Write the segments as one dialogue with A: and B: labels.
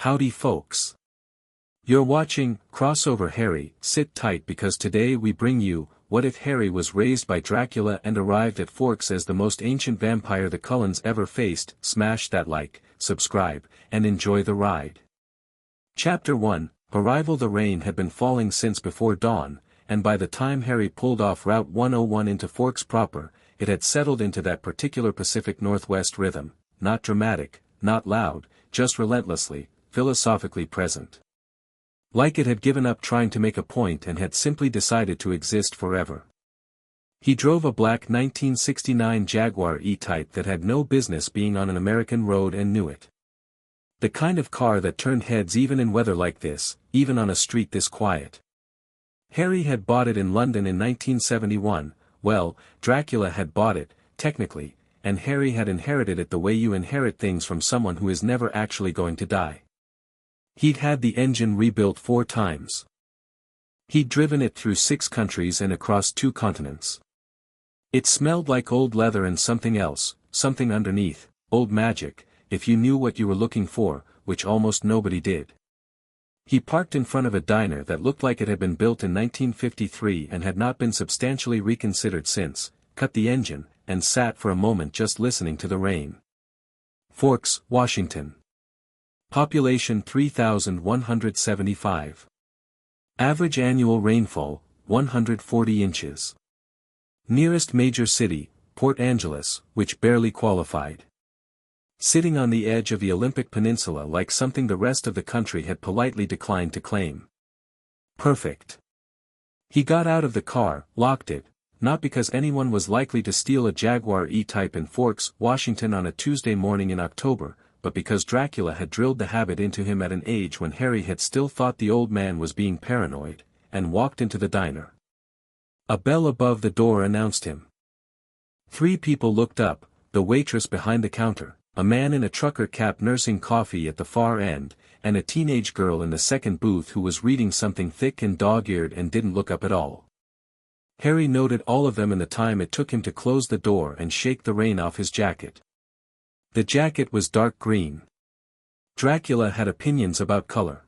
A: Howdy folks. You're watching Crossover Harry. Sit tight because today we bring you, what if Harry was raised by Dracula and arrived at Forks as the most ancient vampire the Cullens ever faced? Smash that like, subscribe, and enjoy the ride. Chapter 1, Arrival. The rain had been falling since before dawn, and by the time Harry pulled off Route 101 into Forks proper, it had settled into that particular Pacific Northwest rhythm, not dramatic, not loud, just relentlessly, philosophically present. Like it had given up trying to make a point and had simply decided to exist forever. He drove a black 1969 Jaguar E-Type that had no business being on an American road and knew it. The kind of car that turned heads even in weather like this, even on a street this quiet. Harry had bought it in London in 1971, well, Dracula had bought it, technically, and Harry had inherited it the way you inherit things from someone who is never actually going to die. He'd had the engine rebuilt 4 times. He'd driven it through 6 countries and across 2 continents. It smelled like old leather and something else, something underneath, old magic, if you knew what you were looking for, which almost nobody did. He parked in front of a diner that looked like it had been built in 1953 and had not been substantially reconsidered since, cut the engine, and sat for a moment just listening to the rain. Forks, Washington. Population 3,175. Average annual rainfall, 140 inches. Nearest major city, Port Angeles, which barely qualified. Sitting on the edge of the Olympic Peninsula like something the rest of the country had politely declined to claim. Perfect. He got out of the car, locked it, not because anyone was likely to steal a Jaguar E-Type in Forks, Washington on a Tuesday morning in October, but because Dracula had drilled the habit into him at an age when Harry had still thought the old man was being paranoid, and walked into the diner. A bell above the door announced him. 3 people looked up, the waitress behind the counter, a man in a trucker cap nursing coffee at the far end, and a teenage girl in the second booth who was reading something thick and dog-eared and didn't look up at all. Harry noted all of them in the time it took him to close the door and shake the rain off his jacket. The jacket was dark green. Dracula had opinions about color.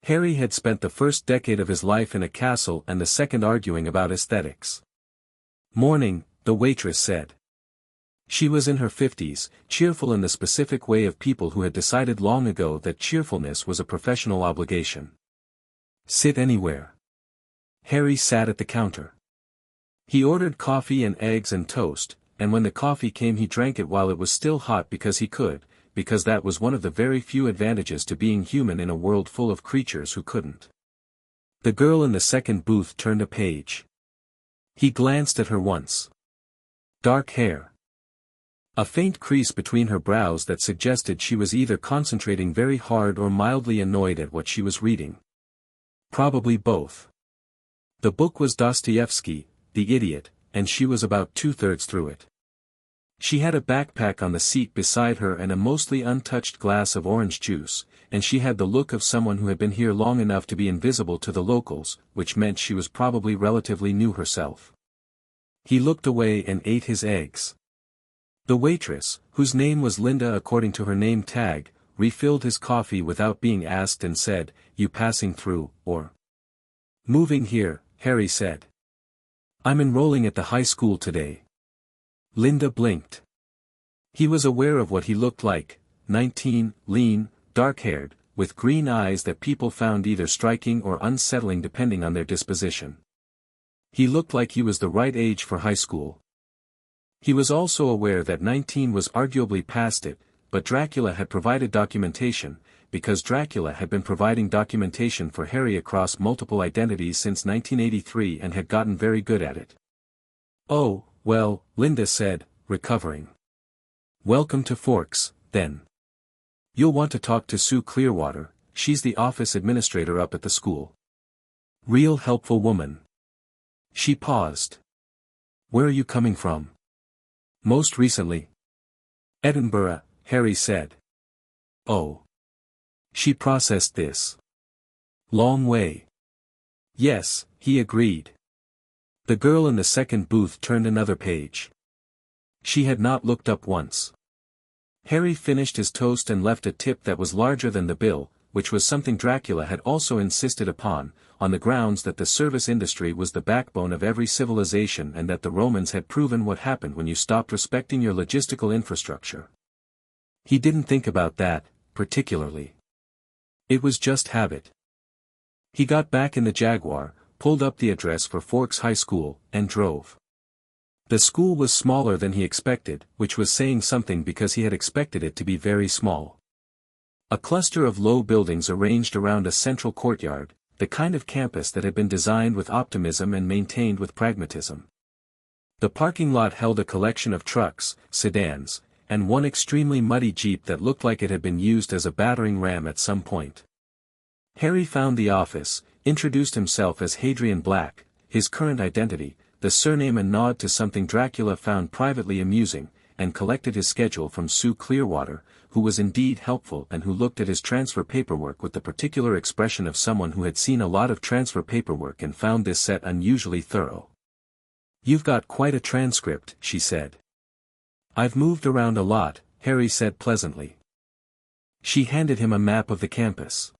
A: Harry had spent the first decade of his life in a castle and the second arguing about aesthetics. Morning, the waitress said. She was in her 50s, cheerful in the specific way of people who had decided long ago that cheerfulness was a professional obligation. Sit anywhere. Harry sat at the counter. He ordered coffee and eggs and toast, and when the coffee came he drank it while it was still hot because he could, because that was one of the very few advantages to being human in a world full of creatures who couldn't. The girl in the second booth turned a page. He glanced at her once. Dark hair. A faint crease between her brows that suggested she was either concentrating very hard or mildly annoyed at what she was reading. Probably both. The book was Dostoevsky, The Idiot, and she was about 2/3 through it. She had a backpack on the seat beside her and a mostly untouched glass of orange juice, and she had the look of someone who had been here long enough to be invisible to the locals, which meant she was probably relatively new herself. He looked away and ate his eggs. The waitress, whose name was Linda according to her name tag, refilled his coffee without being asked and said, "You passing through, or?" "Moving here," Harry said. "I'm enrolling at the high school today." Linda blinked. He was aware of what he looked like, 19, lean, dark-haired, with green eyes that people found either striking or unsettling depending on their disposition. He looked like he was the right age for high school. He was also aware that 19 was arguably past it, but Dracula had provided documentation, because Dracula had been providing documentation for Harry across multiple identities since 1983 and had gotten very good at it. "Oh, well," Linda said, recovering. "Welcome to Forks, then. You'll want to talk to Sue Clearwater, she's the office administrator up at the school. Real helpful woman." She paused. "Where are you coming from?" "Most recently." "Edinburgh," Harry said. "Oh." She processed this. "Long way." "Yes," he agreed. The girl in the second booth turned another page. She had not looked up once. Harry finished his toast and left a tip that was larger than the bill, which was something Dracula had also insisted upon, on the grounds that the service industry was the backbone of every civilization and that the Romans had proven what happened when you stopped respecting your logistical infrastructure. He didn't think about that, particularly. It was just habit. He got back in the Jaguar, pulled up the address for Forks High School, and drove. The school was smaller than he expected, which was saying something because he had expected it to be very small. A cluster of low buildings arranged around a central courtyard, the kind of campus that had been designed with optimism and maintained with pragmatism. The parking lot held a collection of trucks, sedans, and one extremely muddy Jeep that looked like it had been used as a battering ram at some point. Harry found the office, introduced himself as Hadrian Black, his current identity, the surname and nod to something Dracula found privately amusing, and collected his schedule from Sue Clearwater, who was indeed helpful and who looked at his transfer paperwork with the particular expression of someone who had seen a lot of transfer paperwork and found this set unusually thorough. "You've got quite a transcript," she said. "I've moved around a lot," Harry said pleasantly. She handed him a map of the campus.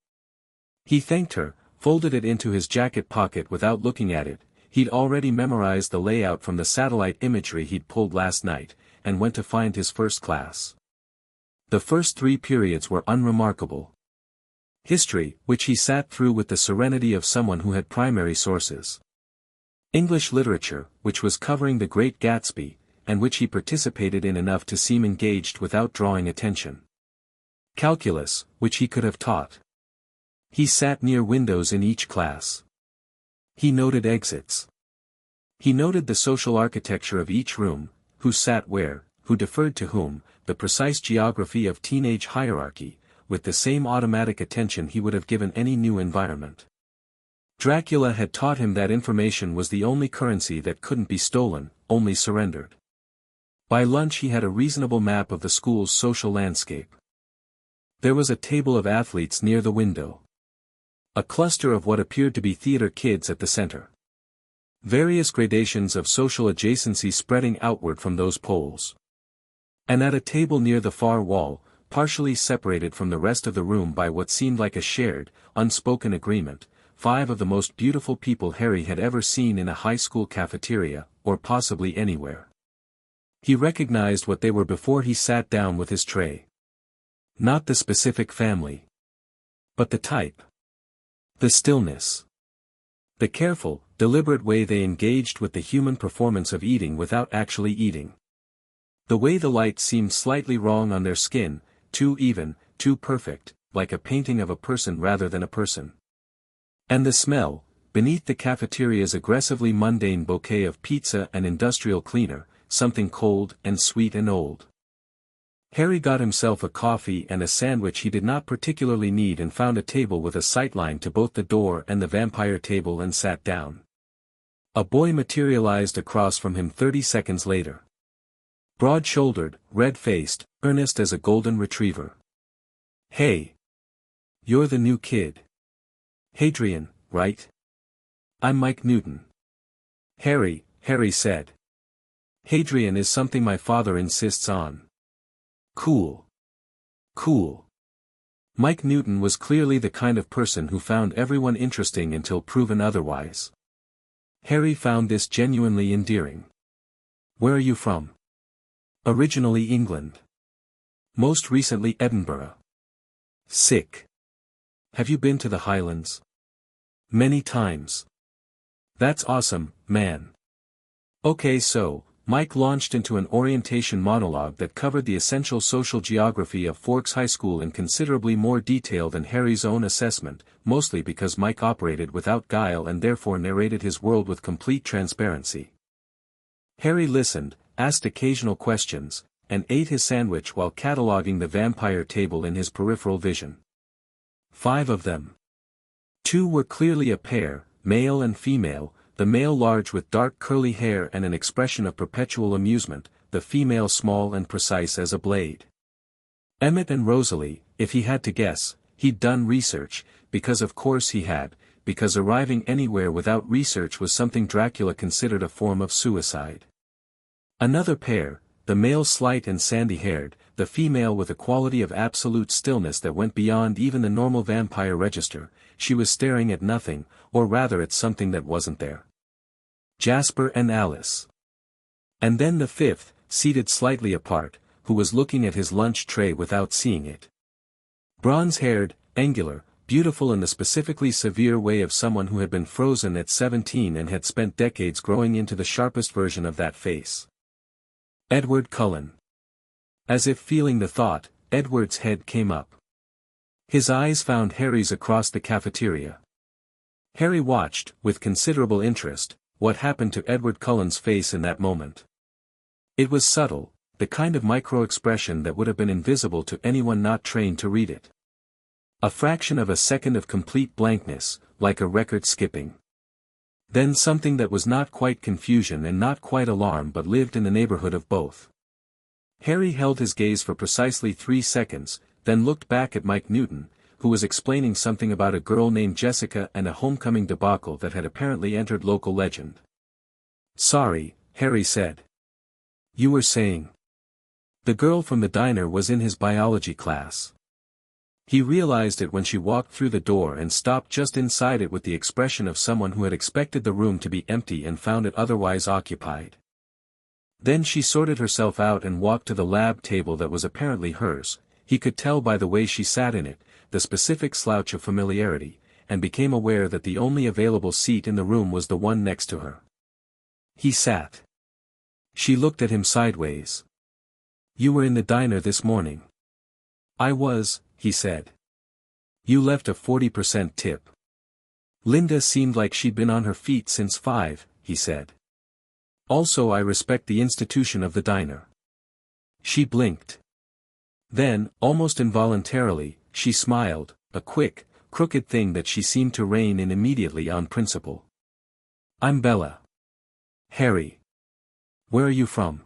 A: He thanked her, folded it into his jacket pocket without looking at it. He'd already memorized the layout from the satellite imagery he'd pulled last night, and went to find his first class. The first 3 periods were unremarkable. History, which he sat through with the serenity of someone who had primary sources. English literature, which was covering The Great Gatsby, and which he participated in enough to seem engaged without drawing attention. Calculus, which he could have taught. He sat near windows in each class. He noted exits. He noted the social architecture of each room, who sat where, who deferred to whom, the precise geography of teenage hierarchy, with the same automatic attention he would have given any new environment. Dracula had taught him that information was the only currency that couldn't be stolen, only surrendered. By lunch he had a reasonable map of the school's social landscape. There was a table of athletes near the window. A cluster of what appeared to be theater kids at the center. Various gradations of social adjacency spreading outward from those poles. And at a table near the far wall, partially separated from the rest of the room by what seemed like a shared, unspoken agreement, 5 of the most beautiful people Harry had ever seen in a high school cafeteria, or possibly anywhere. He recognized what they were before he sat down with his tray. Not the specific family. But the type. The stillness. The careful, deliberate way they engaged with the human performance of eating without actually eating. The way the light seemed slightly wrong on their skin, too even, too perfect, like a painting of a person rather than a person. And the smell, beneath the cafeteria's aggressively mundane bouquet of pizza and industrial cleaner, something cold and sweet and old. Harry got himself a coffee and a sandwich he did not particularly need and found a table with a sightline to both the door and the vampire table and sat down. A boy materialized across from him 30 seconds later. Broad-shouldered, red-faced, earnest as a golden retriever. "Hey. You're the new kid. Hadrian, right? I'm Mike Newton." Harry said. "Hadrian is something my father insists on." Cool. Mike Newton was clearly the kind of person who found everyone interesting until proven otherwise. Harry found this genuinely endearing. "Where are you from?" "Originally England. Most recently Edinburgh." "Sick. Have you been to the Highlands?" "Many times." "That's awesome, man." Okay, so, Mike launched into an orientation monologue that covered the essential social geography of Forks High School in considerably more detail than Harry's own assessment, mostly because Mike operated without guile and therefore narrated his world with complete transparency. Harry listened, asked occasional questions, and ate his sandwich while cataloging the vampire table in his peripheral vision. 5 of them. 2 were clearly a pair, male and female, the male large with dark curly hair and an expression of perpetual amusement, the female small and precise as a blade. Emmett and Rosalie, if he had to guess, he'd done research, because of course he had, because arriving anywhere without research was something Dracula considered a form of suicide. Another pair, the male slight and sandy-haired, the female with a quality of absolute stillness that went beyond even the normal vampire register. She was staring at nothing, or rather at something that wasn't there. Jasper and Alice. And then the fifth, seated slightly apart, who was looking at his lunch tray without seeing it. Bronze-haired, angular, beautiful in the specifically severe way of someone who had been frozen at 17 and had spent decades growing into the sharpest version of that face. Edward Cullen. As if feeling the thought, Edward's head came up. His eyes found Harry's across the cafeteria. Harry watched, with considerable interest, what happened to Edward Cullen's face in that moment. It was subtle, the kind of micro-expression that would have been invisible to anyone not trained to read it. A fraction of a second of complete blankness, like a record skipping. Then something that was not quite confusion and not quite alarm but lived in the neighborhood of both. Harry held his gaze for precisely 3 seconds, then looked back at Mike Newton, who was explaining something about a girl named Jessica and a homecoming debacle that had apparently entered local legend. "Sorry," Harry said. "You were saying?" The girl from the diner was in his biology class. He realized it when she walked through the door and stopped just inside it with the expression of someone who had expected the room to be empty and found it otherwise occupied. Then she sorted herself out and walked to the lab table that was apparently hers. He could tell by the way she sat in it, the specific slouch of familiarity, and became aware that the only available seat in the room was the one next to her. He sat. She looked at him sideways. "You were in the diner this morning." "I was," he said. "You left a 40% tip." "Linda seemed like she'd been on her feet since 5, he said. "Also, I respect the institution of the diner." She blinked. Then, almost involuntarily, she smiled, a quick, crooked thing that she seemed to rein in immediately on principle. "I'm Bella." "Harry. Where are you from?"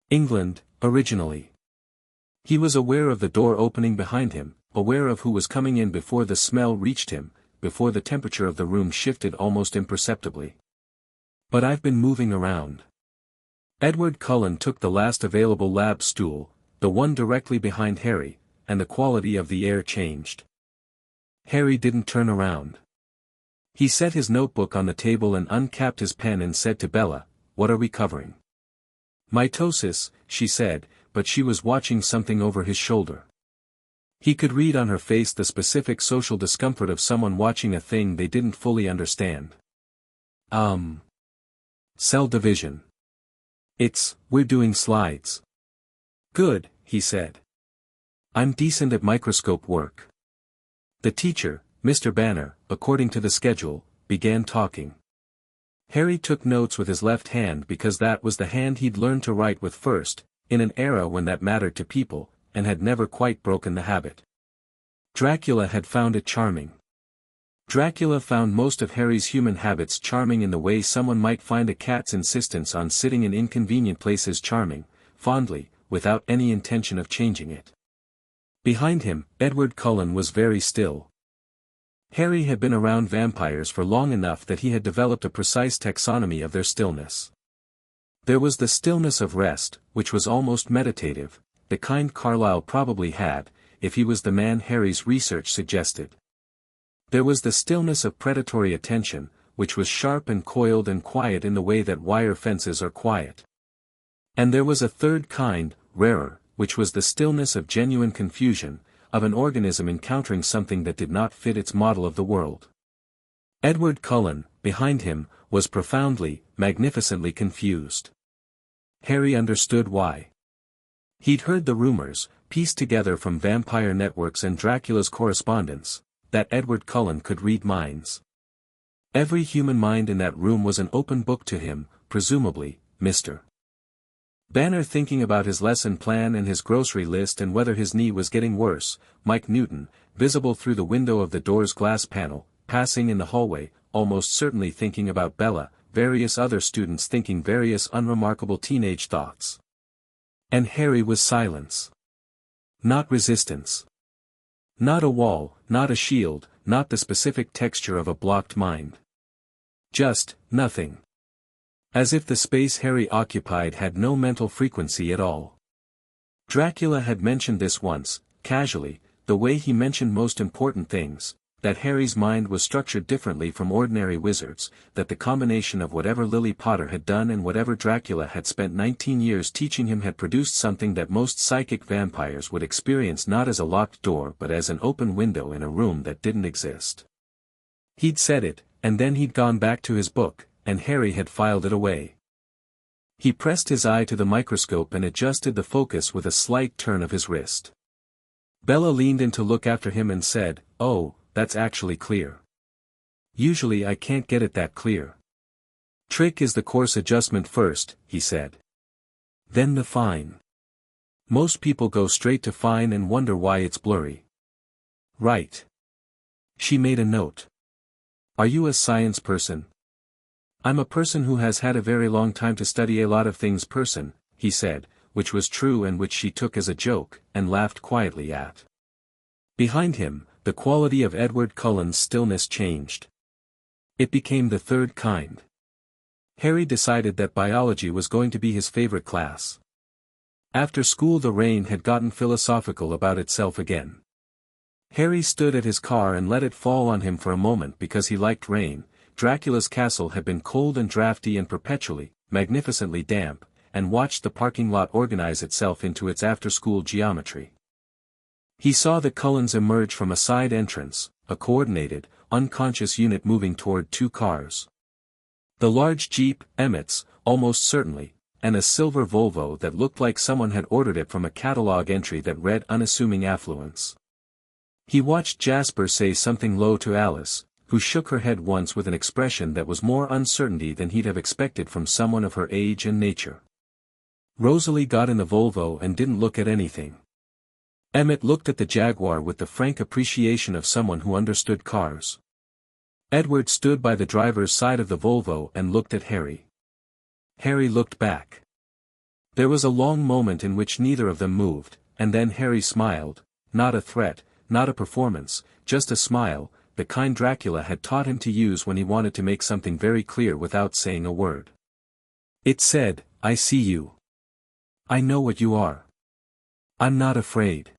A: "England, originally." He was aware of the door opening behind him, aware of who was coming in before the smell reached him, before the temperature of the room shifted almost imperceptibly. "But I've been moving around." Edward Cullen took the last available lab stool, the one directly behind Harry, and the quality of the air changed. Harry didn't turn around. He set his notebook on the table and uncapped his pen and said to Bella, "What are we covering?" "Mitosis," she said, but she was watching something over his shoulder. He could read on her face the specific social discomfort of someone watching a thing they didn't fully understand. Cell division. We're doing slides." "Good," he said. "I'm decent at microscope work." The teacher, Mr. Banner, according to the schedule, began talking. Harry took notes with his left hand because that was the hand he'd learned to write with first, in an era when that mattered to people, and had never quite broken the habit. Dracula had found it charming. Dracula found most of Harry's human habits charming in the way someone might find a cat's insistence on sitting in inconvenient places charming, fondly, without any intention of changing it. Behind him, Edward Cullen was very still. Harry had been around vampires for long enough that he had developed a precise taxonomy of their stillness. There was the stillness of rest, which was almost meditative, the kind Carlyle probably had, if he was the man Harry's research suggested. There was the stillness of predatory attention, which was sharp and coiled and quiet in the way that wire fences are quiet. And there was a third kind, rarer, which was the stillness of genuine confusion, of an organism encountering something that did not fit its model of the world. Edward Cullen, behind him, was profoundly, magnificently confused. Harry understood why. He'd heard the rumors, pieced together from vampire networks and Dracula's correspondence, that Edward Cullen could read minds. Every human mind in that room was an open book to him, presumably, Mr. Banner thinking about his lesson plan and his grocery list and whether his knee was getting worse, Mike Newton, visible through the window of the door's glass panel, passing in the hallway, almost certainly thinking about Bella, various other students thinking various unremarkable teenage thoughts. And Harry was silence. Not resistance. Not a wall, not a shield, not the specific texture of a blocked mind. Just, nothing. As if the space Harry occupied had no mental frequency at all. Dracula had mentioned this once, casually, the way he mentioned most important things, that Harry's mind was structured differently from ordinary wizards, that the combination of whatever Lily Potter had done and whatever Dracula had spent 19 years teaching him had produced something that most psychic vampires would experience not as a locked door but as an open window in a room that didn't exist. He'd said it, and then he'd gone back to his book, and Harry had filed it away. He pressed his eye to the microscope and adjusted the focus with a slight turn of his wrist. Bella leaned in to look after him and said, "Oh, that's actually clear. Usually I can't get it that clear." "Trick is the coarse adjustment first," he said. "Then the fine. Most people go straight to fine and wonder why it's blurry." "Right." She made a note. "Are you a science person?" "I'm a person who has had a very long time to study a lot of things person," he said, which was true and which she took as a joke, and laughed quietly at. Behind him, the quality of Edward Cullen's stillness changed. It became the third kind. Harry decided that biology was going to be his favorite class. After school the rain had gotten philosophical about itself again. Harry stood at his car and let it fall on him for a moment because he liked rain. Dracula's castle had been cold and drafty and perpetually, magnificently damp, and watched the parking lot organize itself into its after-school geometry. He saw the Cullens emerge from a side entrance, a coordinated, unconscious unit moving toward two cars. The large Jeep, Emmett's, almost certainly, and a silver Volvo that looked like someone had ordered it from a catalog entry that read unassuming affluence. He watched Jasper say something low to Alice, who shook her head once with an expression that was more uncertainty than he'd have expected from someone of her age and nature. Rosalie got in the Volvo and didn't look at anything. Emmett looked at the Jaguar with the frank appreciation of someone who understood cars. Edward stood by the driver's side of the Volvo and looked at Harry. Harry looked back. There was a long moment in which neither of them moved, and then Harry smiled, not a threat, not a performance, just a smile, the kind Dracula had taught him to use when he wanted to make something very clear without saying a word. It said, "I see you. I know what you are. I'm not afraid.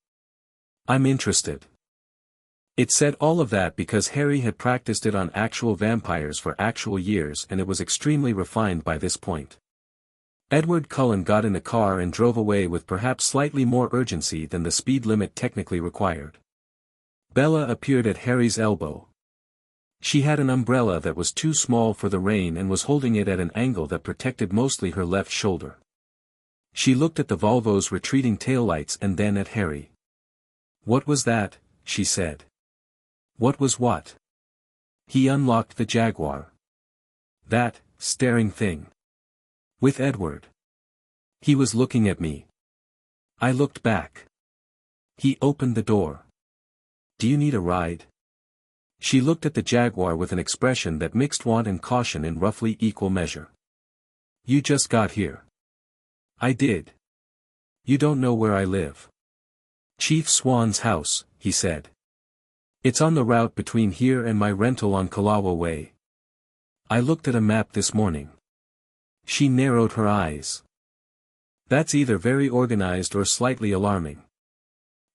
A: I'm interested." It said all of that because Harry had practiced it on actual vampires for actual years and it was extremely refined by this point. Edward Cullen got in the car and drove away with perhaps slightly more urgency than the speed limit technically required. Bella appeared at Harry's elbow. She had an umbrella that was too small for the rain and was holding it at an angle that protected mostly her left shoulder. She looked at the Volvo's retreating taillights and then at Harry. "What was that?" she said. "What was what?" He unlocked the Jaguar. "That, staring thing." "With Edward." "He was looking at me." I looked back. He opened the door. "Do you need a ride?" She looked at the Jaguar with an expression that mixed want and caution in roughly equal measure. "You just got here." "I did." "You don't know where I live." "Chief Swan's house," he said. "It's on the route between here and my rental on Kalawa Way. I looked at a map this morning." She narrowed her eyes. "That's either very organized or slightly alarming."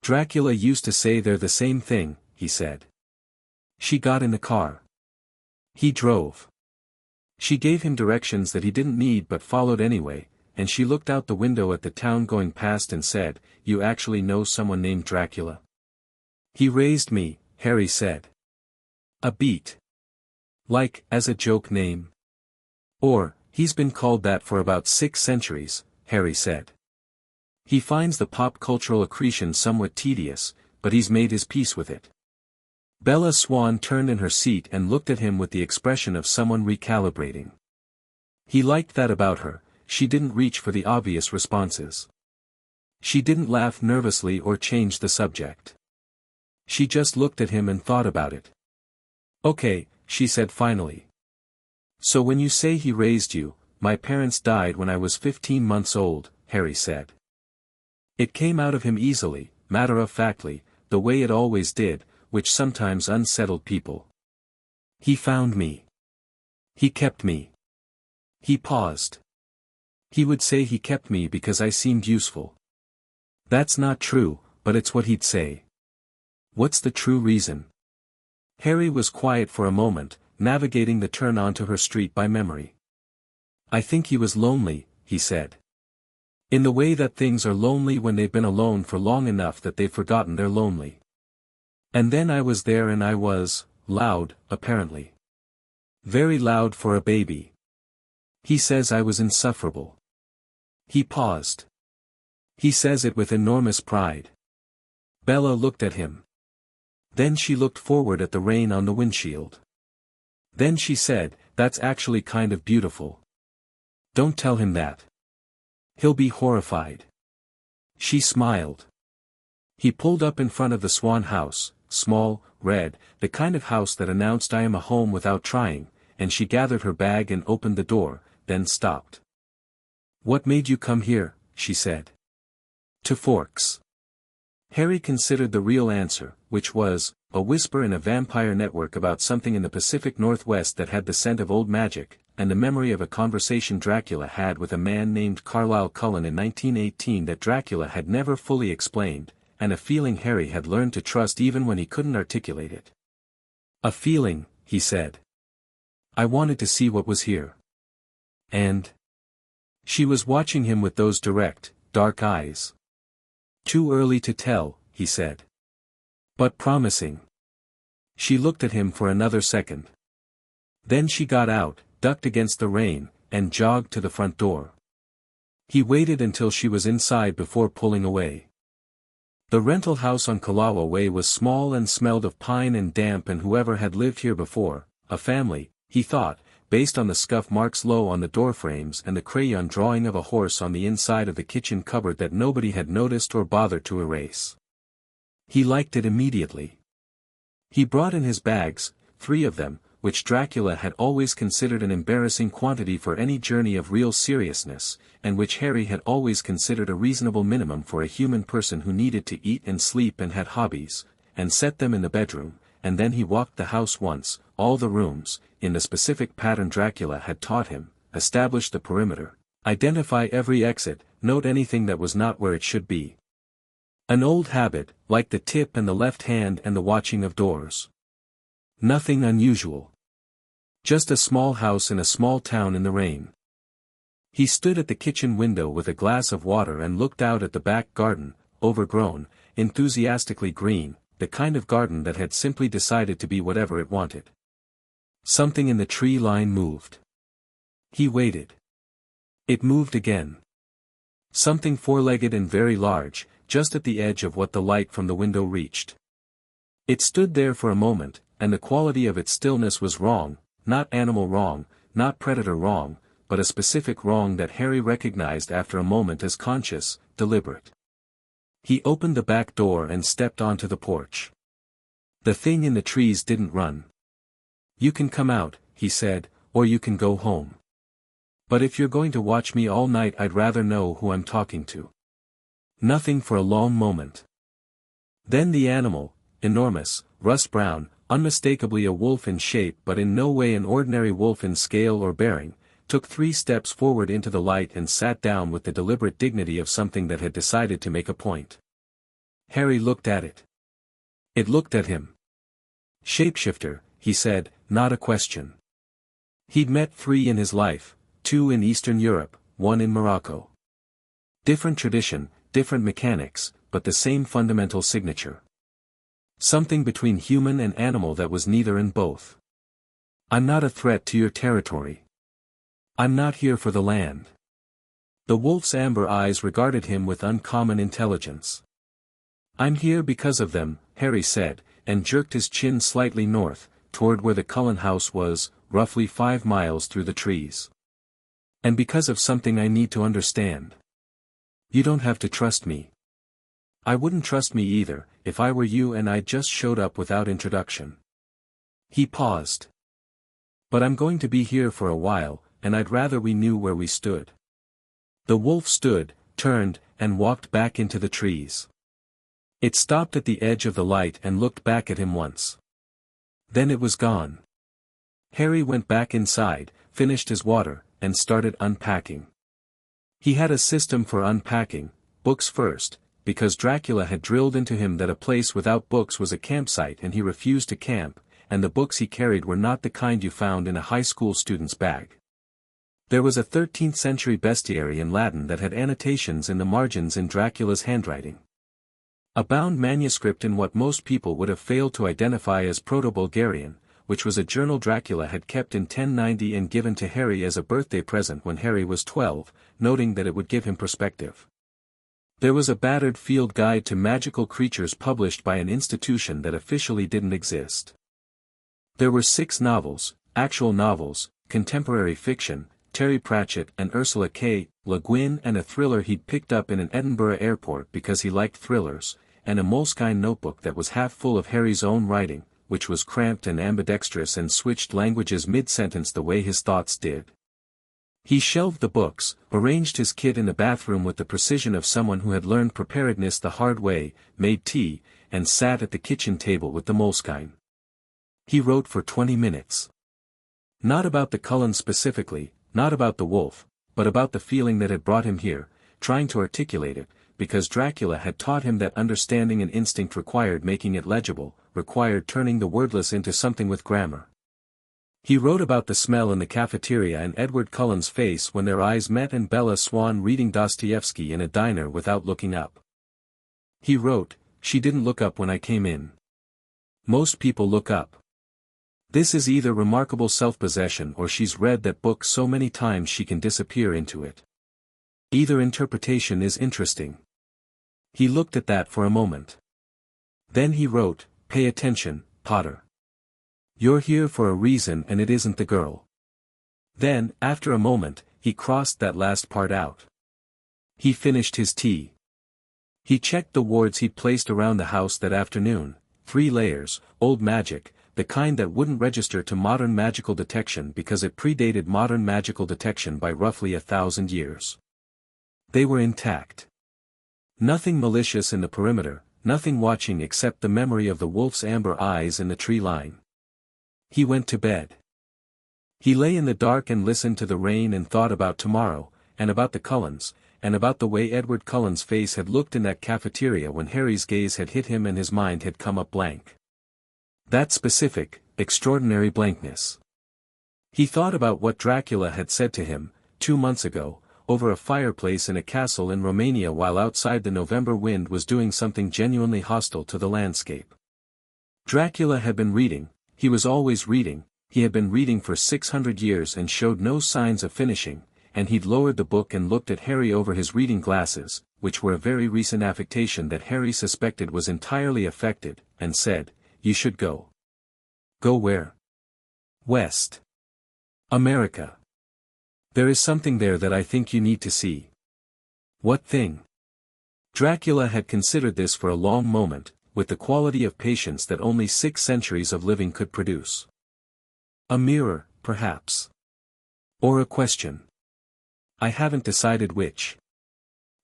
A: "Dracula used to say they're the same thing," he said. She got in the car. He drove. She gave him directions that he didn't need but followed anyway, and she looked out the window at the town going past and said, "You actually know someone named Dracula?" "He raised me," Harry said. "A beat. Like, as a joke name?" "Or, he's been called that for about 6 centuries, Harry said. "He finds the pop cultural accretion somewhat tedious, but he's made his peace with it." Bella Swan turned in her seat and looked at him with the expression of someone recalibrating. He liked that about her. She didn't reach for the obvious responses. She didn't laugh nervously or change the subject. She just looked at him and thought about it. "Okay," she said finally. "So when you say he raised you, my parents died when I was 15 months old," Harry said. It came out of him easily, matter-of-factly, the way it always did, which sometimes unsettled people. "He found me. He kept me." He paused. "He would say he kept me because I seemed useful." That's not true, but it's what he'd say. What's the true reason? Harry was quiet for a moment, navigating the turn onto her street by memory. I think he was lonely, he said. In the way that things are lonely when they've been alone for long enough that they've forgotten they're lonely. And then I was there and I was, loud, apparently. Very loud for a baby. He says I was insufferable. He paused. He says it with enormous pride. Bella looked at him. Then she looked forward at the rain on the windshield. Then she said, that's actually kind of beautiful. Don't tell him that. He'll be horrified. She smiled. He pulled up in front of the Swan house, small, red, the kind of house that announced I am a home without trying, and she gathered her bag and opened the door, then stopped. What made you come here? She said. To Forks. Harry considered the real answer, which was, a whisper in a vampire network about something in the Pacific Northwest that had the scent of old magic, and the memory of a conversation Dracula had with a man named Carlisle Cullen in 1918 that Dracula had never fully explained, and a feeling Harry had learned to trust even when he couldn't articulate it. A feeling, he said. I wanted to see what was here. And? She was watching him with those direct, dark eyes. Too early to tell, he said. But promising. She looked at him for another second. Then she got out, ducked against the rain, and jogged to the front door. He waited until she was inside before pulling away. The rental house on Kalawa Way was small and smelled of pine and damp, and whoever had lived here before, a family, he thought, based on the scuff marks low on the doorframes and the crayon drawing of a horse on the inside of the kitchen cupboard that nobody had noticed or bothered to erase. He liked it immediately. He brought in his bags, 3 of them, which Dracula had always considered an embarrassing quantity for any journey of real seriousness, and which Harry had always considered a reasonable minimum for a human person who needed to eat and sleep and had hobbies, and set them in the bedroom, and then he walked the house once, all the rooms, in the specific pattern Dracula had taught him, establish the perimeter, identify every exit, note anything that was not where it should be. An old habit, like the tip and the left hand and the watching of doors. Nothing unusual. Just a small house in a small town in the rain. He stood at the kitchen window with a glass of water and looked out at the back garden, overgrown, enthusiastically green, the kind of garden that had simply decided to be whatever it wanted. Something in the tree line moved. He waited. It moved again. Something four-legged and very large, just at the edge of what the light from the window reached. It stood there for a moment, and the quality of its stillness was wrong, not animal wrong, not predator wrong, but a specific wrong that Harry recognized after a moment as conscious, deliberate. He opened the back door and stepped onto the porch. The thing in the trees didn't run. You can come out, he said, or you can go home. But if you're going to watch me all night, I'd rather know who I'm talking to. Nothing for a long moment. Then the animal, enormous, rust brown, unmistakably a wolf in shape but in no way an ordinary wolf in scale or bearing, took 3 steps forward into the light and sat down with the deliberate dignity of something that had decided to make a point. Harry looked at it. It looked at him. Shapeshifter, he said, not a question. He'd met 3 in his life, 2 in Eastern Europe, 1 in Morocco. Different tradition, different mechanics, but the same fundamental signature. Something between human and animal that was neither and both. I'm not a threat to your territory. I'm not here for the land. The wolf's amber eyes regarded him with uncommon intelligence. I'm here because of them, Harry said, and jerked his chin slightly north, toward where the Cullen house was, roughly 5 miles through the trees. And because of something I need to understand. You don't have to trust me. I wouldn't trust me either, if I were you and I just showed up without introduction. He paused. But I'm going to be here for a while, and I'd rather we knew where we stood. The wolf stood, turned, and walked back into the trees. It stopped at the edge of the light and looked back at him once. Then it was gone. Harry went back inside, finished his water, and started unpacking. He had a system for unpacking, books first, because Dracula had drilled into him that a place without books was a campsite and he refused to camp, and the books he carried were not the kind you found in a high school student's bag. There was a 13th-century bestiary in Latin that had annotations in the margins in Dracula's handwriting. A bound manuscript in what most people would have failed to identify as Proto-Bulgarian, which was a journal Dracula had kept in 1090 and given to Harry as a birthday present when Harry was 12, noting that it would give him perspective. There was a battered field guide to magical creatures published by an institution that officially didn't exist. There were 6 novels, actual novels, contemporary fiction, Terry Pratchett and Ursula K. Le Guin, and a thriller he'd picked up in an Edinburgh airport because he liked thrillers, and a moleskine notebook that was half full of Harry's own writing, which was cramped and ambidextrous and switched languages mid-sentence the way his thoughts did. He shelved the books, arranged his kit in the bathroom with the precision of someone who had learned preparedness the hard way, made tea, and sat at the kitchen table with the moleskine. He wrote for 20 minutes. Not about the Cullens specifically, not about the wolf, but about the feeling that had brought him here, trying to articulate it, because Dracula had taught him that understanding an instinct required making it legible, required turning the wordless into something with grammar. He wrote about the smell in the cafeteria and Edward Cullen's face when their eyes met and Bella Swan reading Dostoevsky in a diner without looking up. He wrote, "She didn't look up when I came in. Most people look up. This is either remarkable self-possession or she's read that book so many times she can disappear into it. Either interpretation is interesting." He looked at that for a moment. Then he wrote, "Pay attention, Potter. You're here for a reason and it isn't the girl." Then, after a moment, he crossed that last part out. He finished his tea. He checked the wards he'd placed around the house that afternoon, 3 layers, old magic, the kind that wouldn't register to modern magical detection because it predated modern magical detection by roughly 1,000 years. They were intact. Nothing malicious in the perimeter, nothing watching except the memory of the wolf's amber eyes in the tree line. He went to bed. He lay in the dark and listened to the rain and thought about tomorrow, and about the Cullens, and about the way Edward Cullen's face had looked in that cafeteria when Harry's gaze had hit him and his mind had come up blank. That specific, extraordinary blankness. He thought about what Dracula had said to him, 2 months ago, over a fireplace in a castle in Romania while outside the November wind was doing something genuinely hostile to the landscape. Dracula had been reading, he was always reading, he had been reading for 600 years and showed no signs of finishing, and he'd lowered the book and looked at Harry over his reading glasses, which were a very recent affectation that Harry suspected was entirely affected, and said, "You should go." "Go where?" "West. America. There is something there that I think you need to see." "What thing?" Dracula had considered this for a long moment, with the quality of patience that only 6 centuries of living could produce. "A mirror, perhaps. Or a question. I haven't decided which."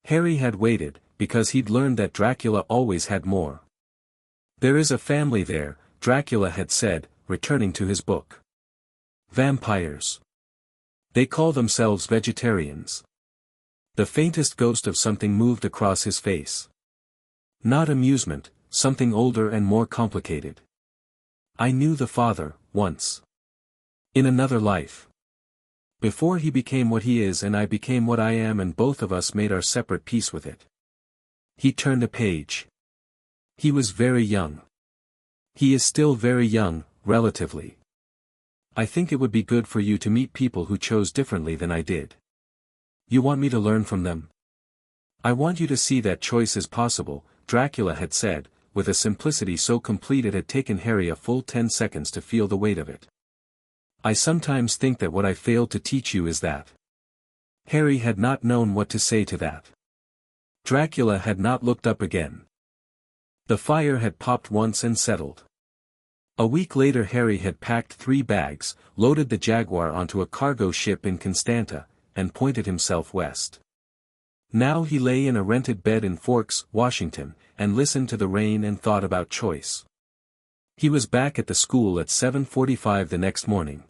A: Harry had waited, because he'd learned that Dracula always had more. "There is a family there," Dracula had said, returning to his book. "Vampires. They call themselves vegetarians." The faintest ghost of something moved across his face. Not amusement, something older and more complicated. "I knew the father, once. In another life. Before he became what he is and I became what I am and both of us made our separate peace with it." He turned a page. "He was very young. He is still very young, relatively. I think it would be good for you to meet people who chose differently than I did. You want me to learn from them?" "I want you to see that choice is possible," Dracula had said, with a simplicity so complete it had taken Harry a full 10 seconds to feel the weight of it. "I sometimes think that what I failed to teach you is that." Harry had not known what to say to that. Dracula had not looked up again. The fire had popped once and settled. A week later Harry had packed 3 bags, loaded the Jaguar onto a cargo ship in Constanta, and pointed himself west. Now he lay in a rented bed in Forks, Washington, and listened to the rain and thought about choice. He was back at the school at 7:45 the next morning.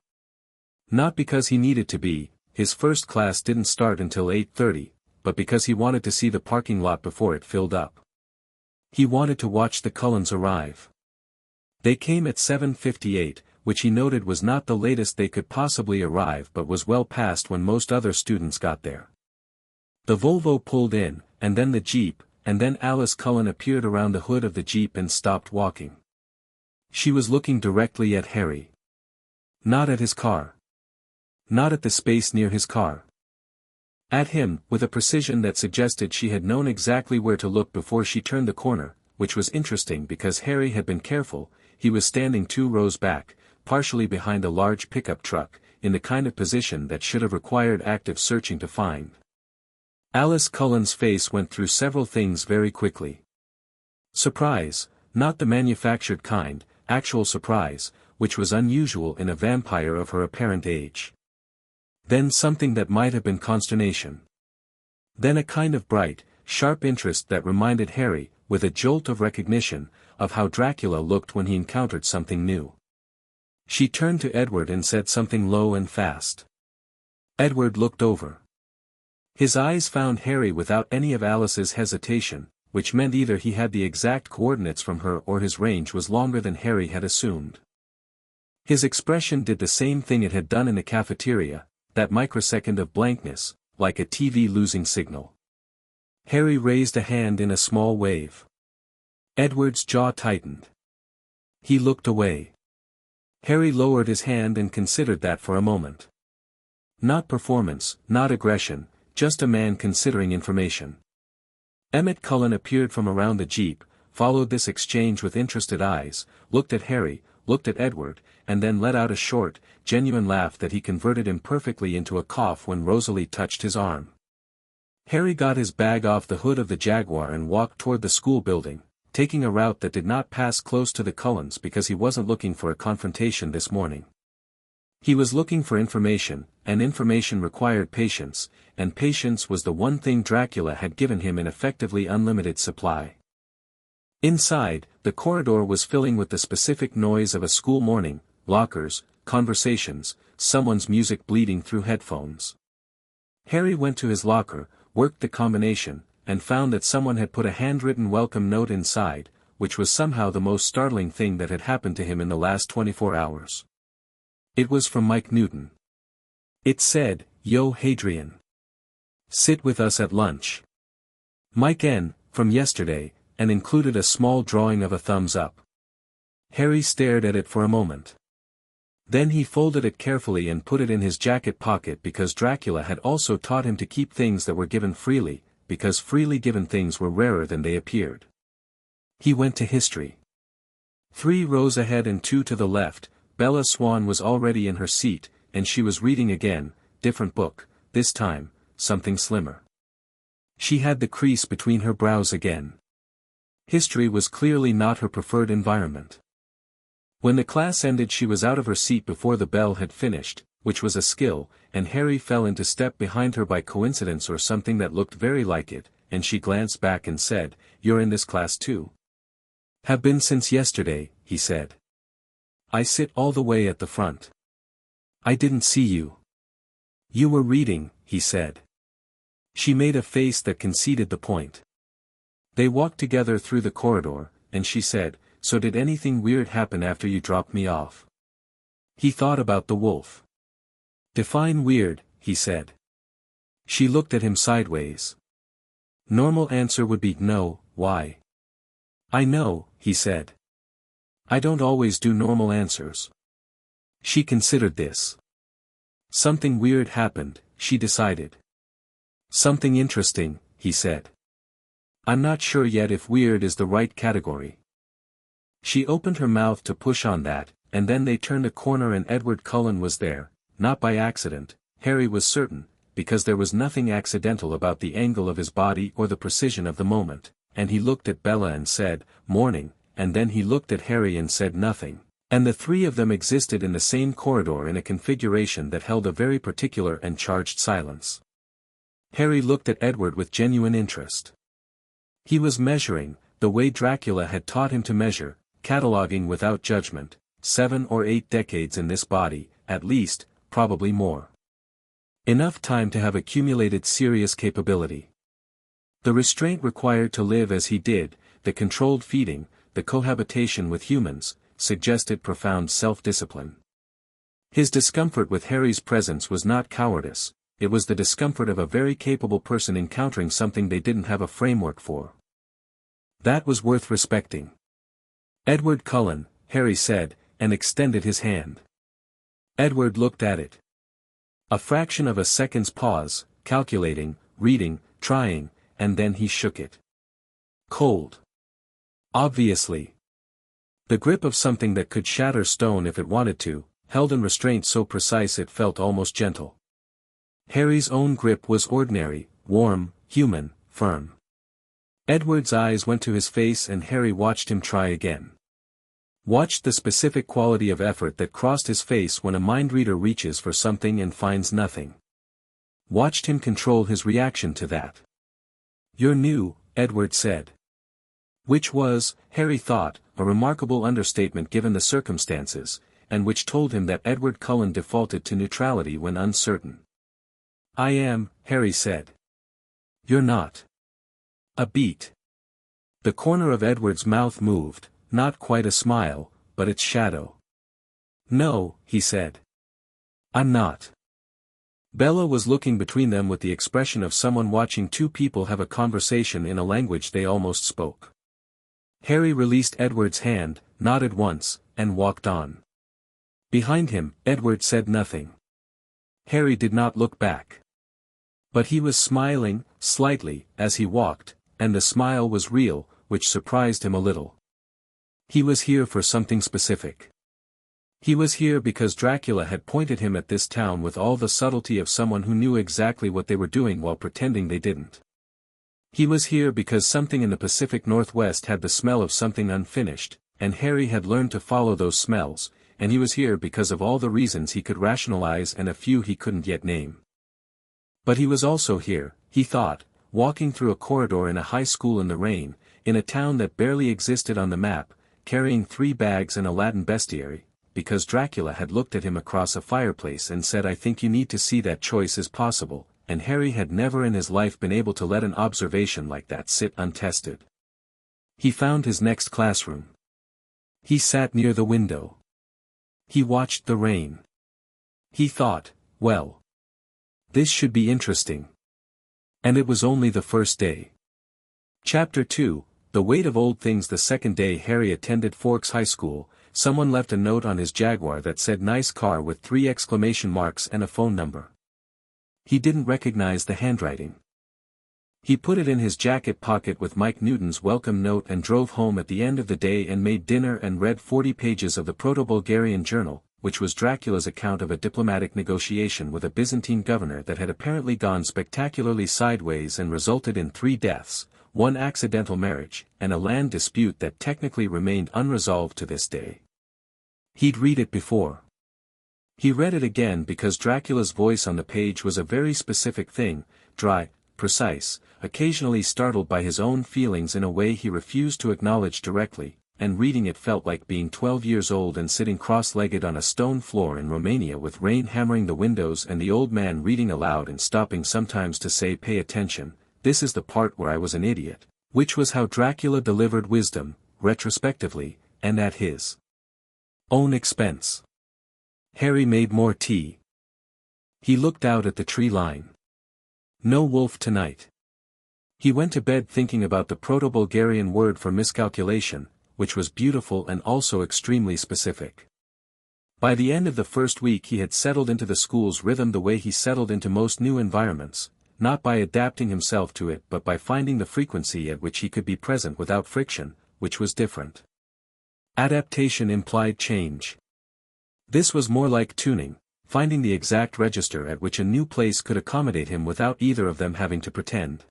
A: Not because he needed to be, his first class didn't start until 8:30, but because he wanted to see the parking lot before it filled up. He wanted to watch the Cullens arrive. They came at 7:58, which he noted was not the latest they could possibly arrive but was well past when most other students got there. The Volvo pulled in, and then the Jeep, and then Alice Cullen appeared around the hood of the Jeep and stopped walking. She was looking directly at Harry. Not at his car. Not at the space near his car. At him, with a precision that suggested she had known exactly where to look before she turned the corner, which was interesting because Harry had been careful. He was standing 2 rows back, partially behind a large pickup truck, in the kind of position that should have required active searching to find. Alice Cullen's face went through several things very quickly. Surprise, not the manufactured kind, actual surprise, which was unusual in a vampire of her apparent age. Then something that might have been consternation. Then a kind of bright, sharp interest that reminded Harry, with a jolt of recognition, of how Dracula looked when he encountered something new. She turned to Edward and said something low and fast. Edward looked over. His eyes found Harry without any of Alice's hesitation, which meant either he had the exact coordinates from her or his range was longer than Harry had assumed. His expression did the same thing it had done in the cafeteria, that microsecond of blankness, like a TV losing signal. Harry raised a hand in a small wave. Edward's jaw tightened. He looked away. Harry lowered his hand and considered that for a moment. Not performance, not aggression, just a man considering information. Emmett Cullen appeared from around the Jeep, followed this exchange with interested eyes, looked at Harry, looked at Edward, and then let out a short, genuine laugh that he converted imperfectly into a cough when Rosalie touched his arm. Harry got his bag off the hood of the Jaguar and walked toward the school building, taking a route that did not pass close to the Cullens because he wasn't looking for a confrontation this morning. He was looking for information, and information required patience, and patience was the one thing Dracula had given him in effectively unlimited supply. Inside, the corridor was filling with the specific noise of a school morning, lockers, conversations, someone's music bleeding through headphones. Harry went to his locker, worked the combination, and found that someone had put a handwritten welcome note inside, which was somehow the most startling thing that had happened to him in the last 24 hours. It was from Mike Newton. It said, "Yo Hadrian. Sit with us at lunch." Mike N., from yesterday, and included a small drawing of a thumbs up. Harry stared at it for a moment. Then he folded it carefully and put it in his jacket pocket because Dracula had also taught him to keep things that were given freely, because freely given things were rarer than they appeared. He went to history. 3 rows ahead and 2 to the left, Bella Swan was already in her seat, and she was reading again, different book, this time, something slimmer. She had the crease between her brows again. History was clearly not her preferred environment. When the class ended she was out of her seat before the bell had finished, which was a skill, and Harry fell into step behind her by coincidence or something that looked very like it, and she glanced back and said, "You're in this class too?" "Have been since yesterday," he said. "I sit all the way at the front." "I didn't see you." "You were reading," he said. She made a face that conceded the point. They walked together through the corridor, and she said, "So did anything weird happen after you dropped me off?" He thought about the wolf. "Define weird," he said. She looked at him sideways. Normal answer would be no, why? "I know," he said. "I don't always do normal answers." She considered this. Something weird happened, she decided. "Something interesting," he said. "I'm not sure yet if weird is the right category." She opened her mouth to push on that, and then they turned a corner and Edward Cullen was there, not by accident, Harry was certain, because there was nothing accidental about the angle of his body or the precision of the moment, and he looked at Bella and said, "Morning," and then he looked at Harry and said nothing, and the 3 of them existed in the same corridor in a configuration that held a very particular and charged silence. Harry looked at Edward with genuine interest. He was measuring, the way Dracula had taught him to measure, cataloging without judgment, 7 or 8 decades in this body, at least, probably more. Enough time to have accumulated serious capability. The restraint required to live as he did, the controlled feeding, the cohabitation with humans, suggested profound self-discipline. His discomfort with Harry's presence was not cowardice, it was the discomfort of a very capable person encountering something they didn't have a framework for. That was worth respecting. "Edward Cullen," Harry said, and extended his hand. Edward looked at it. A fraction of a second's pause, calculating, reading, trying, and then he shook it. Cold. Obviously. The grip of something that could shatter stone if it wanted to, held in restraint so precise it felt almost gentle. Harry's own grip was ordinary, warm, human, firm. Edward's eyes went to his face and Harry watched him try again. Watched the specific quality of effort that crossed his face when a mind reader reaches for something and finds nothing. Watched him control his reaction to that. "You're new," Edward said. Which was, Harry thought, a remarkable understatement given the circumstances, and which told him that Edward Cullen defaulted to neutrality when uncertain. "I am," Harry said. "You're not." A beat. The corner of Edward's mouth moved, not quite a smile, but its shadow. "No," he said. "I'm not." Bella was looking between them with the expression of someone watching two people have a conversation in a language they almost spoke. Harry released Edward's hand, nodded once, and walked on. Behind him, Edward said nothing. Harry did not look back. But he was smiling, slightly, as he walked, and the smile was real, which surprised him a little. He was here for something specific. He was here because Dracula had pointed him at this town with all the subtlety of someone who knew exactly what they were doing while pretending they didn't. He was here because something in the Pacific Northwest had the smell of something unfinished, and Harry had learned to follow those smells, and he was here because of all the reasons he could rationalize and a few he couldn't yet name. But he was also here, he thought, walking through a corridor in a high school in the rain, in a town that barely existed on the map, carrying 3 bags and a Latin bestiary, because Dracula had looked at him across a fireplace and said, "I think you need to see that choice is possible," and Harry had never in his life been able to let an observation like that sit untested. He found his next classroom. He sat near the window. He watched the rain. He thought, well, this should be interesting. And it was only the first day. Chapter 2, The Weight of Old Things. The second day Harry attended Forks High School, someone left a note on his Jaguar that said "nice car" with 3 exclamation marks and a phone number. He didn't recognize the handwriting. He put it in his jacket pocket with Mike Newton's welcome note and drove home at the end of the day and made dinner and read 40 pages of the Proto-Bulgarian Journal, which was Dracula's account of a diplomatic negotiation with a Byzantine governor that had apparently gone spectacularly sideways and resulted in 3 deaths, 1 accidental marriage, and a land dispute that technically remained unresolved to this day. He'd read it before. He read it again because Dracula's voice on the page was a very specific thing, dry, precise, occasionally startled by his own feelings in a way he refused to acknowledge directly, and reading it felt like being 12 years old and sitting cross-legged on a stone floor in Romania with rain hammering the windows and the old man reading aloud and stopping sometimes to say, "Pay attention, this is the part where I was an idiot," which was how Dracula delivered wisdom, retrospectively, and at his own expense. Harry made more tea. He looked out at the tree line. No wolf tonight. He went to bed thinking about the Proto-Bulgarian word for miscalculation, which was beautiful and also extremely specific. By the end of the first week he had settled into the school's rhythm the way he settled into most new environments, not by adapting himself to it but by finding the frequency at which he could be present without friction, which was different. Adaptation implied change. This was more like tuning, finding the exact register at which a new place could accommodate him without either of them having to pretend.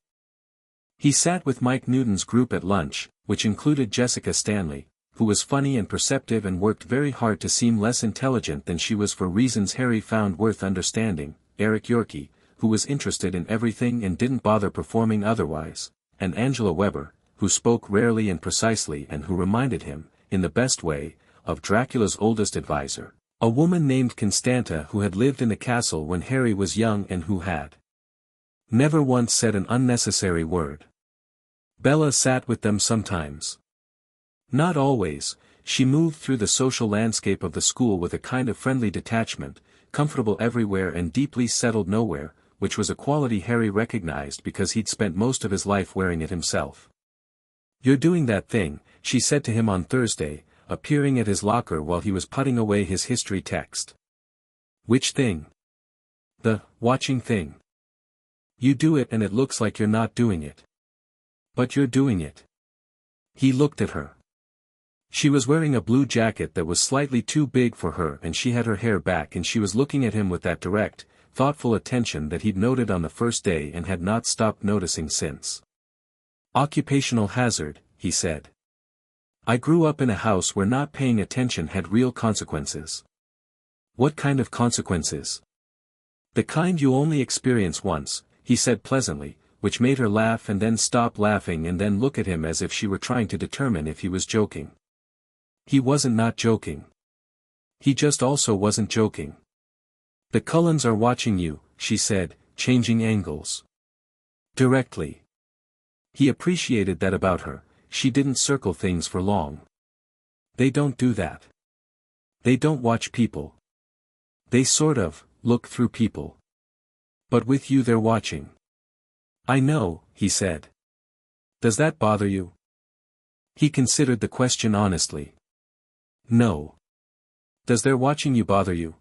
A: He sat with Mike Newton's group at lunch, which included Jessica Stanley, who was funny and perceptive and worked very hard to seem less intelligent than she was for reasons Harry found worth understanding, Eric Yorkie, who was interested in everything and didn't bother performing otherwise, and Angela Weber, who spoke rarely and precisely and who reminded him, in the best way, of Dracula's oldest advisor, a woman named Constanta who had lived in the castle when Harry was young and who had never once said an unnecessary word. Bella sat with them sometimes. Not always. She moved through the social landscape of the school with a kind of friendly detachment, comfortable everywhere and deeply settled nowhere, which was a quality Harry recognized because he'd spent most of his life wearing it himself. "You're doing that thing," she said to him on Thursday, appearing at his locker while he was putting away his history text. "Which thing?" "The watching thing. You do it and it looks like you're not doing it. But you're doing it." He looked at her. She was wearing a blue jacket that was slightly too big for her and she had her hair back and she was looking at him with that direct, thoughtful attention that he'd noted on the first day and had not stopped noticing since. "Occupational hazard," he said. "I grew up in a house where not paying attention had real consequences." "What kind of consequences?" "The kind you only experience once," he said pleasantly, which made her laugh and then stop laughing and then look at him as if she were trying to determine if he was joking. He wasn't not joking. He just also wasn't joking. "The Cullens are watching you," she said, changing angles. Directly. He appreciated that about her, she didn't circle things for long. "They don't do that. They don't watch people. They sort of, look through people. But with you they're watching." "I know," he said. "Does that bother you?" He considered the question honestly. "No. Does their watching you bother you?"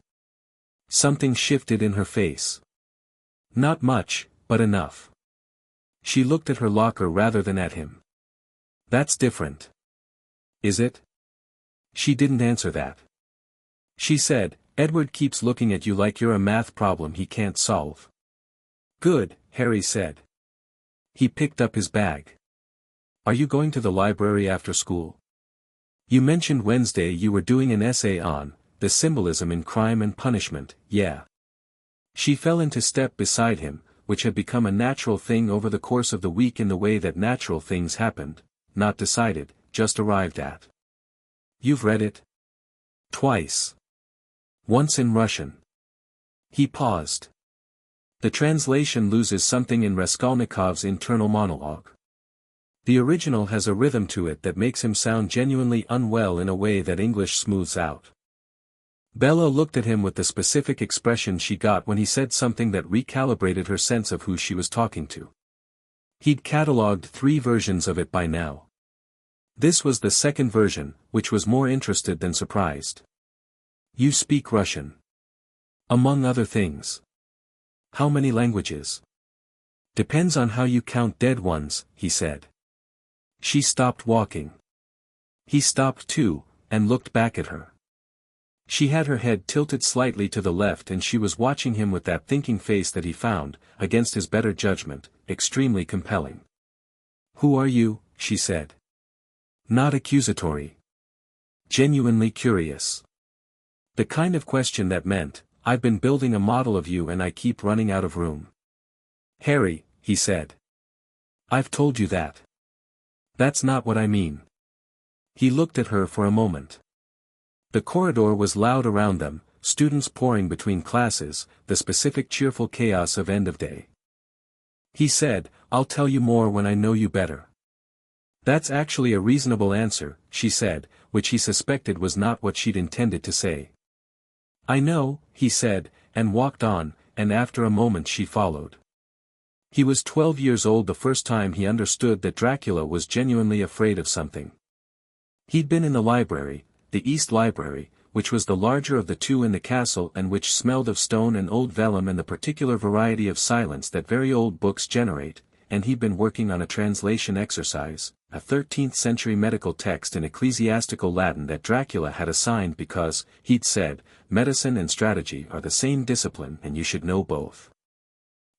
A: Something shifted in her face. "Not much, but enough." She looked at her locker rather than at him. "That's different." "Is it?" She didn't answer that. She said, "Edward keeps looking at you like you're a math problem he can't solve." "Good," Harry said. He picked up his bag. "Are you going to the library after school? You mentioned Wednesday you were doing an essay on the symbolism in crime and punishment, yeah." She fell into step beside him, which had become a natural thing over the course of the week in the way that natural things happened, not decided, just arrived at. "You've read it?" "Twice. Once in Russian." He paused. The translation loses something in Raskolnikov's internal monologue. The original has a rhythm to it that makes him sound genuinely unwell in a way that English smooths out. Bella looked at him with the specific expression she got when he said something that recalibrated her sense of who she was talking to. He'd catalogued 3 versions of it by now. This was the second version, which was more interested than surprised. "You speak Russian?" "Among other things." "How many languages?" "Depends on how you count dead ones," he said. She stopped walking. He stopped too, and looked back at her. She had her head tilted slightly to the left and she was watching him with that thinking face that he found, against his better judgment, extremely compelling. "Who are you?" she said. Not accusatory. Genuinely curious. The kind of question that meant, "I've been building a model of you and I keep running out of room." "Harry," he said. "I've told you that." "That's not what I mean." He looked at her for a moment. The corridor was loud around them, students pouring between classes, the specific cheerful chaos of end of day. He said, "I'll tell you more when I know you better." "That's actually a reasonable answer," she said, which he suspected was not what she'd intended to say. "I know," he said, and walked on, and after a moment she followed. He was 12 years old the first time he understood that Dracula was genuinely afraid of something. He'd been in the library, the East Library, which was the larger of the 2 in the castle and which smelled of stone and old vellum and the particular variety of silence that very old books generate, and he'd been working on a translation exercise, a 13th-century medical text in ecclesiastical Latin that Dracula had assigned because, he'd said, medicine and strategy are the same discipline and you should know both.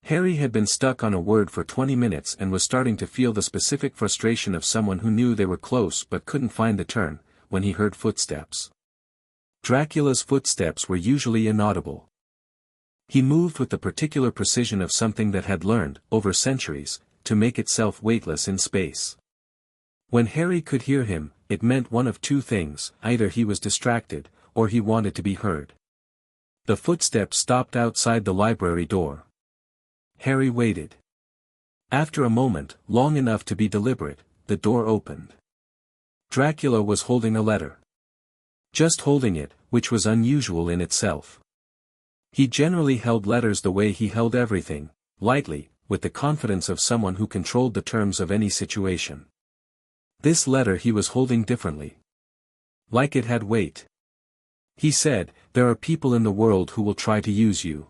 A: Harry had been stuck on a word for 20 minutes and was starting to feel the specific frustration of someone who knew they were close but couldn't find the turn, when he heard footsteps. Dracula's footsteps were usually inaudible. He moved with the particular precision of something that had learned, over centuries, to make itself weightless in space. When Harry could hear him, it meant one of 2 things: either he was distracted, or he wanted to be heard. The footsteps stopped outside the library door. Harry waited. After a moment, long enough to be deliberate, the door opened. Dracula was holding a letter. Just holding it, which was unusual in itself. He generally held letters the way he held everything, lightly, with the confidence of someone who controlled the terms of any situation. This letter he was holding differently. Like it had weight. He said, "There are people in the world who will try to use you."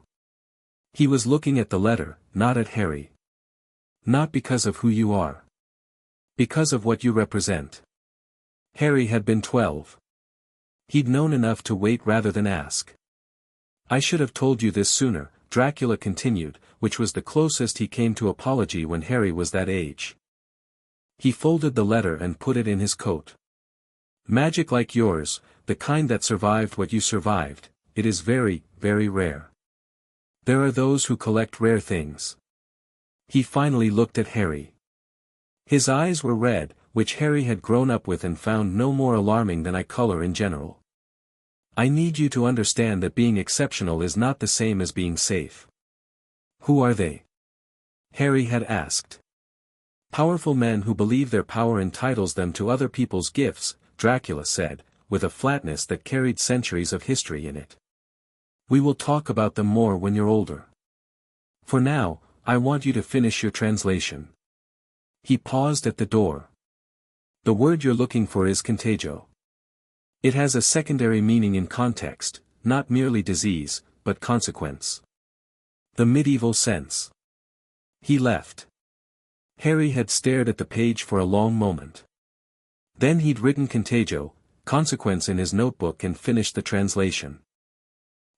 A: He was looking at the letter, not at Harry. Not because of who you are. Because of what you represent. Harry had been 12. He'd known enough to wait rather than ask. "I should have told you this sooner," Dracula continued, which was the closest he came to apology when Harry was that age. He folded the letter and put it in his coat. "Magic like yours, the kind that survived what you survived, it is very, very rare. There are those who collect rare things." He finally looked at Harry. His eyes were red, which Harry had grown up with and found no more alarming than eye color in general. "I need you to understand that being exceptional is not the same as being safe." "Who are they?" Harry had asked. "Powerful men who believe their power entitles them to other people's gifts," Dracula said, with a flatness that carried centuries of history in it. "We will talk about them more when you're older. For now, I want you to finish your translation." He paused at the door. "The word you're looking for is contagio. It has a secondary meaning in context, not merely disease, but consequence. The medieval sense." He left. Harry had stared at the page for a long moment. Then he'd written contagio, consequence in his notebook and finished the translation.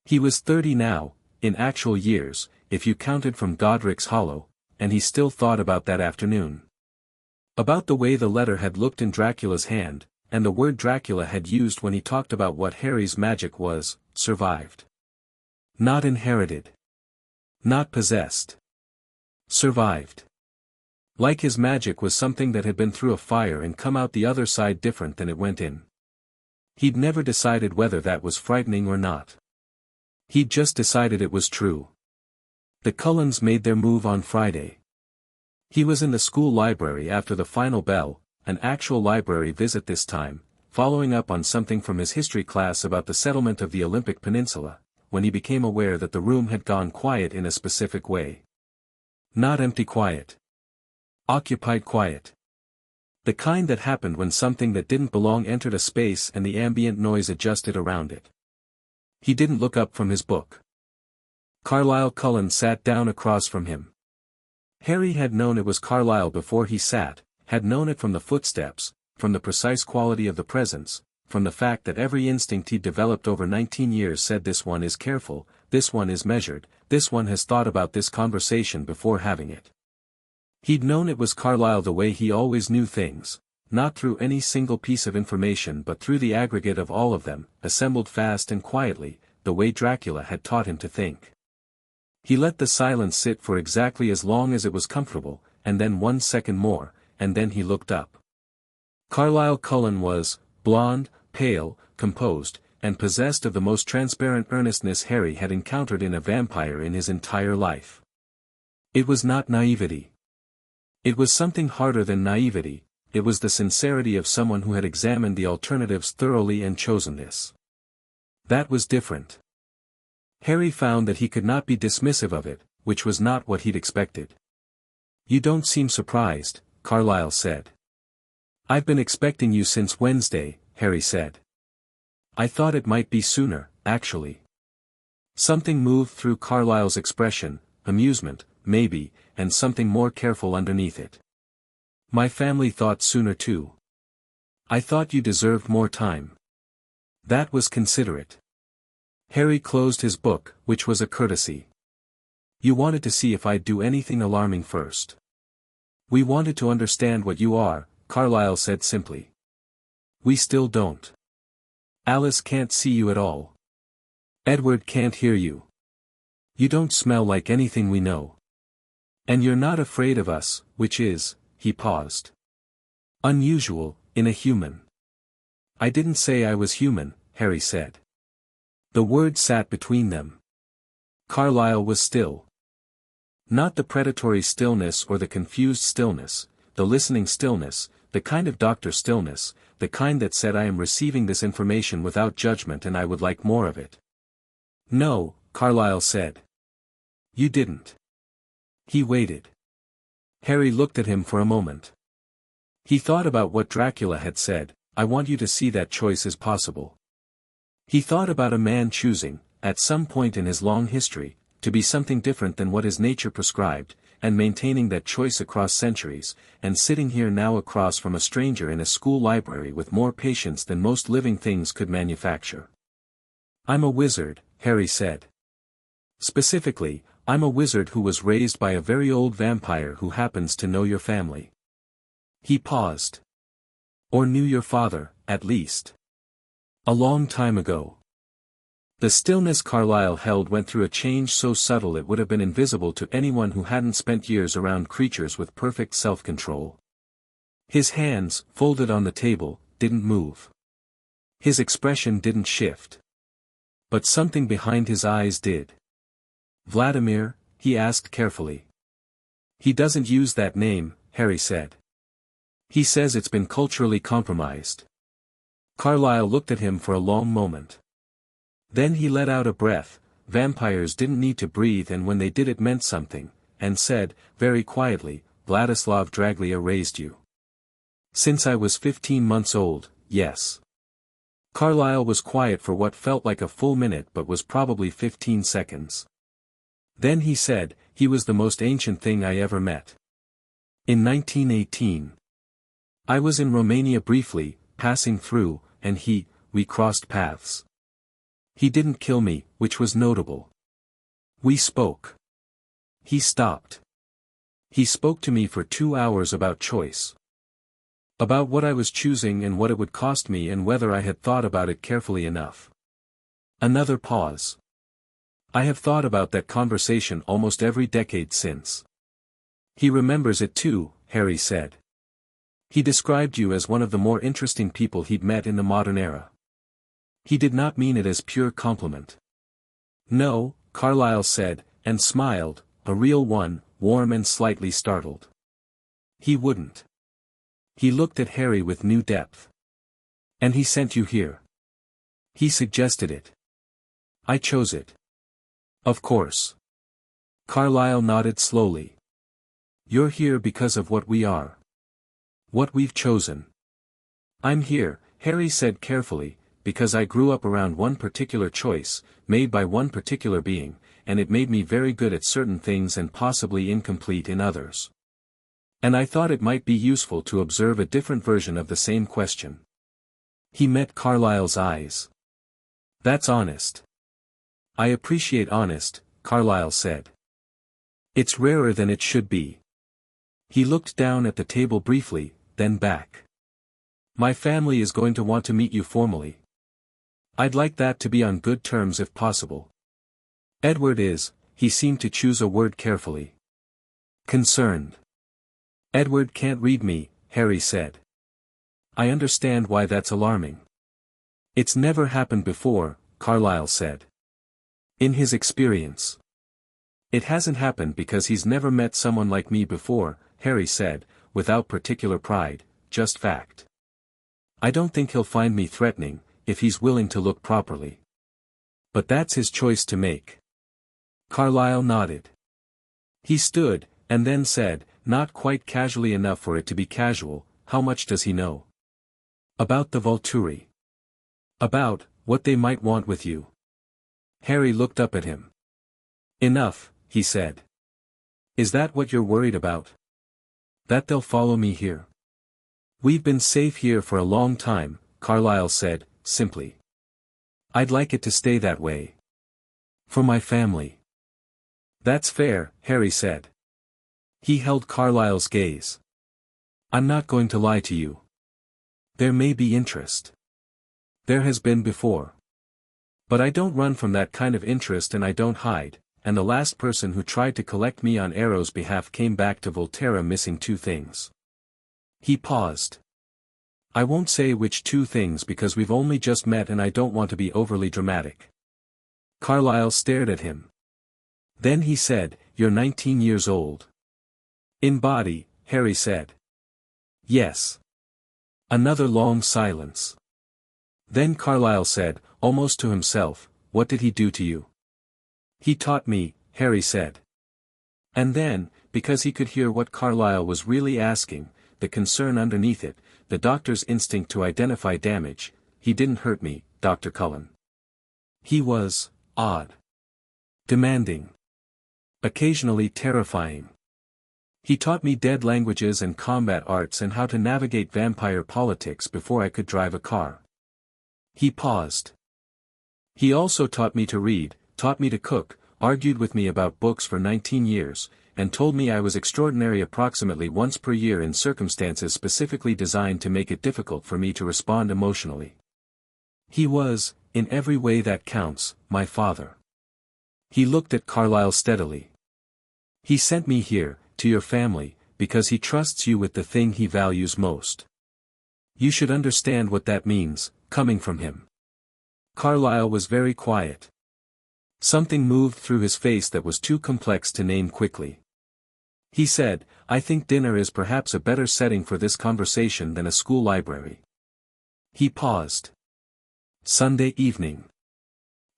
A: He was 30 now, in actual years, if you counted from Godric's Hollow, and he still thought about that afternoon. About the way the letter had looked in Dracula's hand, and the word Dracula had used when he talked about what Harry's magic was, survived. Not inherited. Not possessed. Survived. Like his magic was something that had been through a fire and come out the other side different than it went in. He'd never decided whether that was frightening or not. He'd just decided it was true. The Cullens made their move on Friday. He was in the school library after the final bell, an actual library visit this time, following up on something from his history class about the settlement of the Olympic Peninsula, when he became aware that the room had gone quiet in a specific way. Not empty quiet. Occupied quiet. The kind that happened when something that didn't belong entered a space and the ambient noise adjusted around it. He didn't look up from his book. Carlyle Cullen sat down across from him. Harry had known it was Carlyle before he sat, had known it from the footsteps, from the precise quality of the presence, from the fact that every instinct he'd developed over 19 years said this one is careful, this one is measured, this one has thought about this conversation before having it. He'd known it was Carlyle the way he always knew things, not through any single piece of information but through the aggregate of all of them, assembled fast and quietly, the way Dracula had taught him to think. He let the silence sit for exactly as long as it was comfortable, and then 1 second more, and then he looked up. Carlyle Cullen was, blonde, pale, composed, and possessed of the most transparent earnestness Harry had encountered in a vampire in his entire life. It was not naivety. It was something harder than naivety, it was the sincerity of someone who had examined the alternatives thoroughly and chosen this. That was different. Harry found that he could not be dismissive of it, which was not what he'd expected. "You don't seem surprised," Carlyle said. "I've been expecting you since Wednesday," Harry said. "I thought it might be sooner, actually." Something moved through Carlyle's expression, amusement, maybe, and something more careful underneath it. "My family thought sooner too. I thought you deserved more time." That was considerate. Harry closed his book, which was a courtesy. "You wanted to see if I'd do anything alarming first." "We wanted to understand what you are," Carlyle said simply. "We still don't. Alice can't see you at all. Edward can't hear you. You don't smell like anything we know. And you're not afraid of us, which is," he paused, "unusual, in a human." "I didn't say I was human," Harry said. The word sat between them. Carlyle was still. Not the predatory stillness or the confused stillness, the listening stillness, the kind of doctor stillness, the kind that said I am receiving this information without judgment and I would like more of it. No, Carlyle said. You didn't. He waited. Harry looked at him for a moment. He thought about what Dracula had said, I want you to see that choice is possible. He thought about a man choosing, at some point in his long history, to be something different than what his nature prescribed, and maintaining that choice across centuries, and sitting here now across from a stranger in a school library with more patience than most living things could manufacture. I'm a wizard, Harry said. Specifically, I'm a wizard who was raised by a very old vampire who happens to know your family. He paused. Or knew your father, at least. A long time ago. The stillness Carlyle held went through a change so subtle it would have been invisible to anyone who hadn't spent years around creatures with perfect self-control. His hands, folded on the table, didn't move. His expression didn't shift. But something behind his eyes did. Vladimir? He asked carefully. He doesn't use that name, Harry said. He says it's been culturally compromised. Carlyle looked at him for a long moment. Then he let out a breath. Vampires didn't need to breathe, and when they did it meant something, and said, very quietly, Vladislav Dracula raised you. Since I was 15 months old, yes. Carlyle was quiet for what felt like a full minute but was probably 15 seconds. Then he said, he was the most ancient thing I ever met. In 1918. I was in Romania briefly, passing through, and we crossed paths. He didn't kill me, which was notable. We spoke. He stopped. He spoke to me for 2 hours about choice. About what I was choosing and what it would cost me and whether I had thought about it carefully enough. Another pause. I have thought about that conversation almost every decade since. He remembers it too, Harry said. He described you as one of the more interesting people he'd met in the modern era. He did not mean it as pure compliment. No, Carlyle said, and smiled, a real one, warm and slightly startled. He wouldn't. He looked at Harry with new depth. And he sent you here. He suggested it. I chose it. Of course. Carlyle nodded slowly. You're here because of what we are. What we've chosen. I'm here, Harry said carefully, because I grew up around one particular choice, made by one particular being, and it made me very good at certain things and possibly incomplete in others. And I thought it might be useful to observe a different version of the same question. He met Carlyle's eyes. That's honest. I appreciate honest, Carlyle said. It's rarer than it should be. He looked down at the table briefly, then back. My family is going to want to meet you formally. I'd like that to be on good terms if possible. Edward is, he seemed to choose a word carefully. Concerned. Edward can't read me, Harry said. I understand why that's alarming. It's never happened before, Carlyle said. In his experience. It hasn't happened because he's never met someone like me before, Harry said, without particular pride, just fact. I don't think he'll find me threatening, if he's willing to look properly. But that's his choice to make. Carlyle nodded. He stood, and then said, not quite casually enough for it to be casual, how much does he know? About the Volturi. About, what they might want with you. Harry looked up at him. Enough, he said. Is that what you're worried about? That they'll follow me here? We've been safe here for a long time, Carlyle said, simply. I'd like it to stay that way. For my family. That's fair, Harry said. He held Carlyle's gaze. I'm not going to lie to you. There may be interest. There has been before. But I don't run from that kind of interest and I don't hide, and the last person who tried to collect me on Arrow's behalf came back to Volterra missing 2 things. He paused. I won't say which 2 things because we've only just met and I don't want to be overly dramatic. Carlyle stared at him. Then he said, "You're 19 years old." "In body," Harry said. "Yes." Another long silence. Then Carlyle said, almost to himself, "What did he do to you?" "He taught me," Harry said. And then, because he could hear what Carlyle was really asking, the concern underneath it, the doctor's instinct to identify damage, "He didn't hurt me, Dr. Cullen. He was odd. Demanding. Occasionally terrifying. He taught me dead languages and combat arts and how to navigate vampire politics before I could drive a car." He paused. "He also taught me to read, taught me to cook, argued with me about books for 19 years, and told me I was extraordinary approximately once per year in circumstances specifically designed to make it difficult for me to respond emotionally. He was, in every way that counts, my father." He looked at Carlyle steadily. "He sent me here, to your family, because he trusts you with the thing he values most. You should understand what that means, coming from him." Carlyle was very quiet. Something moved through his face that was too complex to name quickly. He said, "I think dinner is perhaps a better setting for this conversation than a school library." He paused. "Sunday evening.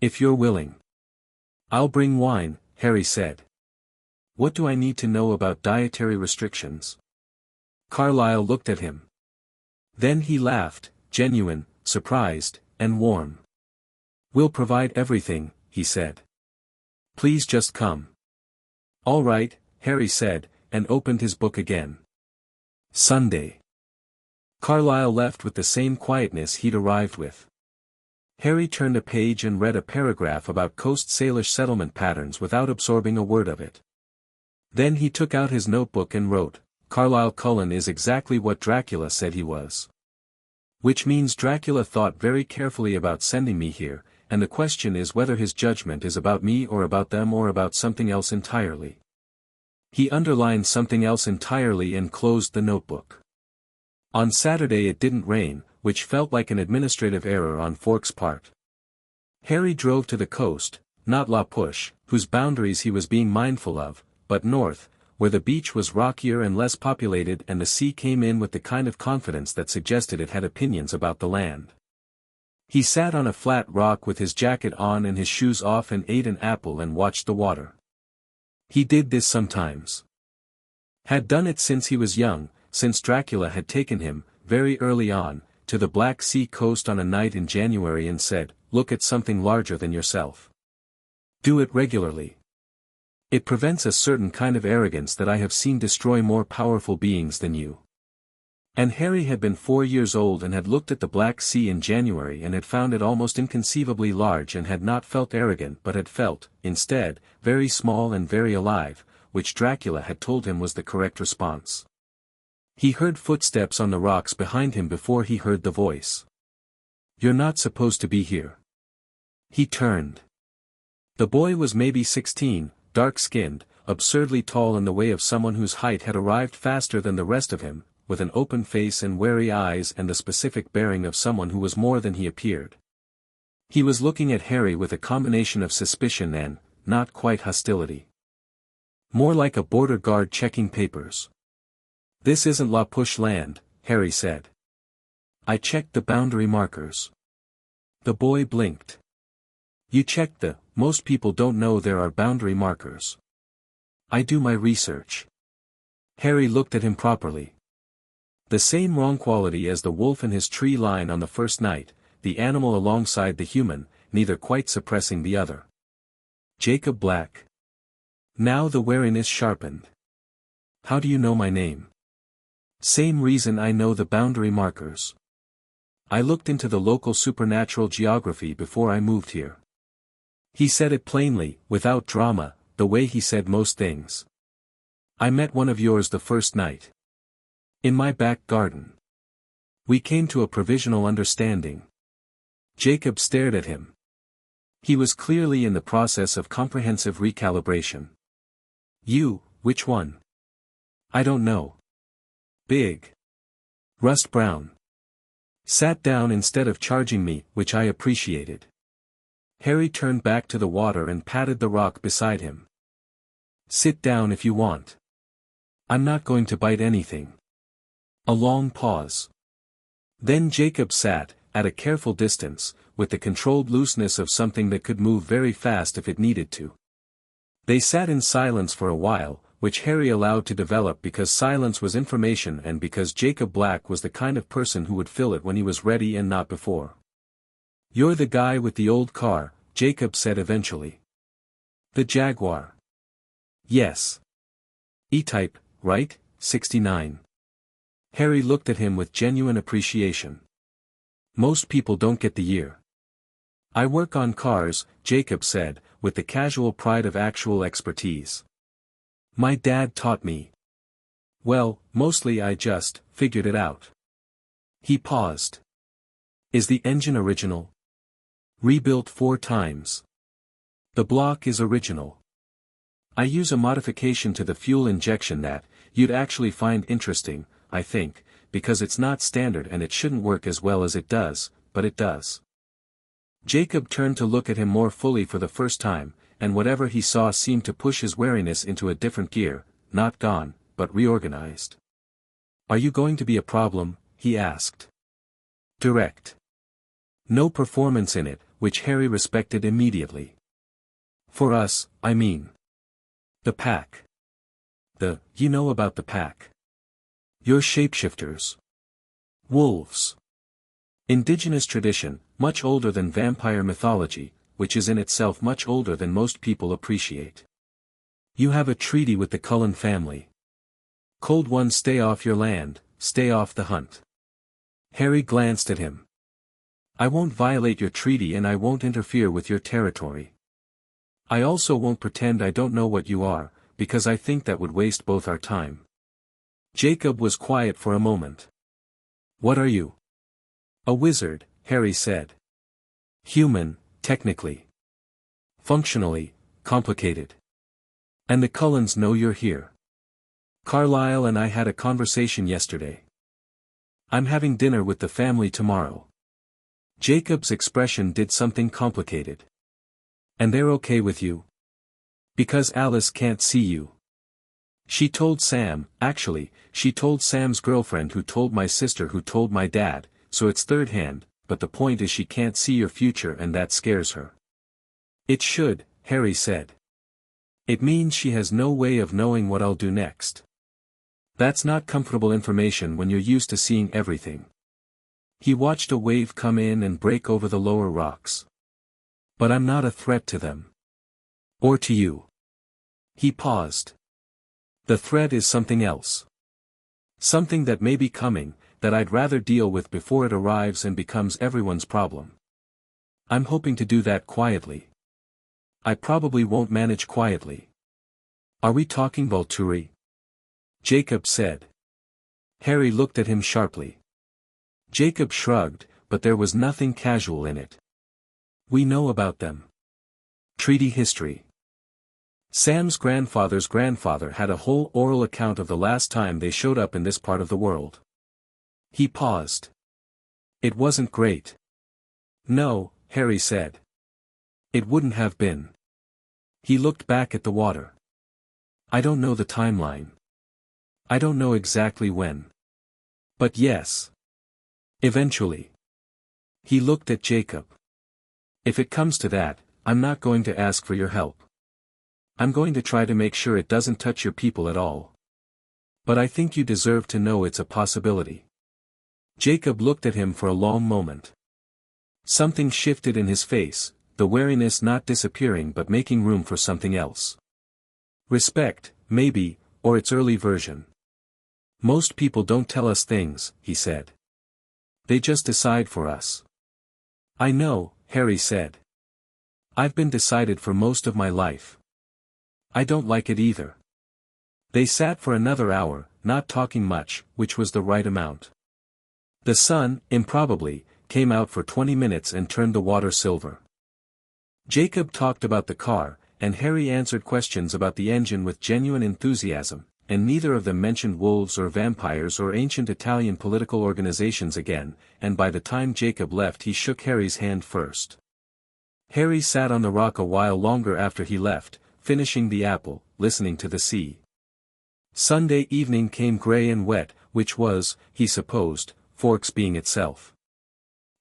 A: If you're willing." "I'll bring wine," Harry said. "What do I need to know about dietary restrictions?" Carlyle looked at him. Then he laughed, genuine, surprised, and warm. "We'll provide everything," he said. "Please just come." "All right," Harry said, and opened his book again. Sunday. Carlyle left with the same quietness he'd arrived with. Harry turned a page and read a paragraph about Coast Salish settlement patterns without absorbing a word of it. Then he took out his notebook and wrote, "Carlyle Cullen is exactly what Dracula said he was. Which means Dracula thought very carefully about sending me here, and the question is whether his judgment is about me or about them or about something else entirely." He underlined something else entirely and closed the notebook. On Saturday it didn't rain, which felt like an administrative error on Fork's part. Harry drove to the coast, not La Push, whose boundaries he was being mindful of, but north, where the beach was rockier and less populated and the sea came in with the kind of confidence that suggested it had opinions about the land. He sat on a flat rock with his jacket on and his shoes off and ate an apple and watched the water. He did this sometimes. Had done it since he was young, since Dracula had taken him, very early on, to the Black Sea coast on a night in January and said, "Look at something larger than yourself." Do it regularly. It prevents a certain kind of arrogance that I have seen destroy more powerful beings than you. And Harry had been 4 years old and had looked at the Black Sea in January and had found it almost inconceivably large and had not felt arrogant but had felt, instead, very small and very alive, which Dracula had told him was the correct response. He heard footsteps on the rocks behind him before he heard the voice. "You're not supposed to be here." He turned. The boy was maybe 16, dark-skinned, absurdly tall in the way of someone whose height had arrived faster than the rest of him, with an open face and wary eyes and the specific bearing of someone who was more than he appeared. He was looking at Harry with a combination of suspicion and, not quite hostility. More like a border guard checking papers. "This isn't La Push land," Harry said. "I checked the boundary markers." The boy blinked. "You checked most people don't know there are boundary markers." "I do my research." Harry looked at him properly. The same wrong quality as the wolf in his tree line on the first night, the animal alongside the human, neither quite suppressing the other. Jacob Black. Now the wariness sharpened. "How do you know my name?" "Same reason I know the boundary markers. I looked into the local supernatural geography before I moved here." He said it plainly, without drama, the way he said most things. "I met one of yours the first night. In my back garden. We came to a provisional understanding." Jacob stared at him. He was clearly in the process of comprehensive recalibration. "You, which one?" "I don't know." "Big. Rust brown. Sat down instead of charging me, which I appreciated." Harry turned back to the water and patted the rock beside him. Sit down if you want. I'm not going to bite anything. A long pause. Then Jacob sat, at a careful distance, with the controlled looseness of something that could move very fast if it needed to. They sat in silence for a while, which Harry allowed to develop because silence was information and because Jacob Black was the kind of person who would fill it when he was ready and not before. "You're the guy with the old car," Jacob said eventually. "The Jaguar." "Yes. E-type, right, 69. Harry looked at him with genuine appreciation. "Most people don't get the year." "I work on cars," Jacob said, with the casual pride of actual expertise. "My dad taught me. Well, mostly I just figured it out." He paused. "Is the engine original?" "Rebuilt 4 times. The block is original. I use a modification to the fuel injection that you'd actually find interesting, I think, because it's not standard and it shouldn't work as well as it does, but it does." Jacob turned to look at him more fully for the first time, and whatever he saw seemed to push his wariness into a different gear, not gone, but reorganized. "Are you going to be a problem?" he asked. "Direct. No performance in it," which Harry respected immediately. "For us, I mean. The pack. You know about the pack. You're shapeshifters. Wolves. Indigenous tradition, much older than vampire mythology, which is in itself much older than most people appreciate. You have a treaty with the Cullen family. Cold ones stay off your land, stay off the hunt." Harry glanced at him. "I won't violate your treaty and I won't interfere with your territory. I also won't pretend I don't know what you are, because I think that would waste both our time." Jacob was quiet for a moment. "What are you?" "A wizard," Harry said. "Human, technically. Functionally, complicated. And the Cullens know you're here. Carlyle and I had a conversation yesterday. I'm having dinner with the family tomorrow." Jacob's expression did something complicated. "And they're okay with you?" "Because Alice can't see you. She told Sam, actually, she told Sam's girlfriend who told my sister who told my dad, so it's third hand, but the point is she can't see your future and that scares her." "It should," Harry said. "It means she has no way of knowing what I'll do next. That's not comfortable information when you're used to seeing everything." He watched a wave come in and break over the lower rocks. "But I'm not a threat to them. Or to you." He paused. "The threat is something else. Something that may be coming, that I'd rather deal with before it arrives and becomes everyone's problem. I'm hoping to do that quietly. I probably won't manage quietly." "Are we talking Volturi?" Jacob said. Harry looked at him sharply. Jacob shrugged, but there was nothing casual in it. "We know about them. Treaty history. Sam's grandfather's grandfather had a whole oral account of the last time they showed up in this part of the world." He paused. "It wasn't great." "No," Harry said. "It wouldn't have been." He looked back at the water. "I don't know the timeline. I don't know exactly when. But yes. Eventually." He looked at Jacob. "If it comes to that, I'm not going to ask for your help. I'm going to try to make sure it doesn't touch your people at all. But I think you deserve to know it's a possibility." Jacob looked at him for a long moment. Something shifted in his face, the wariness not disappearing but making room for something else. "Respect, maybe, or its early version. Most people don't tell us things," he said. "They just decide for us." "I know," Harry said. "I've been decided for most of my life. I don't like it either." They sat for another hour, not talking much, which was the right amount. The sun, improbably, came out for 20 minutes and turned the water silver. Jacob talked about the car, and Harry answered questions about the engine with genuine enthusiasm, and neither of them mentioned wolves or vampires or ancient Italian political organizations again, and by the time Jacob left he shook Harry's hand first. Harry sat on the rock a while longer after he left, finishing the apple, listening to the sea. Sunday evening came grey and wet, which was, he supposed, Forks being itself.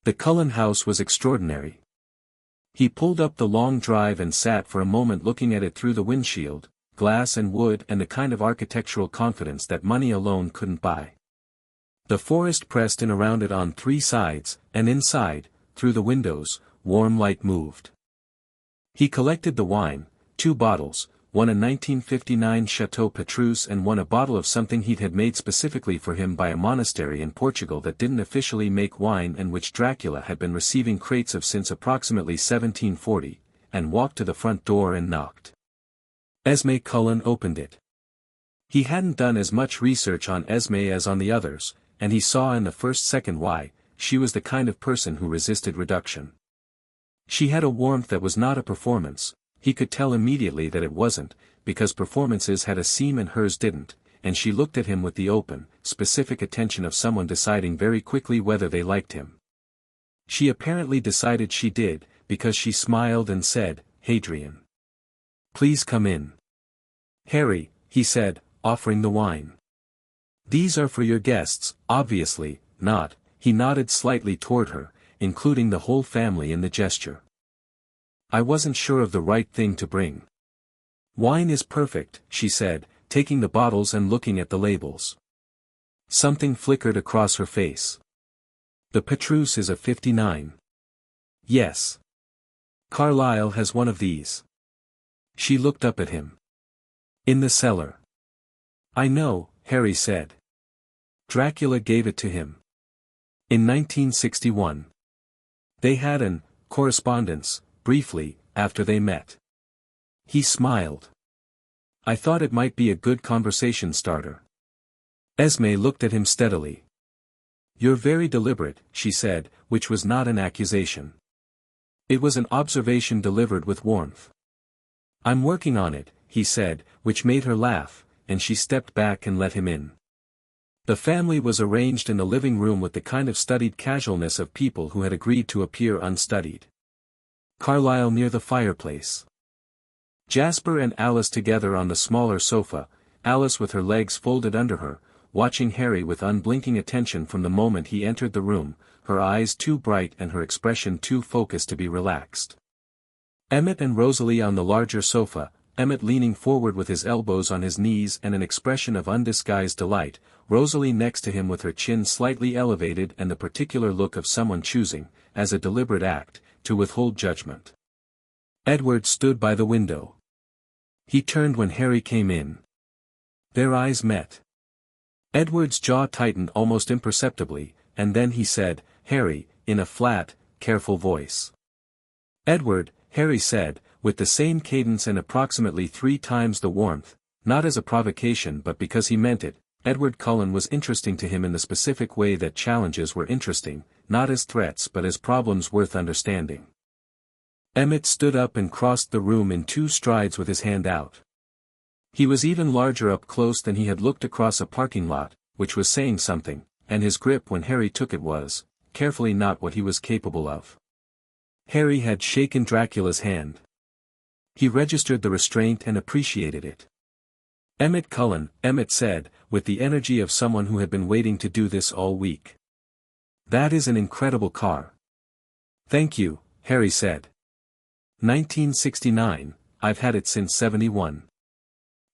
A: The Cullen house was extraordinary. He pulled up the long drive and sat for a moment looking at it through the windshield, glass and wood and the kind of architectural confidence that money alone couldn't buy. The forest pressed in around it on three sides, and inside, through the windows, warm light moved. He collected the wine, 2 bottles, one a 1959 Chateau Petrus and one a bottle of something he'd had made specifically for him by a monastery in Portugal that didn't officially make wine and which Dracula had been receiving crates of since approximately 1740, and walked to the front door and knocked. Esme Cullen opened it. He hadn't done as much research on Esme as on the others, and he saw in the first second why. She was the kind of person who resisted reduction. She had a warmth that was not a performance. He could tell immediately that it wasn't, because performances had a seam and hers didn't, and she looked at him with the open, specific attention of someone deciding very quickly whether they liked him. She apparently decided she did, because she smiled and said, "Hadrian. Please come in." "Harry," he said, offering the wine. "These are for your guests, obviously, not." He nodded slightly toward her, including the whole family in the gesture. "I wasn't sure of the right thing to bring." "Wine is perfect," she said, taking the bottles and looking at the labels. Something flickered across her face. "The Petrus is a 59. "Yes. Carlyle has one of these." She looked up at him. "In the cellar." "I know," Harry said. "Dracula gave it to him. In 1961. They had an correspondence, briefly, after they met." He smiled. "I thought it might be a good conversation starter." Esme looked at him steadily. "You're very deliberate," she said, which was not an accusation. It was an observation delivered with warmth. "I'm working on it," he said, which made her laugh, and she stepped back and let him in. The family was arranged in the living room with the kind of studied casualness of people who had agreed to appear unstudied. Carlyle near the fireplace. Jasper and Alice together on the smaller sofa, Alice with her legs folded under her, watching Harry with unblinking attention from the moment he entered the room, her eyes too bright and her expression too focused to be relaxed. Emmett and Rosalie on the larger sofa, Emmett leaning forward with his elbows on his knees and an expression of undisguised delight, Rosalie next to him with her chin slightly elevated and the particular look of someone choosing, as a deliberate act, to withhold judgment. Edward stood by the window. He turned when Harry came in. Their eyes met. Edward's jaw tightened almost imperceptibly, and then he said, "Harry," in a flat, careful voice. "Edward," Harry said, with the same cadence and approximately 3 times the warmth, not as a provocation but because he meant it. Edward Cullen was interesting to him in the specific way that challenges were interesting, not as threats but as problems worth understanding. Emmett stood up and crossed the room in 2 strides with his hand out. He was even larger up close than he had looked across a parking lot, which was saying something, and his grip when Harry took it was, carefully not what he was capable of. Harry had shaken Dracula's hand. He registered the restraint and appreciated it. "Emmett Cullen," Emmett said, with the energy of someone who had been waiting to do this all week. "That is an incredible car." "Thank you," Harry said. 1969, I've had it since 71.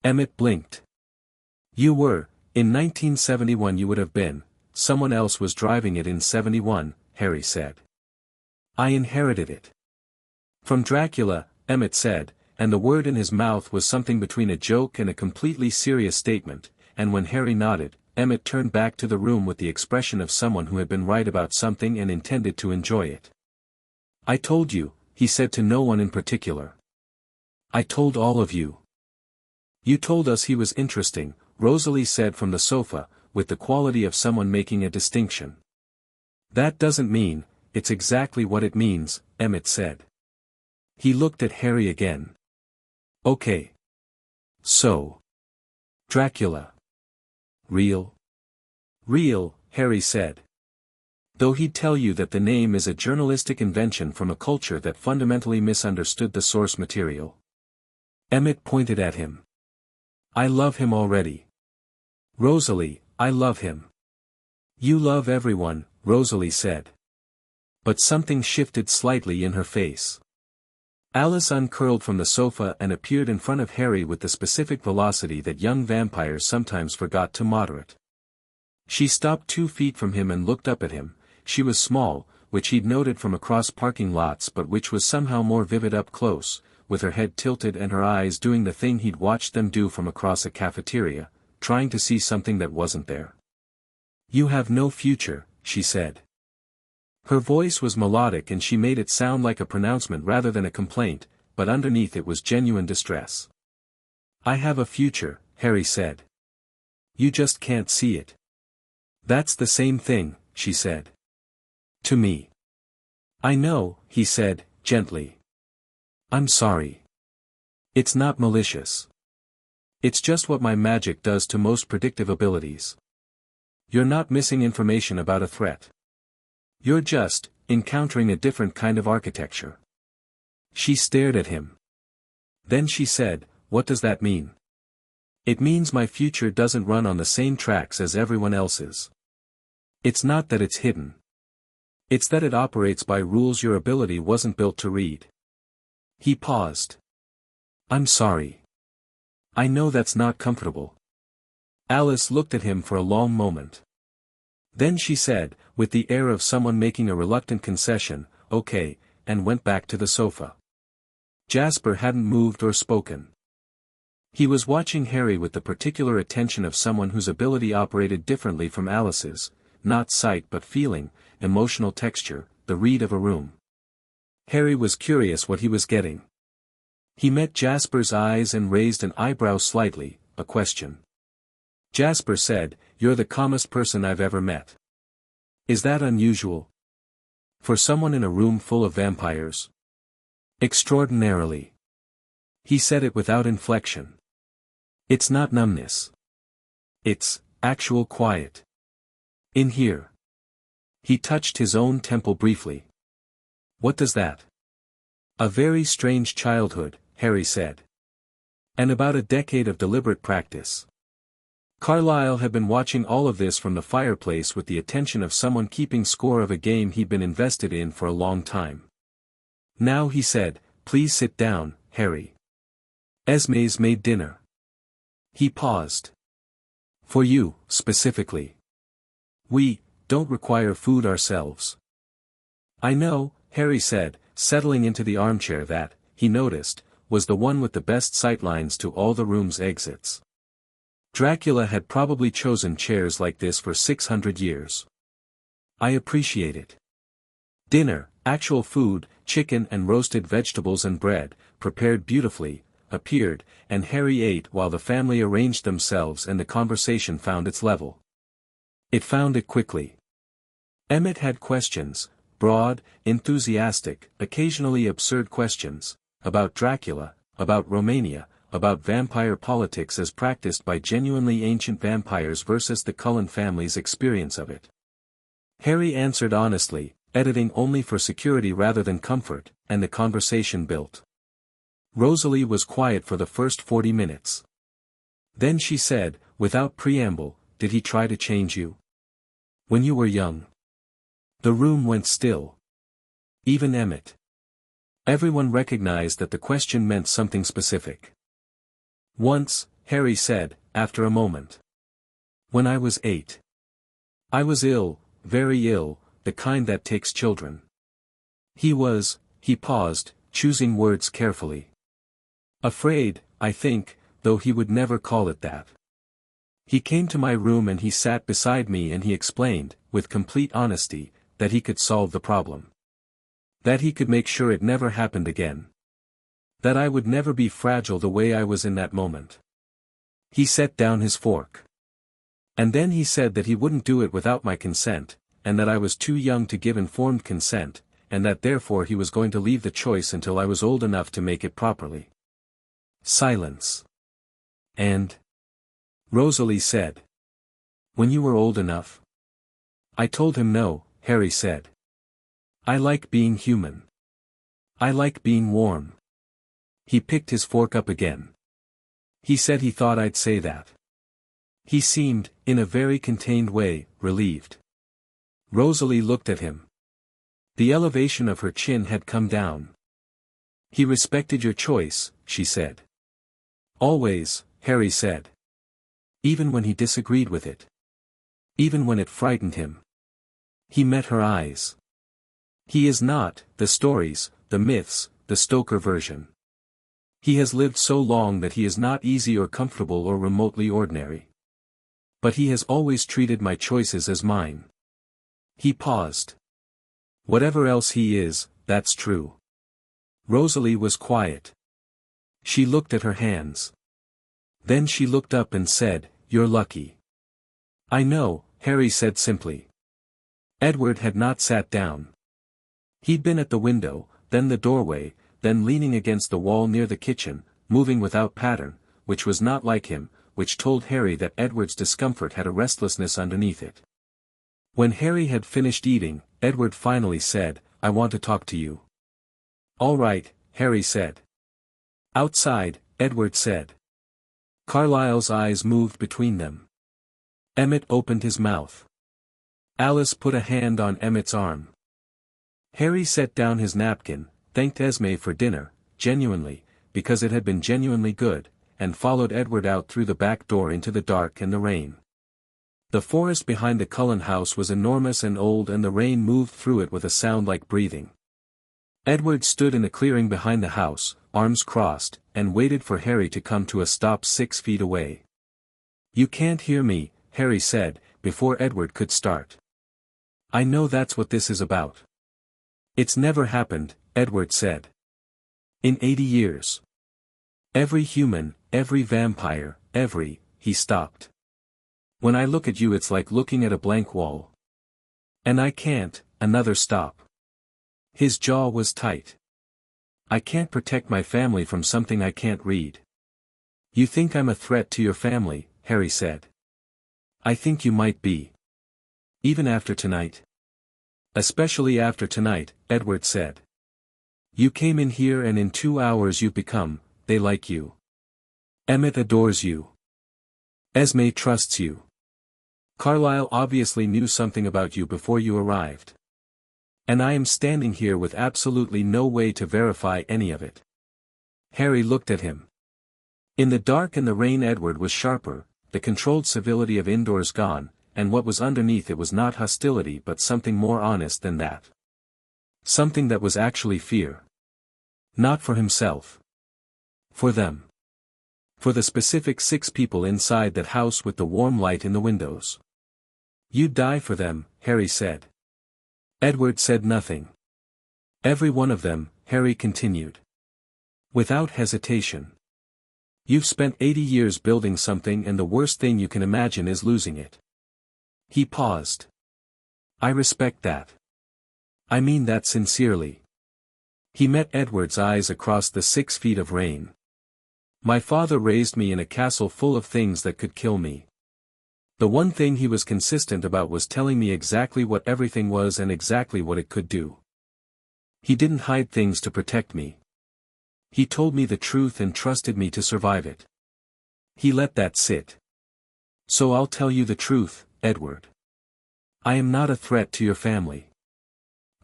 A: Emmett blinked. "You were, in 1971 you would have been, someone else was driving it in 71, Harry said. "I inherited it." "From Dracula," Emmett said, and the word in his mouth was something between a joke and a completely serious statement, and when Harry nodded, Emmett turned back to the room with the expression of someone who had been right about something and intended to enjoy it. "I told you," he said to no one in particular. "I told all of you." "You told us he was interesting," Rosalie said from the sofa, with the quality of someone making a distinction. "That doesn't mean, it's exactly what it means," Emmett said. He looked at Harry again. "Okay. So. Dracula. Real?" "Real," Harry said. "Though he'd tell you that the name is a journalistic invention from a culture that fundamentally misunderstood the source material." Emmett pointed at him. I love him already. Rosalie, I love him. You love everyone, Rosalie said. But something shifted slightly in her face. Alice uncurled from the sofa and appeared in front of Harry with the specific velocity that young vampires sometimes forgot to moderate. She stopped 2 feet from him and looked up at him. She was small, which he'd noted from across parking lots, but which was somehow more vivid up close, with her head tilted and her eyes doing the thing he'd watched them do from across a cafeteria, trying to see something that wasn't there. You have no future, she said. Her voice was melodic and she made it sound like a pronouncement rather than a complaint, but underneath it was genuine distress. I have a future, Harry said. You just can't see it. That's the same thing, she said. To me. I know, he said, gently. I'm sorry. It's not malicious. It's just what my magic does to most predictive abilities. You're not missing information about a threat. You're just encountering a different kind of architecture. She stared at him. Then she said, what does that mean? It means my future doesn't run on the same tracks as everyone else's. It's not that it's hidden. It's that it operates by rules your ability wasn't built to read. He paused. I'm sorry. I know that's not comfortable. Alice looked at him for a long moment. Then she said, with the air of someone making a reluctant concession, okay, and went back to the sofa. Jasper hadn't moved or spoken. He was watching Harry with the particular attention of someone whose ability operated differently from Alice's, not sight but feeling, emotional texture, the read of a room. Harry was curious what he was getting. He met Jasper's eyes and raised an eyebrow slightly, a question. Jasper said, You're the calmest person I've ever met. Is that unusual? For someone in a room full of vampires? Extraordinarily. He said it without inflection. It's not numbness. It's actual quiet. In here. He touched his own temple briefly. What does that? A very strange childhood, Harry said. And about a decade of deliberate practice. Carlyle had been watching all of this from the fireplace with the attention of someone keeping score of a game he'd been invested in for a long time. Now he said, Please sit down, Harry. Esme's made dinner. He paused. For you, specifically. We don't require food ourselves. I know, Harry said, settling into the armchair that, he noticed, was the one with the best sightlines to all the room's exits. Dracula had probably chosen chairs like this for 600 years. I appreciate it. Dinner, actual food, chicken and roasted vegetables and bread, prepared beautifully, appeared, and Harry ate while the family arranged themselves and the conversation found its level. It found it quickly. Emmett had questions, broad, enthusiastic, occasionally absurd questions, about Dracula, about Romania, about vampire politics as practiced by genuinely ancient vampires versus the Cullen family's experience of it. Harry answered honestly, editing only for security rather than comfort, and the conversation built. Rosalie was quiet for the first 40 minutes. Then she said, without preamble, Did he try to change you? When you were young? The room went still. Even Emmett. Everyone recognized that the question meant something specific. Once, Harry said, after a moment. When I was 8. I was ill, very ill, the kind that takes children. He paused, choosing words carefully. Afraid, I think, though he would never call it that. He came to my room and he sat beside me and he explained, with complete honesty, that he could solve the problem. That he could make sure it never happened again. That I would never be fragile the way I was in that moment. He set down his fork. And then he said that he wouldn't do it without my consent, and that I was too young to give informed consent, and that therefore he was going to leave the choice until I was old enough to make it properly. Silence. And? Rosalie said. When you were old enough? I told him no, Harry said. I like being human. I like being warm. He picked his fork up again. He said he thought I'd say that. He seemed, in a very contained way, relieved. Rosalie looked at him. The elevation of her chin had come down. He respected your choice, she said. Always, Harry said. Even when he disagreed with it. Even when it frightened him. He met her eyes. He is not, the stories, the myths, the Stoker version. He has lived so long that he is not easy or comfortable or remotely ordinary. But he has always treated my choices as mine. He paused. Whatever else he is, that's true. Rosalie was quiet. She looked at her hands. Then she looked up and said, "You're lucky." "I know," Harry said simply. Edward had not sat down. He'd been at the window, then the doorway, then leaning against the wall near the kitchen, moving without pattern, which was not like him, which told Harry that Edward's discomfort had a restlessness underneath it. When Harry had finished eating, Edward finally said, "I want to talk to you." "All right," Harry said. "Outside," Edward said. Carlyle's eyes moved between them. Emmett opened his mouth. Alice put a hand on Emmett's arm. Harry set down his napkin, thanked Esme for dinner, genuinely, because it had been genuinely good, and followed Edward out through the back door into the dark and the rain. The forest behind the Cullen house was enormous and old, and the rain moved through it with a sound like breathing. Edward stood in a clearing behind the house, arms crossed, and waited for Harry to come to a stop 6 feet away. "You can't hear me," Harry said, before Edward could start. "I know that's what this is about." "It's never happened," Edward said. "In 80 years. Every human, every vampire, he stopped. When I look at you it's like looking at a blank wall. And I can't." Another stop. His jaw was tight. "I can't protect my family from something I can't read." "You think I'm a threat to your family," Harry said. "I think you might be. Even after tonight." "Especially after tonight," Edward said. "You came in here and in 2 hours you've become, they like you. Emmett adores you. Esme trusts you. Carlyle obviously knew something about you before you arrived. And I am standing here with absolutely no way to verify any of it." Harry looked at him. In the dark and the rain Edward was sharper, the controlled civility of indoors gone, and what was underneath it was not hostility but something more honest than that. Something that was actually fear. Not for himself. For them. For the specific 6 people inside that house with the warm light in the windows. "You'd die for them," Harry said. Edward said nothing. "Every one of them," Harry continued. Without hesitation. "You've spent 80 years building something and the worst thing you can imagine is losing it." He paused. "I respect that. I mean that sincerely." He met Edward's eyes across the 6 feet of rain. "My father raised me in a castle full of things that could kill me. The one thing he was consistent about was telling me exactly what everything was and exactly what it could do. He didn't hide things to protect me. He told me the truth and trusted me to survive it. He let that sit. So I'll tell you the truth, Edward. I am not a threat to your family.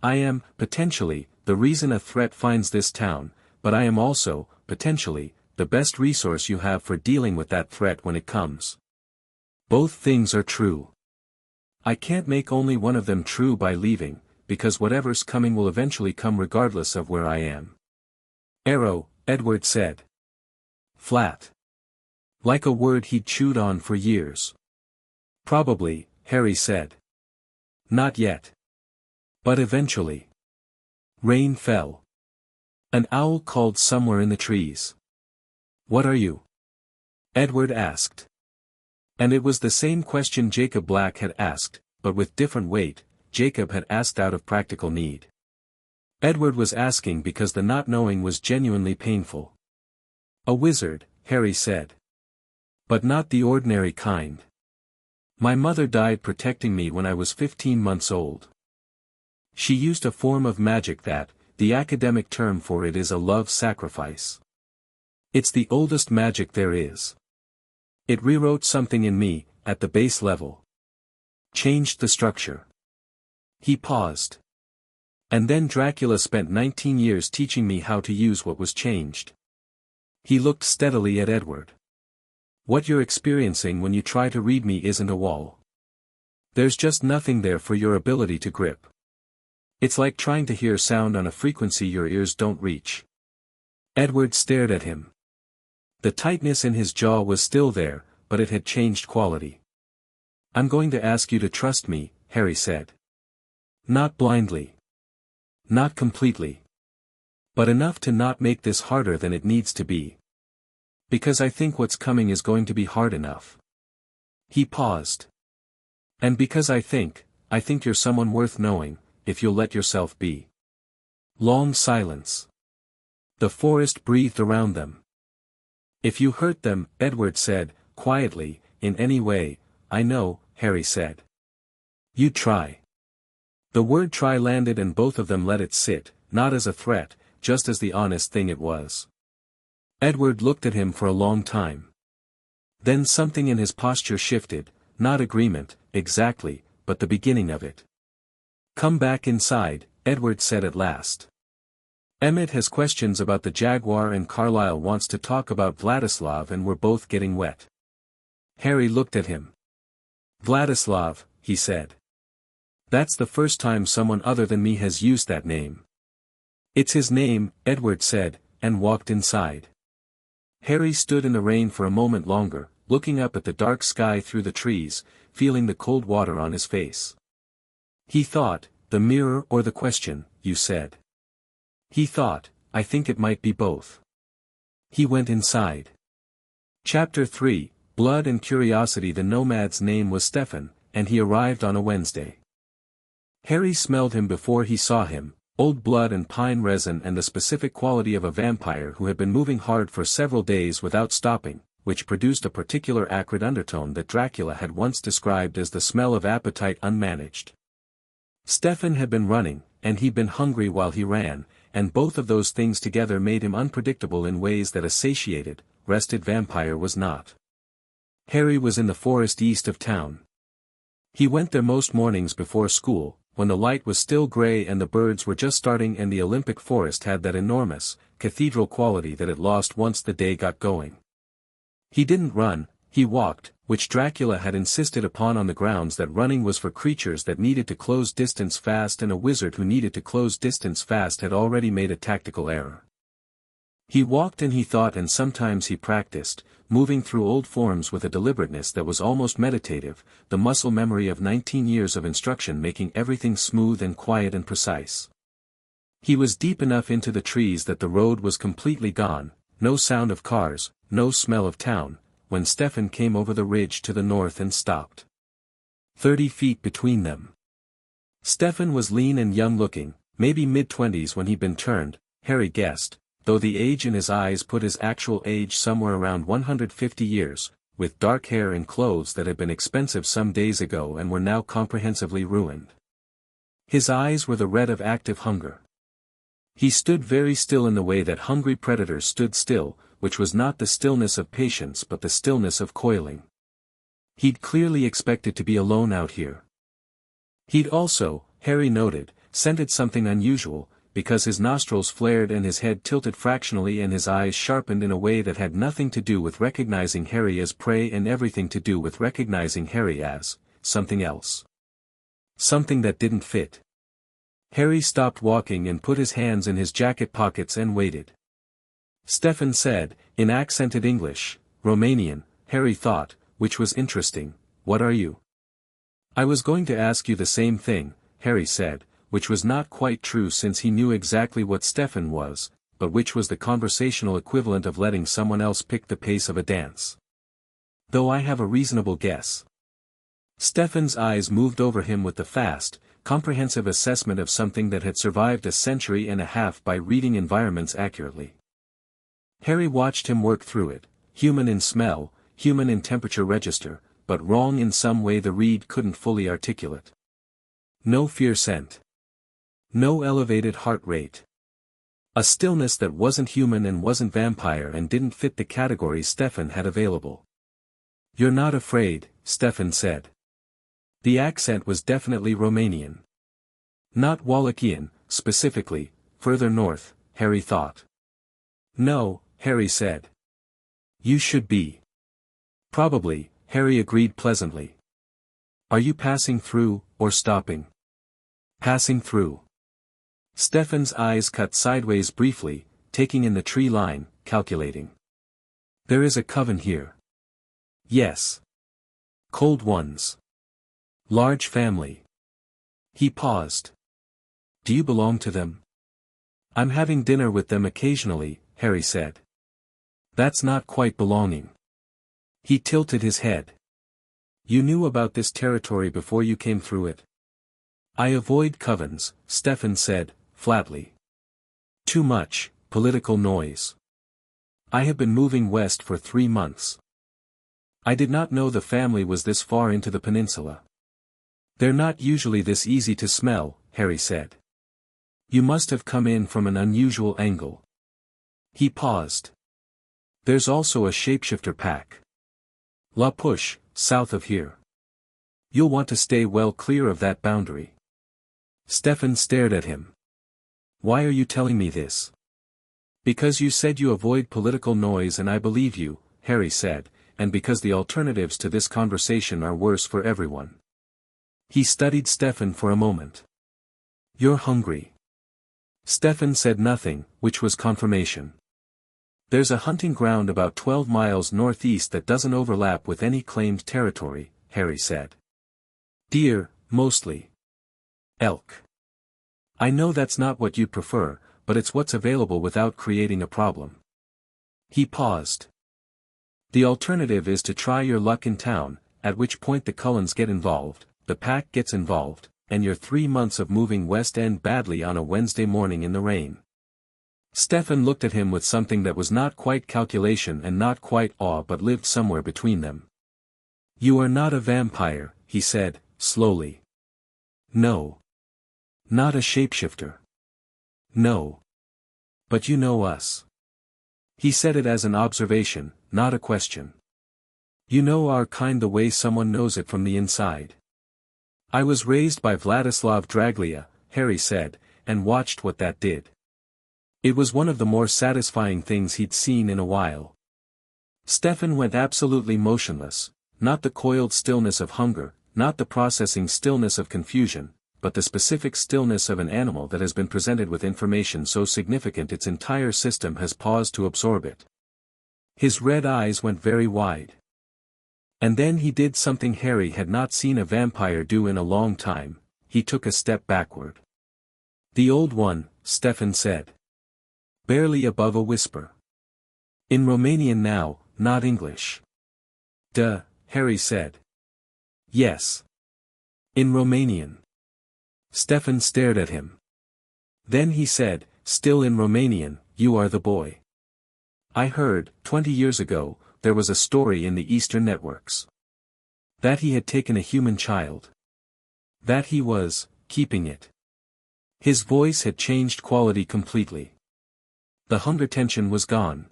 A: I am, potentially, the reason a threat finds this town, but I am also, potentially, the best resource you have for dealing with that threat when it comes. Both things are true. I can't make only one of them true by leaving, because whatever's coming will eventually come regardless of where I am." "Arrow," Edward said. Flat. Like a word he'd chewed on for years. "Probably," Harry said. "Not yet. But eventually." Rain fell. An owl called somewhere in the trees. "What are you?" Edward asked. And it was the same question Jacob Black had asked, but with different weight. Jacob had asked out of practical need. Edward was asking because the not knowing was genuinely painful. "A wizard," Harry said. "But not the ordinary kind. My mother died protecting me when I was 15 months old. She used a form of magic that, the academic term for it is a love sacrifice. It's the oldest magic there is. It rewrote something in me, at the base level. Changed the structure. He paused. And then Dracula spent 19 years teaching me how to use what was changed. He looked steadily at Edward. What you're experiencing when you try to read me isn't a wall. There's just nothing there for your ability to grip. It's like trying to hear sound on a frequency your ears don't reach. Edward stared at him. The tightness in his jaw was still there, but it had changed quality. I'm going to ask you to trust me, Harry said. Not blindly. Not completely. But enough to not make this harder than it needs to be. Because I think what's coming is going to be hard enough. He paused. And because I think you're someone worth knowing, if you'll let yourself be. Long silence. The forest breathed around them. If you hurt them, Edward said, quietly, in any way, I know, Harry said. You try. The word try landed and both of them let it sit, not as a threat, just as the honest thing it was. Edward looked at him for a long time. Then something in his posture shifted, not agreement, exactly, but the beginning of it. Come back inside, Edward said at last. Emmett has questions about the Jaguar and Carlyle wants to talk about Vladislav and we're both getting wet. Harry looked at him. Vladislav, he said. That's the first time someone other than me has used that name. It's his name, Edward said, and walked inside. Harry stood in the rain for a moment longer, looking up at the dark sky through the trees, feeling the cold water on his face. He thought, the mirror or the question, you said. He thought, I think it might be both. He went inside. Chapter 3, Blood and Curiosity. The nomad's name was Stefan, and he arrived on a Wednesday. Harry smelled him before he saw him, old blood and pine resin and the specific quality of a vampire who had been moving hard for several days without stopping, which produced a particular acrid undertone that Dracula had once described as the smell of appetite unmanaged. Stefan had been running, and he'd been hungry while he ran, and both of those things together made him unpredictable in ways that a satiated, rested vampire was not. Harry was in the forest east of town. He went there most mornings before school, when the light was still gray and the birds were just starting and the Olympic forest had that enormous, cathedral quality that it lost once the day got going. He didn't run, he walked, which Dracula had insisted upon on the grounds that running was for creatures that needed to close distance fast and a wizard who needed to close distance fast had already made a tactical error. He walked and he thought and sometimes he practiced, moving through old forms with a deliberateness that was almost meditative, the muscle memory of 19 years of instruction making everything smooth and quiet and precise. He was deep enough into the trees that the road was completely gone, no sound of cars, no smell of town, when Stefan came over the ridge to the north and stopped. 30 feet between them. Stefan was lean and young-looking, maybe mid-20s when he'd been turned, Harry guessed, though the age in his eyes put his actual age somewhere around 150 years, with dark hair and clothes that had been expensive some days ago and were now comprehensively ruined. His eyes were the red of active hunger. He stood very still in the way that hungry predators stood still, which was not the stillness of patience but the stillness of coiling. He'd clearly expected to be alone out here. He'd also, Harry noted, scented something unusual, because his nostrils flared and his head tilted fractionally and his eyes sharpened in a way that had nothing to do with recognizing Harry as prey and everything to do with recognizing Harry as something else. Something that didn't fit. Harry stopped walking and put his hands in his jacket pockets and waited. Stefan said, in accented English, Romanian, Harry thought, which was interesting, what are you? I was going to ask you the same thing, Harry said, which was not quite true since he knew exactly what Stefan was, but which was the conversational equivalent of letting someone else pick the pace of a dance. Though I have a reasonable guess. Stefan's eyes moved over him with the fast, comprehensive assessment of something that had survived a century and a half by reading environments accurately. Harry watched him work through it, human in smell, human in temperature register, but wrong in some way the read couldn't fully articulate. No fear scent. No elevated heart rate. A stillness that wasn't human and wasn't vampire and didn't fit the categories Stefan had available. "You're not afraid," Stefan said. The accent was definitely Romanian. Not Wallachian, specifically, further north, Harry thought. "No," Harry said. "You should be." "Probably," Harry agreed pleasantly. "Are you passing through, or stopping?" "Passing through." Stefan's eyes cut sideways briefly, taking in the tree line, calculating. "There is a coven here." "Yes." "Cold ones." "Large family." He paused. "Do you belong to them?" "I'm having dinner with them occasionally," Harry said. "That's not quite belonging." He tilted his head. "You knew about this territory before you came through it?" "I avoid covens," Stefan said, flatly. "Too much political noise. I have been moving west for 3 months. I did not know the family was this far into the peninsula." "They're not usually this easy to smell," Harry said. "You must have come in from an unusual angle." He paused. "There's also a shapeshifter pack. La Push, south of here. You'll want to stay well clear of that boundary." Stefan stared at him. "Why are you telling me this?" "Because you said you avoid political noise and I believe you," Harry said, "and because the alternatives to this conversation are worse for everyone." He studied Stefan for a moment. "You're hungry." Stefan said nothing, which was confirmation. "There's a hunting ground about 12 miles northeast that doesn't overlap with any claimed territory," Harry said. "Deer, mostly. Elk. I know that's not what you'd prefer, but it's what's available without creating a problem." He paused. "The alternative is to try your luck in town, at which point the Cullens get involved, the pack gets involved, and your 3 months of moving west end badly on a Wednesday morning in the rain." Stefan looked at him with something that was not quite calculation and not quite awe but lived somewhere between them. "You are not a vampire," he said, slowly. "No. Not a shapeshifter. No. But you know us." He said it as an observation, not a question. "You know our kind the way someone knows it from the inside." "I was raised by Vladislav Dracula," Harry said, "and watched what that did. It was one of the more satisfying things he'd seen in a while." Stefan went absolutely motionless, not the coiled stillness of hunger, not the processing stillness of confusion, but the specific stillness of an animal that has been presented with information so significant its entire system has paused to absorb it. His red eyes went very wide. And then he did something Harry had not seen a vampire do in a long time, he took a step backward. "The old one," Stefan said. Barely above a whisper. "In Romanian now, not English." "Duh," Harry said. "Yes. In Romanian." Stefan stared at him. Then he said, still in Romanian, "You are the boy. I heard, 20 years ago, there was a story in the Eastern networks. That he had taken a human child. That he was, keeping it." His voice had changed quality completely. The hunger tension was gone.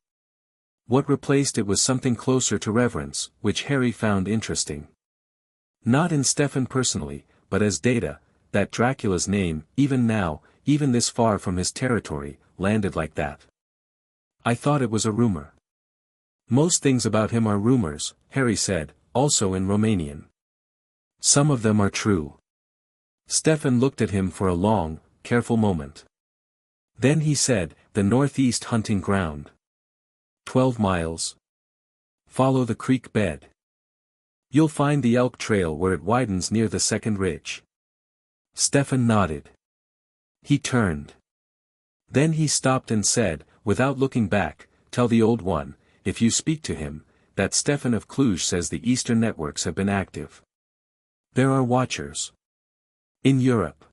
A: What replaced it was something closer to reverence, which Harry found interesting. Not in Stefan personally, but as data, that Dracula's name, even now, even this far from his territory, landed like that. "I thought it was a rumor." "Most things about him are rumors," Harry said, also in Romanian. "Some of them are true." Stefan looked at him for a long, careful moment. Then he said, "The northeast hunting ground. 12 miles. Follow the creek bed. You'll find the elk trail where it widens near the second ridge." Stefan nodded. He turned. Then he stopped and said, without looking back, "Tell the old one, if you speak to him, that Stefan of Cluj says the Eastern networks have been active. There are watchers. In Europe.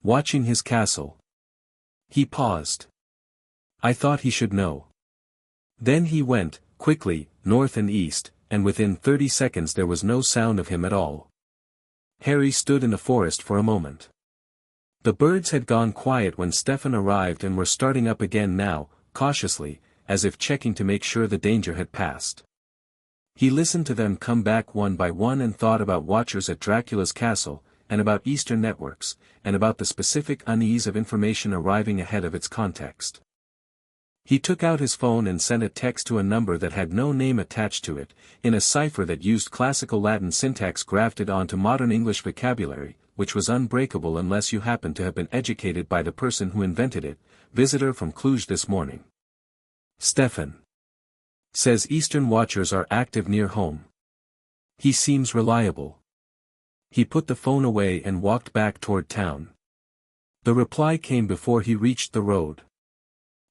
A: Watching his castle." He paused. "I thought he should know." Then he went, quickly, north and east, and within 30 seconds there was no sound of him at all. Harry stood in the forest for a moment. The birds had gone quiet when Stefan arrived and were starting up again now, cautiously, as if checking to make sure the danger had passed. He listened to them come back one by one and thought about watchers at Dracula's castle, and about Eastern networks, and about the specific unease of information arriving ahead of its context. He took out his phone and sent a text to a number that had no name attached to it, in a cipher that used classical Latin syntax grafted onto modern English vocabulary, which was unbreakable unless you happened to have been educated by the person who invented it. Visitor from Cluj this morning. Stefan says Eastern watchers are active near home. He seems reliable. He put the phone away and walked back toward town. The reply came before he reached the road.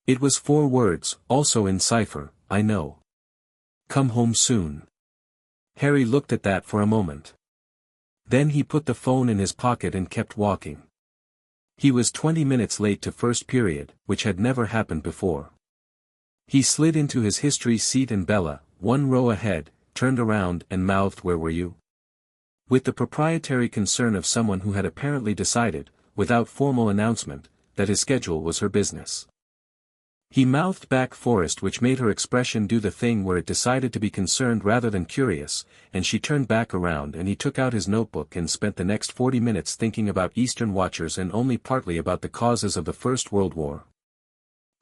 A: It was 4 words, also in cipher, I know. Come home soon. Harry looked at that for a moment. Then he put the phone in his pocket and kept walking. He was 20 minutes late to first period, which had never happened before. He slid into his history seat and Bella, 1 row ahead, turned around and mouthed, "Where were you?" With the proprietary concern of someone who had apparently decided, without formal announcement, that his schedule was her business. He mouthed back Forest, which made her expression do the thing where it decided to be concerned rather than curious, and she turned back around and he took out his notebook and spent the next 40 minutes thinking about Eastern watchers and only partly about the causes of the First World War.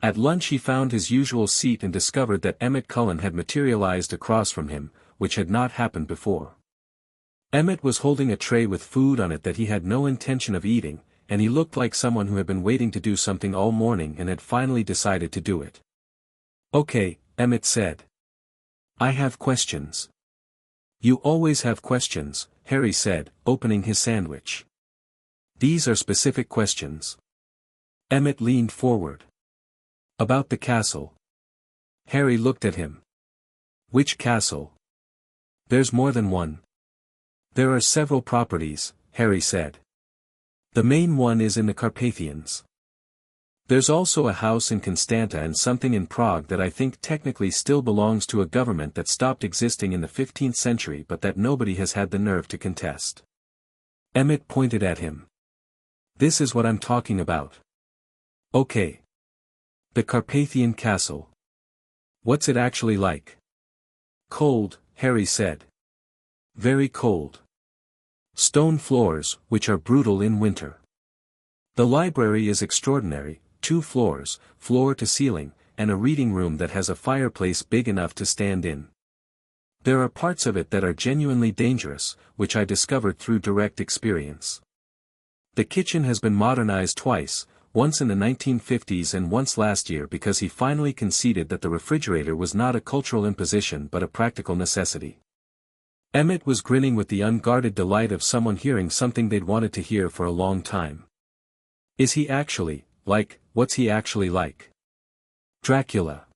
A: At lunch he found his usual seat and discovered that Emmett Cullen had materialized across from him, which had not happened before. Emmett was holding a tray with food on it that he had no intention of eating, and he looked like someone who had been waiting to do something all morning and had finally decided to do it. "Okay," Emmett said. "I have questions." "You always have questions," Harry said, opening his sandwich. "These are specific questions." Emmett leaned forward. "About the castle." Harry looked at him. "Which castle?" "There's more than one." "There are several properties," Harry said. "The main one is in the Carpathians. There's also a house in Constanta and something in Prague that I think technically still belongs to a government that stopped existing in the 15th century but that nobody has had the nerve to contest." Emmett pointed at him. "This is what I'm talking about." "Okay. The Carpathian Castle. What's it actually like?" "Cold," Harry said. "Very cold. Stone floors, which are brutal in winter. The library is extraordinary, 2 floors, floor to ceiling, and a reading room that has a fireplace big enough to stand in. There are parts of it that are genuinely dangerous, which I discovered through direct experience. The kitchen has been modernized twice, once in the 1950s and once last year because he finally conceded that the refrigerator was not a cultural imposition but a practical necessity." Emmett was grinning with the unguarded delight of someone hearing something they'd wanted to hear for a long time. "Is he actually, what's he actually like?" "Dracula."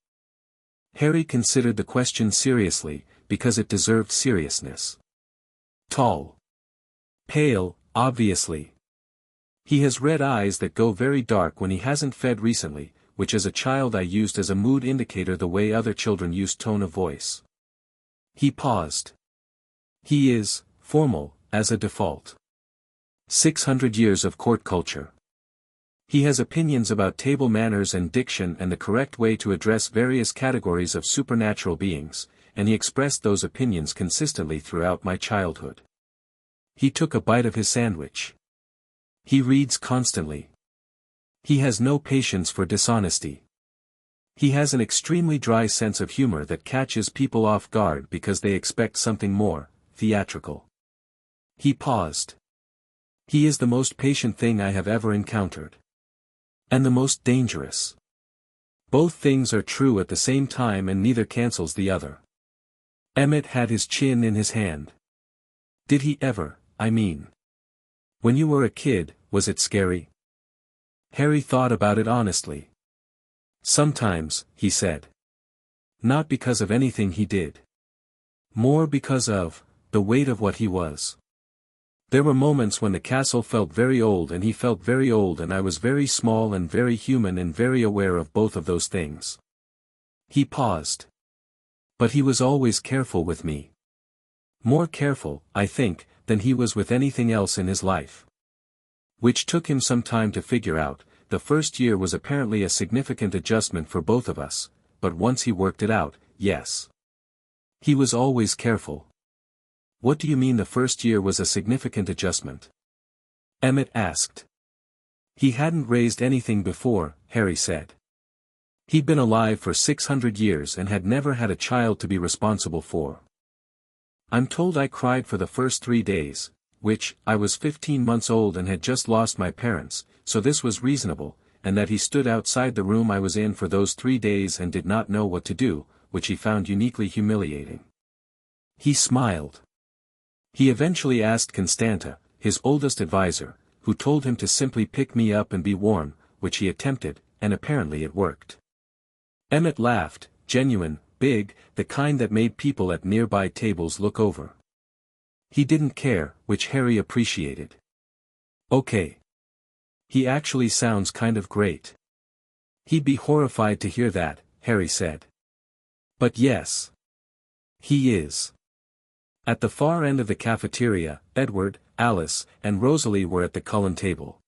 A: Harry considered the question seriously, because it deserved seriousness. "Tall. Pale, obviously. He has red eyes that go very dark when he hasn't fed recently, which as a child I used as a mood indicator the way other children used tone of voice." He paused. "He is formal, as a default. 600 years of court culture. He has opinions about table manners and diction and the correct way to address various categories of supernatural beings, and he expressed those opinions consistently throughout my childhood." He took a bite of his sandwich. "He reads constantly. He has no patience for dishonesty. He has an extremely dry sense of humor that catches people off guard because they expect something more theatrical." He paused. "He is the most patient thing I have ever encountered. And the most dangerous. Both things are true at the same time and neither cancels the other." Emmett had his chin in his hand. "Did he ever, I mean? When you were a kid, was it scary?" Harry thought about it honestly. "Sometimes," he said. "Not because of anything he did. More because of the weight of what he was. There were moments when the castle felt very old and he felt very old and I was very small and very human and very aware of both of those things." He paused. "But he was always careful with me. More careful, I think, than he was with anything else in his life. Which took him some time to figure out. The first year was apparently a significant adjustment for both of us, but once he worked it out, yes. He was always careful. What do you mean the first year was a significant adjustment? Emmett asked. He hadn't raised anything before, Harry said. He'd been alive for 600 years and had never had a child to be responsible for. I'm told I cried for the first 3 days, which, I was 15 months old and had just lost my parents, so this was reasonable, and that he stood outside the room I was in for those 3 days and did not know what to do, which he found uniquely humiliating. He smiled. He eventually asked Constanta, his oldest advisor, who told him to simply pick me up and be warm, which he attempted, and apparently it worked. Emmett laughed, genuine, big, the kind that made people at nearby tables look over. He didn't care, which Harry appreciated. Okay. He actually sounds kind of great. He'd be horrified to hear that, Harry said. But yes. He is. At the far end of the cafeteria, Edward, Alice, and Rosalie were at the Cullen table.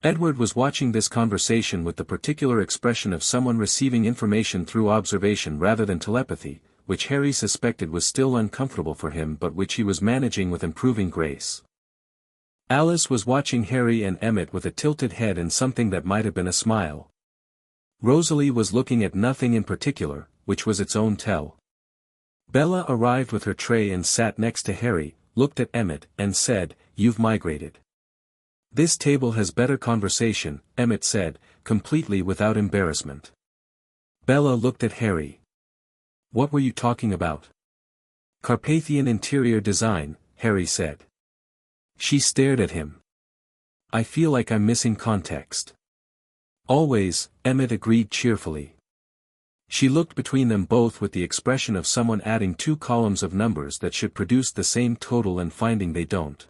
A: Edward was watching this conversation with the particular expression of someone receiving information through observation rather than telepathy, which Harry suspected was still uncomfortable for him but which he was managing with improving grace. Alice was watching Harry and Emmett with a tilted head and something that might have been a smile. Rosalie was looking at nothing in particular, which was its own tell. Bella arrived with her tray and sat next to Harry, looked at Emmett, and said, "You've migrated." "This table has better conversation," Emmett said, completely without embarrassment. Bella looked at Harry. "What were you talking about?" "Carpathian interior design," Harry said. She stared at him. "I feel like I'm missing context." "Always," Emmett agreed cheerfully. She looked between them both with the expression of someone adding 2 columns of numbers that should produce the same total and finding they don't.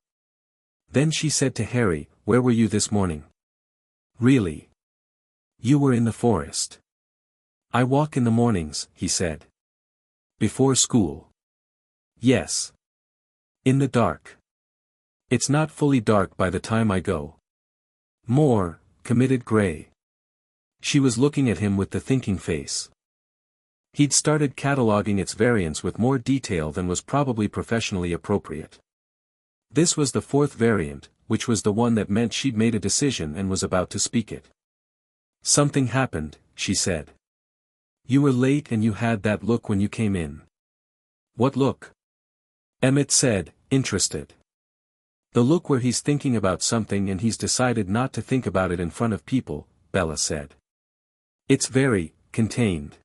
A: Then she said to Harry, "Where were you this morning?" "Really? You were in the forest." "I walk in the mornings," he said. "Before school?" "Yes. In the dark." "It's not fully dark by the time I go." "More, committed gray." She was looking at him with the thinking face. He'd started cataloging its variants with more detail than was probably professionally appropriate. This was the 4th variant, which was the one that meant she'd made a decision and was about to speak it. "Something happened," she said. "You were late and you had that look when you came in." "What look?" Emmett said, interested. "The look where he's thinking about something and he's decided not to think about it in front of people," Bella said. "It's very contained.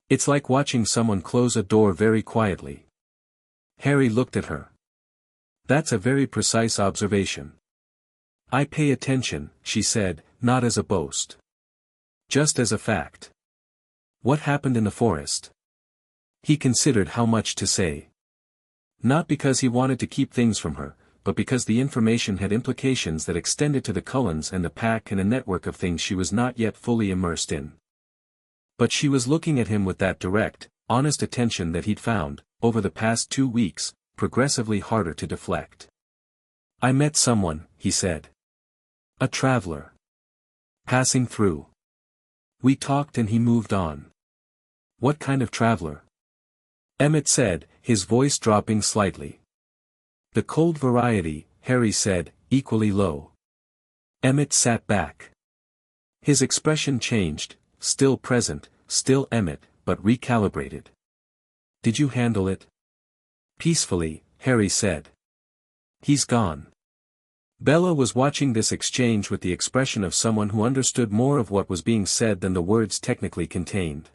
A: It's like watching someone close a door very quietly." Harry looked at her. "That's a very precise observation." "I pay attention," she said, not as a boast. Just as a fact. "What happened in the forest?" He considered how much to say. Not because he wanted to keep things from her, but because the information had implications that extended to the Cullens and the pack and a network of things she was not yet fully immersed in. But she was looking at him with that direct, honest attention that he'd found, over the past 2 weeks, progressively harder to deflect. "I met someone," he said. "A traveler. Passing through. We talked and he moved on." "What kind of traveler?" Emmett said, his voice dropping slightly. "The cold variety," Harry said, equally low. Emmett sat back. His expression changed, still present, still Emmett, but recalibrated. "Did you handle it?" "Peacefully," Harry said. "He's gone." Bella was watching this exchange with the expression of someone who understood more of what was being said than the words technically contained.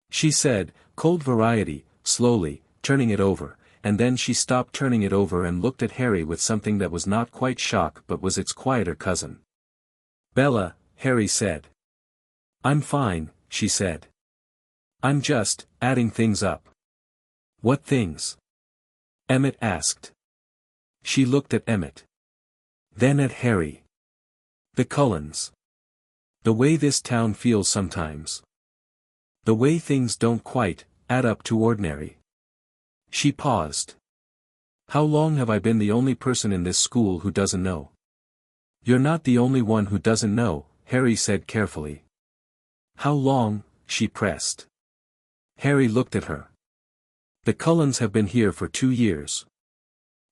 A: She said, "Cold variety," slowly, turning it over, and then she stopped turning it over and looked at Harry with something that was not quite shock but was its quieter cousin. "Bella," Harry said. "I'm fine," she said. "I'm just adding things up." "What things?" Emmett asked. She looked at Emmett. Then at Harry. "The Cullens. The way this town feels sometimes. The way things don't quite add up to ordinary." She paused. "How long have I been the only person in this school who doesn't know?" You're not the only one who doesn't know, Harry said carefully. How long? She pressed. Harry looked at her. The Cullens have been here for 2 years.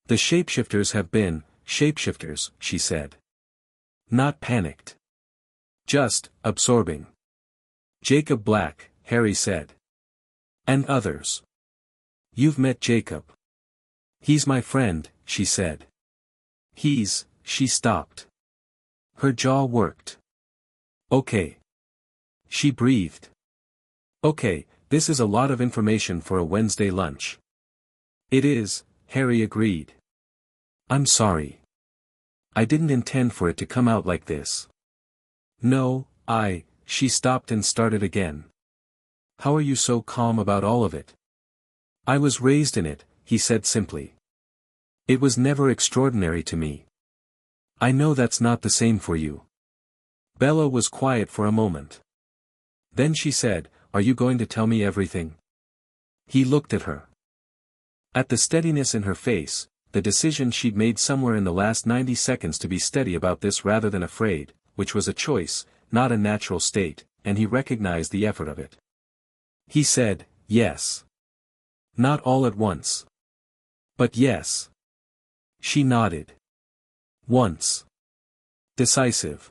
A: The shapeshifters have been, shapeshifters, she said. Not panicked. Just, absorbing. Jacob Black, Harry said. And others. You've met Jacob. He's my friend, she said. She stopped. Her jaw worked. Okay. She breathed. Okay, this is a lot of information for a Wednesday lunch. It is, Harry agreed. I'm sorry. I didn't intend for it to come out like this. No, she stopped and started again. How are you so calm about all of it? I was raised in it, he said simply. It was never extraordinary to me. I know that's not the same for you. Bella was quiet for a moment. Then she said, Are you going to tell me everything? He looked at her. At the steadiness in her face, the decision she'd made somewhere in the last 90 seconds to be steady about this rather than afraid, which was a choice, not a natural state, and he recognized the effort of it. He said, Yes. Not all at once. But yes. She nodded. Once. Decisive.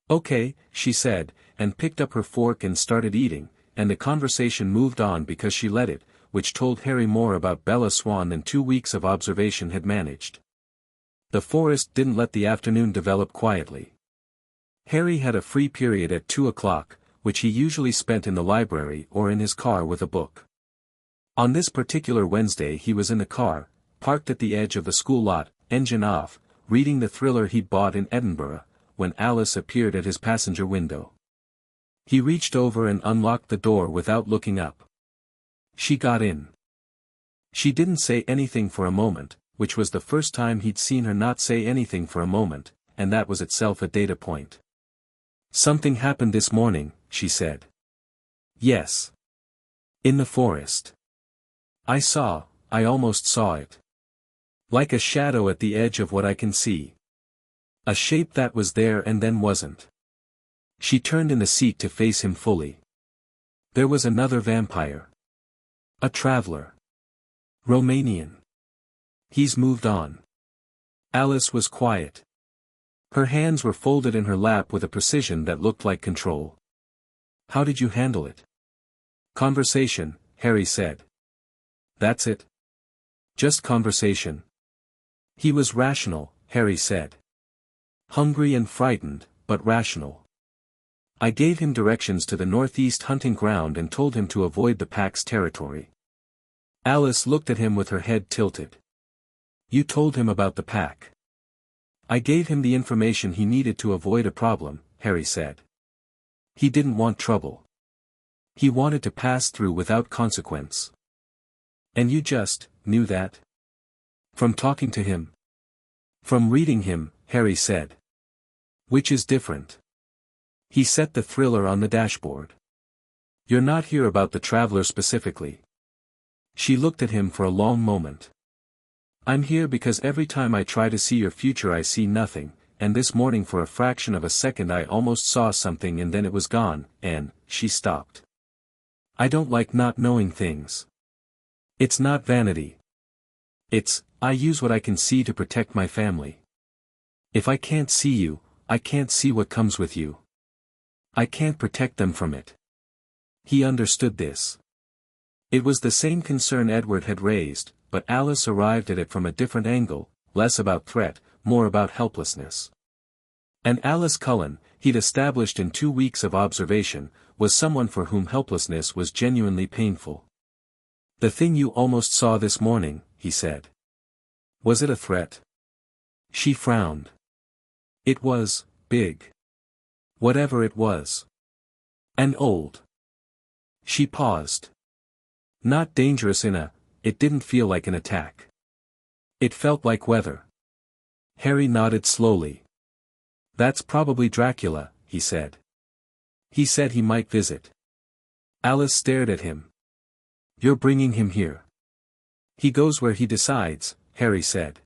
A: Okay, she said, and picked up her fork and started eating, and the conversation moved on because she let it, which told Harry more about Bella Swan than 2 weeks of observation had managed. The forest didn't let the afternoon develop quietly. Harry had a free period at 2 o'clock, which he usually spent in the library or in his car with a book. On this particular Wednesday he was in the car, parked at the edge of the school lot, engine off, reading the thriller he'd bought in Edinburgh, when Alice appeared at his passenger window. He reached over and unlocked the door without looking up. She got in. She didn't say anything for a moment, which was the first time he'd seen her not say anything for a moment, and that was itself a data point. Something happened this morning, she said. Yes. In the forest. I almost saw it. Like a shadow at the edge of what I can see. A shape that was there and then wasn't. She turned in the seat to face him fully. There was another vampire. A traveler. Romanian. He's moved on. Alice was quiet. Her hands were folded in her lap with a precision that looked like control. How did you handle it? Conversation, Harry said. That's it. Just conversation. He was rational, Harry said. Hungry and frightened, but rational. I gave him directions to the northeast hunting ground and told him to avoid the pack's territory. Alice looked at him with her head tilted. You told him about the pack. I gave him the information he needed to avoid a problem, Harry said. He didn't want trouble. He wanted to pass through without consequence. And you just knew that? From talking to him? From reading him, Harry said. Which is different. He set the thriller on the dashboard. You're not here about the traveler specifically. She looked at him for a long moment. I'm here because every time I try to see your future I see nothing, and this morning for a fraction of a second I almost saw something and then it was gone, and, she stopped. I don't like not knowing things. It's not vanity. I use what I can see to protect my family. If I can't see you, I can't see what comes with you. I can't protect them from it. He understood this. It was the same concern Edward had raised, but Alice arrived at it from a different angle, less about threat, more about helplessness. And Alice Cullen, he'd established in 2 weeks of observation, was someone for whom helplessness was genuinely painful. The thing you almost saw this morning, he said. Was it a threat? She frowned. It was, big. Whatever it was. And old. She paused. Not dangerous it didn't feel like an attack. It felt like weather. Harry nodded slowly. That's probably Dracula, he said. He said he might visit. Alice stared at him. You're bringing him here. He goes where he decides, Harry said.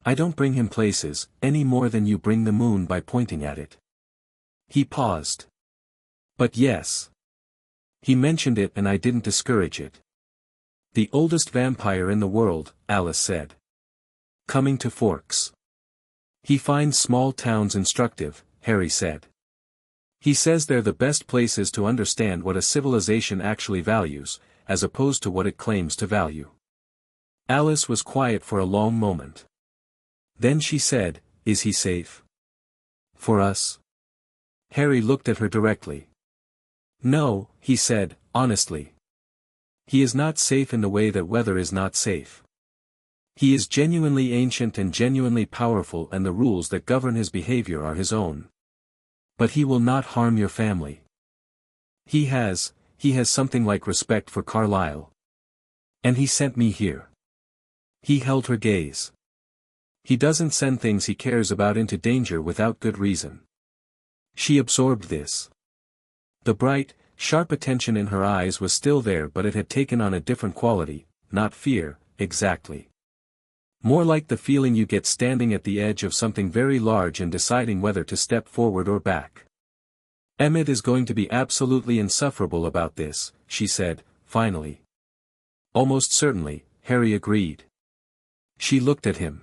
A: I don't bring him places, any more than you bring the moon by pointing at it. He paused. But yes. He mentioned it and I didn't discourage it. The oldest vampire in the world, Alice said. Coming to Forks. He finds small towns instructive, Harry said. He says they're the best places to understand what a civilization actually values, as opposed to what it claims to value. Alice was quiet for a long moment. Then she said, Is he safe? For us? Harry looked at her directly. No, he said, honestly. He is not safe in the way that weather is not safe. He is genuinely ancient and genuinely powerful, and the rules that govern his behavior are his own. But he will not harm your family. He has something like respect for Carlyle. And he sent me here. He held her gaze. He doesn't send things he cares about into danger without good reason. She absorbed this. The bright, sharp attention in her eyes was still there, but it had taken on a different quality, not fear, exactly. More like the feeling you get standing at the edge of something very large and deciding whether to step forward or back. Emmett is going to be absolutely insufferable about this, she said, finally. Almost certainly, Harry agreed. She looked at him.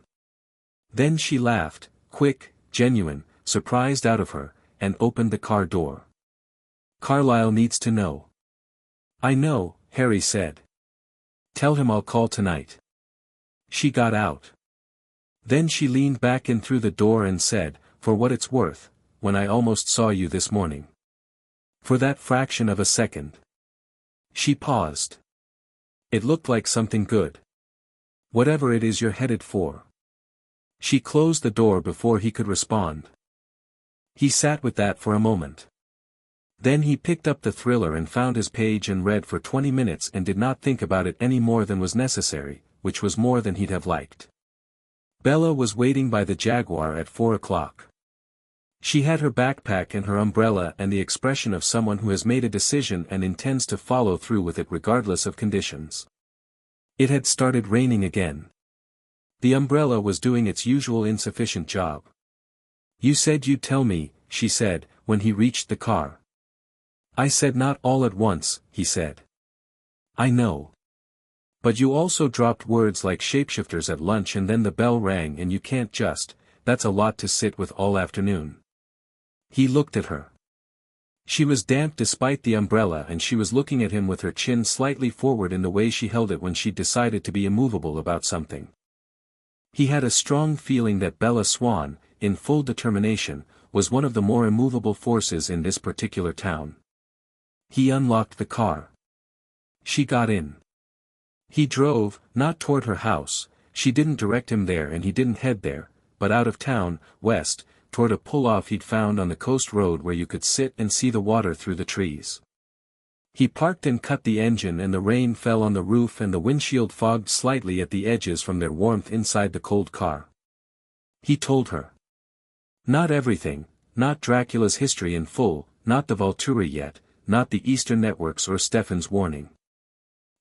A: Then she laughed, quick, genuine, surprised out of her, and opened the car door. Carlyle needs to know. I know, Harry said. Tell him I'll call tonight. She got out. Then she leaned back in through the door and said, For what it's worth, when I almost saw you this morning. For that fraction of a second. She paused. It looked like something good. Whatever it is you're headed for. She closed the door before he could respond. He sat with that for a moment. Then he picked up the thriller and found his page and read for 20 minutes and did not think about it any more than was necessary, which was more than he'd have liked. Bella was waiting by the Jaguar at 4 o'clock. She had her backpack and her umbrella and the expression of someone who has made a decision and intends to follow through with it regardless of conditions. It had started raining again. The umbrella was doing its usual insufficient job. You said you'd tell me, she said, when he reached the car. I said not all at once, he said. I know. But you also dropped words like shapeshifters at lunch and then the bell rang and you can't just, that's a lot to sit with all afternoon. He looked at her. She was damp despite the umbrella and she was looking at him with her chin slightly forward in the way she held it when she decided to be immovable about something. He had a strong feeling that Bella Swan, in full determination, was one of the more immovable forces in this particular town. He unlocked the car. She got in. He drove, not toward her house, she didn't direct him there and he didn't head there, but out of town, west, toward a pull-off he'd found on the coast road where you could sit and see the water through the trees. He parked and cut the engine and the rain fell on the roof and the windshield fogged slightly at the edges from their warmth inside the cold car. He told her. Not everything, not Dracula's history in full, not the Volturi yet, not the Eastern networks or Stefan's warning.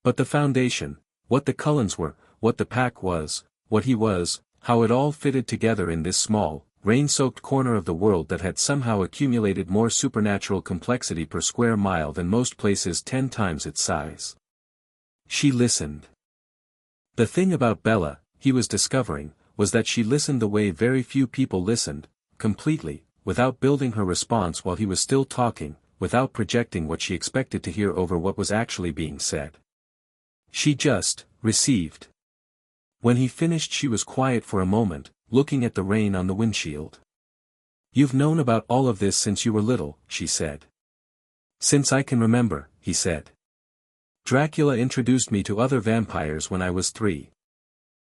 A: But the foundation, what the Cullens were, what the pack was, what he was, how it all fitted together in this small, rain-soaked corner of the world that had somehow accumulated more supernatural complexity per square mile than most places 10 times its size. She listened. The thing about Bella, he was discovering, was that she listened the way very few people listened, completely, without building her response while he was still talking, without projecting what she expected to hear over what was actually being said. She just, received. When he finished she was quiet for a moment, looking at the rain on the windshield. You've known about all of this since you were little, she said. Since I can remember, he said. Dracula introduced me to other vampires when I was 3.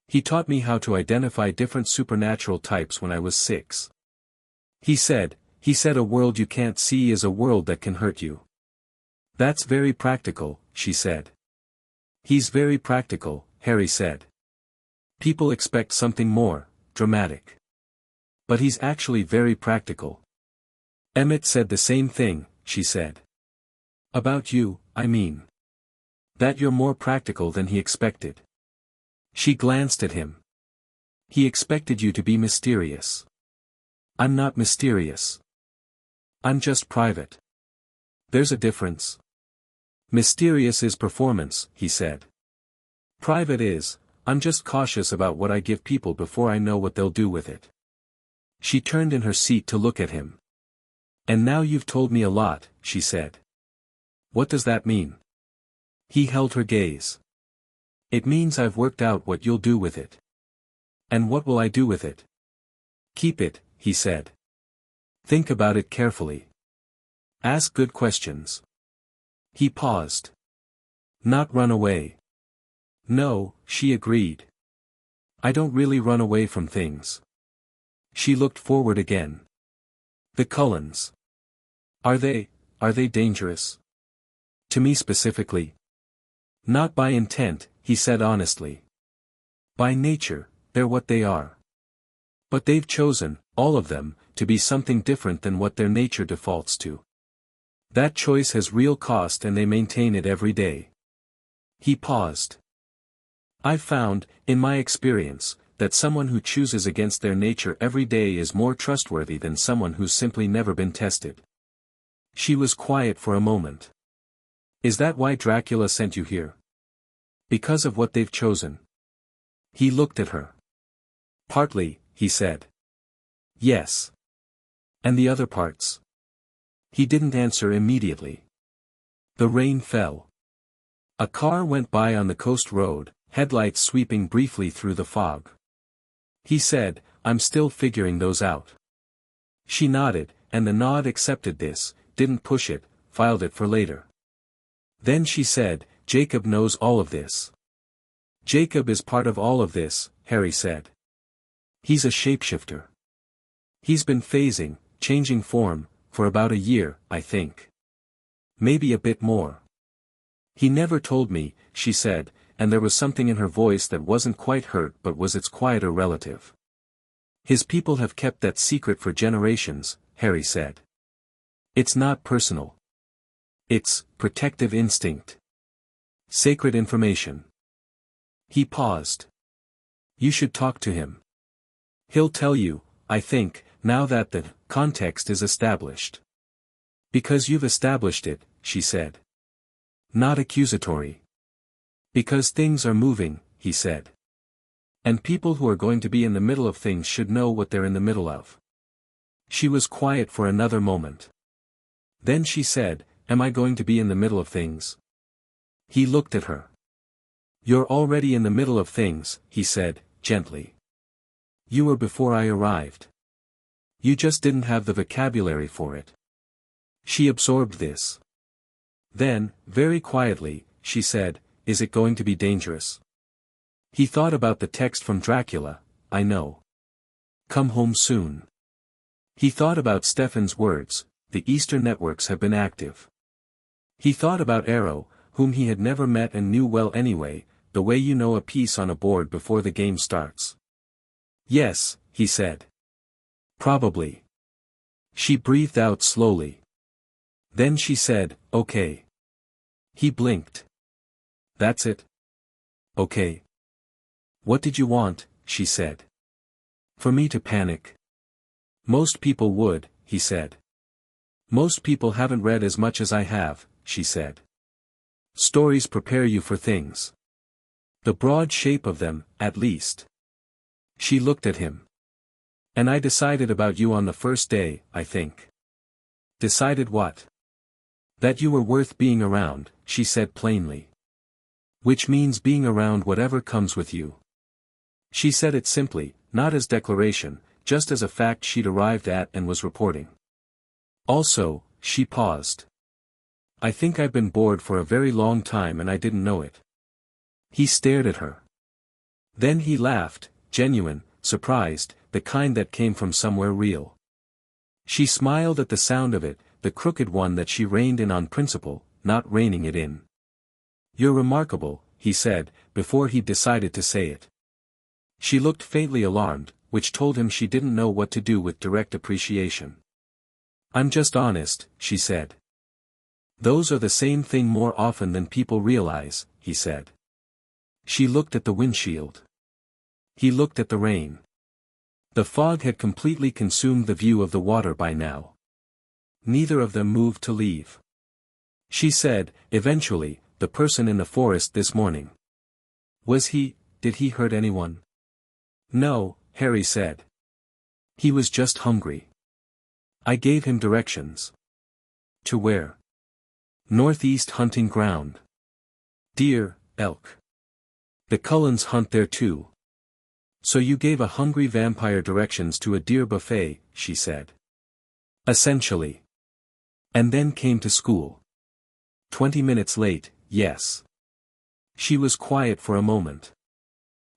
A: He taught me how to identify different supernatural types when I was 6. He said a world you can't see is a world that can hurt you. That's very practical, she said. He's very practical, Harry said. People expect something more dramatic. But he's actually very practical. Emmett said the same thing, she said. About you, I mean. That you're more practical than he expected. She glanced at him. He expected you to be mysterious. I'm not mysterious. I'm just private. There's a difference. Mysterious is performance, he said. Private is, I'm just cautious about what I give people before I know what they'll do with it. She turned in her seat to look at him. And now you've told me a lot, she said. What does that mean? He held her gaze. It means I've worked out what you'll do with it. And what will I do with it? Keep it, he said. Think about it carefully. Ask good questions. He paused. Not run away. No, she agreed. I don't really run away from things. She looked forward again. The Cullens. Are they dangerous? To me specifically? Not by intent, he said honestly. By nature, they're what they are. But they've chosen, all of them, to be something different than what their nature defaults to. That choice has real cost and they maintain it every day. He paused. I've found, in my experience, that someone who chooses against their nature every day is more trustworthy than someone who's simply never been tested. She was quiet for a moment. Is that why Dracula sent you here? Because of what they've chosen. He looked at her. Partly, he said. Yes. And the other parts? He didn't answer immediately. The rain fell. A car went by on the coast road, headlights sweeping briefly through the fog. He said, I'm still figuring those out. She nodded, and the nod accepted this, didn't push it, filed it for later. Then she said, Jacob knows all of this. Jacob is part of all of this, Harry said. He's a shapeshifter. He's been phasing, changing form, for about a year, I think. Maybe a bit more. He never told me, she said, and there was something in her voice that wasn't quite hurt but was its quieter relative. His people have kept that secret for generations, Harry said. It's not personal. It's protective instinct. Sacred information. He paused. You should talk to him. He'll tell you, I think, now that the context is established. Because you've established it, she said. Not accusatory. Because things are moving, he said. And people who are going to be in the middle of things should know what they're in the middle of. She was quiet for another moment. Then she said, Am I going to be in the middle of things? He looked at her. You're already in the middle of things, he said, gently. You were before I arrived. You just didn't have the vocabulary for it. She absorbed this. Then, very quietly, she said, Is it going to be dangerous? He thought about the text from Dracula, I know. Come home soon. He thought about Stefan's words, the Eastern networks have been active. He thought about Arrow, whom he had never met and knew well anyway, the way you know a piece on a board before the game starts. Yes, he said. Probably. She breathed out slowly. Then she said, Okay. He blinked. That's it? Okay. What did you want, she said. For me to panic? Most people would, he said. Most people haven't read as much as I have, she said. Stories prepare you for things. The broad shape of them, at least. She looked at him. And I decided about you on the first day, I think. Decided what? That you were worth being around, she said plainly. Which means being around whatever comes with you. She said it simply, not as declaration, just as a fact she'd arrived at and was reporting. Also, she paused. I think I've been bored for a very long time and I didn't know it. He stared at her. Then he laughed, genuine, surprised, the kind that came from somewhere real. She smiled at the sound of it, the crooked one that she reined in on principle, not reining it in. You're remarkable, he said, before he decided to say it. She looked faintly alarmed, which told him she didn't know what to do with direct appreciation. I'm just honest, she said. Those are the same thing more often than people realize, he said. She looked at the windshield. He looked at the rain. The fog had completely consumed the view of the water by now. Neither of them moved to leave. She said, eventually, the person in the forest this morning. Did he hurt anyone? No, Harry said. He was just hungry. I gave him directions. To where? Northeast hunting ground. Deer, elk. The Cullens hunt there too. So you gave a hungry vampire directions to a deer buffet, she said. Essentially. And then came to school. 20 minutes late, yes. She was quiet for a moment.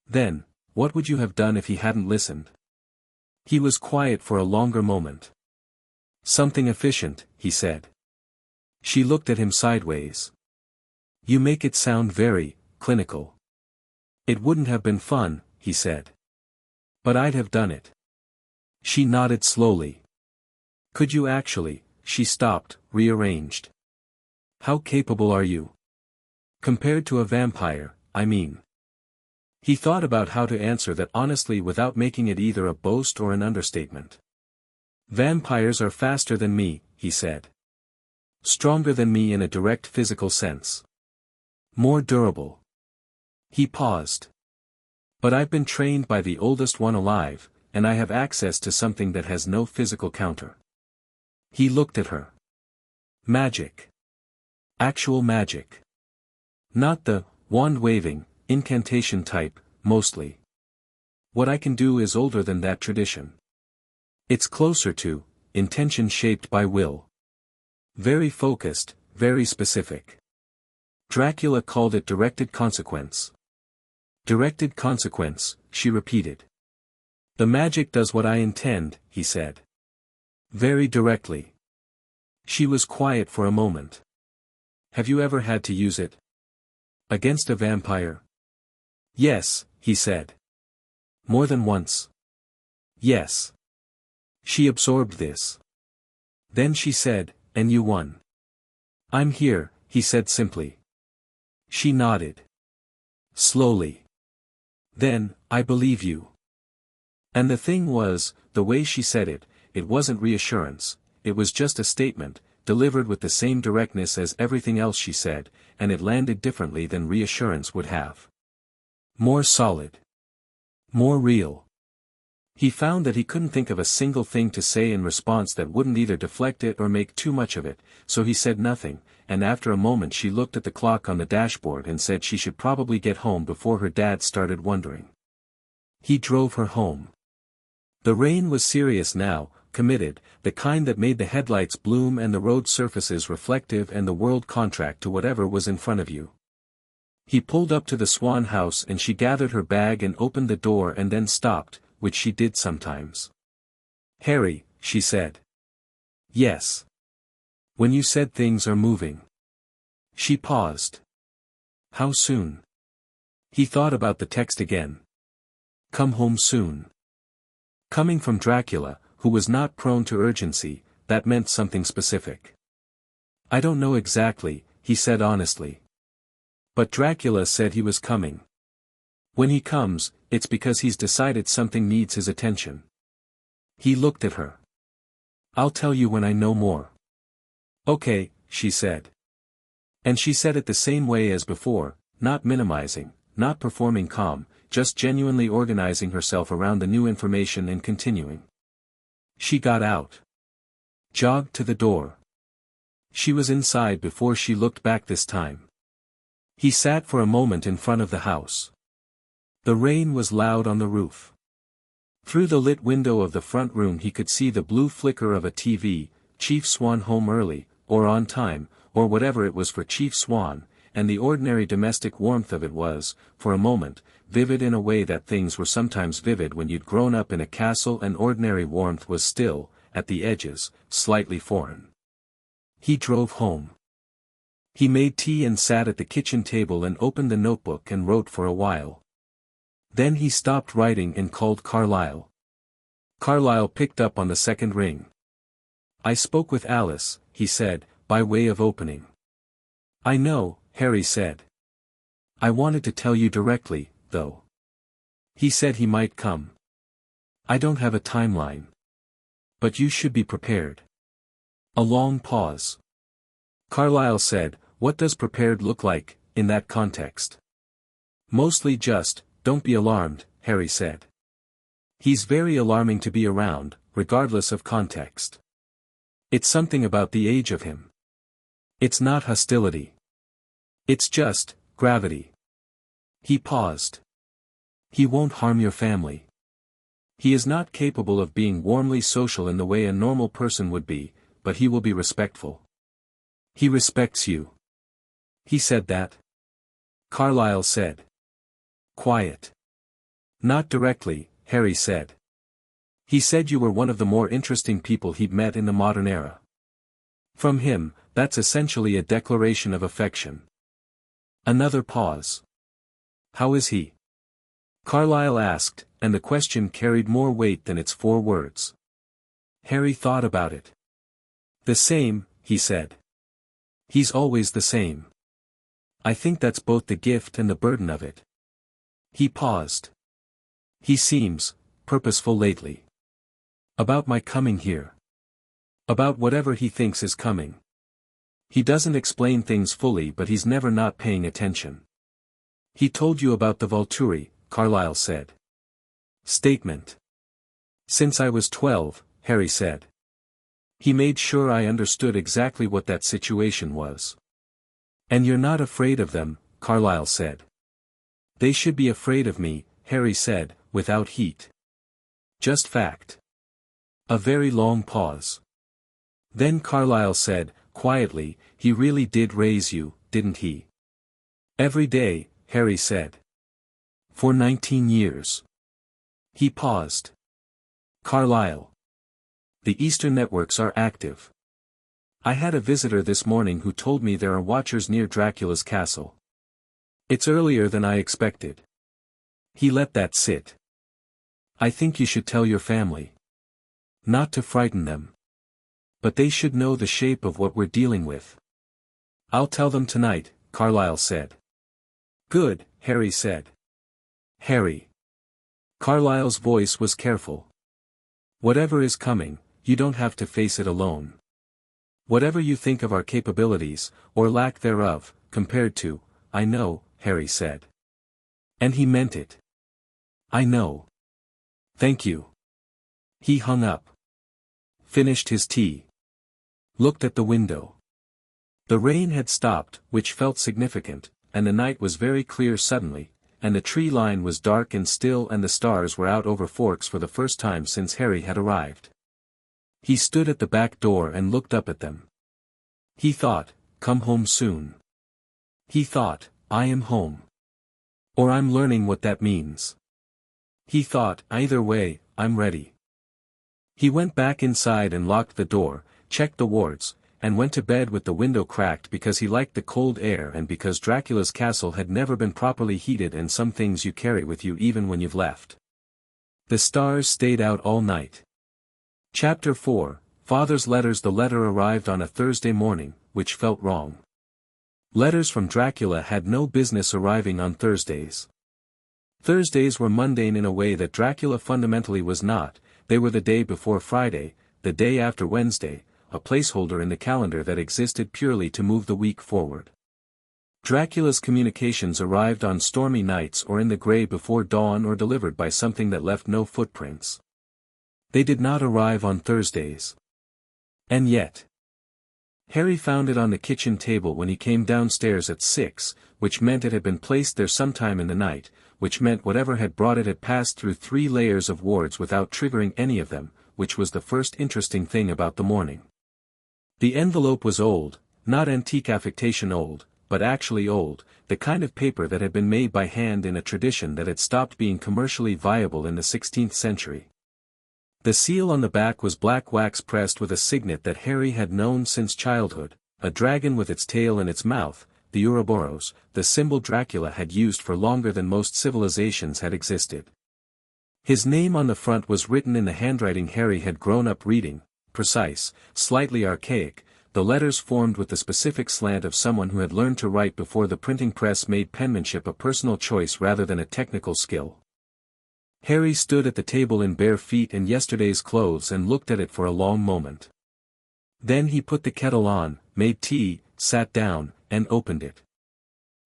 A: Then, what would you have done if he hadn't listened? He was quiet for a longer moment. Something efficient, he said. She looked at him sideways. You make it sound very clinical. It wouldn't have been fun, he said. But I'd have done it. She nodded slowly. Could you actually? She stopped, rearranged. How capable are you? Compared to a vampire, I mean. He thought about how to answer that honestly without making it either a boast or an understatement. Vampires are faster than me, he said. Stronger than me in a direct physical sense. More durable. He paused. But I've been trained by the oldest one alive, and I have access to something that has no physical counter. He looked at her. Magic. Actual magic. Not the wand-waving, incantation type, mostly. What I can do is older than that tradition. It's closer to intention shaped by will. Very focused, very specific. Dracula called it directed consequence. Directed consequence, she repeated. The magic does what I intend, he said. Very directly. She was quiet for a moment. Have you ever had to use it? Against a vampire? Yes, he said. More than once? Yes. She absorbed this. Then she said, and you won. I'm here, he said simply. She nodded. Slowly. Then, I believe you. And the thing was, the way she said it, it wasn't reassurance, it was just a statement, delivered with the same directness as everything else she said, and it landed differently than reassurance would have. More solid. More real. He found that he couldn't think of a single thing to say in response that wouldn't either deflect it or make too much of it, so he said nothing, and after a moment she looked at the clock on the dashboard and said she should probably get home before her dad started wondering. He drove her home. The rain was serious now, committed, the kind that made the headlights bloom and the road surfaces reflective and the world contract to whatever was in front of you. He pulled up to the Swan house and she gathered her bag and opened the door and then stopped, which she did sometimes. Harry, she said. Yes. When you said things are moving. She paused. How soon? He thought about the text again. Come home soon. Coming from Dracula, who was not prone to urgency, that meant something specific. I don't know exactly, he said honestly. But Dracula said he was coming. When he comes, it's because he's decided something needs his attention. He looked at her. I'll tell you when I know more. Okay, she said. And she said it the same way as before, not minimizing, not performing calm, just genuinely organizing herself around the new information and continuing. She got out. Jogged to the door. She was inside before she looked back this time. He sat for a moment in front of the house. The rain was loud on the roof. Through the lit window of the front room he could see the blue flicker of a TV, Chief Swan home early, or on time, or whatever it was for Chief Swan, and the ordinary domestic warmth of it was, for a moment, vivid in a way that things were sometimes vivid when you'd grown up in a castle and ordinary warmth was still, at the edges, slightly foreign. He drove home. He made tea and sat at the kitchen table and opened the notebook and wrote for a while. Then he stopped writing and called Carlyle. Carlyle picked up on the second ring. I spoke with Alice, he said, by way of opening. I know, Harry said. I wanted to tell you directly, though. He said he might come. I don't have a timeline. But you should be prepared. A long pause. Carlyle said, what does prepared look like, in that context? Mostly just, don't be alarmed, Harry said. He's very alarming to be around, regardless of context. It's something about the age of him. It's not hostility. It's just, gravity. He paused. He won't harm your family. He is not capable of being warmly social in the way a normal person would be, but he will be respectful. He respects you. He said that? Carlyle said. Quiet. Not directly, Harry said. He said you were one of the more interesting people he'd met in the modern era. From him, that's essentially a declaration of affection. Another pause. How is he? Carlyle asked, and the question carried more weight than its 4 words. Harry thought about it. The same, he said. He's always the same. I think that's both the gift and the burden of it. He paused. He seems purposeful lately. About my coming here. About whatever he thinks is coming. He doesn't explain things fully, but he's never not paying attention. He told you about the Volturi, Carlyle said. Statement. Since I was 12, Harry said. He made sure I understood exactly what that situation was. And you're not afraid of them, Carlyle said. They should be afraid of me, Harry said, without heat. Just fact. A very long pause. Then Carlyle said, quietly, he really did raise you, didn't he? Every day, Harry said. For 19 years. He paused. Carlyle. The Eastern networks are active. I had a visitor this morning who told me there are watchers near Dracula's castle. It's earlier than I expected. He let that sit. I think you should tell your family. Not to frighten them. But they should know the shape of what we're dealing with. I'll tell them tonight, Carlyle said. Good, Harry said. Harry. Carlyle's voice was careful. Whatever is coming, you don't have to face it alone. Whatever you think of our capabilities, or lack thereof, compared to, I know, Harry said. And he meant it. I know. Thank you. He hung up. Finished his tea. Looked at the window. The rain had stopped, which felt significant, and the night was very clear suddenly, and the tree line was dark and still, and the stars were out over Forks for the first time since Harry had arrived. He stood at the back door and looked up at them. He thought, come home soon. He thought, I am home. Or I'm learning what that means. He thought, either way, I'm ready. He went back inside and locked the door, checked the wards, and went to bed with the window cracked because he liked the cold air and because Dracula's castle had never been properly heated, and some things you carry with you even when you've left. The stars stayed out all night. Chapter 4, Father's Letters. The letter arrived on a Thursday morning, which felt wrong. Letters from Dracula had no business arriving on Thursdays. Thursdays were mundane in a way that Dracula fundamentally was not. They were the day before Friday, the day after Wednesday, a placeholder in the calendar that existed purely to move the week forward. Dracula's communications arrived on stormy nights or in the gray before dawn or delivered by something that left no footprints. They did not arrive on Thursdays. And yet. Harry found it on the kitchen table when he came downstairs at 6, which meant it had been placed there sometime in the night, which meant whatever had brought it had passed through 3 layers of wards without triggering any of them, which was the first interesting thing about the morning. The envelope was old, not antique affectation old, but actually old, the kind of paper that had been made by hand in a tradition that had stopped being commercially viable in the 16th century. The seal on the back was black wax pressed with a signet that Harry had known since childhood, a dragon with its tail in its mouth, the Ouroboros, the symbol Dracula had used for longer than most civilizations had existed. His name on the front was written in the handwriting Harry had grown up reading, precise, slightly archaic, the letters formed with the specific slant of someone who had learned to write before the printing press made penmanship a personal choice rather than a technical skill. Harry stood at the table in bare feet and yesterday's clothes and looked at it for a long moment. Then he put the kettle on, made tea, sat down, and opened it.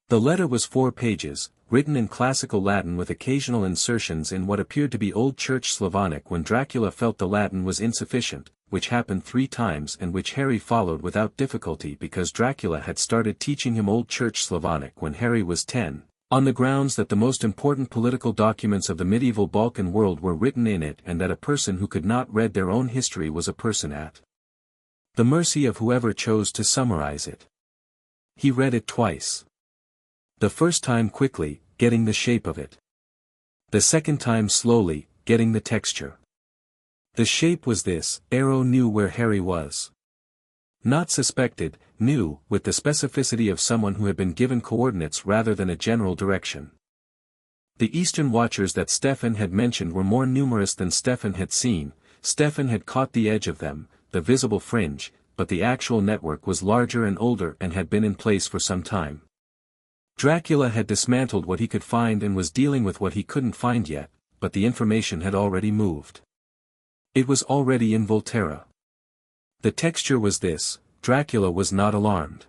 A: The letter was 4 pages, written in classical Latin with occasional insertions in what appeared to be Old Church Slavonic when Dracula felt the Latin was insufficient, which happened 3 times and which Harry followed without difficulty because Dracula had started teaching him Old Church Slavonic when Harry was 10, on the grounds that the most important political documents of the medieval Balkan world were written in it and that a person who could not read their own history was a person at the mercy of whoever chose to summarize it. He read it twice. The first time quickly, getting the shape of it. The second time slowly, getting the texture. The shape was this: Arrow knew where Harry was. Not suspected, knew, with the specificity of someone who had been given coordinates rather than a general direction. The Eastern Watchers that Stefan had mentioned were more numerous than Stefan had seen. Stefan had caught the edge of them, the visible fringe, but the actual network was larger and older and had been in place for some time. Dracula had dismantled what he could find and was dealing with what he couldn't find yet, but the information had already moved. It was already in Volterra. The texture was this: Dracula was not alarmed.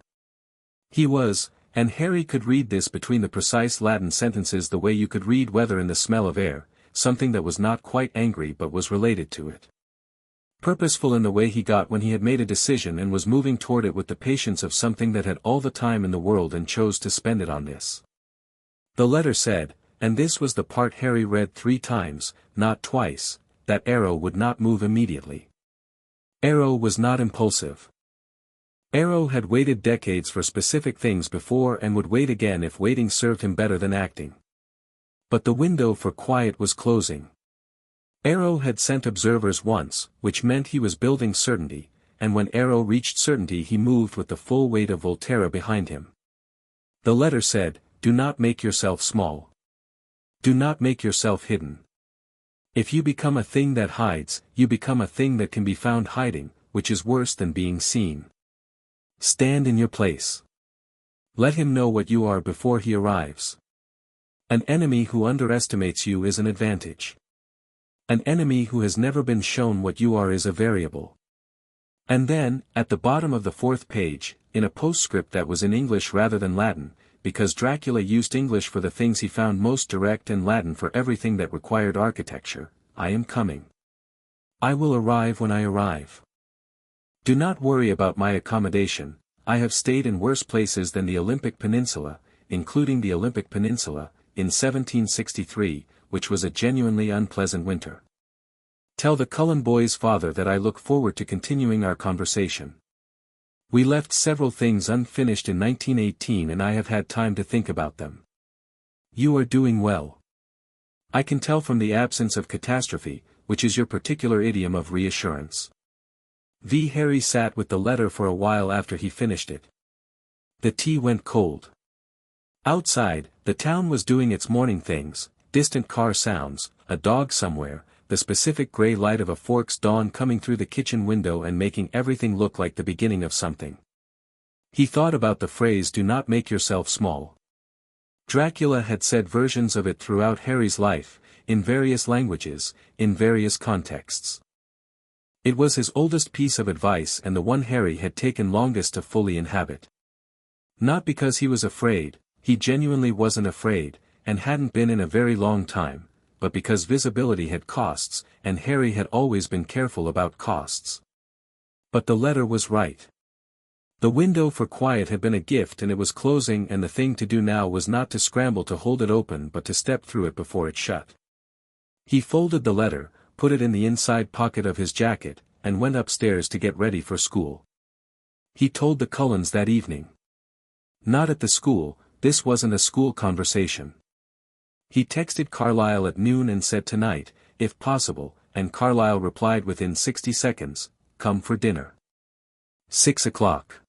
A: He was, and Harry could read this between the precise Latin sentences the way you could read weather in the smell of air, something that was not quite angry but was related to it. Purposeful in the way he got when he had made a decision and was moving toward it with the patience of something that had all the time in the world and chose to spend it on this. The letter said, and this was the part Harry read 3 times, not twice, that Arrow would not move immediately. Arrow was not impulsive. Arrow had waited decades for specific things before and would wait again if waiting served him better than acting. But the window for quiet was closing. Arrow had sent observers once, which meant he was building certainty, and when Arrow reached certainty he moved with the full weight of Volterra behind him. The letter said, "Do not make yourself small. Do not make yourself hidden. If you become a thing that hides, you become a thing that can be found hiding, which is worse than being seen. Stand in your place. Let him know what you are before he arrives. An enemy who underestimates you is an advantage. An enemy who has never been shown what you are is a variable." And then, at the bottom of the 4th page, in a postscript that was in English rather than Latin, because Dracula used English for the things he found most direct and Latin for everything that required architecture, "I am coming. I will arrive when I arrive. Do not worry about my accommodation. I have stayed in worse places than the Olympic Peninsula, including the Olympic Peninsula, in 1763, which was a genuinely unpleasant winter. Tell the Cullen boy's father that I look forward to continuing our conversation. We left several things unfinished in 1918 and I have had time to think about them. You are doing well. I can tell from the absence of catastrophe, which is your particular idiom of reassurance." Harry sat with the letter for a while after he finished it. The tea went cold. Outside, the town was doing its morning things: distant car sounds, a dog somewhere, the specific gray light of a fork's dawn coming through the kitchen window and making everything look like the beginning of something. He thought about the phrase "do not make yourself small." Dracula had said versions of it throughout Harry's life, in various languages, in various contexts. It was his oldest piece of advice and the one Harry had taken longest to fully inhabit. Not because he was afraid, he genuinely wasn't afraid, and hadn't been in a very long time, but because visibility had costs, and Harry had always been careful about costs. But the letter was right. The window for quiet had been a gift and it was closing, and the thing to do now was not to scramble to hold it open but to step through it before it shut. He folded the letter, put it in the inside pocket of his jacket, and went upstairs to get ready for school. He told the Cullens that evening. Not at the school, this wasn't a school conversation. He texted Carlyle at noon and said tonight, if possible, and Carlyle replied within 60 seconds, "Come for dinner." 6 o'clock.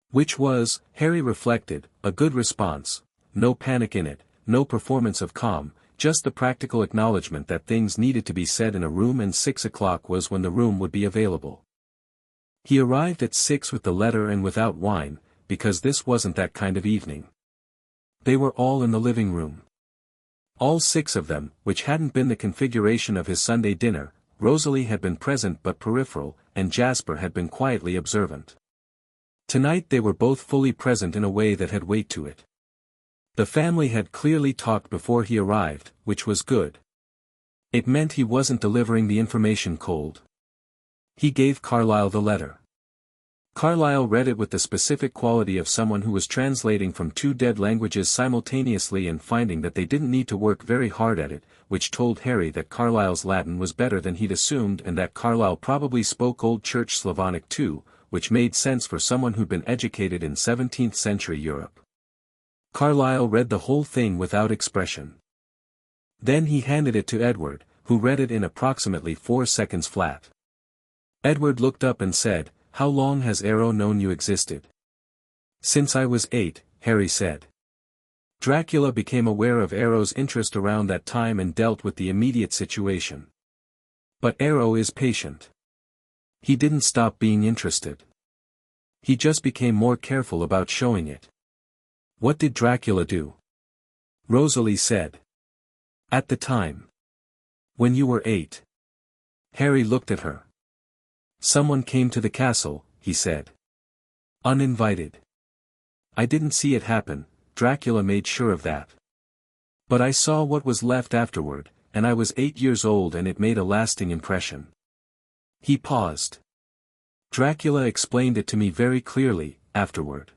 A: Which was, Harry reflected, a good response. No panic in it, no performance of calm, just the practical acknowledgement that things needed to be said in a room, and 6 o'clock was when the room would be available. He arrived at 6 with the letter and without wine, because this wasn't that kind of evening. They were all in the living room. All 6 of them, which hadn't been the configuration of his Sunday dinner. Rosalie had been present but peripheral, and Jasper had been quietly observant. Tonight they were both fully present in a way that had weight to it. The family had clearly talked before he arrived, which was good. It meant he wasn't delivering the information cold. He gave Carlyle the letter. Carlyle read it with the specific quality of someone who was translating from 2 dead languages simultaneously and finding that they didn't need to work very hard at it, which told Harry that Carlyle's Latin was better than he'd assumed and that Carlyle probably spoke Old Church Slavonic too, which made sense for someone who'd been educated in 17th century Europe. Carlyle read the whole thing without expression. Then he handed it to Edward, who read it in approximately 4 seconds flat. Edward looked up and said, "How long has Arrow known you existed?" "Since I was 8, Harry said. Dracula became aware of Arrow's interest around that time and dealt with the immediate situation. But Arrow is patient. He didn't stop being interested. He just became more careful about showing it." "What did Dracula do?" Rosalie said. "At the time. When you were 8. Harry looked at her. "Someone came to the castle," he said. "Uninvited. I didn't see it happen, Dracula made sure of that. But I saw what was left afterward, and I was 8 years old and it made a lasting impression." He paused. "Dracula explained it to me very clearly, afterward.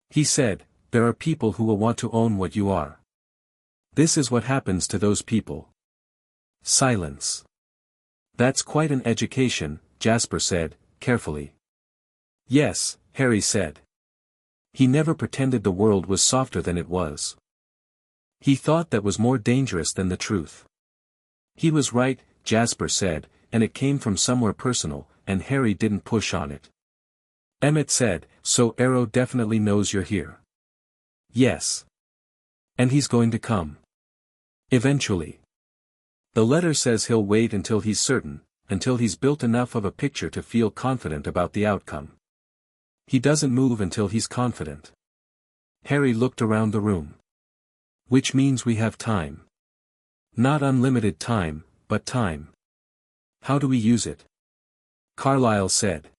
A: He said, there are people who will want to own what you are. This is what happens to those people." Silence. "That's quite an education," Jasper said, carefully. "Yes," Harry said. He never pretended the world was softer than it was. He thought that was more dangerous than the truth. "He was right," Jasper said, "and it came from somewhere personal, and Harry didn't push on it." Emmett said, "So Arrow definitely knows you're here." "Yes. And he's going to come. Eventually. The letter says he'll wait until he's certain, until he's built enough of a picture to feel confident about the outcome. He doesn't move until he's confident." Harry looked around the room. "Which means we have time. Not unlimited time, but time. How do we use it?" Carlyle said.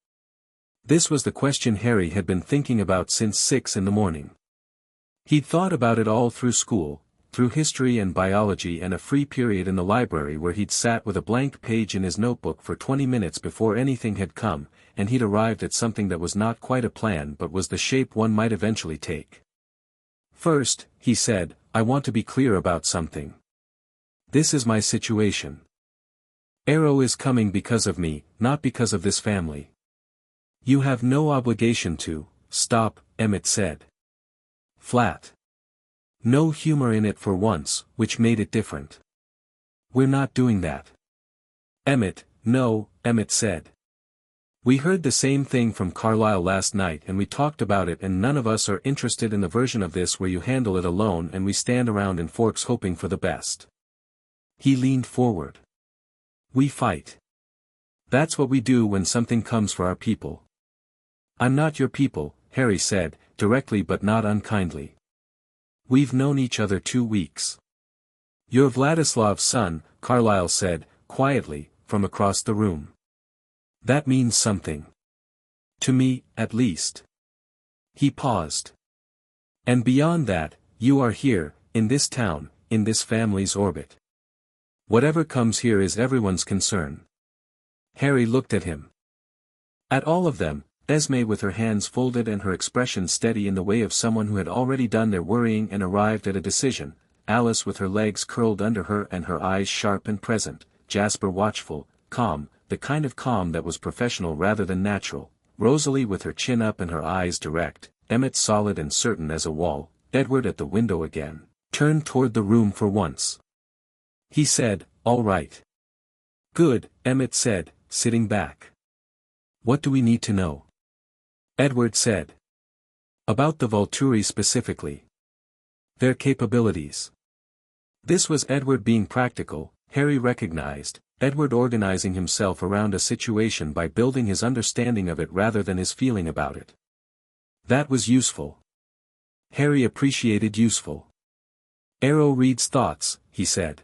A: This was the question Harry had been thinking about since 6 in the morning. He'd thought about it all through school, through history and biology and a free period in the library where he'd sat with a blank page in his notebook for 20 minutes before anything had come, and he'd arrived at something that was not quite a plan but was the shape one might eventually take. "First," he said, "I want to be clear about something. This is my situation. Arrow is coming because of me, not because of this family." "You have no obligation to." "Stop," Emmett said. Flat. No humor in it for once, which made it different. "We're not doing that." No, Emmett said. "We heard the same thing from Carlyle last night and we talked about it and none of us are interested in the version of this where you handle it alone and we stand around in forks hoping for the best." He leaned forward. "We fight. That's what we do when something comes for our people." "I'm not your people," Harry said, directly but not unkindly. "We've known each other 2 weeks. You're Vladislav's son," Carlyle said, quietly, from across the room. "That means something. To me, at least." He paused. "And beyond that, you are here, in this town, in this family's orbit. Whatever comes here is everyone's concern." Harry looked at him. At all of them, Esme with her hands folded and her expression steady in the way of someone who had already done their worrying and arrived at a decision, Alice with her legs curled under her and her eyes sharp and present, Jasper watchful, calm, the kind of calm that was professional rather than natural, Rosalie with her chin up and her eyes direct, Emmett solid and certain as a wall, Edward at the window again, turned toward the room for once. He said, "All right." "Good," Emmett said, sitting back. "What do we need to know?" Edward said. "About the Volturi specifically. Their capabilities." This was Edward being practical, Harry recognized, Edward organizing himself around a situation by building his understanding of it rather than his feeling about it. That was useful. Harry appreciated useful. Arrow reads thoughts, he said.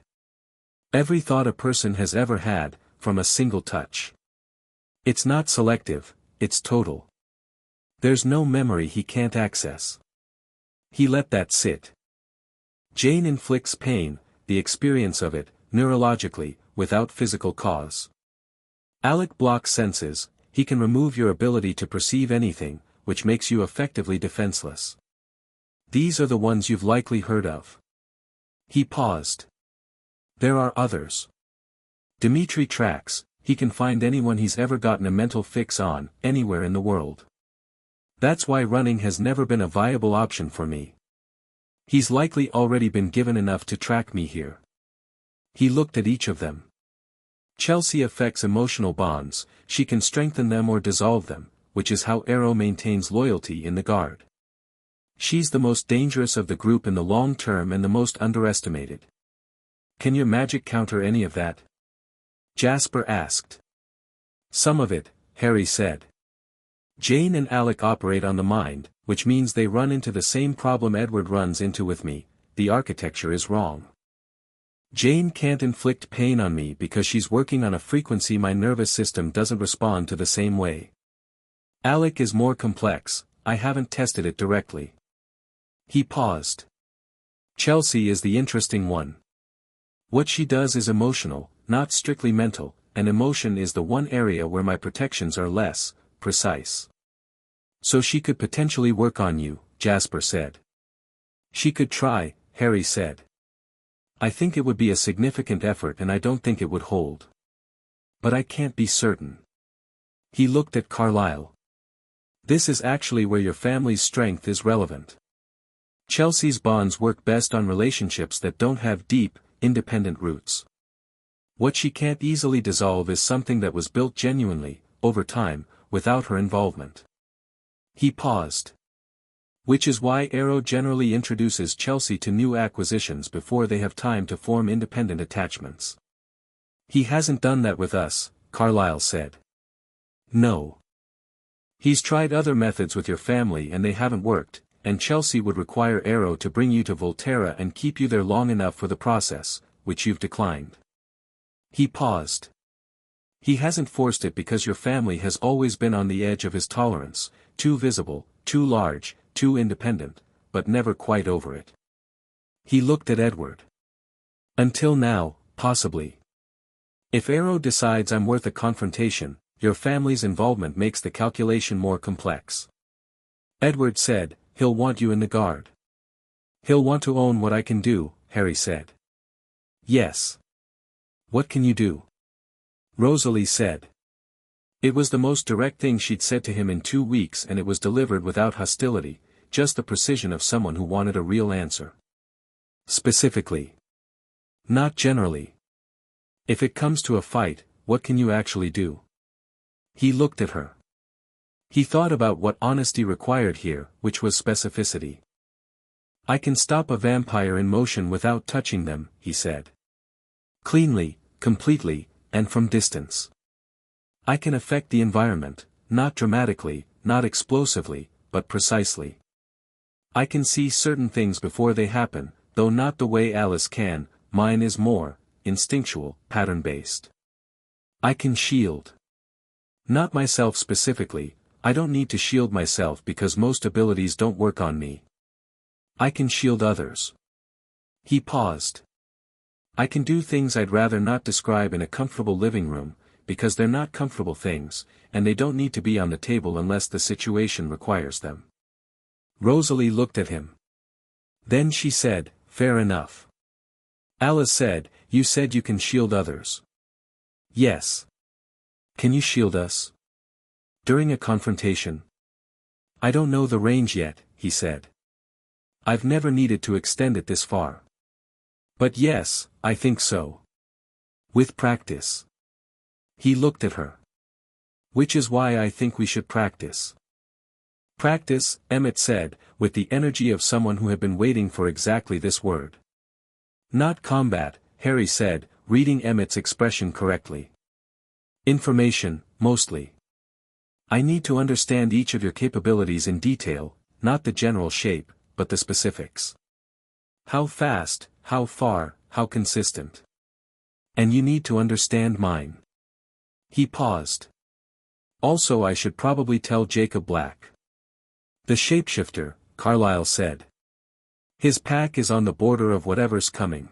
A: Every thought a person has ever had, from a single touch. It's not selective, it's total. There's no memory he can't access. He let that sit. Jane inflicts pain, the experience of it, neurologically, without physical cause. Alec blocks senses, he can remove your ability to perceive anything, which makes you effectively defenseless. These are the ones you've likely heard of. He paused. There are others. Dimitri tracks, he can find anyone he's ever gotten a mental fix on, anywhere in the world. That's why running has never been a viable option for me. He's likely already been given enough to track me here. He looked at each of them. Chelsea affects emotional bonds, she can strengthen them or dissolve them, which is how Arrow maintains loyalty in the Guard. She's the most dangerous of the group in the long term and the most underestimated. Can your magic counter any of that? Jasper asked. Some of it, Harry said. Jane and Alec operate on the mind, which means they run into the same problem Edward runs into with me, the architecture is wrong. Jane can't inflict pain on me because she's working on a frequency my nervous system doesn't respond to the same way. Alec is more complex, I haven't tested it directly. He paused. Chelsea is the interesting one. What she does is emotional, not strictly mental, and emotion is the one area where my protections are less precise. So she could potentially work on you, Jasper said. She could try, Harry said. I think it would be a significant effort and I don't think it would hold. But I can't be certain. He looked at Carlyle. This is actually where your family's strength is relevant. Chelsea's bonds work best on relationships that don't have deep, independent roots. What she can't easily dissolve is something that was built genuinely, over time, without her involvement. He paused. Which is why Arrow generally introduces Chelsea to new acquisitions before they have time to form independent attachments. He hasn't done that with us, Carlyle said. No. He's tried other methods with your family and they haven't worked, and Chelsea would require Arrow to bring you to Volterra and keep you there long enough for the process, which you've declined. He paused. He hasn't forced it because your family has always been on the edge of his tolerance, too visible, too large, too independent, but never quite over it. He looked at Edward. Until now, possibly. If Arrow decides I'm worth a confrontation, your family's involvement makes the calculation more complex. Edward said, he'll want you in the Guard. He'll want to own what I can do, Harry said. Yes. What can you do? Rosalie said. It was the most direct thing she'd said to him in 2 weeks and it was delivered without hostility, just the precision of someone who wanted a real answer. Specifically. Not generally. If it comes to a fight, what can you actually do? He looked at her. He thought about what honesty required here, which was specificity. I can stop a vampire in motion without touching them, he said. Cleanly, completely, and from distance. I can affect the environment, not dramatically, not explosively, but precisely. I can see certain things before they happen, though not the way Alice can, mine is more, instinctual, pattern-based. I can shield. Not myself specifically, I don't need to shield myself because most abilities don't work on me. I can shield others. He paused. I can do things I'd rather not describe in a comfortable living room, because they're not comfortable things, and they don't need to be on the table unless the situation requires them. Rosalie looked at him. Then she said, fair enough. Alice said, you said you can shield others. Yes. Can you shield us? During a confrontation? I don't know the range yet, he said. I've never needed to extend it this far. But yes, I think so. With practice. He looked at her. Which is why I think we should practice. Practice, Emmett said, with the energy of someone who had been waiting for exactly this word. Not combat, Harry said, reading Emmett's expression correctly. Information, mostly. I need to understand each of your capabilities in detail, not the general shape, but the specifics. How fast, how far, how consistent. And you need to understand mine. He paused. Also, I should probably tell Jacob Black. The shapeshifter, Carlyle said. His pack is on the border of whatever's coming.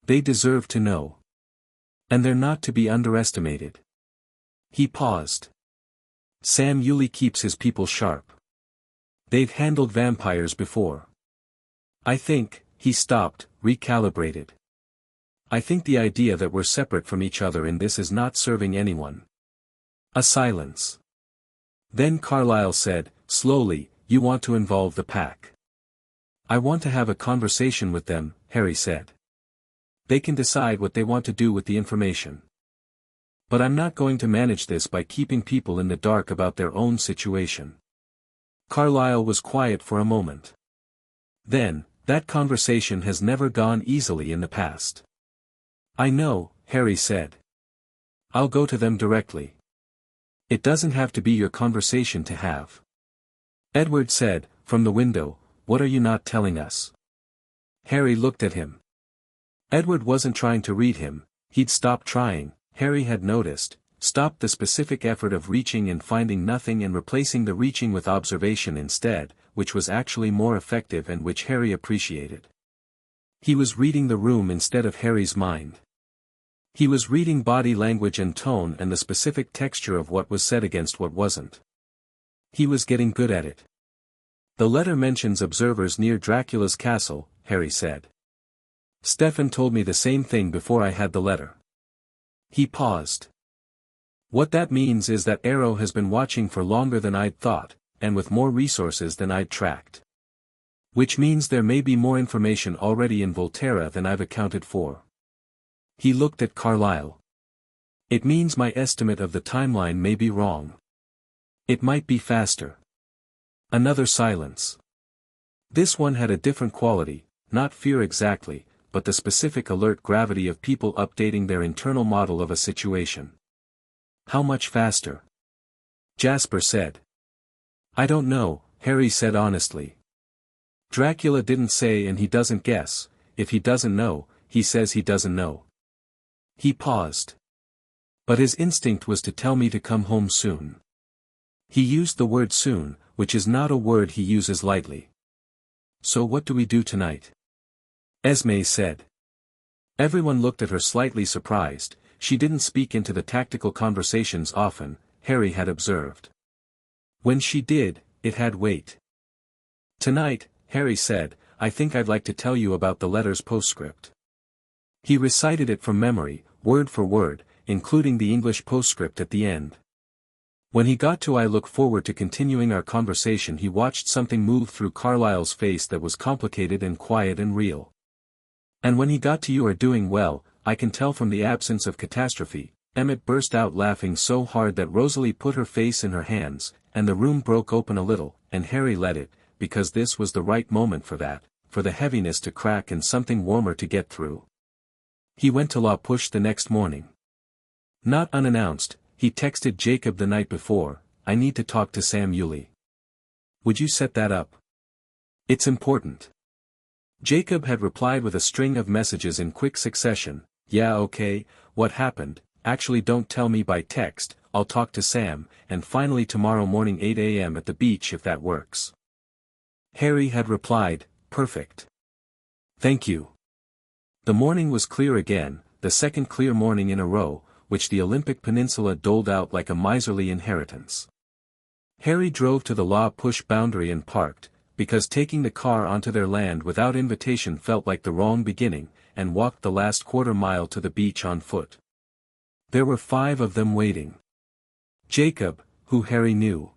A: They deserve to know. And they're not to be underestimated. He paused. Sam Yulee keeps his people sharp. They've handled vampires before. I think, he stopped, recalibrated. I think the idea that we're separate from each other in this is not serving anyone. A silence. Then Carlyle said, slowly, you want to involve the pack. I want to have a conversation with them, Harry said. They can decide what they want to do with the information. But I'm not going to manage this by keeping people in the dark about their own situation. Carlyle was quiet for a moment. Then, that conversation has never gone easily in the past. I know, Harry said. I'll go to them directly. It doesn't have to be your conversation to have. Edward said, from the window, what are you not telling us? Harry looked at him. Edward wasn't trying to read him, he'd stopped trying, Harry had noticed, stopped the specific effort of reaching and finding nothing and replacing the reaching with observation instead, which was actually more effective and which Harry appreciated. He was reading the room instead of Harry's mind. He was reading body language and tone and the specific texture of what was said against what wasn't. He was getting good at it. The letter mentions observers near Dracula's castle, Harry said. Stefan told me the same thing before I had the letter. He paused. What that means is that Arrow has been watching for longer than I'd thought, and with more resources than I'd tracked. Which means there may be more information already in Volterra than I've accounted for. He looked at Carlyle. It means my estimate of the timeline may be wrong. It might be faster. Another silence. This one had a different quality, not fear exactly, but the specific alert gravity of people updating their internal model of a situation. How much faster? Jasper said. I don't know, Harry said honestly. Dracula didn't say and he doesn't guess, if he doesn't know, he says he doesn't know. He paused. But his instinct was to tell me to come home soon. He used the word soon, which is not a word he uses lightly. So what do we do tonight? Esme said. Everyone looked at her slightly surprised, she didn't speak into the tactical conversations often, Harry had observed. When she did, it had weight. Tonight, Harry said, I think I'd like to tell you about the letter's postscript. He recited it from memory, word for word, including the English postscript at the end. When he got to I look forward to continuing our conversation he watched something move through Carlyle's face that was complicated and quiet and real. And when he got to you are doing well, I can tell from the absence of catastrophe, Emmett burst out laughing so hard that Rosalie put her face in her hands, and the room broke open a little, and Harry let it, because this was the right moment for that, for the heaviness to crack and something warmer to get through. He went to La Push the next morning. Not unannounced, he texted Jacob the night before, I need to talk to Sam Yulee. Would you set that up? It's important. Jacob had replied with a string of messages in quick succession, yeah okay, what happened, actually don't tell me by text, I'll talk to Sam, and finally tomorrow morning 8 a.m. at the beach if that works. Harry had replied, perfect. Thank you. The morning was clear again, the second clear morning in a row, which the Olympic Peninsula doled out like a miserly inheritance. Harry drove to the La Push boundary and parked, because taking the car onto their land without invitation felt like the wrong beginning, and walked the last quarter mile to the beach on foot. There were 5 of them waiting. Jacob, who Harry knew.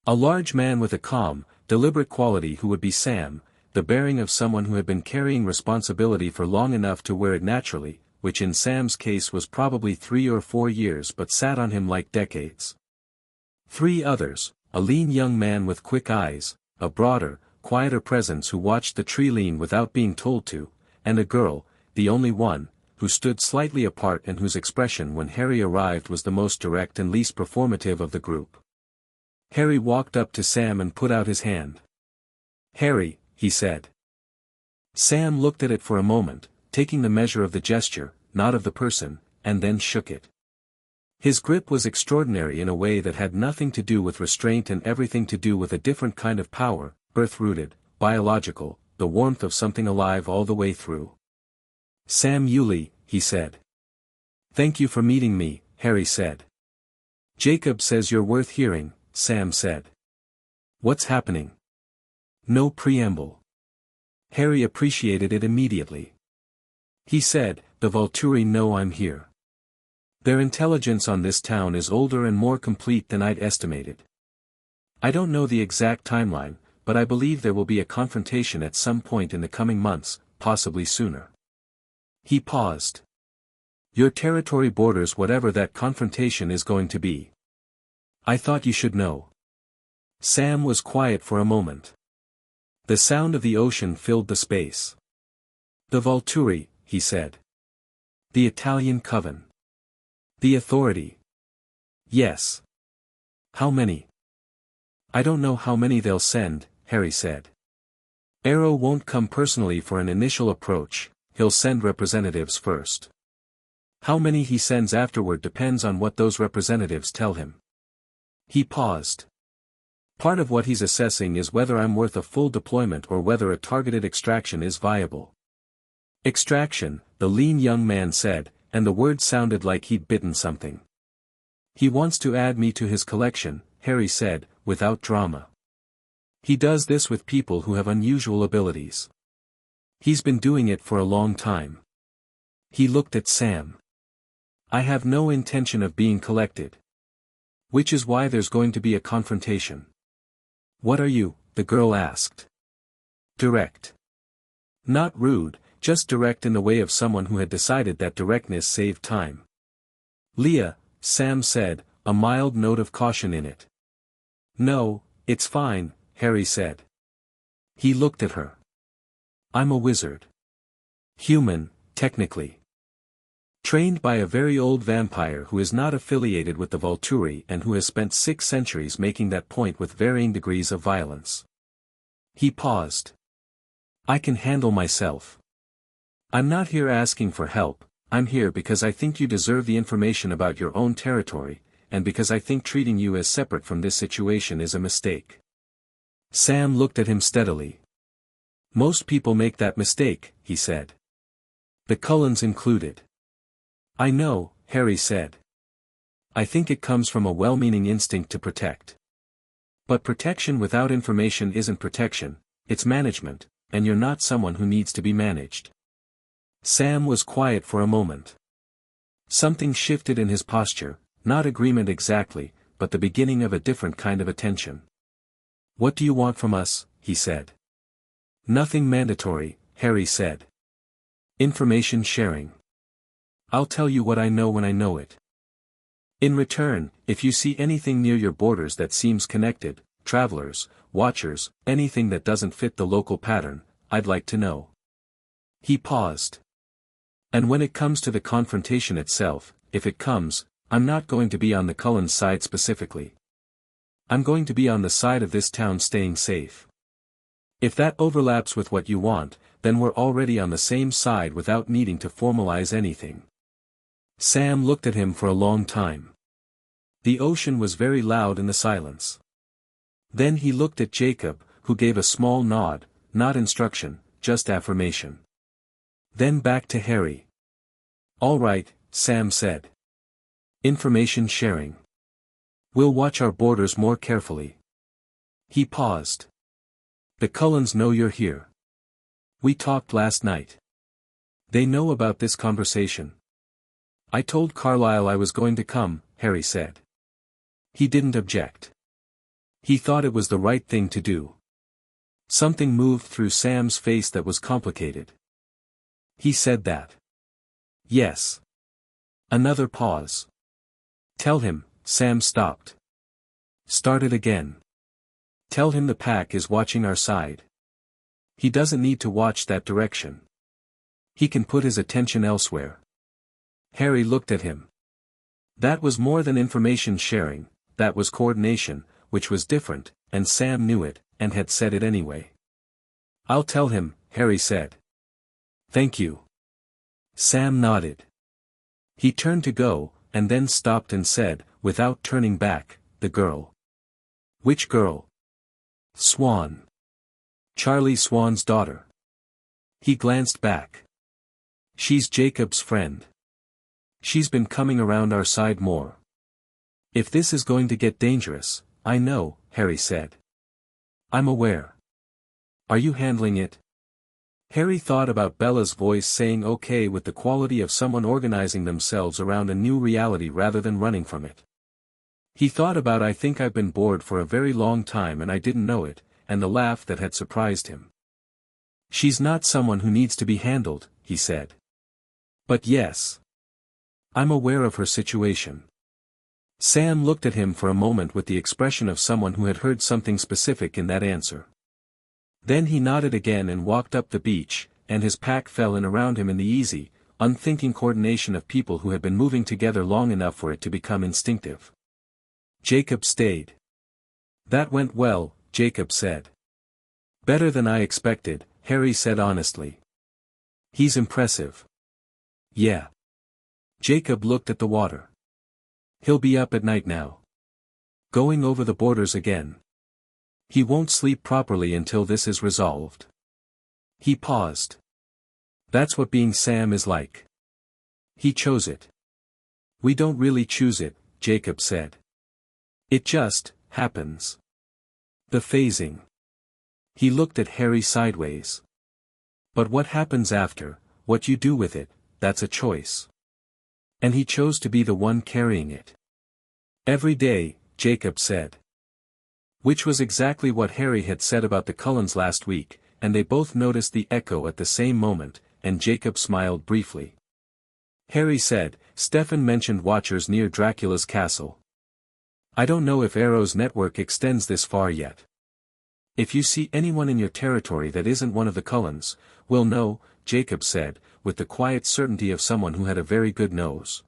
A: A large man with a calm, deliberate quality who would be Sam, the bearing of someone who had been carrying responsibility for long enough to wear it naturally, which in Sam's case was probably 3 or 4 years but sat on him like decades. 3 others, a lean young man with quick eyes, a broader, quieter presence who watched the tree lean without being told to, and a girl, the only one, who stood slightly apart and whose expression when Harry arrived was the most direct and least performative of the group. Harry walked up to Sam and put out his hand. Harry, he said. Sam looked at it for a moment, taking the measure of the gesture, not of the person, and then shook it. His grip was extraordinary in a way that had nothing to do with restraint and everything to do with a different kind of power, earth-rooted, biological, the warmth of something alive all the way through. "Sam Yulee," he said. "Thank you for meeting me," Harry said. "Jacob says you're worth hearing," Sam said. "What's happening?" No preamble. Harry appreciated it immediately. He said, "The Volturi know I'm here. Their intelligence on this town is older and more complete than I'd estimated. I don't know the exact timeline, but I believe there will be a confrontation at some point in the coming months, possibly sooner." He paused. "Your territory borders whatever that confrontation is going to be. I thought you should know." Sam was quiet for a moment. The sound of the ocean filled the space. "The Volturi," he said. "The Italian coven. The authority." "Yes." "How many?" "I don't know how many they'll send," Harry said. "Arrow won't come personally for an initial approach, he'll send representatives first. How many he sends afterward depends on what those representatives tell him." He paused. "Part of what he's assessing is whether I'm worth a full deployment or whether a targeted extraction is viable." "Extraction," the lean young man said, and the word sounded like he'd bitten something. "He wants to add me to his collection," Harry said, without drama. "He does this with people who have unusual abilities. He's been doing it for a long time." He looked at Sam. "I have no intention of being collected. Which is why there's going to be a confrontation." "What are you?" the girl asked. "Direct. Not rude, just direct in the way of someone who had decided that directness saved time." "Leah," Sam said, a mild note of caution in it. "No, it's fine," Harry said. He looked at her. "I'm a wizard. Human, technically. Trained by a very old vampire who is not affiliated with the Volturi and who has spent 6 centuries making that point with varying degrees of violence." He paused. "I can handle myself. I'm not here asking for help, I'm here because I think you deserve the information about your own territory, and because I think treating you as separate from this situation is a mistake." Sam looked at him steadily. "Most people make that mistake," he said. "The Cullens included." "I know," Harry said. "I think it comes from a well-meaning instinct to protect. But protection without information isn't protection, it's management, and you're not someone who needs to be managed." Sam was quiet for a moment. Something shifted in his posture, not agreement exactly, but the beginning of a different kind of attention. "What do you want from us?" he said. "Nothing mandatory," Harry said. "Information sharing. I'll tell you what I know when I know it. In return, if you see anything near your borders that seems connected, travelers, watchers, anything that doesn't fit the local pattern, I'd like to know." He paused. "And when it comes to the confrontation itself, if it comes, I'm not going to be on the Cullens' side specifically. I'm going to be on the side of this town staying safe. If that overlaps with what you want, then we're already on the same side without needing to formalize anything." Sam looked at him for a long time. The ocean was very loud in the silence. Then he looked at Jacob, who gave a small nod, not instruction, just affirmation. Then back to Harry. "All right," Sam said. "Information sharing. We'll watch our borders more carefully." He paused. "The Cullens know you're here. We talked last night. They know about this conversation." "I told Carlyle I was going to come," Harry said. He didn't object. He thought it was the right thing to do. Something moved through Sam's face that was complicated. "He said that." "Yes." Another pause. "Tell him," Sam stopped. Started again. "Tell him the pack is watching our side. He doesn't need to watch that direction. He can put his attention elsewhere." Harry looked at him. That was more than information sharing, that was coordination, which was different, and Sam knew it, and had said it anyway. "I'll tell him," Harry said. Thank you. Sam nodded. He turned to go, and then stopped and said, without turning back, the girl. Which girl? Swan. Charlie Swan's daughter. He glanced back. She's Jacob's friend. She's been coming around our side more. If this is going to get dangerous, I know, Harry said. I'm aware. Are you handling it? Harry thought about Bella's voice saying okay with the quality of someone organizing themselves around a new reality rather than running from it. He thought about I think I've been bored for a very long time and I didn't know it, and the laugh that had surprised him. She's not someone who needs to be handled, he said. But yes. I'm aware of her situation. Sam looked at him for a moment with the expression of someone who had heard something specific in that answer. Then he nodded again and walked up the beach, and his pack fell in around him in the easy, unthinking coordination of people who had been moving together long enough for it to become instinctive. Jacob stayed. That went well, Jacob said. Better than I expected, Harry said honestly. He's impressive. Yeah. Jacob looked at the water. He'll be up at night now. Going over the borders again. He won't sleep properly until this is resolved. He paused. That's what being Sam is like. He chose it. We don't really choose it, Jacob said. It just happens. The phasing. He looked at Harry sideways. But what happens after, what you do with it, that's a choice. And he chose to be the one carrying it. Every day, Jacob said. Which was exactly what Harry had said about the Cullens last week, and they both noticed the echo at the same moment, and Jacob smiled briefly. Harry said, Stefan mentioned watchers near Dracula's castle. I don't know if Arrow's network extends this far yet. If you see anyone in your territory that isn't one of the Cullens, we'll know, Jacob said, with the quiet certainty of someone who had a very good nose.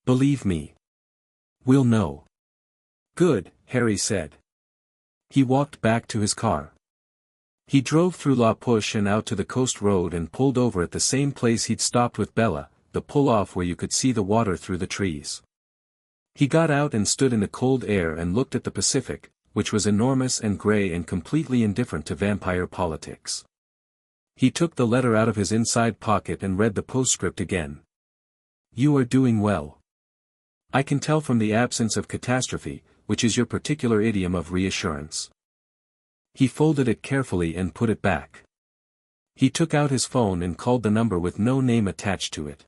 A: Believe me. We'll know. Good, Harry said. He walked back to his car. He drove through La Push and out to the coast road and pulled over at the same place he'd stopped with Bella, the pull-off where you could see the water through the trees. He got out and stood in the cold air and looked at the Pacific, which was enormous and grey and completely indifferent to vampire politics. He took the letter out of his inside pocket and read the postscript again. You are doing well. I can tell from the absence of catastrophe, which is your particular idiom of reassurance. He folded it carefully and put it back. He took out his phone and called the number with no name attached to it.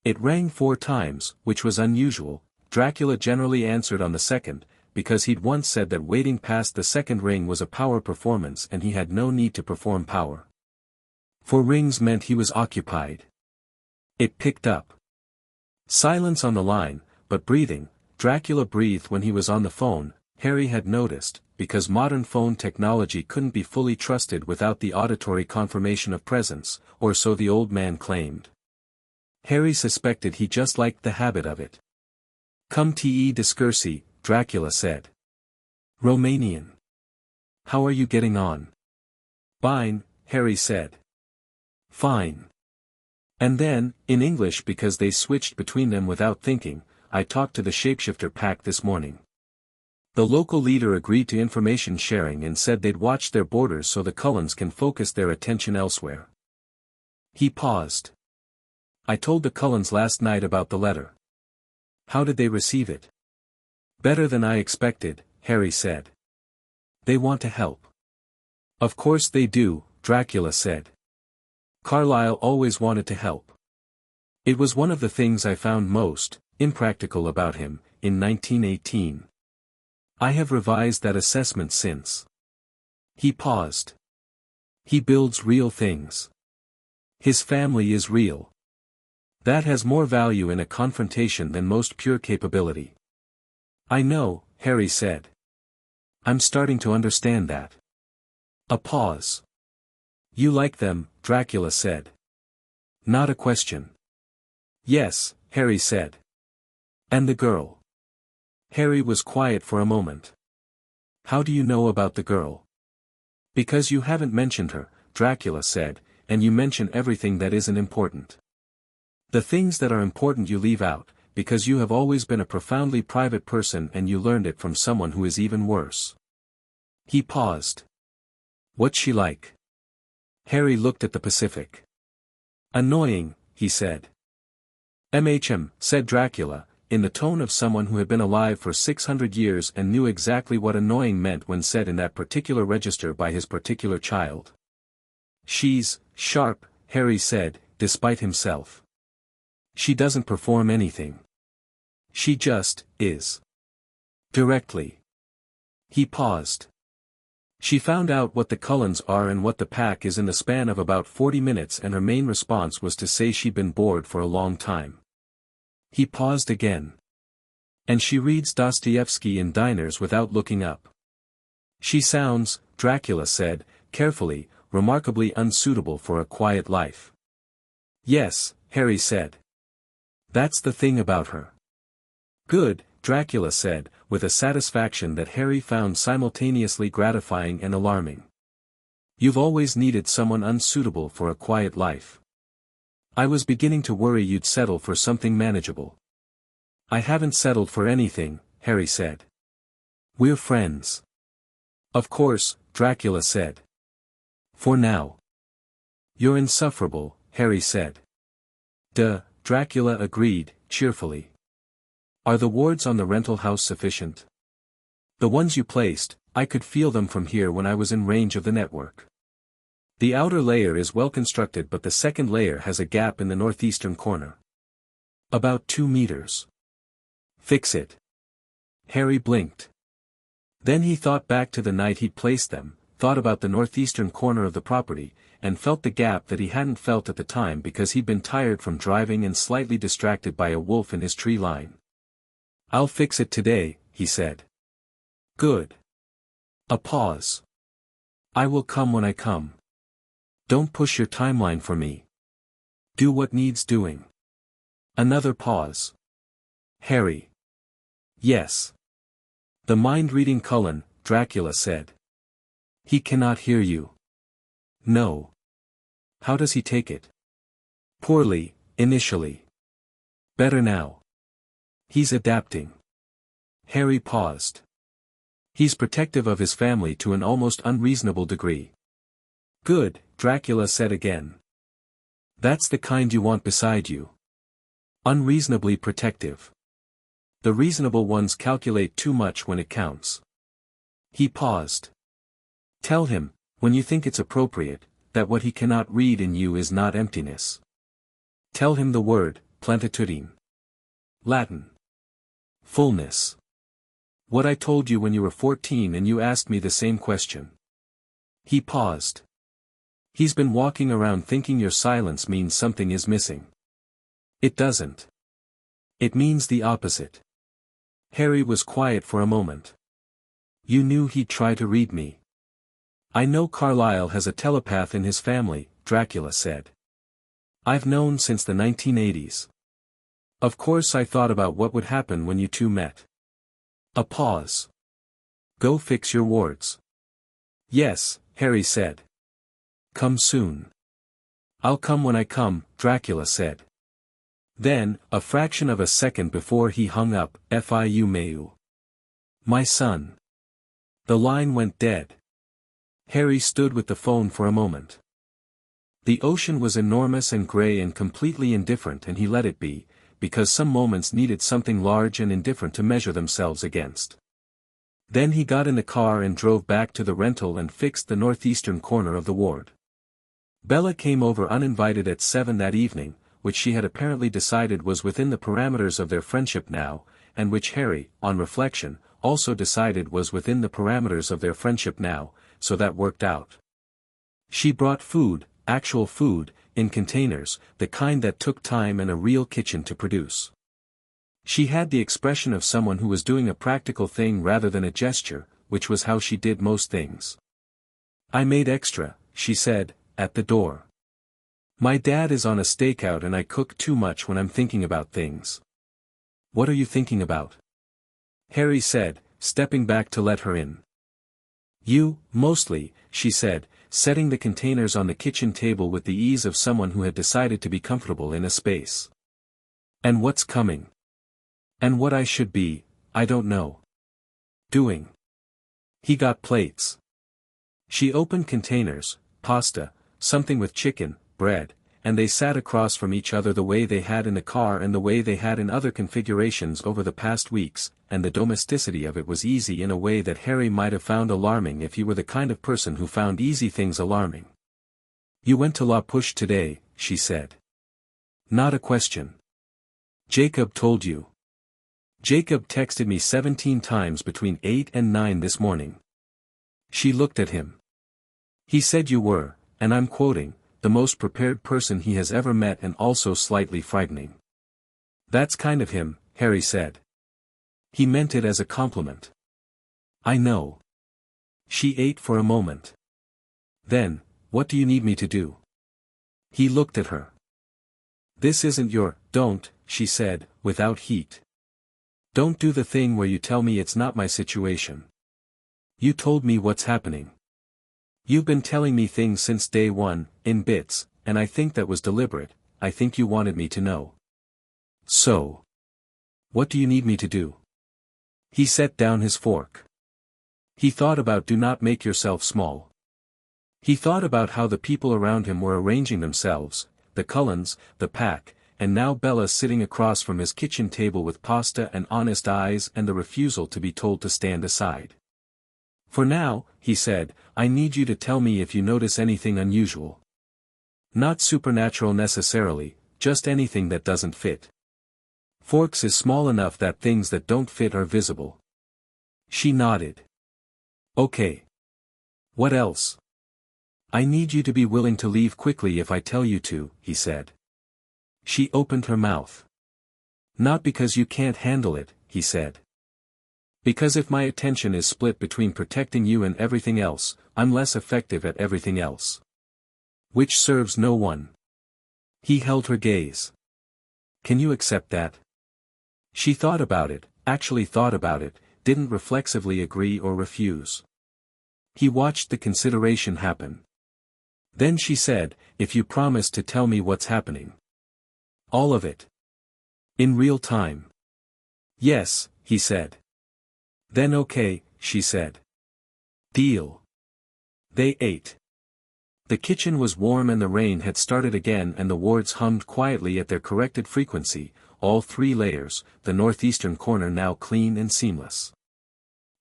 A: It rang 4 times, which was unusual. Dracula generally answered on the second, because he'd once said that waiting past the second ring was a power performance and he had no need to perform power. 4 rings meant he was occupied. It picked up. Silence on the line, but breathing. Dracula breathed when he was on the phone, Harry had noticed, because modern phone technology couldn't be fully trusted without the auditory confirmation of presence, or so the old man claimed. Harry suspected he just liked the habit of it. Come te discursi, Dracula said. Romanian. How are you getting on? Fine, Harry said. Fine. And then, in English because they switched between them without thinking, I talked to the shapeshifter pack this morning. The local leader agreed to information sharing and said they'd watch their borders so the Cullens can focus their attention elsewhere. He paused. I told the Cullens last night about the letter. How did they receive it? Better than I expected, Harry said. They want to help. Of course they do, Dracula said. Carlyle always wanted to help. It was one of the things I found most impractical about him, in 1918. I have revised that assessment since. He paused. He builds real things. His family is real. That has more value in a confrontation than most pure capability. I know, Harry said. I'm starting to understand that. A pause. You like them, Dracula said. Not a question. Yes, Harry said. And the girl? Harry was quiet for a moment. How do you know about the girl? Because you haven't mentioned her, Dracula said, and you mention everything that isn't important. The things that are important you leave out, because you have always been a profoundly private person and you learned it from someone who is even worse." He paused. "What's she like?" Harry looked at the Pacific. "Annoying," he said. Said Dracula, in the tone of someone who had been alive for 600 years and knew exactly what annoying meant when said in that particular register by his particular child. "She's sharp," Harry said, despite himself. "She doesn't perform anything. She just is. Directly." He paused. "She found out what the Cullens are and what the pack is in the span of about 40 minutes, and her main response was to say she'd been bored for a long time." He paused again. "And she reads Dostoevsky in diners without looking up. She sounds," Dracula said, carefully, "remarkably unsuitable for a quiet life." "Yes," Harry said. "That's the thing about her." "Good," Dracula said, with a satisfaction that Harry found simultaneously gratifying and alarming. "You've always needed someone unsuitable for a quiet life. I was beginning to worry you'd settle for something manageable." "I haven't settled for anything," Harry said. "We're friends." "Of course," Dracula said. "For now." "You're insufferable," Harry said. "Duh," Dracula agreed, cheerfully. "Are the wards on the rental house sufficient?" "The ones you placed, I could feel them from here when I was in range of the network. The outer layer is well constructed, but the second layer has a gap in the northeastern corner. About 2 meters. Fix it." Harry blinked. Then he thought back to the night he'd placed them, thought about the northeastern corner of the property, and felt the gap that he hadn't felt at the time because he'd been tired from driving and slightly distracted by a wolf in his tree line. "I'll fix it today," he said. "Good." A pause. "I will come when I come. Don't push your timeline for me. Do what needs doing." Another pause. "Harry." "Yes." "The mind-reading Cullen," Dracula said. "He cannot hear you." "No." "How does he take it?" "Poorly, initially. Better now. He's adapting." Harry paused. "He's protective of his family to an almost unreasonable degree." "Good," Dracula said again. "That's the kind you want beside you. Unreasonably protective. The reasonable ones calculate too much when it counts." He paused. "Tell him, when you think it's appropriate, that what he cannot read in you is not emptiness. Tell him the word, plenitude. Latin. Fullness. What I told you when you were 14 and you asked me the same question." He paused. "He's been walking around thinking your silence means something is missing. It doesn't. It means the opposite." Harry was quiet for a moment. "You knew he'd try to read me." "I know Carlyle has a telepath in his family," Dracula said. "I've known since the 1980s. Of course I thought about what would happen when you two met." A pause. "Go fix your wards." "Yes," Harry said. "Come soon." "I'll come when I come," Dracula said. Then, a fraction of a second before he hung up, "Fiu meu. My son." The line went dead. Harry stood with the phone for a moment. The ocean was enormous and grey and completely indifferent, and he let it be, because some moments needed something large and indifferent to measure themselves against. Then he got in the car and drove back to the rental and fixed the northeastern corner of the ward. Bella came over uninvited at 7 that evening, which she had apparently decided was within the parameters of their friendship now, and which Harry, on reflection, also decided was within the parameters of their friendship now, so that worked out. She brought food, actual food, in containers, the kind that took time and a real kitchen to produce. She had the expression of someone who was doing a practical thing rather than a gesture, which was how she did most things. "I made extra," she said, at the door. "My dad is on a stakeout and I cook too much when I'm thinking about things." "What are you thinking about?" Harry said, stepping back to let her in. "You, mostly," she said, setting the containers on the kitchen table with the ease of someone who had decided to be comfortable in a space. And what's coming? And what I should be, I don't know. Doing. He got plates. She opened containers, pasta, something with chicken, bread, and they sat across from each other the way they had in the car and the way they had in other configurations over the past weeks, and the domesticity of it was easy in a way that Harry might have found alarming if he were the kind of person who found easy things alarming. "You went to La Push today," she said. "Not a question. Jacob told you." "Jacob texted me 17 times between 8 and 9 this morning." She looked at him. "He said you were, and I'm quoting, the most prepared person he has ever met and also slightly frightening." "That's kind of him," Harry said. He meant it as a compliment. "I know." She ate for a moment. "Then, what do you need me to do?" He looked at her. "This isn't your, don't," she said, without heat. "Don't do the thing where you tell me it's not my situation. You told me what's happening. You've been telling me things since day one, in bits, and I think that was deliberate. I think you wanted me to know. So. What do you need me to do?" He set down his fork. He thought about "do not make yourself small." He thought about how the people around him were arranging themselves, the Cullens, the pack, and now Bella sitting across from his kitchen table with pasta and honest eyes and the refusal to be told to stand aside. "For now," he said, "I need you to tell me if you notice anything unusual. Not supernatural necessarily, just anything that doesn't fit. Forks is small enough that things that don't fit are visible." She nodded. "Okay. What else?" "I need you to be willing to leave quickly if I tell you to," he said. She opened her mouth. "Not because you can't handle it," he said. "Because if my attention is split between protecting you and everything else, I'm less effective at everything else. Which serves no one." He held her gaze. "Can you accept that?" She thought about it, actually thought about it, didn't reflexively agree or refuse. He watched the consideration happen. Then she said, "If you promise to tell me what's happening." "All of it. In real time." "Yes," he said. "Then okay," she said. "Deal." They ate. The kitchen was warm and the rain had started again and the wards hummed quietly at their corrected frequency, all 3 layers, the northeastern corner now clean and seamless.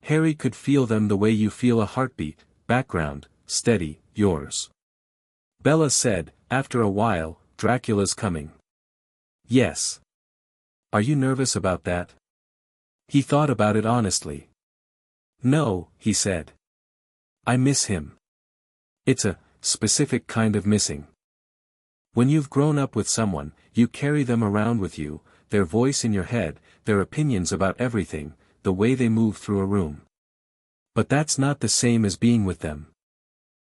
A: Harry could feel them the way you feel a heartbeat, background, steady, yours. Bella said, after a while, "Dracula's coming." "Yes." "Are you nervous about that?" He thought about it honestly. "No," he said. "I miss him. It's a specific kind of missing. When you've grown up with someone, you carry them around with you, their voice in your head, their opinions about everything, the way they move through a room. But that's not the same as being with them."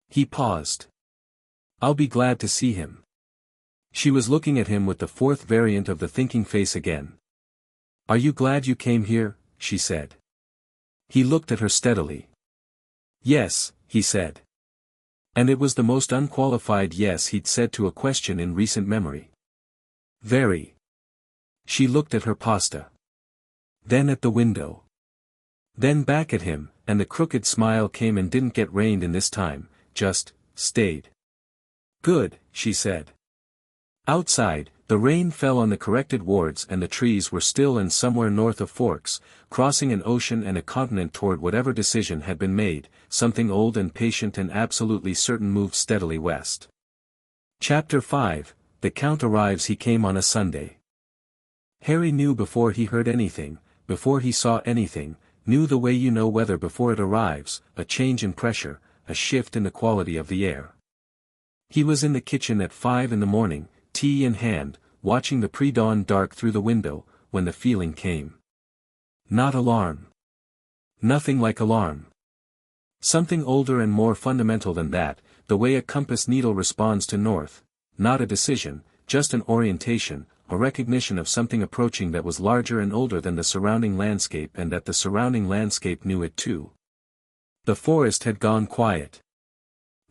A: He paused. "I'll be glad to see him." She was looking at him with the 4th variant of the thinking face again. "Are you glad you came here?" she said. He looked at her steadily. "Yes," he said. And it was the most unqualified yes he'd said to a question in recent memory. "Very." She looked at her pasta. Then at the window. Then back at him, and the crooked smile came and didn't get reined in this time, just stayed. "Good," she said. Outside, the rain fell on the corrected wards and the trees were still and somewhere north of Forks, crossing an ocean and a continent toward whatever decision had been made, something old and patient and absolutely certain moved steadily west. Chapter 5, The Count Arrives. He came on a Sunday. Harry knew before he heard anything, before he saw anything, knew the way you know weather before it arrives, a change in pressure, a shift in the quality of the air. He was in the kitchen at 5 in the morning, tea in hand, watching the pre-dawn dark through the window, when the feeling came. Not alarm. Nothing like alarm. Something older and more fundamental than that, the way a compass needle responds to north, not a decision, just an orientation, a recognition of something approaching that was larger and older than the surrounding landscape and that the surrounding landscape knew it too. The forest had gone quiet.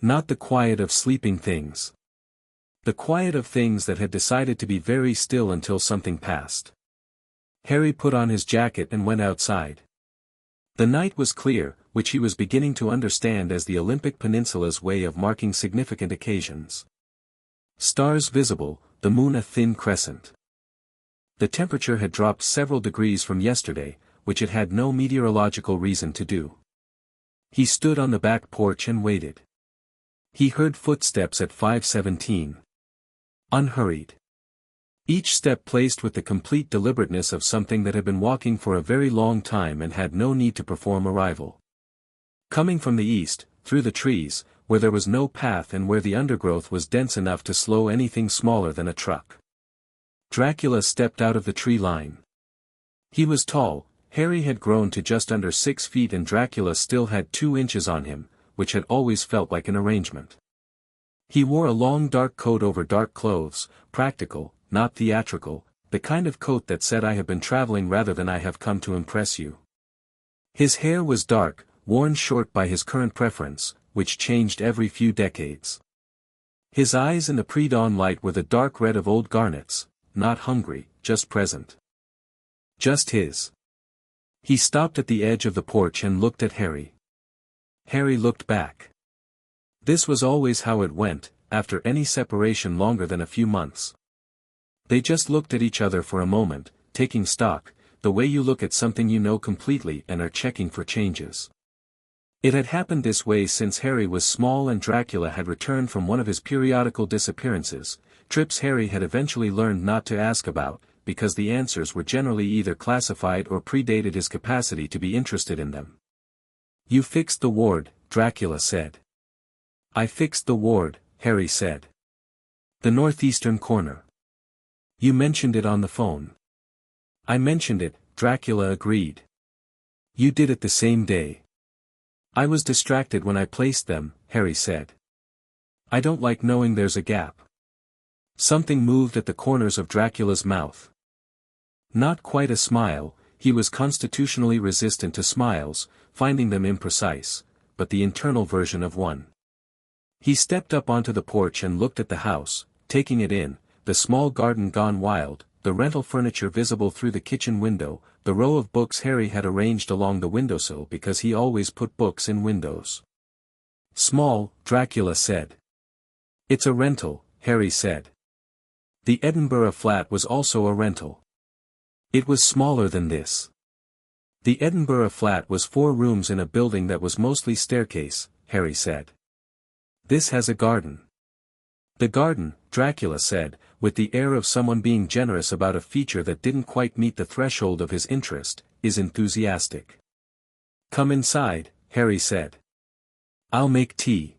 A: Not the quiet of sleeping things. The quiet of things that had decided to be very still until something passed. Harry put on his jacket and went outside. The night was clear, which he was beginning to understand as the Olympic Peninsula's way of marking significant occasions. Stars visible, the moon a thin crescent. The temperature had dropped several degrees from yesterday, which it had no meteorological reason to do. He stood on the back porch and waited. He heard footsteps at 5:17. Unhurried. Each step placed with the complete deliberateness of something that had been walking for a very long time and had no need to perform arrival. Coming from the east, through the trees, where there was no path and where the undergrowth was dense enough to slow anything smaller than a truck. Dracula stepped out of the tree line. He was tall. Harry had grown to just under 6 feet and Dracula still had 2 inches on him, which had always felt like an arrangement. He wore a long dark coat over dark clothes, practical, not theatrical, the kind of coat that said I have been traveling rather than I have come to impress you. His hair was dark, worn short by his current preference, which changed every few decades. His eyes in the pre-dawn light were the dark red of old garnets, not hungry, just present. Just his. He stopped at the edge of the porch and looked at Harry. Harry looked back. This was always how it went, after any separation longer than a few months. They just looked at each other for a moment, taking stock, the way you look at something you know completely and are checking for changes. It had happened this way since Harry was small and Dracula had returned from one of his periodical disappearances, trips Harry had eventually learned not to ask about, because the answers were generally either classified or predated his capacity to be interested in them. You fixed the ward, Dracula said. I fixed the ward, Harry said. The northeastern corner. You mentioned it on the phone. I mentioned it, Dracula agreed. You did it the same day. I was distracted when I placed them, Harry said. I don't like knowing there's a gap. Something moved at the corners of Dracula's mouth. Not quite a smile, he was constitutionally resistant to smiles, finding them imprecise, but the internal version of one. He stepped up onto the porch and looked at the house, taking it in, the small garden gone wild, the rental furniture visible through the kitchen window, the row of books Harry had arranged along the windowsill because he always put books in windows. Small, Dracula said. It's a rental, Harry said. The Edinburgh flat was also a rental. It was smaller than this. The Edinburgh flat was 4 rooms in a building that was mostly staircase, Harry said. This has a garden. The garden, Dracula said, with the air of someone being generous about a feature that didn't quite meet the threshold of his interest, is enthusiastic. Come inside, Harry said. I'll make tea.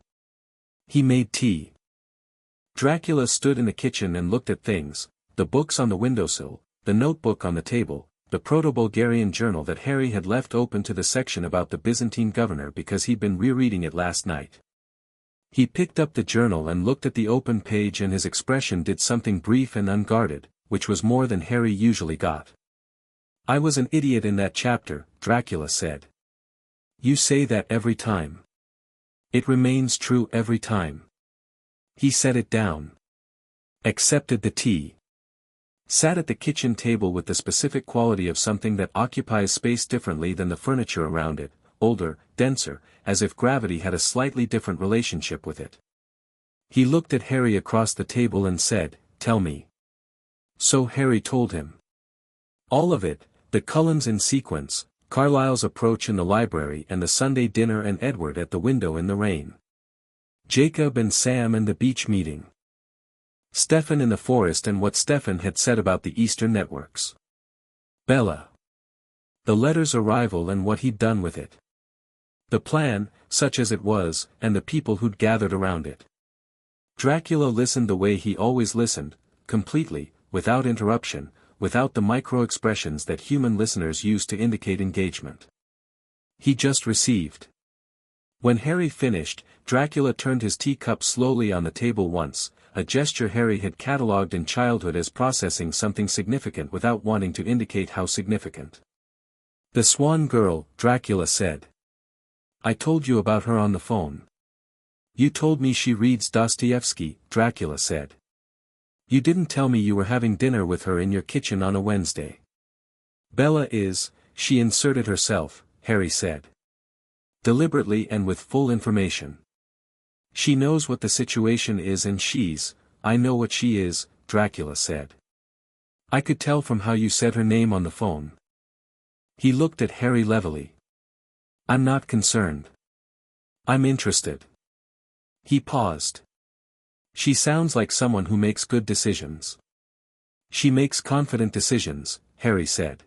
A: He made tea. Dracula stood in the kitchen and looked at things, the books on the windowsill, the notebook on the table, the Proto-Bulgarian journal that Harry had left open to the section about the Byzantine governor because he'd been rereading it last night. He picked up the journal and looked at the open page and his expression did something brief and unguarded, which was more than Harry usually got. I was an idiot in that chapter, Dracula said. You say that every time. It remains true every time. He set it down. Accepted the tea. Sat at the kitchen table with the specific quality of something that occupies space differently than the furniture around it, older, denser, as if gravity had a slightly different relationship with it. He looked at Harry across the table and said, Tell me. So Harry told him. All of it, the Cullens in sequence, Carlyle's approach in the library and the Sunday dinner and Edward at the window in the rain. Jacob and Sam and the beach meeting. Stefan in the forest and what Stefan had said about the Eastern networks. Bella. The letter's arrival and what he'd done with it. The plan, such as it was, and the people who'd gathered around it. Dracula listened the way he always listened, completely, without interruption, without the micro-expressions that human listeners use to indicate engagement. He just received. When Harry finished, Dracula turned his teacup slowly on the table once, a gesture Harry had catalogued in childhood as processing something significant without wanting to indicate how significant. The Swan Girl, Dracula said. I told you about her on the phone. You told me she reads Dostoevsky, Dracula said. You didn't tell me you were having dinner with her in your kitchen on a Wednesday. Bella is, she inserted herself, Harry said. Deliberately and with full information. She knows what the situation is and I know what she is, Dracula said. I could tell from how you said her name on the phone. He looked at Harry levelly. I'm not concerned. I'm interested. He paused. She sounds like someone who makes good decisions. She makes confident decisions, Harry said.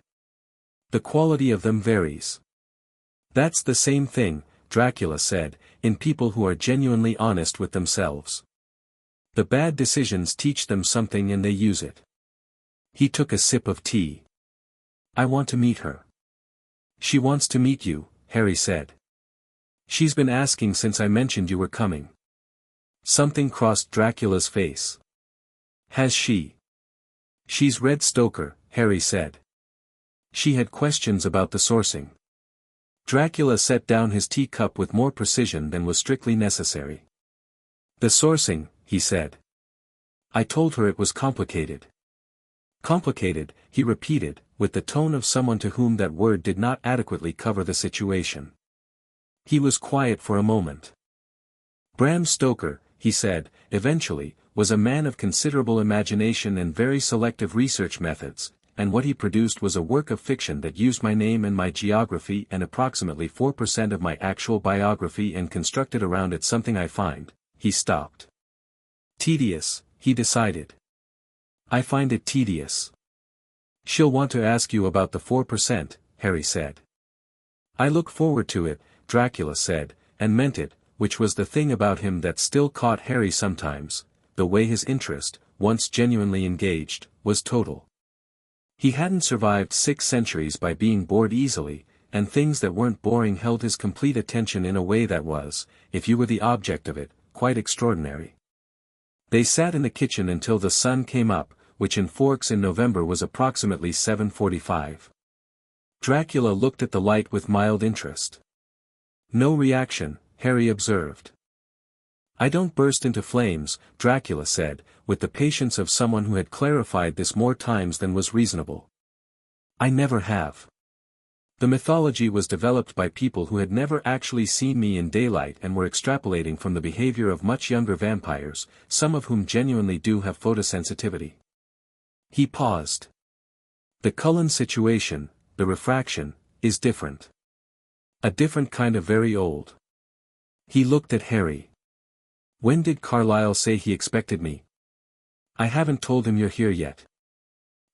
A: The quality of them varies. That's the same thing, Dracula said, in people who are genuinely honest with themselves. The bad decisions teach them something and they use it. He took a sip of tea. I want to meet her. She wants to meet you, Harry said. She's been asking since I mentioned you were coming. Something crossed Dracula's face. Has she? She's read Stoker, Harry said. She had questions about the sourcing. Dracula set down his teacup with more precision than was strictly necessary. The sourcing, he said. I told her it was complicated. Complicated, he repeated, with the tone of someone to whom that word did not adequately cover the situation. He was quiet for a moment. Bram Stoker, he said, eventually, was a man of considerable imagination and very selective research methods, and what he produced was a work of fiction that used my name and my geography and approximately 4% of my actual biography and constructed around it something I find. He stopped. Tedious, he decided. I find it tedious. She'll want to ask you about the 4%, Harry said. I look forward to it, Dracula said, and meant it, which was the thing about him that still caught Harry sometimes, the way his interest, once genuinely engaged, was total. He hadn't survived 6 centuries by being bored easily, and things that weren't boring held his complete attention in a way that was, if you were the object of it, quite extraordinary. They sat in the kitchen until the sun came up, which in Forks in November was approximately 7:45. Dracula looked at the light with mild interest. No reaction, Harry observed. I don't burst into flames, Dracula said, with the patience of someone who had clarified this more times than was reasonable. I never have. The mythology was developed by people who had never actually seen me in daylight and were extrapolating from the behavior of much younger vampires, some of whom genuinely do have photosensitivity. He paused. The Cullens situation, the refraction, is different. A different kind of very old. He looked at Harry. When did Carlyle say he expected me? I haven't told him you're here yet.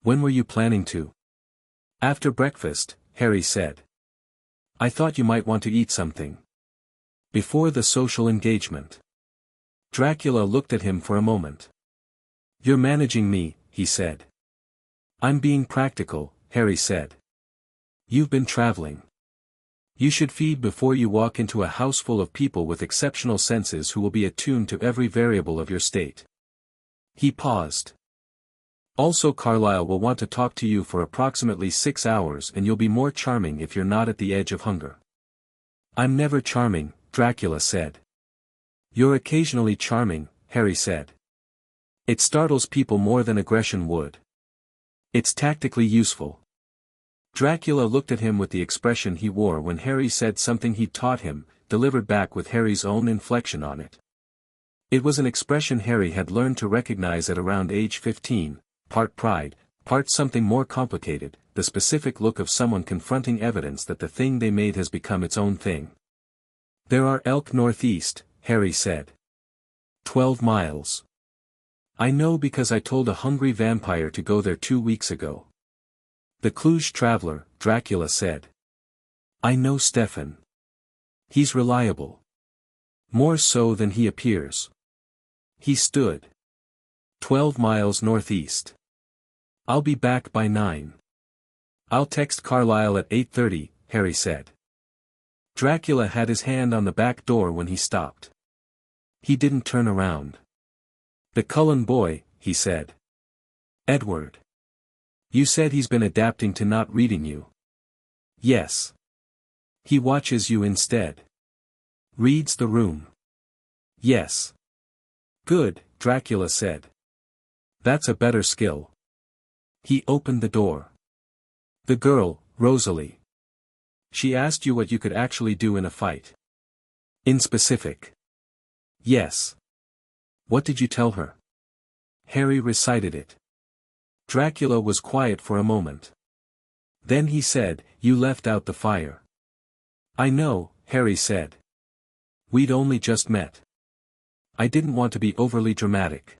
A: When were you planning to? After breakfast, Harry said. I thought you might want to eat something. Before the social engagement. Dracula looked at him for a moment. You're managing me, he said. I'm being practical, Harry said. You've been traveling. You should feed before you walk into a house full of people with exceptional senses who will be attuned to every variable of your state. He paused. Also Carlyle will want to talk to you for approximately 6 hours and you'll be more charming if you're not at the edge of hunger. I'm never charming, Dracula said. You're occasionally charming, Harry said. It startles people more than aggression would. It's tactically useful. Dracula looked at him with the expression he wore when Harry said something he'd taught him, delivered back with Harry's own inflection on it. It was an expression Harry had learned to recognize at around age 15, part pride, part something more complicated, the specific look of someone confronting evidence that the thing they made has become its own thing. There are elk northeast, Harry said. 12 miles. I know because I told a hungry vampire to go there 2 weeks ago. The Cluj traveler, Dracula said. I know Stefan. He's reliable. More so than he appears. He stood. 12 miles northeast. I'll be back by 9. I'll text Carlyle at 8:30, Harry said. Dracula had his hand on the back door when he stopped. He didn't turn around. The Cullen boy, he said. Edward. You said he's been adapting to not reading you. Yes. He watches you instead. Reads the room. Yes. Good, Dracula said. That's a better skill. He opened the door. The girl, Rosalie. She asked you what you could actually do in a fight. In specific. Yes. What did you tell her? Harry recited it. Dracula was quiet for a moment. Then he said, "You left out the fire." "I know," Harry said. "We'd only just met. I didn't want to be overly dramatic."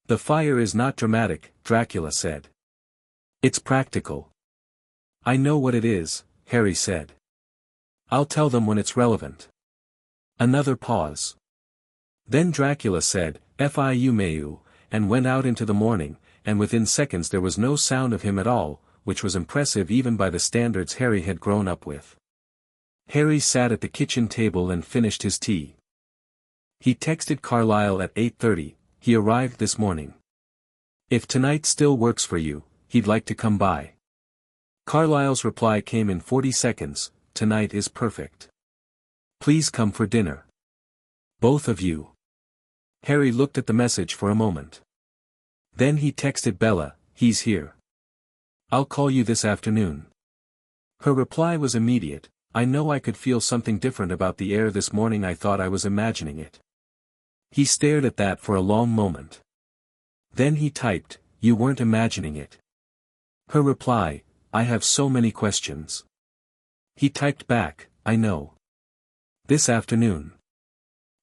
A: "The fire is not dramatic," Dracula said. "It's practical." "I know what it is," Harry said. "I'll tell them when it's relevant." Another pause. Then Dracula said, "Fiu meu," and went out into the morning, and within seconds there was no sound of him at all, which was impressive even by the standards Harry had grown up with. Harry sat at the kitchen table and finished his tea. He texted Carlyle at 8:30, he arrived this morning. If tonight still works for you, he'd like to come by. Carlyle's reply came in 40 seconds, "Tonight is perfect. Please come for dinner. Both of you." Harry looked at the message for a moment. Then he texted Bella, "He's here. I'll call you this afternoon." Her reply was immediate, "I know I could feel something different about the air this morning. I thought I was imagining it." He stared at that for a long moment. Then he typed, "You weren't imagining it." Her reply, "I have so many questions." He typed back, "I know. This afternoon."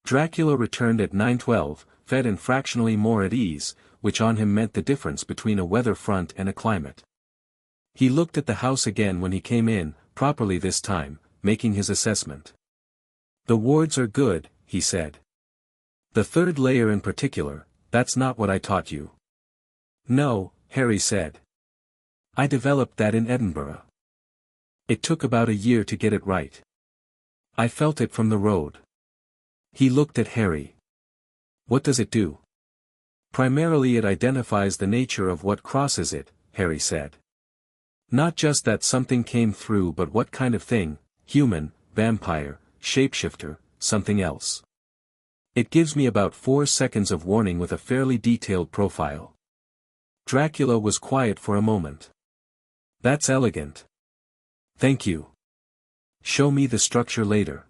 A: Dracula returned at 9:12, fed and fractionally more at ease, which on him meant the difference between a weather front and a climate. He looked at the house again when he came in, properly this time, making his assessment. "The wards are good," he said. "The third layer in particular, that's not what I taught you." "No," Harry said. "I developed that in Edinburgh. It took about a year to get it right. I felt it from the road." He looked at Harry. "What does it do?" "Primarily it identifies the nature of what crosses it," Harry said. "Not just that something came through, but what kind of thing, human, vampire, shapeshifter, something else. It gives me about 4 seconds of warning with a fairly detailed profile." Dracula was quiet for a moment. "That's elegant. Thank you. Show me the structure later."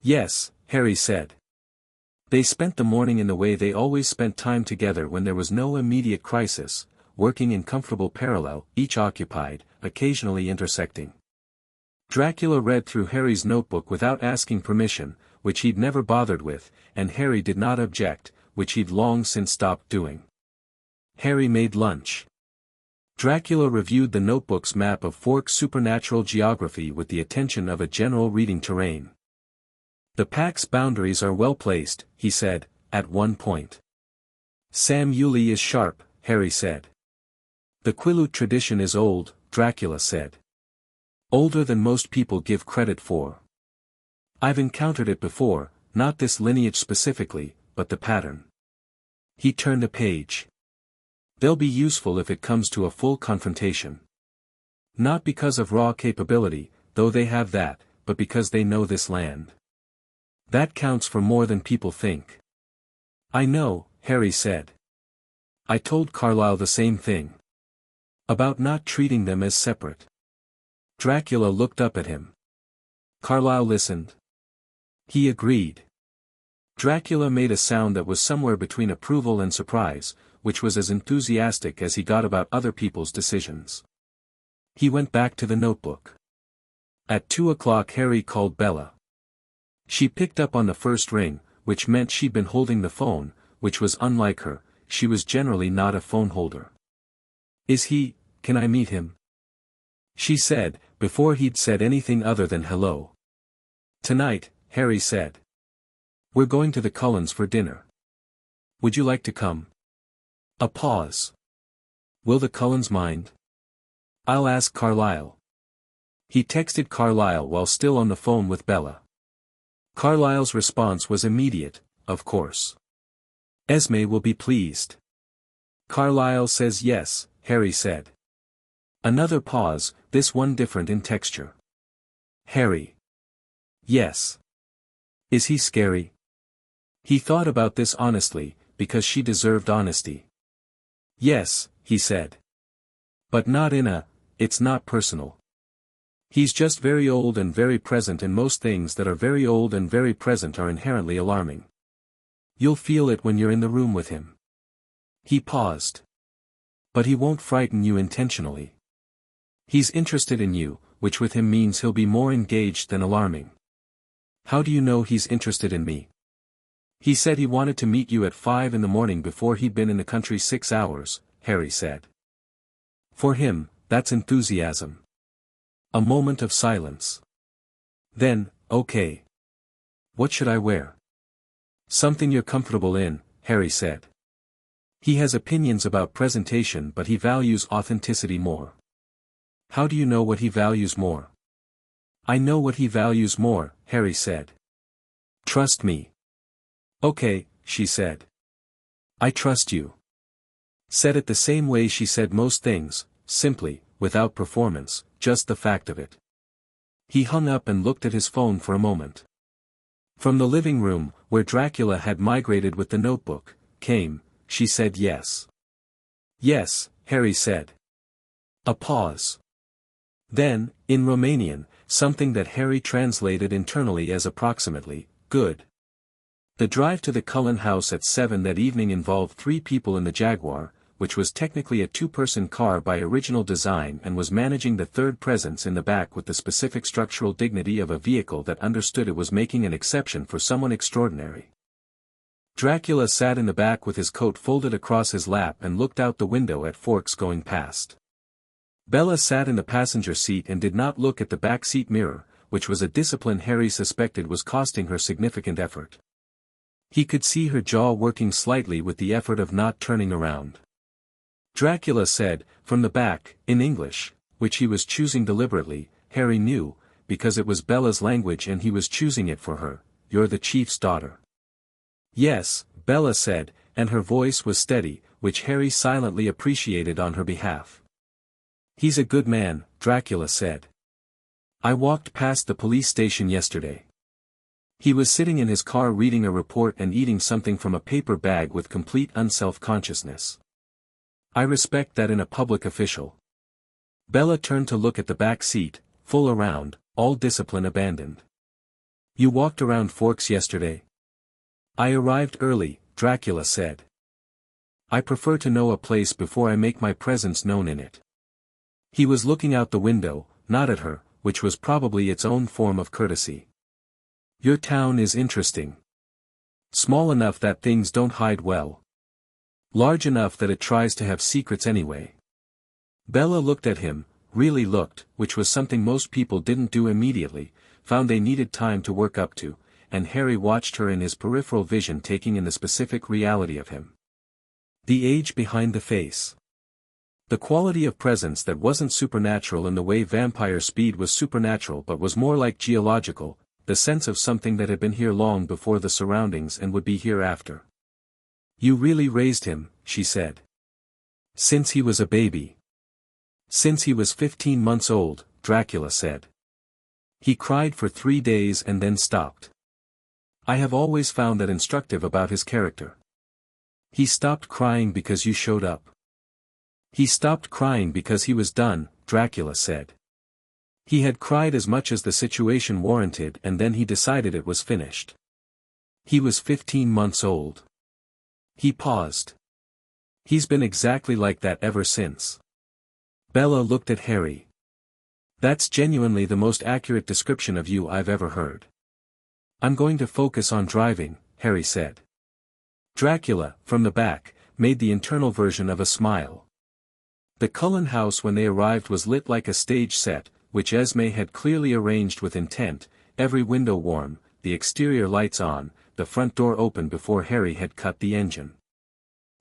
A: "Yes," Harry said. They spent the morning in the way they always spent time together when there was no immediate crisis, working in comfortable parallel, each occupied, occasionally intersecting. Dracula read through Harry's notebook without asking permission, which he'd never bothered with, and Harry did not object, which he'd long since stopped doing. Harry made lunch. Dracula reviewed the notebook's map of Fork's supernatural geography with the attention of a general reading terrain. "The pack's boundaries are well placed," he said, at one point. "Sam Yulee is sharp," Harry said. "The Quileute tradition is old," Dracula said. "Older than most people give credit for. I've encountered it before, not this lineage specifically, but the pattern." He turned a page. "They'll be useful if it comes to a full confrontation. Not because of raw capability, though they have that, but because they know this land. That counts for more than people think." "I know," Harry said. "I told Carlyle the same thing. About not treating them as separate." Dracula looked up at him. Carlyle listened. He agreed. Dracula made a sound that was somewhere between approval and surprise, which was as enthusiastic as he got about other people's decisions. He went back to the notebook. At 2 o'clock Harry called Bella. She picked up on the first ring, which meant she'd been holding the phone, which was unlike her. She was generally not a phone holder. Can I meet him?" she said, before he'd said anything other than hello. "Tonight," Harry said. "We're going to the Cullens for dinner. Would you like to come?" A pause. "Will the Cullens mind?" "I'll ask Carlyle." He texted Carlyle while still on the phone with Bella. Carlyle's response was immediate, "Of course. Esme will be pleased." "Carlyle says yes," Harry said. Another pause, this one different in texture. "Harry. Yes. Is he scary?" He thought about this honestly, because she deserved honesty. Yes, he said. But not in a, it's not personal. He's just very old and very present, and most things that are very old and very present are inherently alarming. You'll feel it when you're in the room with him. He paused. But he won't frighten you intentionally. He's interested in you, which with him means he'll be more engaged than alarming. How do you know he's interested in me? He said he wanted to meet you at 5 in the morning before he'd been in the country 6 hours, Harry said. For him, that's enthusiasm. A moment of silence. Then, okay. What should I wear? Something you're comfortable in, Harry said. He has opinions about presentation, but he values authenticity more. How do you know what he values more? I know what he values more, Harry said. Trust me. Okay, she said. I trust you. Said it the same way she said most things, simply, without performance, just the fact of it. He hung up and looked at his phone for a moment. From the living room, where Dracula had migrated with the notebook, came, she said yes. Yes, Harry said. A pause. Then, in Romanian, something that Harry translated internally as approximately, good. The drive to the Cullen house at 7 that evening involved 3 people in the Jaguar, which was technically a 2-person car by original design and was managing the third presence in the back with the specific structural dignity of a vehicle that understood it was making an exception for someone extraordinary. Dracula sat in the back with his coat folded across his lap and looked out the window at Forks going past. Bella sat in the passenger seat and did not look at the back seat mirror, which was a discipline Harry suspected was costing her significant effort. He could see her jaw working slightly with the effort of not turning around. Dracula said, from the back, in English, which he was choosing deliberately, Harry knew, because it was Bella's language and he was choosing it for her, "You're the chief's daughter." Yes, Bella said, and her voice was steady, which Harry silently appreciated on her behalf. He's a good man, Dracula said. I walked past the police station yesterday. He was sitting in his car reading a report and eating something from a paper bag with complete unself-consciousness. I respect that in a public official. Bella turned to look at the back seat, full around, all discipline abandoned. You walked around Forks yesterday? I arrived early, Dracula said. I prefer to know a place before I make my presence known in it. He was looking out the window, not at her, which was probably its own form of courtesy. Your town is interesting. Small enough that things don't hide well. Large enough that it tries to have secrets anyway. Bella looked at him, really looked, which was something most people didn't do immediately, found they needed time to work up to, and Harry watched her in his peripheral vision taking in the specific reality of him. The age behind the face. The quality of presence that wasn't supernatural in the way vampire speed was supernatural but was more like geological, the sense of something that had been here long before the surroundings and would be here after. You really raised him, she said. Since he was a baby. Since he was 15 months old, Dracula said. He cried for 3 days and then stopped. I have always found that instructive about his character. He stopped crying because you showed up. He stopped crying because he was done, Dracula said. He had cried as much as the situation warranted and then he decided it was finished. He was 15 months old. He paused. He's been exactly like that ever since. Bella looked at Harry. That's genuinely the most accurate description of you I've ever heard. I'm going to focus on driving, Harry said. Dracula, from the back, made the internal version of a smile. The Cullen house when they arrived was lit like a stage set, which Esme had clearly arranged with intent, every window warm, the exterior lights on, the front door open before Harry had cut the engine.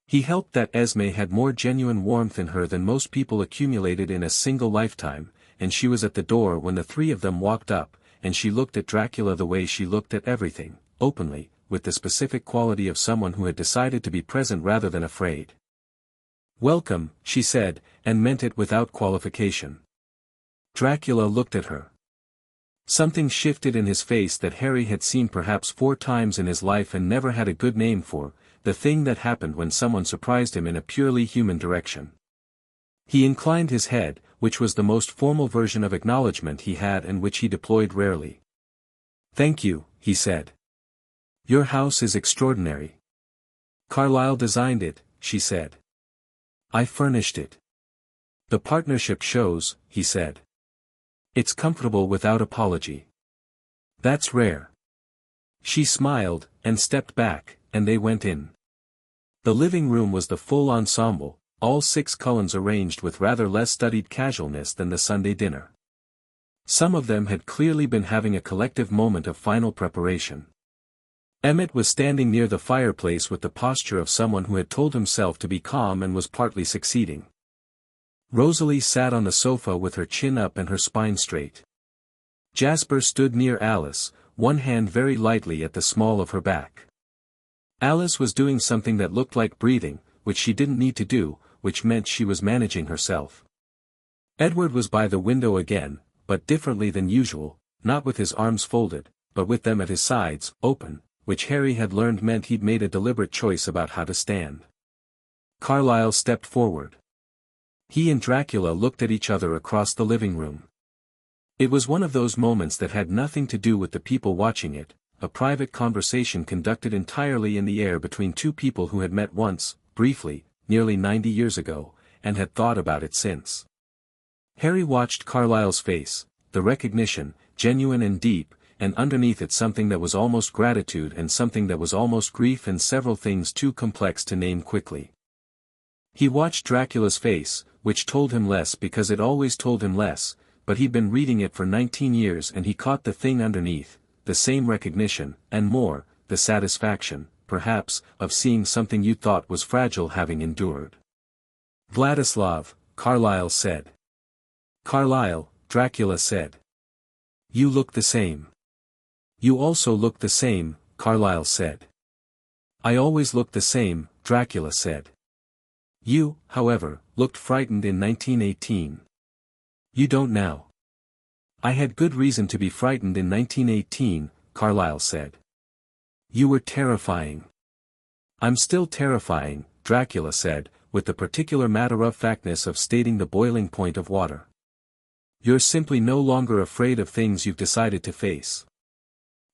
A: He helped that Esme had more genuine warmth in her than most people accumulated in a single lifetime, and she was at the door when the 3 of them walked up, and she looked at Dracula the way she looked at everything, openly, with the specific quality of someone who had decided to be present rather than afraid. Welcome, she said, and meant it without qualification. Dracula looked at her. Something shifted in his face that Harry had seen perhaps 4 times in his life and never had a good name for, the thing that happened when someone surprised him in a purely human direction. He inclined his head, which was the most formal version of acknowledgement he had and which he deployed rarely. "Thank you," he said. "Your house is extraordinary." "Carlyle designed it," she said. "I furnished it." "The partnership shows," he said. "It's comfortable without apology." "That's rare." She smiled, and stepped back, and they went in. The living room was the full ensemble, all 6 Cullens arranged with rather less studied casualness than the Sunday dinner. Some of them had clearly been having a collective moment of final preparation. Emmett was standing near the fireplace with the posture of someone who had told himself to be calm and was partly succeeding. Rosalie sat on the sofa with her chin up and her spine straight. Jasper stood near Alice, one hand very lightly at the small of her back. Alice was doing something that looked like breathing, which she didn't need to do, which meant she was managing herself. Edward was by the window again, but differently than usual, not with his arms folded, but with them at his sides, open, which Harry had learned meant he'd made a deliberate choice about how to stand. Carlyle stepped forward. He and Dracula looked at each other across the living room. It was one of those moments that had nothing to do with the people watching it, a private conversation conducted entirely in the air between 2 people who had met once, briefly, nearly 90 years ago, and had thought about it since. Harry watched Carlyle's face, the recognition, genuine and deep, and underneath it something that was almost gratitude and something that was almost grief and several things too complex to name quickly. He watched Dracula's face, which told him less because it always told him less, but he'd been reading it for 19 years and he caught the thing underneath, the same recognition, and more, the satisfaction, perhaps, of seeing something you thought was fragile having endured. "Vladislav," Carlyle said. "Carlyle," Dracula said. "You look the same." "You also look the same," Carlyle said. "I always look the same," Dracula said. "You, however, looked frightened in 1918. You don't now." "I had good reason to be frightened in 1918, Carlyle said. "You were terrifying." "I'm still terrifying," Dracula said, with the particular matter-of-factness of stating the boiling point of water. "You're simply no longer afraid of things you've decided to face."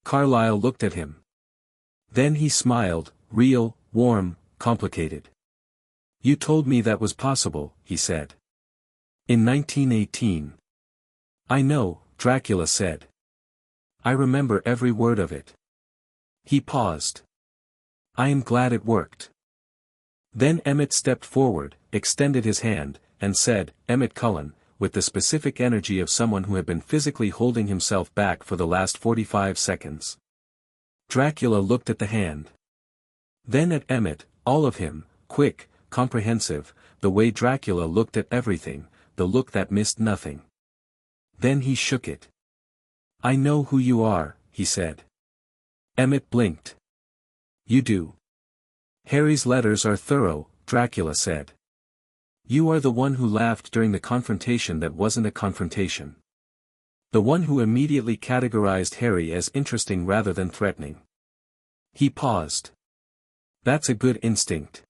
A: Carlyle looked at him. Then he smiled, real, warm, complicated. "You told me that was possible," he said. "In 1918. "I know," Dracula said. "I remember every word of it." He paused. "I am glad it worked." Then Emmett stepped forward, extended his hand, and said, Emmett Cullen, with the specific energy of someone who had been physically holding himself back for the last 45 seconds. Dracula looked at the hand. Then at Emmett, all of him, quick, comprehensive, the way Dracula looked at everything, the look that missed nothing. Then he shook it. "I know who you are," he said. Emmett blinked. "You do." "Harry's letters are thorough," Dracula said. "You are the one who laughed during the confrontation that wasn't a confrontation. The one who immediately categorized Harry as interesting rather than threatening." He paused. "That's a good instinct."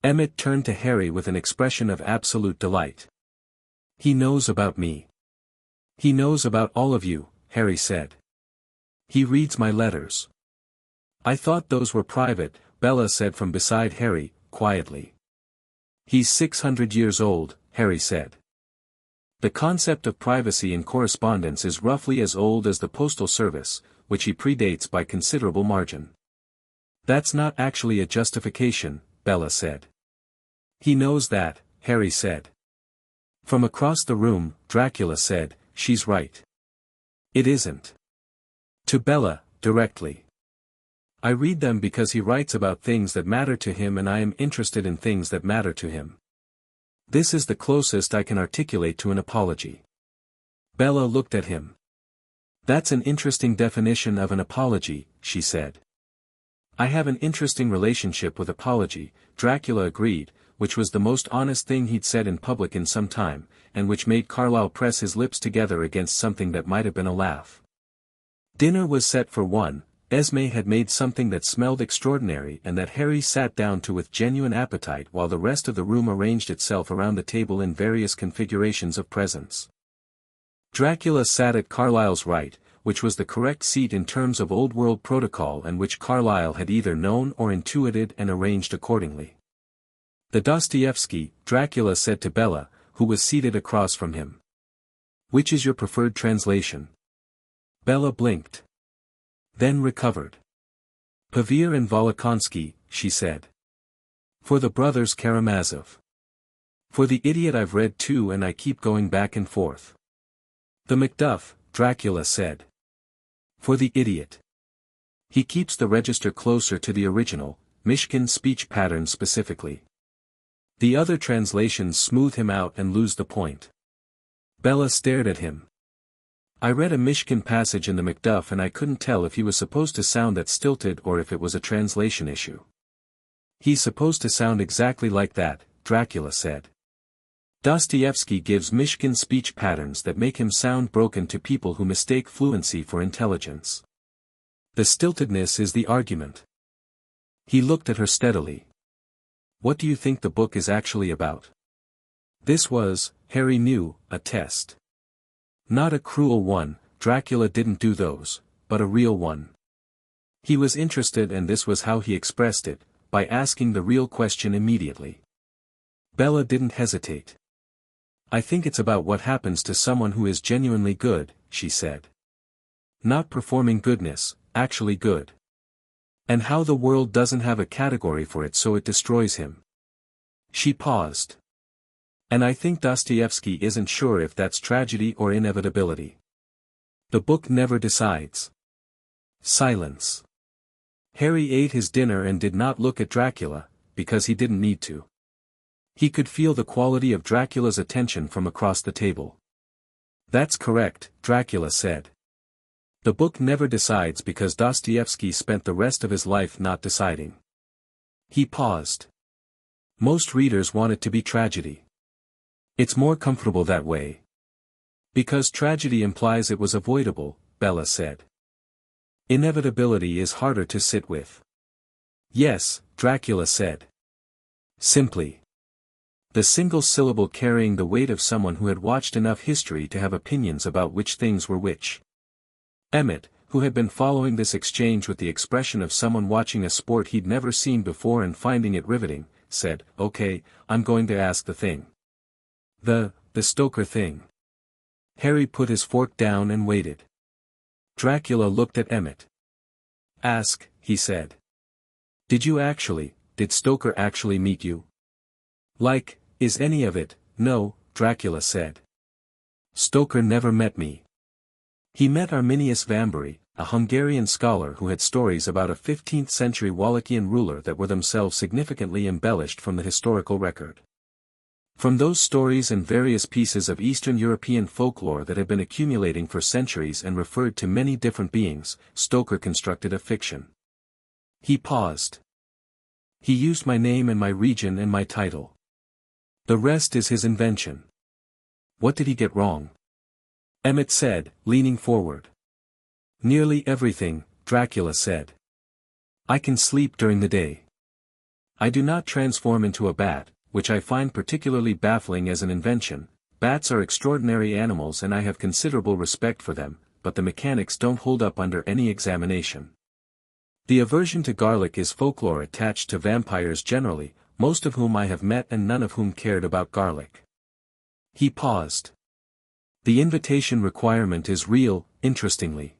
A: Emmett turned to Harry with an expression of absolute delight. "He knows about me." "He knows about all of you," Harry said. "He reads my letters." "I thought those were private," Bella said from beside Harry, quietly. "He's 600 years old," Harry said. The concept of privacy in correspondence is roughly as old as the Postal Service, which he predates by considerable margin. "That's not actually a justification," Bella said. "He knows that," Harry said. From across the room, Dracula said, "She's right." "It isn't." To Bella, directly. "I read them because he writes about things that matter to him and I am interested in things that matter to him. This is the closest I can articulate to an apology." Bella looked at him. "That's an interesting definition of an apology," she said. "I have an interesting relationship with apology," Dracula agreed, which was the most honest thing he'd said in public in some time, and which made Carlyle press his lips together against something that might have been a laugh. Dinner was set for 1. Esme had made something that smelled extraordinary and that Harry sat down to with genuine appetite while the rest of the room arranged itself around the table in various configurations of presents. Dracula sat at Carlyle's right, which was the correct seat in terms of Old World protocol and which Carlyle had either known or intuited and arranged accordingly. The Dostoevsky, Dracula said to Bella, who was seated across from him. Which is your preferred translation? Bella blinked. Then recovered. Pavir and Volokonsky, she said. For the brothers Karamazov. For the idiot I've read too and I keep going back and forth. The Macduff, Dracula said. For the idiot. He keeps the register closer to the original, Mishkin speech pattern specifically. The other translations smooth him out and lose the point. Bella stared at him. I read a Mishkin passage in the Macduff and I couldn't tell if he was supposed to sound that stilted or if it was a translation issue. He's supposed to sound exactly like that, Dracula said. Dostoevsky gives Mishkin speech patterns that make him sound broken to people who mistake fluency for intelligence. The stiltedness is the argument. He looked at her steadily. What do you think the book is actually about? This was, Harry knew, a test. Not a cruel one, Dracula didn't do those, but a real one. He was interested and this was how he expressed it, by asking the real question immediately. Bella didn't hesitate. I think it's about what happens to someone who is genuinely good, she said. Not performing goodness, actually good. And how the world doesn't have a category for it so it destroys him. She paused. And I think Dostoevsky isn't sure if that's tragedy or inevitability. The book never decides. Silence. Harry ate his dinner and did not look at Dracula, because he didn't need to. He could feel the quality of Dracula's attention from across the table. That's correct, Dracula said. The book never decides because Dostoevsky spent the rest of his life not deciding. He paused. Most readers want it to be tragedy. It's more comfortable that way. Because tragedy implies it was avoidable, Bella said. Inevitability is harder to sit with. Yes, Dracula said. Simply. The single syllable carrying the weight of someone who had watched enough history to have opinions about which things were which. Emmett, who had been following this exchange with the expression of someone watching a sport he'd never seen before and finding it riveting, said, Okay, I'm going to ask the thing. The Stoker thing. Harry put his fork down and waited. Dracula looked at Emmett. Ask, he said. Did Stoker actually meet you? Like, is any of it? No, Dracula said. Stoker never met me. He met Arminius Vambery, a Hungarian scholar who had stories about a 15th-century Wallachian ruler that were themselves significantly embellished from the historical record. From those stories and various pieces of Eastern European folklore that had been accumulating for centuries and referred to many different beings, Stoker constructed a fiction. He paused. He used my name and my region and my title. The rest is his invention. What did he get wrong? Emmett said, leaning forward. Nearly everything, Dracula said. I can sleep during the day. I do not transform into a bat, which I find particularly baffling as an invention. Bats are extraordinary animals and I have considerable respect for them, but the mechanics don't hold up under any examination. The aversion to garlic is folklore attached to vampires generally, most of whom I have met and none of whom cared about garlic. He paused. The invitation requirement is real, interestingly.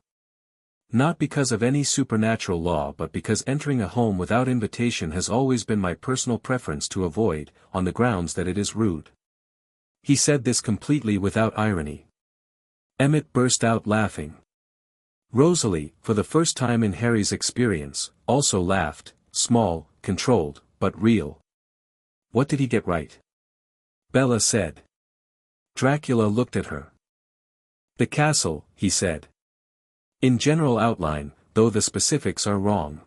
A: Not because of any supernatural law but because entering a home without invitation has always been my personal preference to avoid, on the grounds that it is rude. He said this completely without irony. Emmett burst out laughing. Rosalie, for the first time in Harry's experience, also laughed, small, controlled, but real. What did he get right? Bella said. Dracula looked at her. The castle, he said. In general outline, though the specifics are wrong.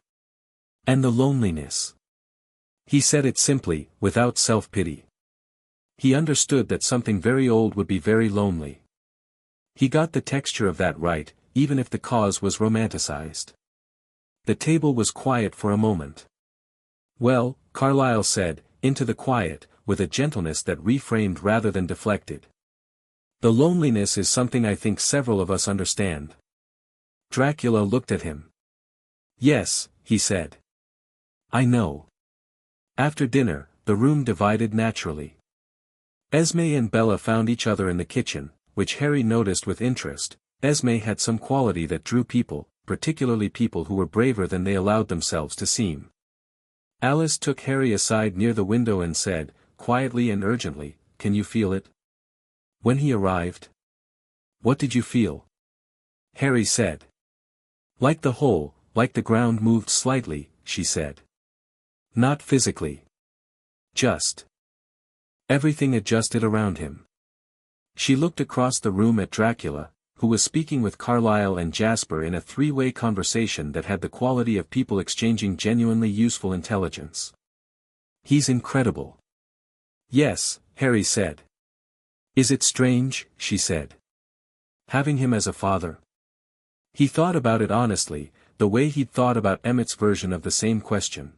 A: And the loneliness. He said it simply, without self-pity. He understood that something very old would be very lonely. He got the texture of that right, even if the cause was romanticized. The table was quiet for a moment. Well, Carlyle said, into the quiet, with a gentleness that reframed rather than deflected. The loneliness is something I think several of us understand. Dracula looked at him. Yes, he said. I know. After dinner, the room divided naturally. Esme and Bella found each other in the kitchen, which Harry noticed with interest. Esme had some quality that drew people, particularly people who were braver than they allowed themselves to seem. Alice took Harry aside near the window and said, quietly and urgently, "Can you feel it?" When he arrived. "What did you feel?" Harry said. Like the ground moved slightly, she said. Not physically. Just. Everything adjusted around him. She looked across the room at Dracula, who was speaking with Carlyle and Jasper in a three-way conversation that had the quality of people exchanging genuinely useful intelligence. He's incredible. Yes, Harry said. Is it strange, she said. Having him as a father? He thought about it honestly, the way he'd thought about Emmett's version of the same question.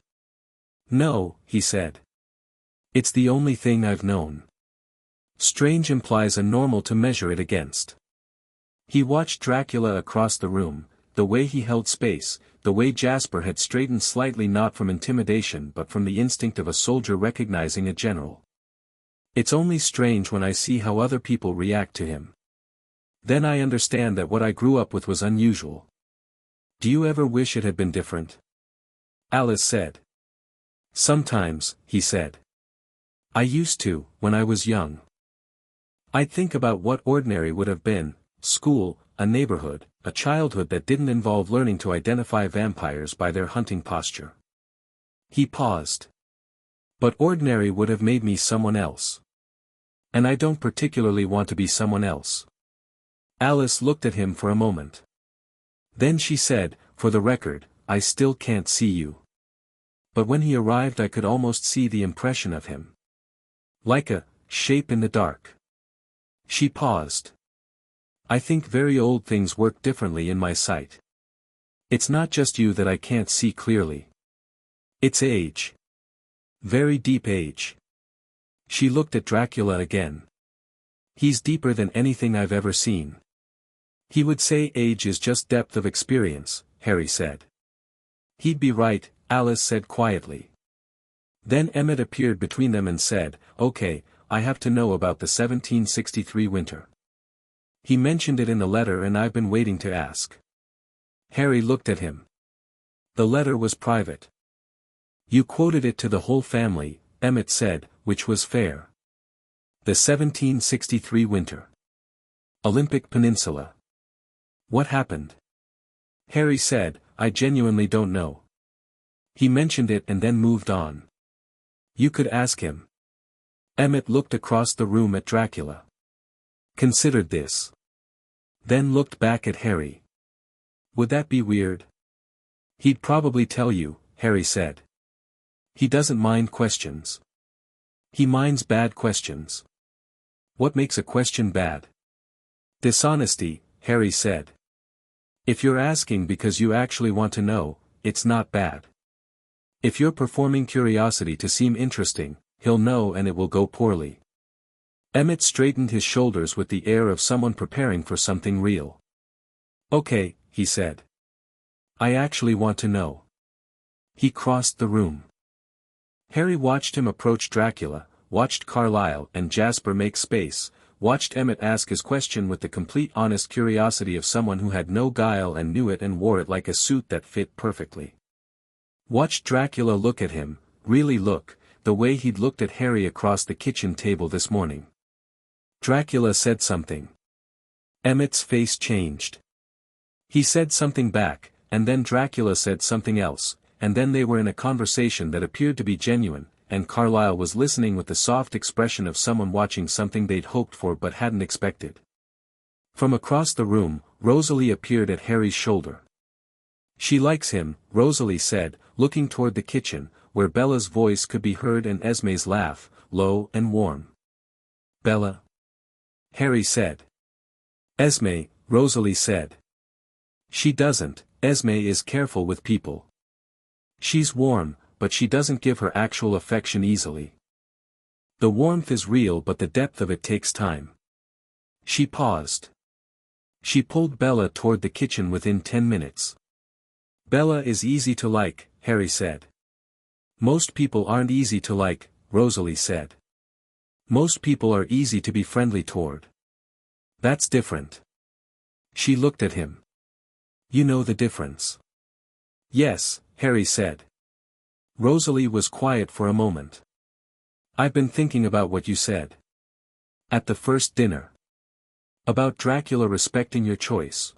A: No, he said. It's the only thing I've known. Strange implies a normal to measure it against. He watched Dracula across the room, the way he held space, the way Jasper had straightened slightly not from intimidation but from the instinct of a soldier recognizing a general. It's only strange when I see how other people react to him. Then I understand that what I grew up with was unusual. Do you ever wish it had been different? Alice said. Sometimes, he said. I used to, when I was young. I'd think about what ordinary would have been, school, a neighborhood, a childhood that didn't involve learning to identify vampires by their hunting posture. He paused. But ordinary would have made me someone else. And I don't particularly want to be someone else. Alice looked at him for a moment. Then she said, for the record, I still can't see you. But when he arrived I could almost see the impression of him. Like a shape in the dark. She paused. I think very old things work differently in my sight. It's not just you that I can't see clearly. It's age. Very deep age. She looked at Dracula again. He's deeper than anything I've ever seen. He would say age is just depth of experience, Harry said. He'd be right, Alice said quietly. Then Emmett appeared between them and said, Okay, I have to know about the 1763 winter. He mentioned it in the letter and I've been waiting to ask. Harry looked at him. The letter was private. You quoted it to the whole family, Emmett said, which was fair. The 1763 winter. Olympic Peninsula. What happened? Harry said, I genuinely don't know. He mentioned it and then moved on. You could ask him. Emmett looked across the room at Dracula. Considered this. Then looked back at Harry. Would that be weird? He'd probably tell you, Harry said. He doesn't mind questions. He minds bad questions. What makes a question bad? Dishonesty, Harry said. If you're asking because you actually want to know, it's not bad. If you're performing curiosity to seem interesting, he'll know and it will go poorly. Emmett straightened his shoulders with the air of someone preparing for something real. Okay, he said. I actually want to know. He crossed the room. Harry watched him approach Dracula, watched Carlyle and Jasper make space, watched Emmett ask his question with the complete honest curiosity of someone who had no guile and knew it and wore it like a suit that fit perfectly. Watched Dracula look at him, really look, the way he'd looked at Harry across the kitchen table this morning. Dracula said something. Emmett's face changed. He said something back, and then Dracula said something else, and then they were in a conversation that appeared to be genuine, and Carlyle was listening with the soft expression of someone watching something they'd hoped for but hadn't expected. From across the room, Rosalie appeared at Harry's shoulder. She likes him, Rosalie said, looking toward the kitchen, where Bella's voice could be heard and Esme's laugh, low and warm. "Bella?" Harry said. "Esme," Rosalie said. "She doesn't, Esme is careful with people. She's warm, but she doesn't give her actual affection easily. The warmth is real but the depth of it takes time." She paused. She pulled Bella toward the kitchen within 10 minutes. "Bella is easy to like," Harry said. "Most people aren't easy to like," Rosalie said. "Most people are easy to be friendly toward. That's different." She looked at him. "You know the difference." "Yes," Harry said. Rosalie was quiet for a moment. "I've been thinking about what you said. At the first dinner. About Dracula respecting your choice."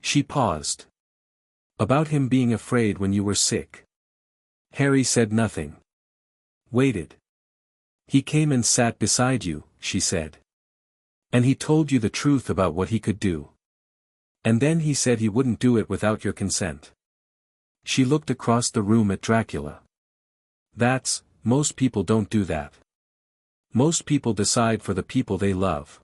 A: She paused. "About him being afraid when you were sick." Harry said nothing. Waited. "He came and sat beside you," she said. "And he told you the truth about what he could do. And then he said he wouldn't do it without your consent." She looked across the room at Dracula. Most people don't do that. Most people decide for the people they love.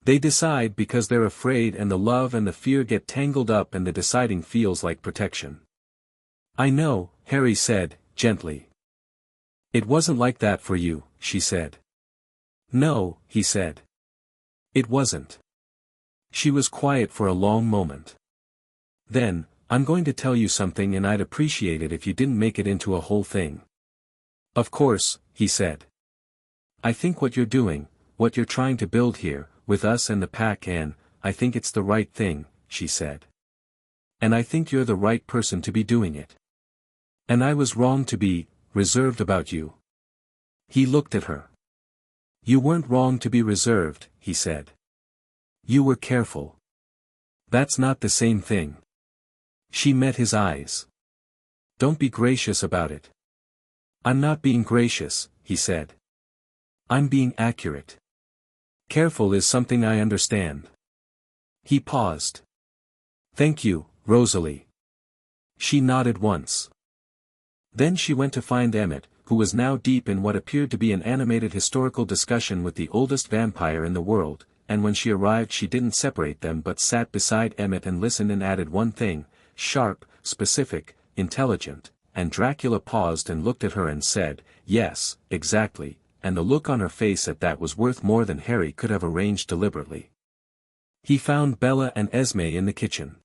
A: They decide because they're afraid and the love and the fear get tangled up and the deciding feels like protection." "I know," Harry said, gently. "It wasn't like that for you," she said. "No," he said. "It wasn't." She was quiet for a long moment. Then, "I'm going to tell you something and I'd appreciate it if you didn't make it into a whole thing." "Of course," he said. "I think what you're doing, what you're trying to build here, with us and the pack I think it's the right thing," she said. "And I think you're the right person to be doing it. And I was wrong to be reserved about you." He looked at her. "You weren't wrong to be reserved," he said. "You were careful. That's not the same thing." She met his eyes. "Don't be gracious about it." "I'm not being gracious," he said. "I'm being accurate. Careful is something I understand." He paused. "Thank you, Rosalie." She nodded once. Then she went to find Emmett, who was now deep in what appeared to be an animated historical discussion with the oldest vampire in the world, and when she arrived she didn't separate them but sat beside Emmett and listened and added one thing, sharp, specific, intelligent, and Dracula paused and looked at her and said, "Yes, exactly," and the look on her face at that was worth more than Harry could have arranged deliberately. He found Bella and Esme in the kitchen.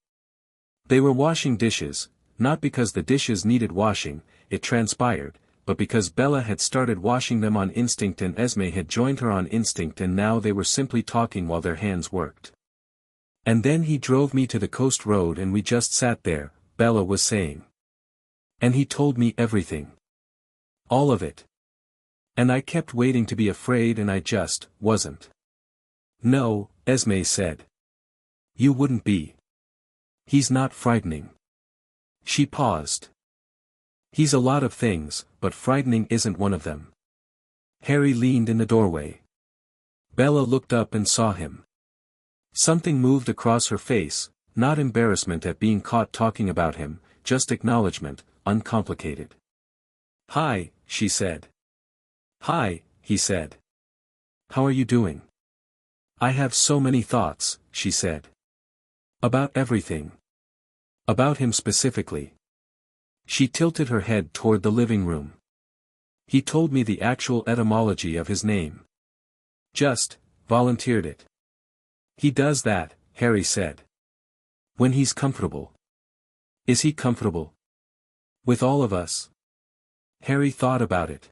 A: They were washing dishes, not because the dishes needed washing, it transpired, but because Bella had started washing them on instinct and Esme had joined her on instinct and now they were simply talking while their hands worked. "And then he drove me to the coast road and we just sat there," Bella was saying. "And he told me everything. All of it. And I kept waiting to be afraid and I just wasn't." "No," Esme said. "You wouldn't be. He's not frightening." She paused. "He's a lot of things, but frightening isn't one of them." Harry leaned in the doorway. Bella looked up and saw him. Something moved across her face, not embarrassment at being caught talking about him, just acknowledgement, uncomplicated. "Hi," she said. "Hi," he said. "How are you doing?" "I have so many thoughts," she said. "About everything." "About him specifically." She tilted her head toward the living room. "He told me the actual etymology of his name. Just, volunteered it." "He does that," Harry said. "When he's comfortable." "Is he comfortable? With all of us?" Harry thought about it.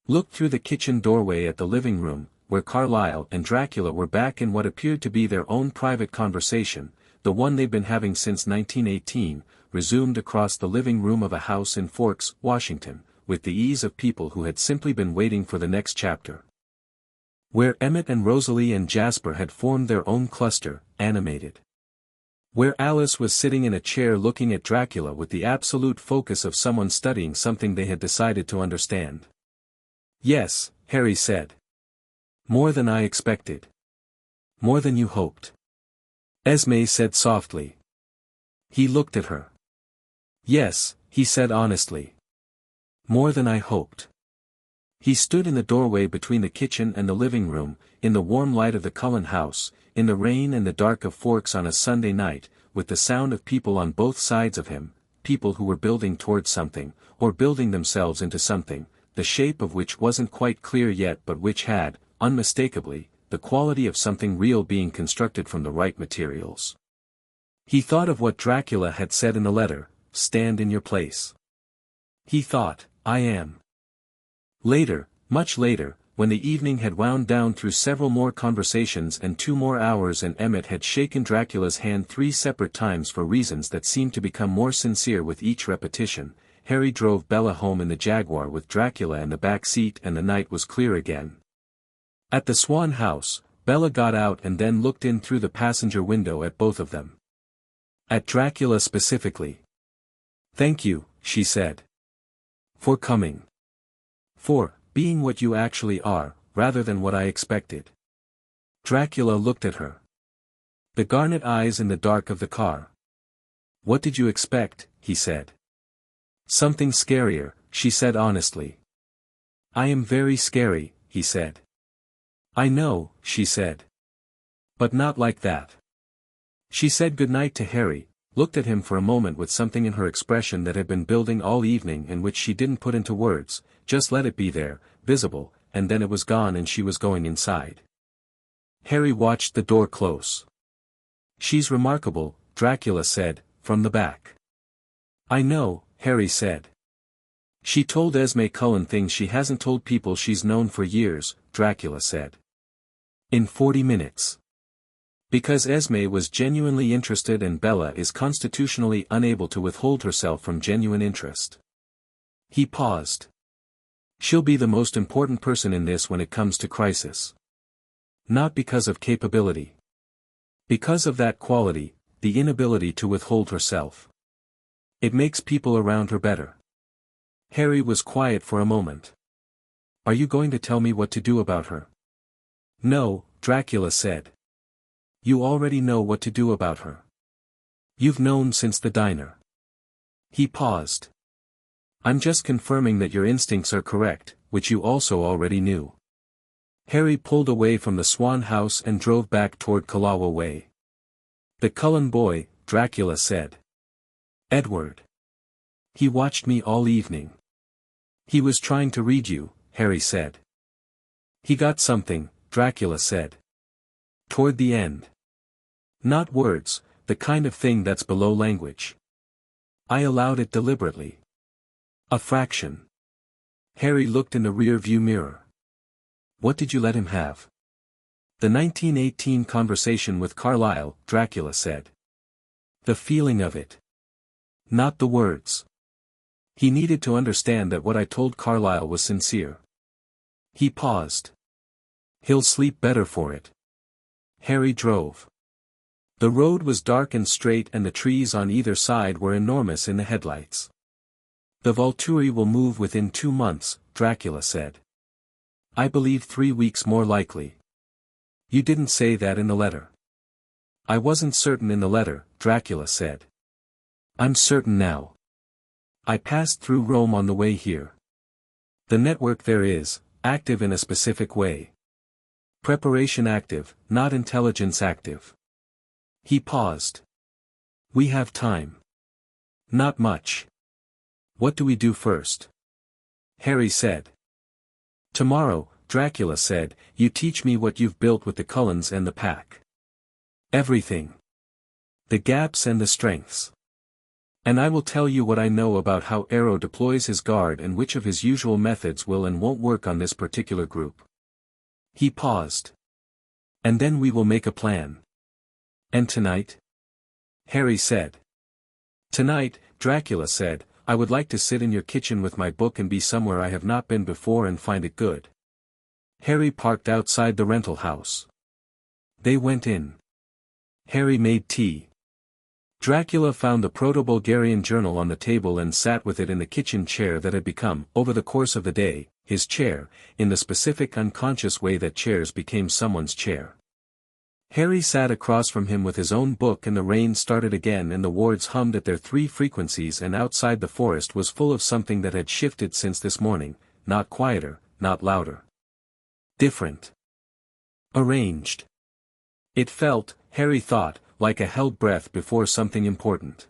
A: Looked through the kitchen doorway at the living room, where Carlyle and Dracula were back in what appeared to be their own private conversation, the one they'd been having since 1918, resumed across the living room of a house in Forks, Washington, with the ease of people who had simply been waiting for the next chapter. Where Emmett and Rosalie and Jasper had formed their own cluster, animated. Where Alice was sitting in a chair looking at Dracula with the absolute focus of someone studying something they had decided to understand. "Yes," Harry said. "More than I expected. More than you hoped." Esme said softly. He looked at her. "Yes," he said honestly. More than I hoped. He stood in the doorway between the kitchen and the living room, in the warm light of the Cullen house, in the rain and the dark of Forks on a Sunday night, with the sound of people on both sides of him, people who were building towards something, or building themselves into something, the shape of which wasn't quite clear yet but which had, unmistakably, the quality of something real being constructed from the right materials. He thought of what Dracula had said in the letter, "Stand in your place." He thought, "I am." Later, much later, when the evening had wound down through several more conversations and 2 more hours and Emmett had shaken Dracula's hand 3 separate times for reasons that seemed to become more sincere with each repetition, Harry drove Bella home in the Jaguar with Dracula in the back seat and the night was clear again. At the Swan house, Bella got out and then looked in through the passenger window at both of them. At Dracula specifically. "Thank you," she said. "For coming. For being what you actually are, rather than what I expected." Dracula looked at her. The garnet eyes in the dark of the car. "What did you expect?" he said. "Something scarier," she said honestly. "I am very scary," he said. "I know," she said. "But not like that." She said goodnight to Harry, looked at him for a moment with something in her expression that had been building all evening and which she didn't put into words, just let it be there, visible, and then it was gone and she was going inside. Harry watched the door close. "She's remarkable," Dracula said, from the back. "I know," Harry said. "She told Esme Cullen things she hasn't told people she's known for years," Dracula said. "In 40 minutes. Because Esme was genuinely interested and Bella is constitutionally unable to withhold herself from genuine interest." He paused. "She'll be the most important person in this when it comes to crisis. Not because of capability. Because of that quality, the inability to withhold herself. It makes people around her better." Harry was quiet for a moment. "Are you going to tell me what to do about her?" "No," Dracula said. "You already know what to do about her. You've known since the diner." He paused. "I'm just confirming that your instincts are correct, which you also already knew." Harry pulled away from the Swan house and drove back toward Kalawa Way. "The Cullen boy," Dracula said. "Edward. He watched me all evening. He was trying to read you," Harry said. "He got something," Dracula said. "Toward the end. Not words, the kind of thing that's below language. I allowed it deliberately. A fraction." Harry looked in the rear-view mirror. "What did you let him have?" "The 1918 conversation with Carlyle," Dracula said. "The feeling of it. Not the words. He needed to understand that what I told Carlyle was sincere." He paused. "He'll sleep better for it." Harry drove. The road was dark and straight and the trees on either side were enormous in the headlights. "The Volturi will move within 2 months, Dracula said. "I believe 3 weeks more likely." "You didn't say that in the letter." "I wasn't certain in the letter," Dracula said. "I'm certain now. I passed through Rome on the way here. The network there is, active in a specific way. Preparation active, not intelligence active." He paused. "We have time." "Not much." "What do we do first?" Harry said. "Tomorrow," Dracula said, "you teach me what you've built with the Cullens and the pack. Everything. The gaps and the strengths. And I will tell you what I know about how Arrow deploys his guard and which of his usual methods will and won't work on this particular group." He paused. "And then we will make a plan." "And tonight?" Harry said. "Tonight," Dracula said, "I would like to sit in your kitchen with my book and be somewhere I have not been before and find it good." Harry parked outside the rental house. They went in. Harry made tea. Dracula found the Proto-Bulgarian journal on the table and sat with it in the kitchen chair that had become, over the course of the day, his chair, in the specific unconscious way that chairs became someone's chair. Harry sat across from him with his own book, and the rain started again and the wards hummed at their 3 frequencies, and outside the forest was full of something that had shifted since this morning, not quieter, not louder. Different. Arranged. It felt, Harry thought, like a held breath before something important.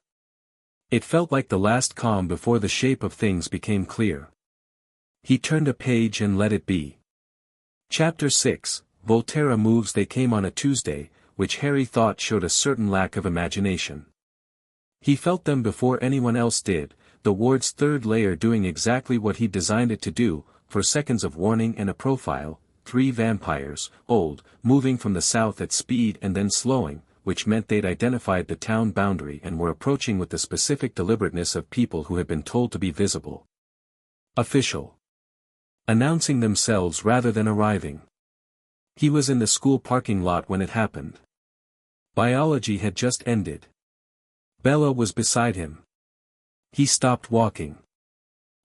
A: It felt like the last calm before the shape of things became clear. He turned a page and let it be. Chapter 6, Volterra moves. They came on a Tuesday, which Harry thought showed a certain lack of imagination. He felt them before anyone else did, the ward's third layer doing exactly what he designed it to do, for seconds of warning and a profile, 3 vampires, old, moving from the south at speed and then slowing, which meant they'd identified the town boundary and were approaching with the specific deliberateness of people who had been told to be visible. Official. Announcing themselves rather than arriving. He was in the school parking lot when it happened. Biology had just ended. Bella was beside him. He stopped walking.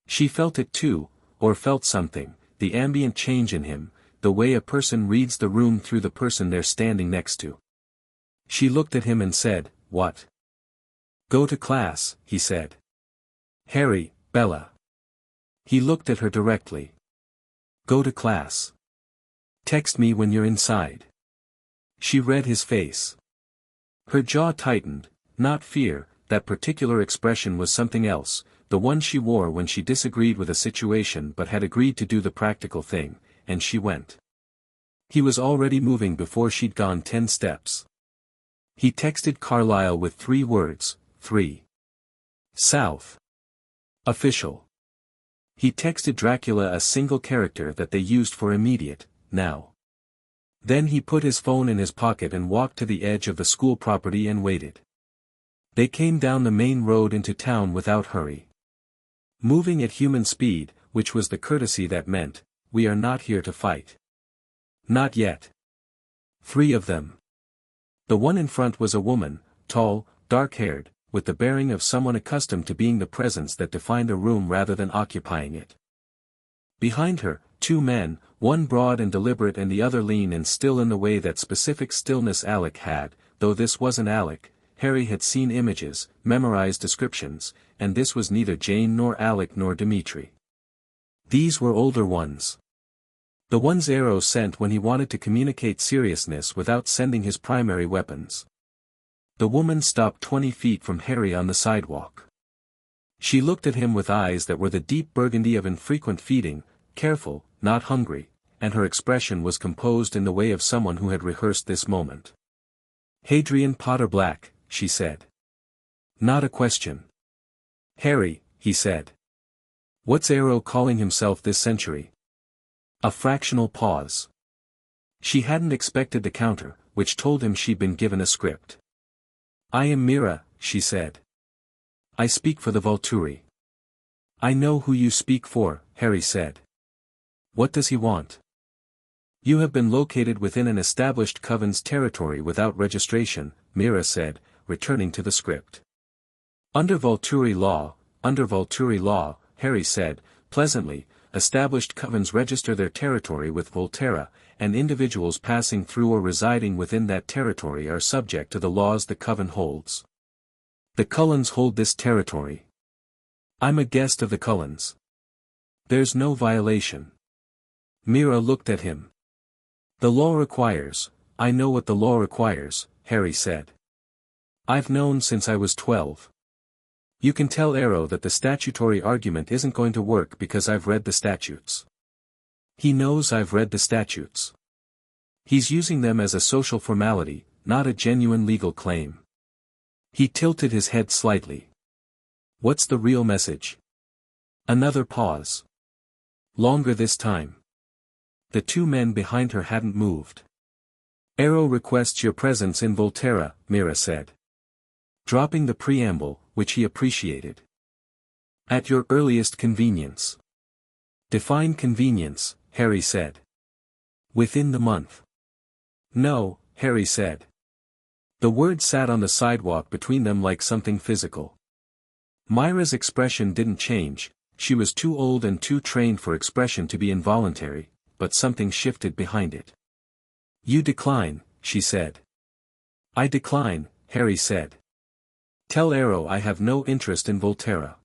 A: She felt it too, or felt something, the ambient change in him, the way a person reads the room through the person they're standing next to. She looked at him and said, "What?" "Go to class," he said. "Harry, Bella." He looked at her directly. "Go to class. Text me when you're inside." She read his face. Her jaw tightened, not fear, that particular expression was something else, the one she wore when she disagreed with a situation but had agreed to do the practical thing, and she went. He was already moving before she'd gone 10 steps. He texted Carlyle with 3 words, 3. South. Official. He texted Dracula a single character that they used for immediate, now. Then he put his phone in his pocket and walked to the edge of the school property and waited. They came down the main road into town without hurry. Moving at human speed, which was the courtesy that meant, "We are not here to fight." Not yet. 3 of them. The one in front was a woman, tall, dark-haired, with the bearing of someone accustomed to being the presence that defined a room rather than occupying it. Behind her, 2 men, one broad and deliberate and the other lean and still in the way that specific stillness Alec had, though this wasn't Alec. Harry had seen images, memorized descriptions, and this was neither Jane nor Alec nor Dimitri. These were older ones. The ones Arrow sent when he wanted to communicate seriousness without sending his primary weapons. The woman stopped 20 feet from Harry on the sidewalk. She looked at him with eyes that were the deep burgundy of infrequent feeding, careful, not hungry, and her expression was composed in the way of someone who had rehearsed this moment. "Hadrian Potter Black," she said. Not a question. "Harry," he said. "What's Arrow calling himself this century?" A fractional pause. She hadn't expected the counter, which told him she'd been given a script. "I am Mira," she said. "I speak for the Volturi." "I know who you speak for," Harry said. "What does he want?" "You have been located within an established coven's territory without registration," Mira said, returning to the script. Under Volturi law," Harry said, pleasantly, "established covens register their territory with Volterra, and individuals passing through or residing within that territory are subject to the laws the coven holds. The Cullens hold this territory. I'm a guest of the Cullens. There's no violation." Mira looked at him. "The law requires, I know what the law requires," Harry said. "I've known since I was 12. You can tell Arrow that the statutory argument isn't going to work because I've read the statutes. He knows I've read the statutes. He's using them as a social formality, not a genuine legal claim." He tilted his head slightly. "What's the real message?" Another pause. Longer this time. The 2 men behind her hadn't moved. "Arrow requests your presence in Volterra," Mira said. Dropping the preamble, which he appreciated. "At your earliest convenience." "Define convenience," Harry said. "Within the month." "No," Harry said. The word sat on the sidewalk between them like something physical. Myra's expression didn't change, she was too old and too trained for expression to be involuntary, but something shifted behind it. "You decline," she said. I decline, Harry said. Tell Arrow I have no interest in Volterra.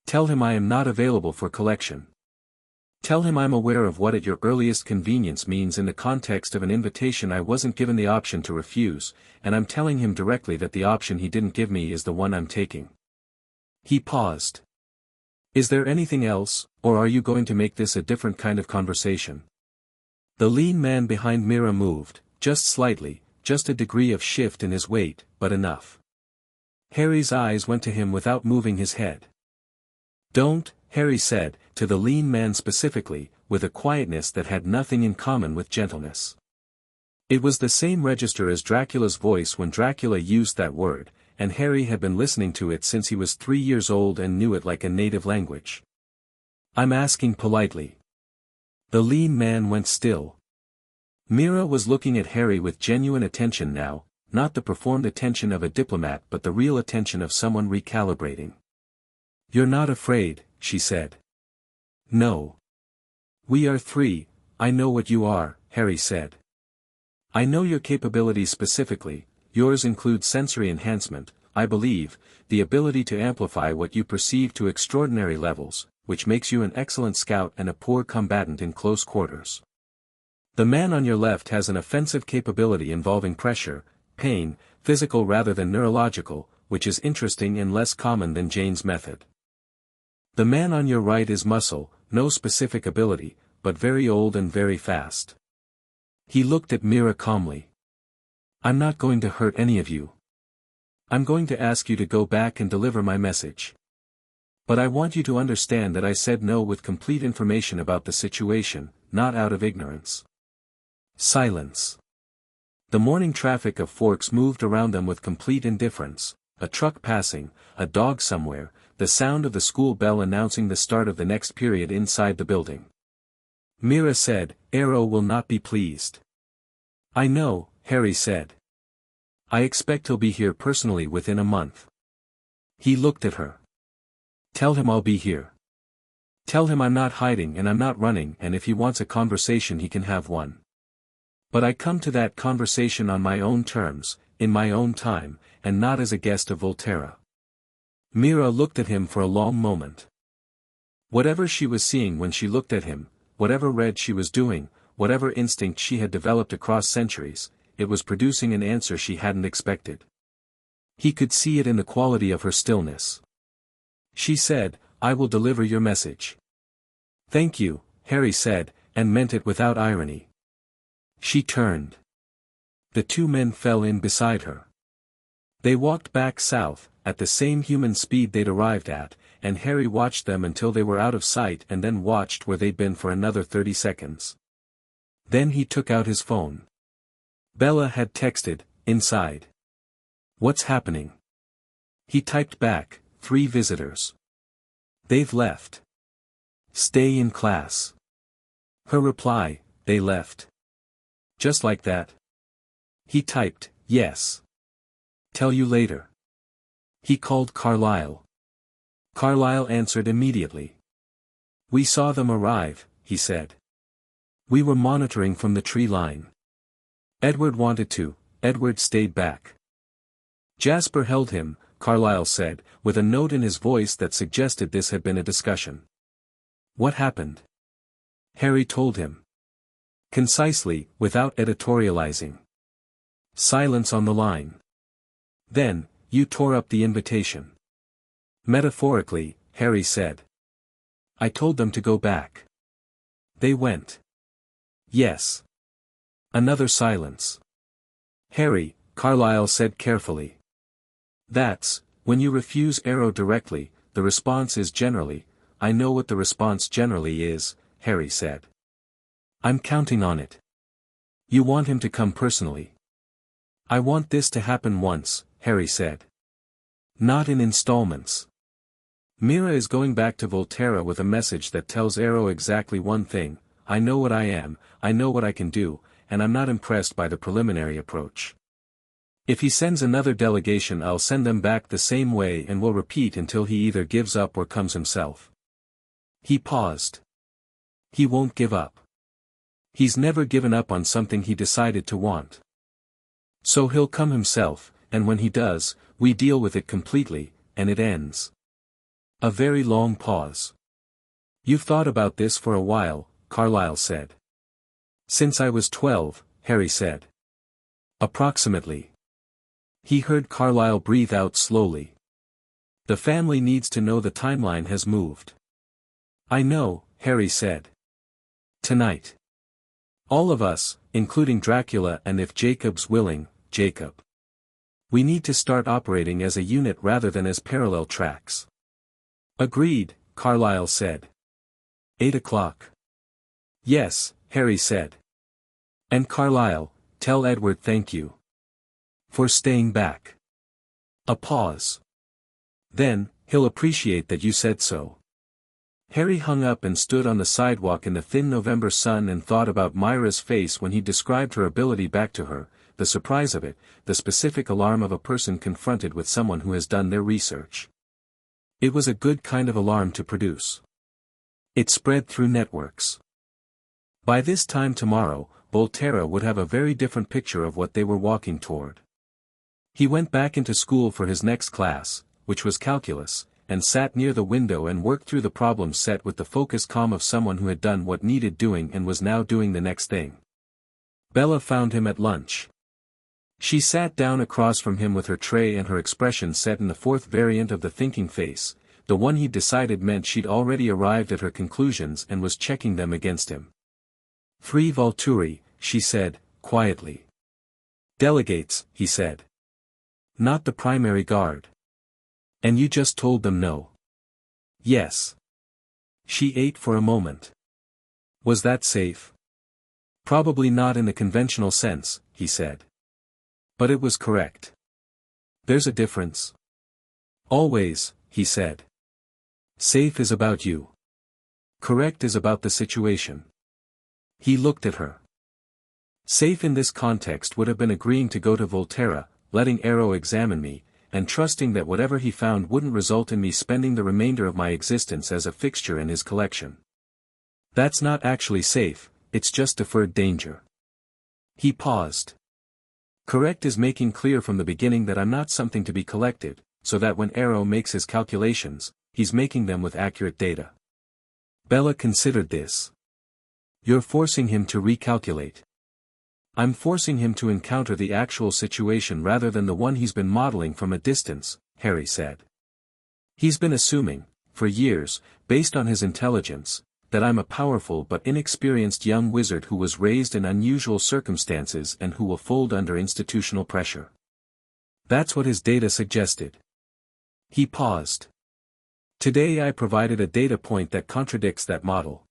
A: Tell him I am not available for collection. Tell him I'm aware of what at your earliest convenience means in the context of an invitation I wasn't given the option to refuse, and I'm telling him directly that the option he didn't give me is the one I'm taking. He paused. Is there anything else, or are you going to make this a different kind of conversation? The lean man behind Mira moved, just slightly, just a degree of shift in his weight, but enough. Harry's eyes went to him without moving his head. Don't, Harry said, to the lean man specifically, with a quietness that had nothing in common with gentleness. It was the same register as Dracula's voice when Dracula used that word, and Harry had been listening to it since he was 3 years old and knew it like a native language. I'm asking politely. The lean man went still. Mira was looking at Harry with genuine attention now, not the performed attention of a diplomat but the real attention of someone recalibrating. You're not afraid, she said. No. We are 3, I know what you are, Harry said. I know your capabilities specifically, yours include sensory enhancement, I believe, the ability to amplify what you perceive to extraordinary levels, which makes you an excellent scout and a poor combatant in close quarters. The man on your left has an offensive capability involving pressure, pain, physical rather than neurological, which is interesting and less common than Jane's method. The man on your right is muscle, no specific ability, but very old and very fast. He looked at Mira calmly. I'm not going to hurt any of you. I'm going to ask you to go back and deliver my message. But I want you to understand that I said no with complete information about the situation, not out of ignorance. Silence. The morning traffic of Forks moved around them with complete indifference, a truck passing, a dog somewhere, the sound of the school bell announcing the start of the next period inside the building. Mira said, Arrow will not be pleased. I know, Harry said. I expect he'll be here personally within a month. He looked at her. Tell him I'll be here. Tell him I'm not hiding and I'm not running, and if he wants a conversation he can have one. But I come to that conversation on my own terms, in my own time, and not as a guest of Volterra. Mira looked at him for a long moment. Whatever she was seeing when she looked at him, whatever read she was doing, whatever instinct she had developed across centuries, it was producing an answer she hadn't expected. He could see it in the quality of her stillness. She said, I will deliver your message. Thank you, Harry said, and meant it without irony. She turned. The 2 men fell in beside her. They walked back south, at the same human speed they'd arrived at, and Harry watched them until they were out of sight and then watched where they'd been for another 30 seconds. Then he took out his phone. Bella had texted, inside. What's happening? He typed back, 3 visitors. They've left. Stay in class. Her reply, they left. Just like that. He typed, yes. Tell you later. He called Carlisle. Carlisle answered immediately. We saw them arrive, he said. We were monitoring from the tree line. Edward wanted to, Edward stayed back. Jasper held him, Carlisle said, with a note in his voice that suggested this had been a discussion. What happened? Harry told him. Concisely, without editorializing. Silence on the line. Then, you tore up the invitation. Metaphorically, Harry said. I told them to go back. They went. Yes. Another silence. Harry, Carlisle said carefully. That's, when you refuse Arrow directly, the response is generally, I know what the response generally is, Harry said. I'm counting on it. You want him to come personally. I want this to happen once, Harry said. Not in installments. Mira is going back to Volterra with a message that tells Arrow exactly one thing, I know what I am, I know what I can do, and I'm not impressed by the preliminary approach. If he sends another delegation I'll send them back the same way and will repeat until he either gives up or comes himself. He paused. He won't give up. He's never given up on something he decided to want. So he'll come himself, and when he does, we deal with it completely, and it ends. A very long pause. You've thought about this for a while, Carlyle said. Since I was 12, Harry said. Approximately. He heard Carlyle breathe out slowly. The family needs to know the timeline has moved. I know, Harry said. Tonight. All of us, including Dracula, and if Jacob's willing, Jacob. We need to start operating as a unit rather than as parallel tracks. Agreed, Carlyle said. 8 o'clock. Yes, Harry said. And Carlyle, tell Edward thank you. For staying back. A pause. Then, he'll appreciate that you said so. Harry hung up and stood on the sidewalk in the thin November sun and thought about Myra's face when he described her ability back to her, the surprise of it, the specific alarm of a person confronted with someone who has done their research. It was a good kind of alarm to produce. It spread through networks. By this time tomorrow, Volterra would have a very different picture of what they were walking toward. He went back into school for his next class, which was calculus, and sat near the window and worked through the problem set with the focused calm of someone who had done what needed doing and was now doing the next thing. Bella found him at lunch. She sat down across from him with her tray and her expression set in the fourth variant of the thinking face, the one he'd decided meant she'd already arrived at her conclusions and was checking them against him. 3 Volturi, she said, quietly. Delegates, he said. Not the primary guard. And you just told them no. Yes. She ate for a moment. Was that safe? Probably not in the conventional sense, he said. But it was correct. There's a difference. Always, he said. Safe is about you. Correct is about the situation. He looked at her. Safe in this context would have been agreeing to go to Volterra, letting Arrow examine me, and trusting that whatever he found wouldn't result in me spending the remainder of my existence as a fixture in his collection. That's not actually safe, it's just deferred danger. He paused. Correct is making clear from the beginning that I'm not something to be collected, so that when Arrow makes his calculations, he's making them with accurate data. Bella considered this. You're forcing him to recalculate. I'm forcing him to encounter the actual situation rather than the one he's been modeling from a distance, Harry said. He's been assuming, for years, based on his intelligence, that I'm a powerful but inexperienced young wizard who was raised in unusual circumstances and who will fold under institutional pressure. That's what his data suggested. He paused. Today I provided a data point that contradicts that model.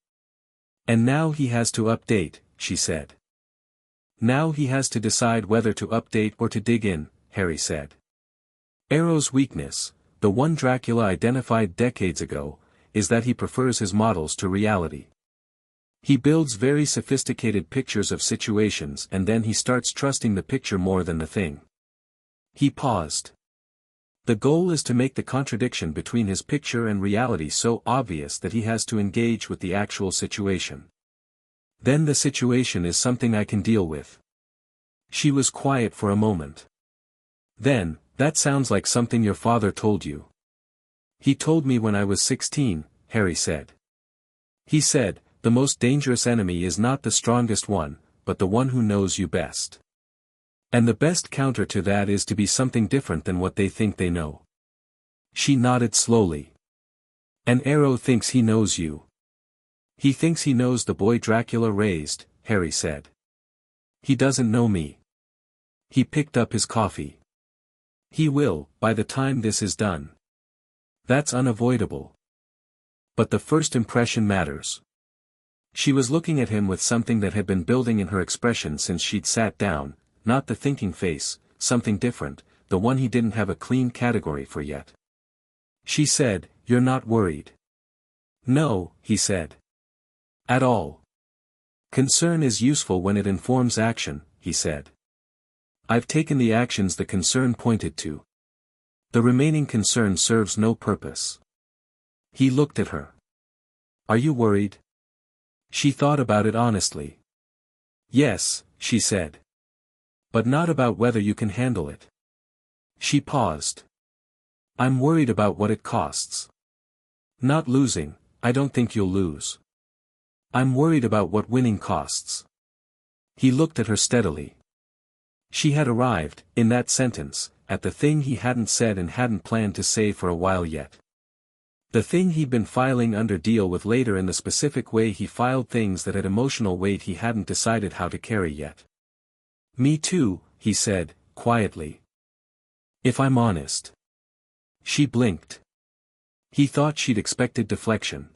A: And now he has to update, she said. Now he has to decide whether to update or to dig in, Harry said. Arrow's weakness, the one Dracula identified decades ago, is that he prefers his models to reality. He builds very sophisticated pictures of situations and then he starts trusting the picture more than the thing. He paused. The goal is to make the contradiction between his picture and reality so obvious that he has to engage with the actual situation. Then the situation is something I can deal with. She was quiet for a moment. Then, that sounds like something your father told you. He told me when I was 16, Harry said. He said, the most dangerous enemy is not the strongest one, but the one who knows you best. And the best counter to that is to be something different than what they think they know. She nodded slowly. And Arrow thinks he knows you. He thinks he knows the boy Dracula raised, Harry said. He doesn't know me. He picked up his coffee. He will, by the time this is done. That's unavoidable. But the first impression matters. She was looking at him with something that had been building in her expression since she'd sat down, not the thinking face, something different, the one he didn't have a clean category for yet. She said, "You're not worried." "No," he said. "At all. Concern is useful when it informs action," he said. "I've taken the actions the concern pointed to. The remaining concern serves no purpose." He looked at her. "Are you worried?" She thought about it honestly. "Yes," she said. But not about whether you can handle it. She paused. I'm worried about what it costs. Not losing, I don't think you'll lose. I'm worried about what winning costs. He looked at her steadily. She had arrived, in that sentence, at the thing he hadn't said and hadn't planned to say for a while yet. The thing he'd been filing under deal with later in the specific way he filed things that had emotional weight he hadn't decided how to carry yet. Me too, he said, quietly. If I'm honest. She blinked. He thought she'd expected deflection.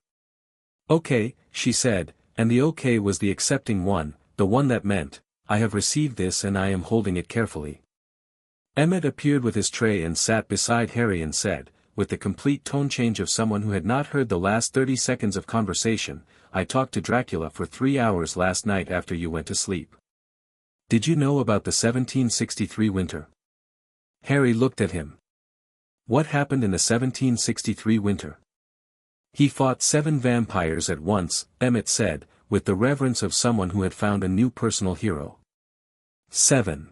A: Okay, she said, and the okay was the accepting one, the one that meant, I have received this and I am holding it carefully. Emmett appeared with his tray and sat beside Harry and said, with the complete tone change of someone who had not heard the last 30 seconds of conversation, I talked to Dracula for 3 hours last night after you went to sleep. Did you know about the 1763 winter? Harry looked at him. What happened in the 1763 winter? He fought 7 vampires at once, Emmett said, with the reverence of someone who had found a new personal hero. 7.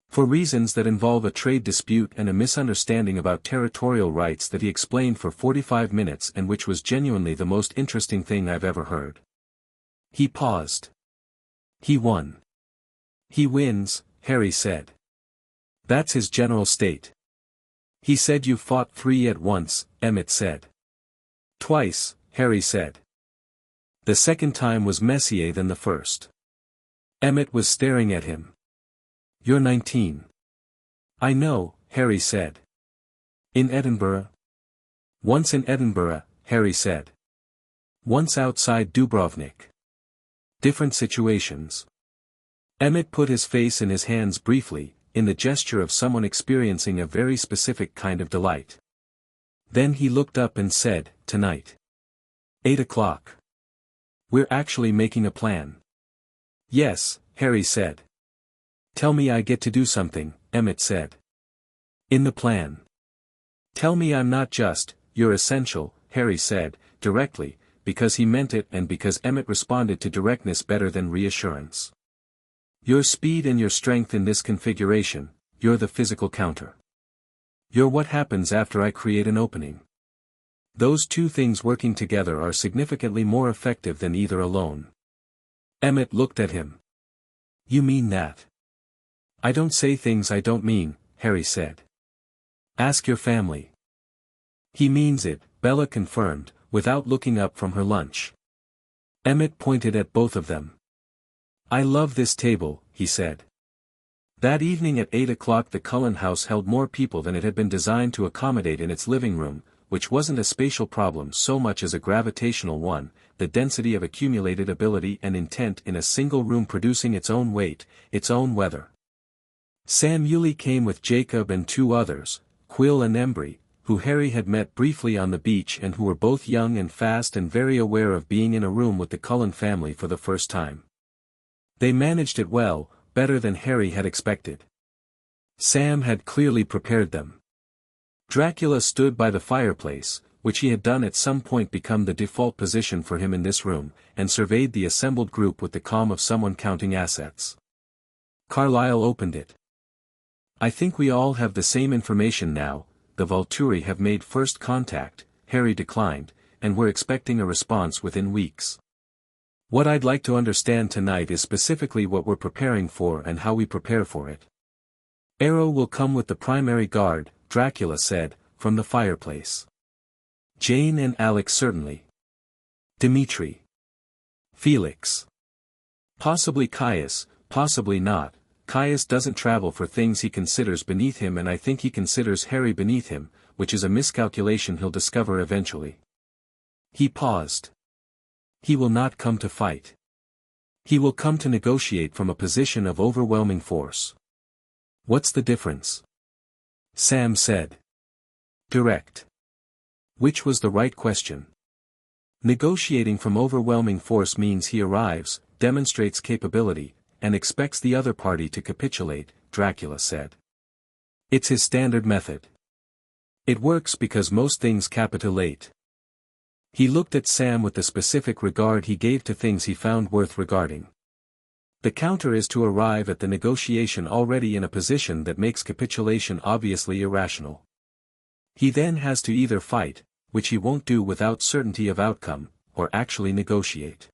A: For reasons that involve a trade dispute and a misunderstanding about territorial rights that he explained for 45 minutes and which was genuinely the most interesting thing I've ever heard. He paused. He won. He wins, Harry said. That's his general state. He said you fought 3 at once, Emmett said. Twice, Harry said. The second time was messier than the first. Emmett was staring at him. You're 19. I know, Harry said. In Edinburgh? Once in Edinburgh, Harry said. Once outside Dubrovnik. Different situations. Emmett put his face in his hands briefly, in the gesture of someone experiencing a very specific kind of delight. Then he looked up and said, tonight. 8 o'clock. We're actually making a plan. Yes, Harry said. Tell me I get to do something, Emmett said. In the plan. Tell me I'm not just, you're essential, Harry said, directly, because he meant it and because Emmett responded to directness better than reassurance. Your speed and your strength in this configuration, you're the physical counter. You're what happens after I create an opening. Those two things working together are significantly more effective than either alone. Emmett looked at him. You mean that? I don't say things I don't mean, Harry said. Ask your family. He means it, Bella confirmed, without looking up from her lunch. Emmett pointed at both of them. I love this table, he said. That evening at 8 o'clock the Cullen house held more people than it had been designed to accommodate in its living room, which wasn't a spatial problem so much as a gravitational one, the density of accumulated ability and intent in a single room producing its own weight, its own weather. Sam Yulee came with Jacob and 2 others, Quill and Embry, who Harry had met briefly on the beach and who were both young and fast and very aware of being in a room with the Cullen family for the first time. They managed it well, better than Harry had expected. Sam had clearly prepared them. Dracula stood by the fireplace, which he had done at some point become the default position for him in this room, and surveyed the assembled group with the calm of someone counting assets. Carlyle opened it. I think we all have the same information now, the Volturi have made first contact, Harry declined, and we're expecting a response within weeks. What I'd like to understand tonight is specifically what we're preparing for and how we prepare for it. Arrow will come with the primary guard, Dracula said, from the fireplace. Jane and Alex certainly. Dimitri. Felix. Possibly Caius, possibly not. Caius doesn't travel for things he considers beneath him and I think he considers Harry beneath him, which is a miscalculation he'll discover eventually. He paused. He will not come to fight. He will come to negotiate from a position of overwhelming force. What's the difference? Sam said. Direct. Which was the right question. Negotiating from overwhelming force means he arrives, demonstrates capability, and expects the other party to capitulate, Dracula said. It's his standard method. It works because most things capitulate. He looked at Sam with the specific regard he gave to things he found worth regarding. The counter is to arrive at the negotiation already in a position that makes capitulation obviously irrational. He then has to either fight, which he won't do without certainty of outcome, or actually negotiate.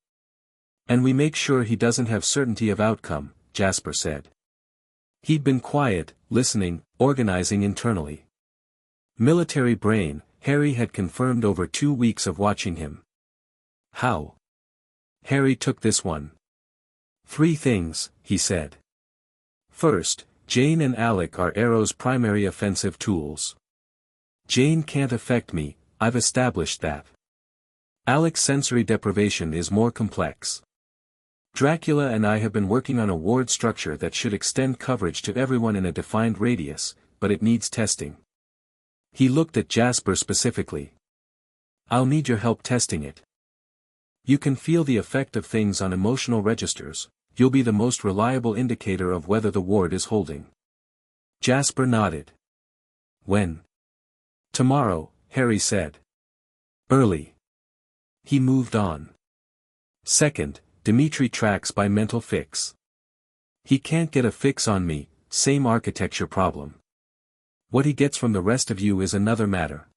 A: And we make sure he doesn't have certainty of outcome, Jasper said. He'd been quiet, listening, organizing internally. Military brain, Harry had confirmed over 2 weeks of watching him. How? Harry took this one. 3 things, he said. First, Jane and Alec are Arrow's primary offensive tools. Jane can't affect me, I've established that. Alec's sensory deprivation is more complex. Dracula and I have been working on a ward structure that should extend coverage to everyone in a defined radius, but it needs testing. He looked at Jasper specifically. I'll need your help testing it. You can feel the effect of things on emotional registers, you'll be the most reliable indicator of whether the ward is holding. Jasper nodded. When? Tomorrow, Harry said. Early. He moved on. Second, Dimitri tracks by mental fix. He can't get a fix on me, same architecture problem. What he gets from the rest of you is another matter.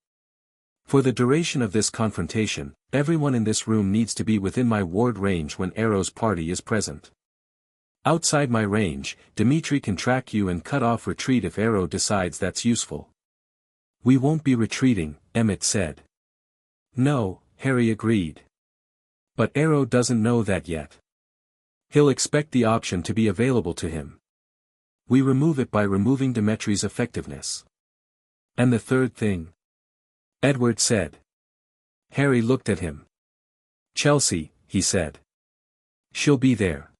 A: For the duration of this confrontation, everyone in this room needs to be within my ward range when Arrow's party is present. Outside my range, Dimitri can track you and cut off retreat if Arrow decides that's useful. We won't be retreating, Emmett said. No, Harry agreed. But Arrow doesn't know that yet. He'll expect the option to be available to him. We remove it by removing Dimitri's effectiveness. And the third thing? Edward said. Harry looked at him. Chelsea, he said. She'll be there.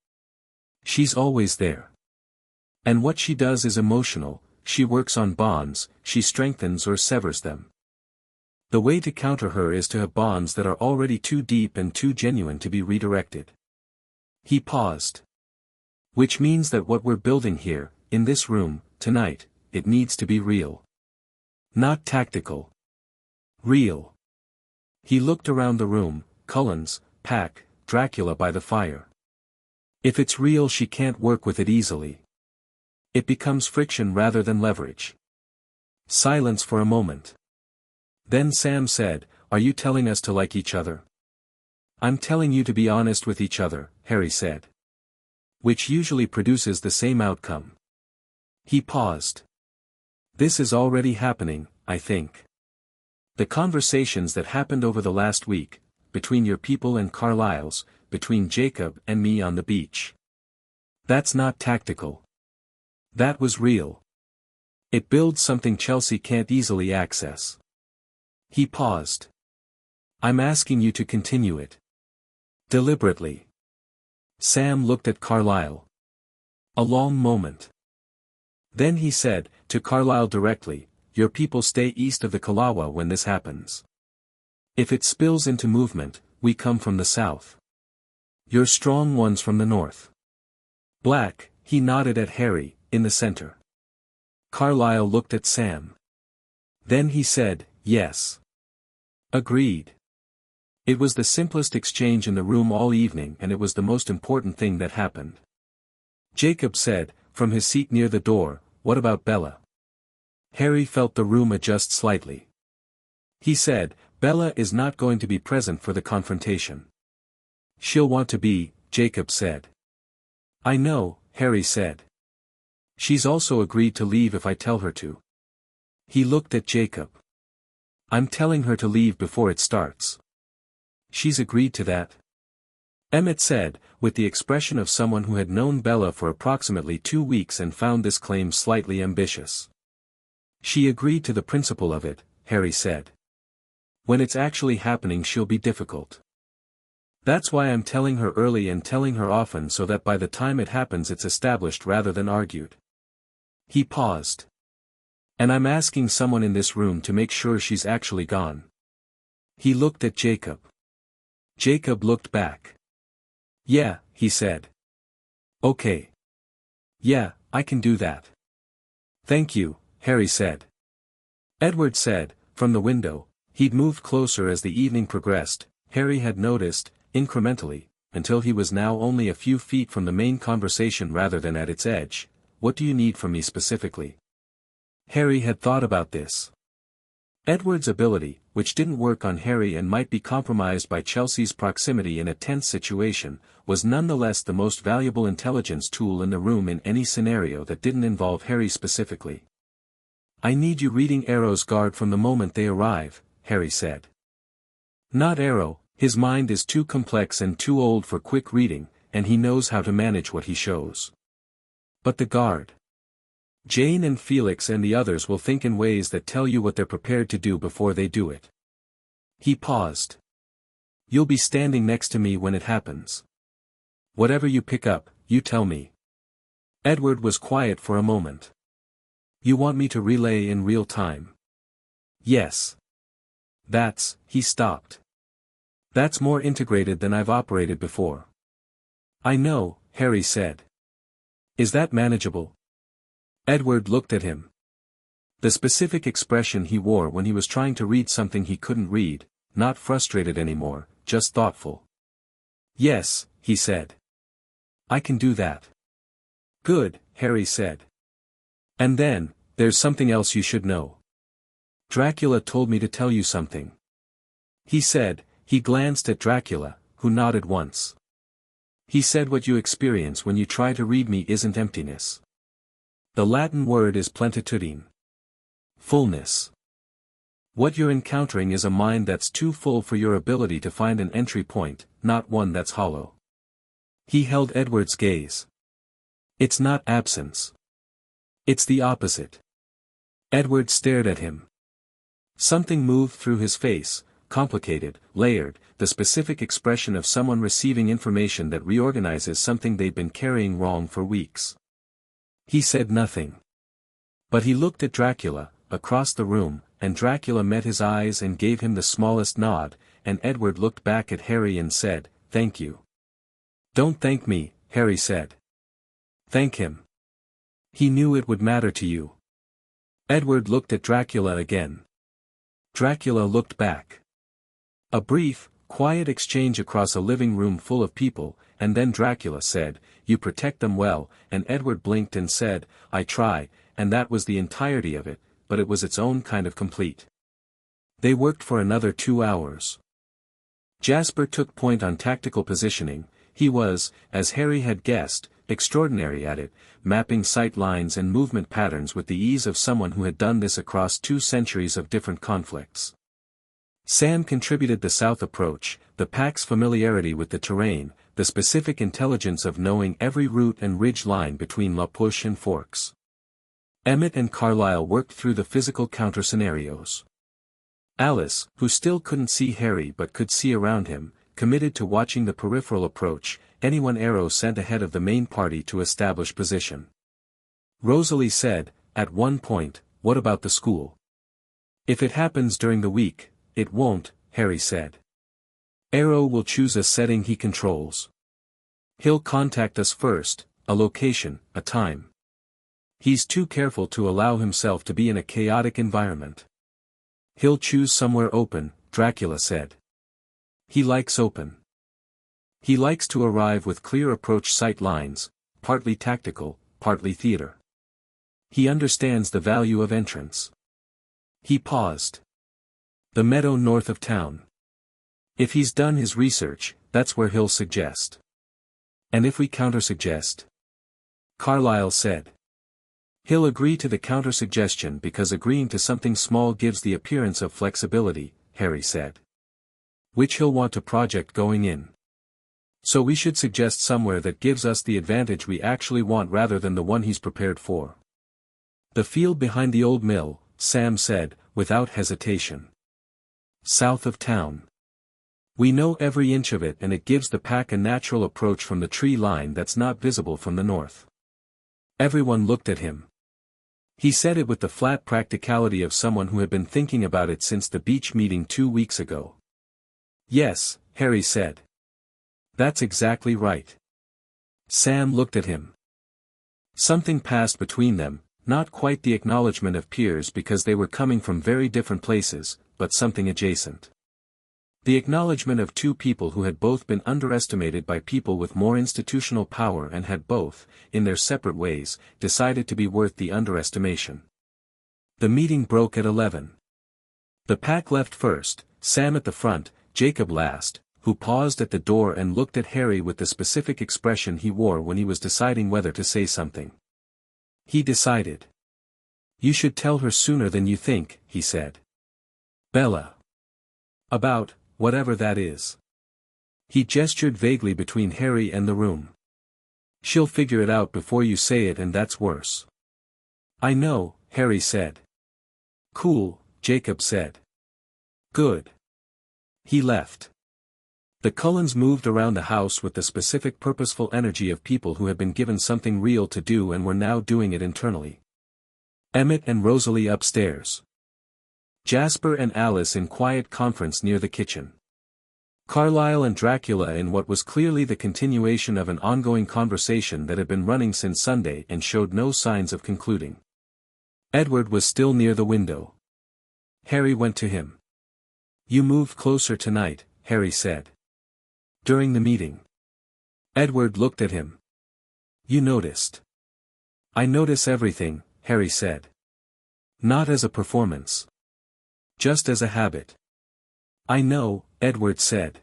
A: She's always there. And what she does is emotional, she works on bonds, she strengthens or severs them. The way to counter her is to have bonds that are already too deep and too genuine to be redirected. He paused. Which means that what we're building here, in this room, tonight, it needs to be real. Not tactical. Real. He looked around the room, Cullens, Pack, Dracula by the fire. If it's real she can't work with it easily. It becomes friction rather than leverage. Silence for a moment. Then Sam said, Are you telling us to like each other? I'm telling you to be honest with each other, Harry said. Which usually produces the same outcome. He paused. This is already happening, I think. The conversations that happened over the last week, between your people and Carlisle's, between Jacob and me on the beach. That's not tactical. That was real. It builds something Chelsea can't easily access. He paused. I'm asking you to continue it. Deliberately. Sam looked at Carlisle. A long moment. Then he said, to Carlisle directly, your people stay east of the Kalawa when this happens. If it spills into movement, we come from the south. Your strong ones from the north. Black, he nodded at Harry, in the center. Carlisle looked at Sam. Then he said, yes. Agreed. It was the simplest exchange in the room all evening and it was the most important thing that happened. Jacob said, from his seat near the door, what about Bella? Harry felt the room adjust slightly. He said, Bella is not going to be present for the confrontation. She'll want to be, Jacob said. I know, Harry said. She's also agreed to leave if I tell her to. He looked at Jacob. I'm telling her to leave before it starts. She's agreed to that? Emmett said, with the expression of someone who had known Bella for approximately 2 weeks and found this claim slightly ambitious. She agreed to the principle of it, Harry said. When it's actually happening she'll be difficult. That's why I'm telling her early and telling her often so that by the time it happens it's established rather than argued. He paused. And I'm asking someone in this room to make sure she's actually gone. He looked at Jacob. Jacob looked back. Yeah, he said. Okay. Yeah, I can do that. Thank you, Harry said. Edward said, from the window, he'd moved closer as the evening progressed, Harry had noticed, incrementally, until he was now only a few feet from the main conversation rather than at its edge. What do you need from me specifically? Harry had thought about this. Edward's ability, which didn't work on Harry and might be compromised by Chelsea's proximity in a tense situation, was nonetheless the most valuable intelligence tool in the room in any scenario that didn't involve Harry specifically. I need you reading Arrow's guard from the moment they arrive, Harry said. Not Arrow, his mind is too complex and too old for quick reading, and he knows how to manage what he shows. But the guard. Jane and Felix and the others will think in ways that tell you what they're prepared to do before they do it. He paused. You'll be standing next to me when it happens. Whatever you pick up, you tell me. Edward was quiet for a moment. You want me to relay in real time? Yes. He stopped. That's more integrated than I've operated before. I know, Harry said. Is that manageable? Edward looked at him. The specific expression he wore when he was trying to read something he couldn't read, not frustrated anymore, just thoughtful. Yes, he said. I can do that. Good, Harry said. And then, there's something else you should know. Dracula told me to tell you something. He said, he glanced at Dracula, who nodded once. He said what you experience when you try to read me isn't emptiness. The Latin word is plenitudine. Fullness. What you're encountering is a mind that's too full for your ability to find an entry point, not one that's hollow. He held Edward's gaze. It's not absence. It's the opposite. Edward stared at him. Something moved through his face, complicated, layered, the specific expression of someone receiving information that reorganizes something they'd been carrying wrong for weeks. He said nothing. But he looked at Dracula, across the room, and Dracula met his eyes and gave him the smallest nod, and Edward looked back at Harry and said, "Thank you." "Don't thank me," Harry said. "Thank him. He knew it would matter to you." Edward looked at Dracula again. Dracula looked back. A brief, quiet exchange across a living room full of people, and then Dracula said, "You protect them well," and Edward blinked and said, "I try," and that was the entirety of it, but it was its own kind of complete. They worked for another 2 hours. Jasper took point on tactical positioning. He was, as Harry had guessed, extraordinary at it, mapping sight lines and movement patterns with the ease of someone who had done this across 2 centuries of different conflicts. Sam contributed the south approach, the pack's familiarity with the terrain, the specific intelligence of knowing every route and ridge line between La Push and Forks. Emmett and Carlyle worked through the physical counter-scenarios. Alice, who still couldn't see Harry but could see around him, committed to watching the peripheral approach, anyone Arrow sent ahead of the main party to establish position. Rosalie said, at one point, "What about the school?" "If it happens during the week, it won't," Harry said. "Arrow will choose a setting he controls. He'll contact us first, a location, a time. He's too careful to allow himself to be in a chaotic environment. He'll choose somewhere open," Dracula said. "He likes open. He likes to arrive with clear approach sight lines, partly tactical, partly theater. He understands the value of entrance." He paused. "The meadow north of town. If he's done his research, that's where he'll suggest." "And if we counter-suggest?" Carlyle said. "He'll agree to the counter-suggestion because agreeing to something small gives the appearance of flexibility," Harry said. "Which he'll want to project going in. So we should suggest somewhere that gives us the advantage we actually want rather than the one he's prepared for." "The field behind the old mill," Sam said, without hesitation. "South of town. We know every inch of it and it gives the pack a natural approach from the tree line that's not visible from the north." Everyone looked at him. He said it with the flat practicality of someone who had been thinking about it since the beach meeting 2 weeks ago. "Yes," Harry said. "That's exactly right." Sam looked at him. Something passed between them, not quite the acknowledgement of peers because they were coming from very different places, but something adjacent. The acknowledgement of two people who had both been underestimated by people with more institutional power and had both, in their separate ways, decided to be worth the underestimation. The meeting broke at 11. The pack left first, Sam at the front, Jacob last, who paused at the door and looked at Harry with the specific expression he wore when he was deciding whether to say something. He decided. "You should tell her sooner than you think," he said. "Bella. About, whatever that is." He gestured vaguely between Harry and the room. "She'll figure it out before you say it, and that's worse." "I know," Harry said. "Cool," Jacob said. "Good." He left. The Cullens moved around the house with the specific purposeful energy of people who had been given something real to do and were now doing it internally. Emmett and Rosalie upstairs. Jasper and Alice in quiet conference near the kitchen. Carlyle and Dracula in what was clearly the continuation of an ongoing conversation that had been running since Sunday and showed no signs of concluding. Edward was still near the window. Harry went to him. "You moved closer tonight," Harry said. During the meeting. Edward looked at him. "You noticed." "I notice everything," Harry said. "Not as a performance. Just as a habit." "I know," Edward said.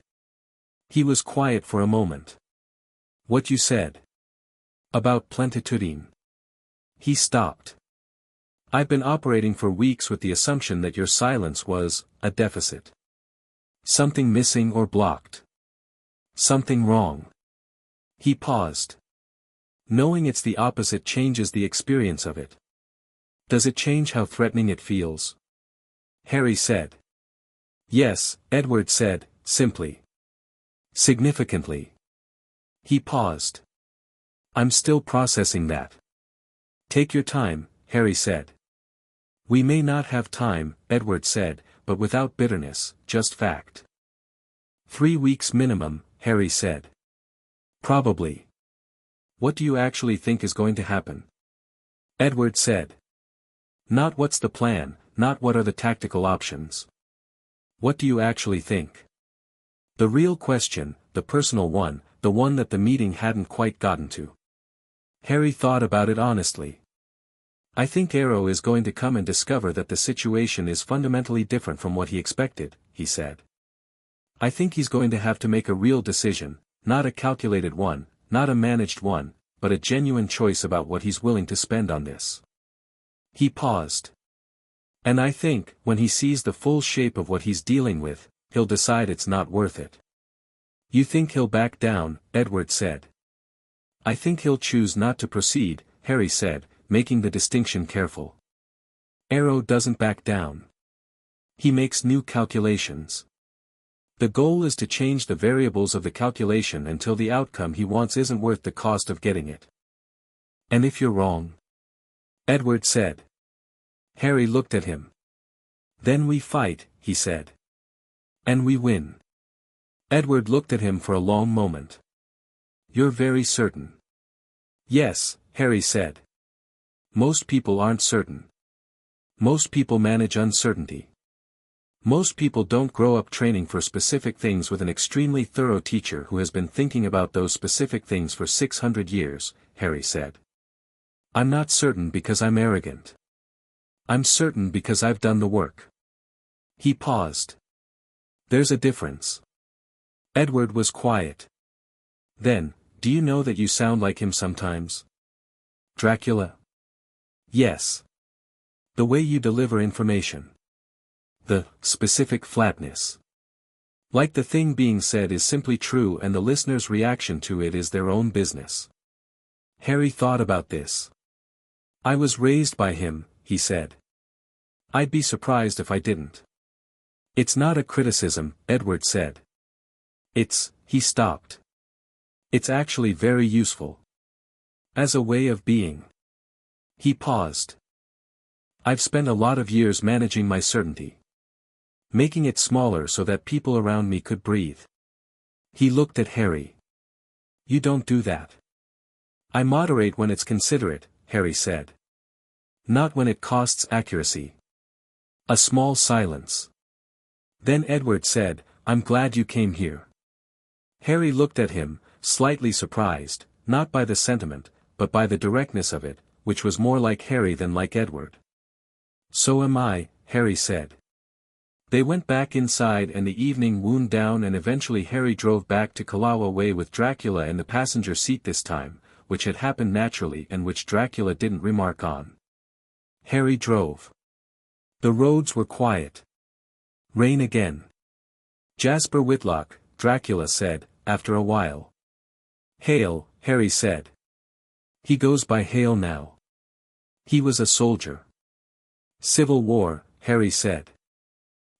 A: He was quiet for a moment. "What you said. About plenitudine." He stopped. "I've been operating for weeks with the assumption that your silence was a deficit. Something missing or blocked. Something wrong." He paused. "Knowing it's the opposite changes the experience of it. Does it change how threatening it feels?" Harry said. "Yes," Edward said, simply. "Significantly." He paused. "I'm still processing that." "Take your time," Harry said. "We may not have time," Edward said, "but without bitterness, just fact." 3 weeks minimum, Harry said. "Probably." "What do you actually think is going to happen?" Edward said. "Not what's the plan, not what are the tactical options. What do you actually think? The real question, the personal one, the one that the meeting hadn't quite gotten to." Harry thought about it honestly. "I think Arrow is going to come and discover that the situation is fundamentally different from what he expected," he said. "I think he's going to have to make a real decision, not a calculated one, not a managed one, but a genuine choice about what he's willing to spend on this." He paused. "And I think, when he sees the full shape of what he's dealing with, he'll decide it's not worth it." "You think he'll back down?" Edward said. "I think he'll choose not to proceed," Harry said, making the distinction careful. "Arrow doesn't back down. He makes new calculations. The goal is to change the variables of the calculation until the outcome he wants isn't worth the cost of getting it." "And if you're wrong?" Edward said. Harry looked at him. "Then we fight," he said. "And we win." Edward looked at him for a long moment. "You're very certain?" "Yes," Harry said. "Most people aren't certain. Most people manage uncertainty. Most people don't grow up training for specific things with an extremely thorough teacher who has been thinking about those specific things for 600 years, Harry said. "I'm not certain because I'm arrogant. I'm certain because I've done the work." He paused. "There's a difference." Edward was quiet. Then, "Do you know that you sound like him sometimes?" "Dracula?" "Yes. The way you deliver information. The specific flatness. Like the thing being said is simply true and the listener's reaction to it is their own business." Harry thought about this. "I was raised by him," he said. "I'd be surprised if I didn't." "It's not a criticism," Edward said. He stopped. "It's actually very useful. As a way of being." He paused. "I've spent a lot of years managing my certainty. Making it smaller so that people around me could breathe." He looked at Harry. "You don't do that." "I moderate when it's considerate," Harry said. "Not when it costs accuracy." A small silence. Then Edward said, I'm glad you came here. Harry looked at him, slightly surprised, not by the sentiment, but by the directness of it, which was more like Harry than like Edward. So am I, Harry said. They went back inside and the evening wound down and eventually Harry drove back to Kalawa Way with Dracula in the passenger seat this time, which had happened naturally and which Dracula didn't remark on. Harry drove. The roads were quiet. Rain again. Jasper Whitlock, Dracula said, after a while. Hale, Harry said. He goes by Hale now. He was a soldier. Civil War, Harry said.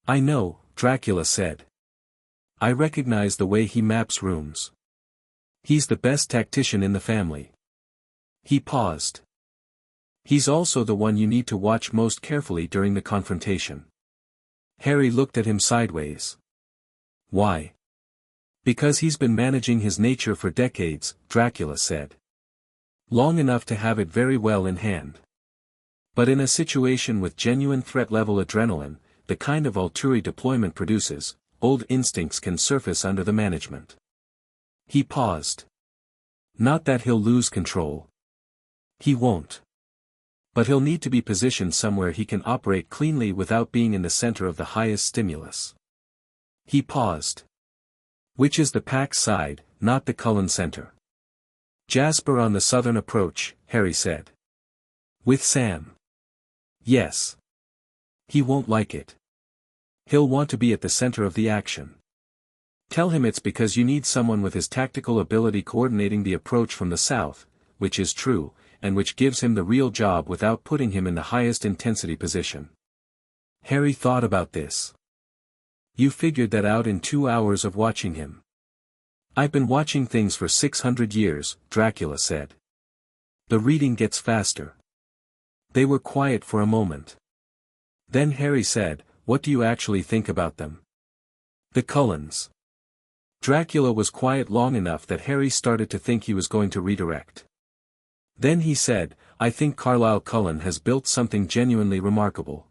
A: I know, Dracula said. I recognize the way he maps rooms. He's the best tactician in the family. He paused. He's also the one you need to watch most carefully during the confrontation. Harry looked at him sideways. Why? Because he's been managing his nature for decades, Dracula said. Long enough to have it very well in hand. But in a situation with genuine threat-level adrenaline, the kind of Alturi deployment produces, old instincts can surface under the management. He paused. Not that he'll lose control. He won't. But he'll need to be positioned somewhere he can operate cleanly without being in the center of the highest stimulus. He paused. Which is the Pax side, not the Cullen center. Jasper on the southern approach, Harry said. With Sam. Yes. He won't like it. He'll want to be at the center of the action. Tell him it's because you need someone with his tactical ability coordinating the approach from the south, which is true, and which gives him the real job without putting him in the highest intensity position. Harry thought about this. You figured that out in 2 hours of watching him. I've been watching things for 600 years, Dracula said. The reading gets faster. They were quiet for a moment. Then Harry said, what do you actually think about them? The Cullens. Dracula was quiet long enough that Harry started to think he was going to redirect. Then he said, I think Carlisle Cullen has built something genuinely remarkable.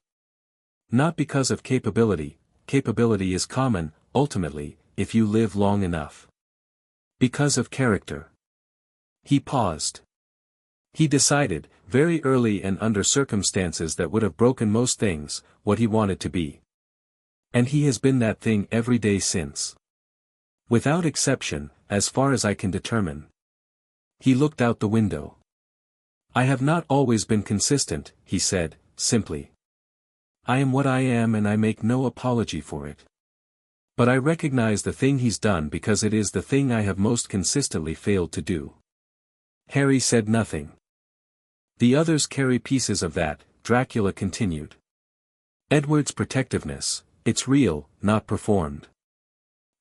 A: Not because of capability is common, ultimately, if you live long enough. Because of character. He paused. He decided, very early and under circumstances that would have broken most things, what he wanted to be. And he has been that thing every day since. Without exception, as far as I can determine. He looked out the window. I have not always been consistent, he said, simply. I am what I am and I make no apology for it. But I recognize the thing he's done because it is the thing I have most consistently failed to do. Harry said nothing. The others carry pieces of that, Dracula continued. Edward's protectiveness, it's real, not performed.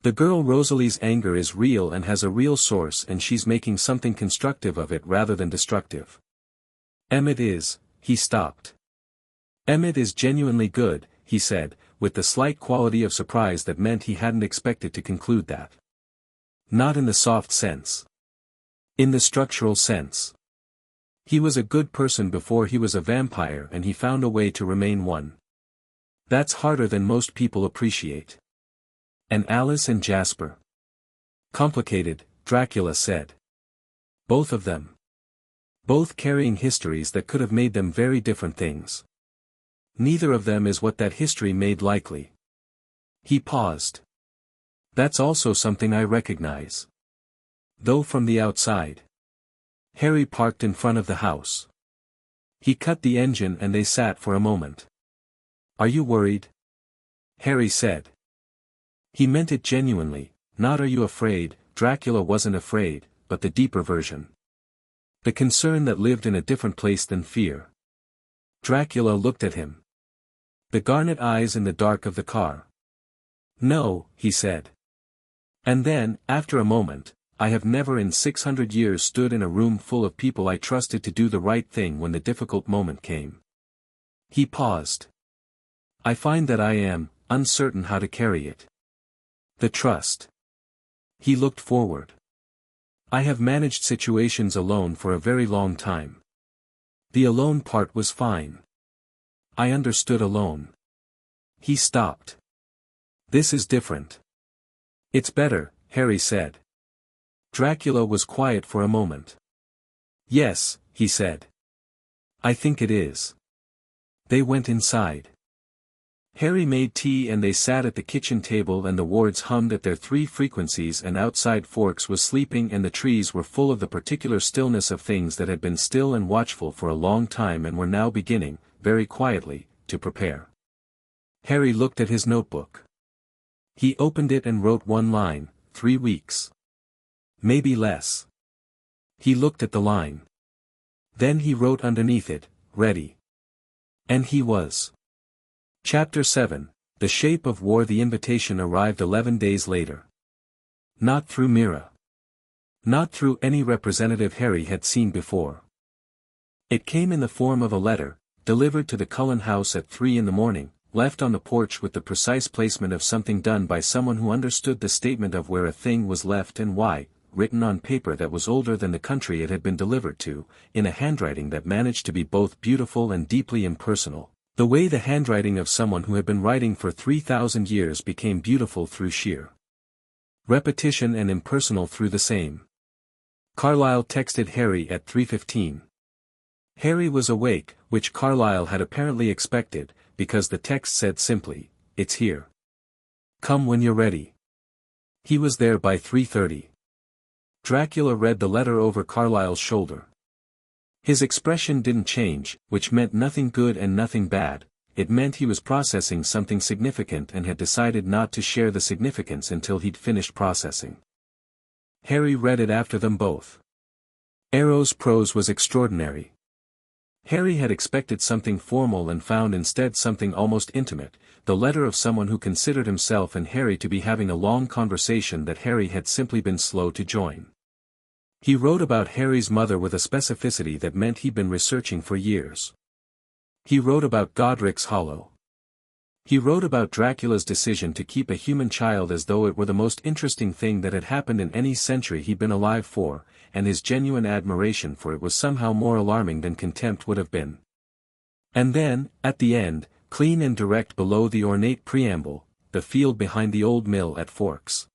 A: The girl Rosalie's anger is real and has a real source and she's making something constructive of it rather than destructive. Emmett is, he stopped. Emmett is genuinely good, he said, with the slight quality of surprise that meant he hadn't expected to conclude that. Not in the soft sense. In the structural sense. He was a good person before he was a vampire and he found a way to remain one. That's harder than most people appreciate. And Alice and Jasper. Complicated, Dracula said. Both of them. Both carrying histories that could have made them very different things. Neither of them is what that history made likely. He paused. That's also something I recognize. Though from the outside. Harry parked in front of the house. He cut the engine and they sat for a moment. Are you worried? Harry said. He meant it genuinely, not are you afraid. Dracula wasn't afraid, but the deeper version. The concern that lived in a different place than fear. Dracula looked at him. The garnet eyes in the dark of the car. No, he said. And then, after a moment, I have never in 600 years stood in a room full of people I trusted to do the right thing when the difficult moment came. He paused. I find that I am, uncertain how to carry it. The trust. He looked forward. I have managed situations alone for a very long time. The alone part was fine. I understood alone. He stopped. This is different. It's better, Harry said. Dracula was quiet for a moment. Yes, he said. I think it is. They went inside. Harry made tea and they sat at the kitchen table and the wards hummed at their 3 frequencies and outside Forks was sleeping and the trees were full of the particular stillness of things that had been still and watchful for a long time and were now beginning, very quietly, to prepare. Harry looked at his notebook. He opened it and wrote 1 line, 3 weeks. Maybe less. He looked at the line. Then he wrote underneath it, ready. And he was. Chapter 7, The Shape of War. The invitation arrived 11 days later. Not through Mira. Not through any representative Harry had seen before. It came in the form of a letter, delivered to the Cullen house at 3 in the morning, left on the porch with the precise placement of something done by someone who understood the statement of where a thing was left and why, written on paper that was older than the country it had been delivered to, in a handwriting that managed to be both beautiful and deeply impersonal. The way the handwriting of someone who had been writing for 3,000 years became beautiful through sheer repetition and impersonal through the same. Carlyle texted Harry at 3:15. Harry was awake, which Carlyle had apparently expected, because the text said simply, "It's here. Come when you're ready." He was there by 3:30. Dracula read the letter over Carlyle's shoulder. His expression didn't change, which meant nothing good and nothing bad. It meant he was processing something significant and had decided not to share the significance until he'd finished processing. Harry read it after them both. Arrow's prose was extraordinary. Harry had expected something formal and found instead something almost intimate, the letter of someone who considered himself and Harry to be having a long conversation that Harry had simply been slow to join. He wrote about Harry's mother with a specificity that meant he'd been researching for years. He wrote about Godric's Hollow. He wrote about Dracula's decision to keep a human child as though it were the most interesting thing that had happened in any century he'd been alive for, and his genuine admiration for it was somehow more alarming than contempt would have been. And then, at the end, clean and direct below the ornate preamble, the field behind the old mill at Forks.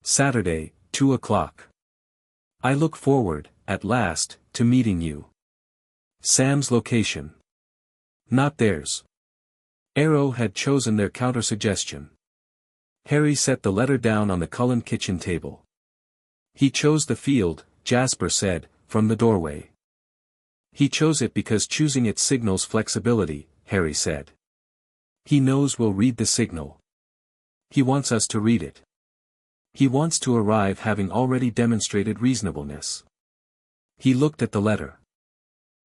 A: Saturday, 2 o'clock. I look forward, at last, to meeting you. Sam's location. Not theirs. Arrow had chosen their counter-suggestion. Harry set the letter down on the Cullen kitchen table. He chose the field, Jasper said, from the doorway. He chose it because choosing it signals flexibility, Harry said. He knows we'll read the signal. He wants us to read it. He wants to arrive having already demonstrated reasonableness. He looked at the letter.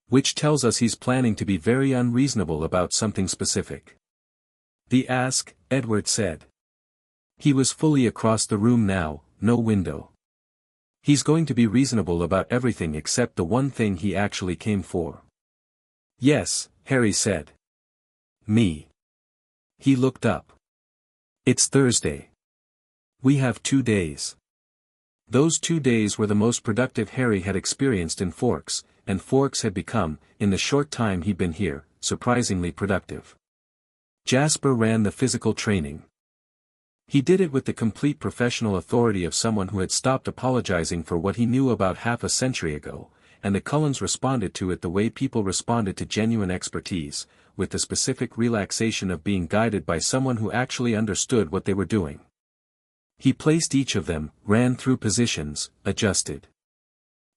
A: Which tells us he's planning to be very unreasonable about something specific. The ask, Edward said. He was fully across the room now, no window. He's going to be reasonable about everything except the one thing he actually came for. Yes, Harry said. Me. He looked up. It's Thursday. We have 2 days. Those 2 days were the most productive Harry had experienced in Forks, and Forks had become, in the short time he'd been here, surprisingly productive. Jasper ran the physical training. He did it with the complete professional authority of someone who had stopped apologizing for what he knew about half a century ago, and the Cullens responded to it the way people responded to genuine expertise, with the specific relaxation of being guided by someone who actually understood what they were doing. He placed each of them, ran through positions, adjusted.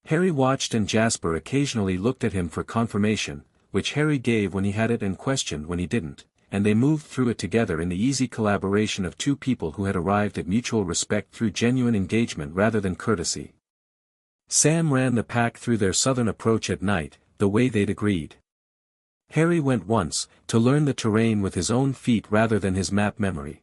A: Harry watched and Jasper occasionally looked at him for confirmation, which Harry gave when he had it and questioned when he didn't, and they moved through it together in the easy collaboration of 2 people who had arrived at mutual respect through genuine engagement rather than courtesy. Sam ran the pack through their southern approach at night, the way they'd agreed. Harry went once, to learn the terrain with his own feet rather than his map memory.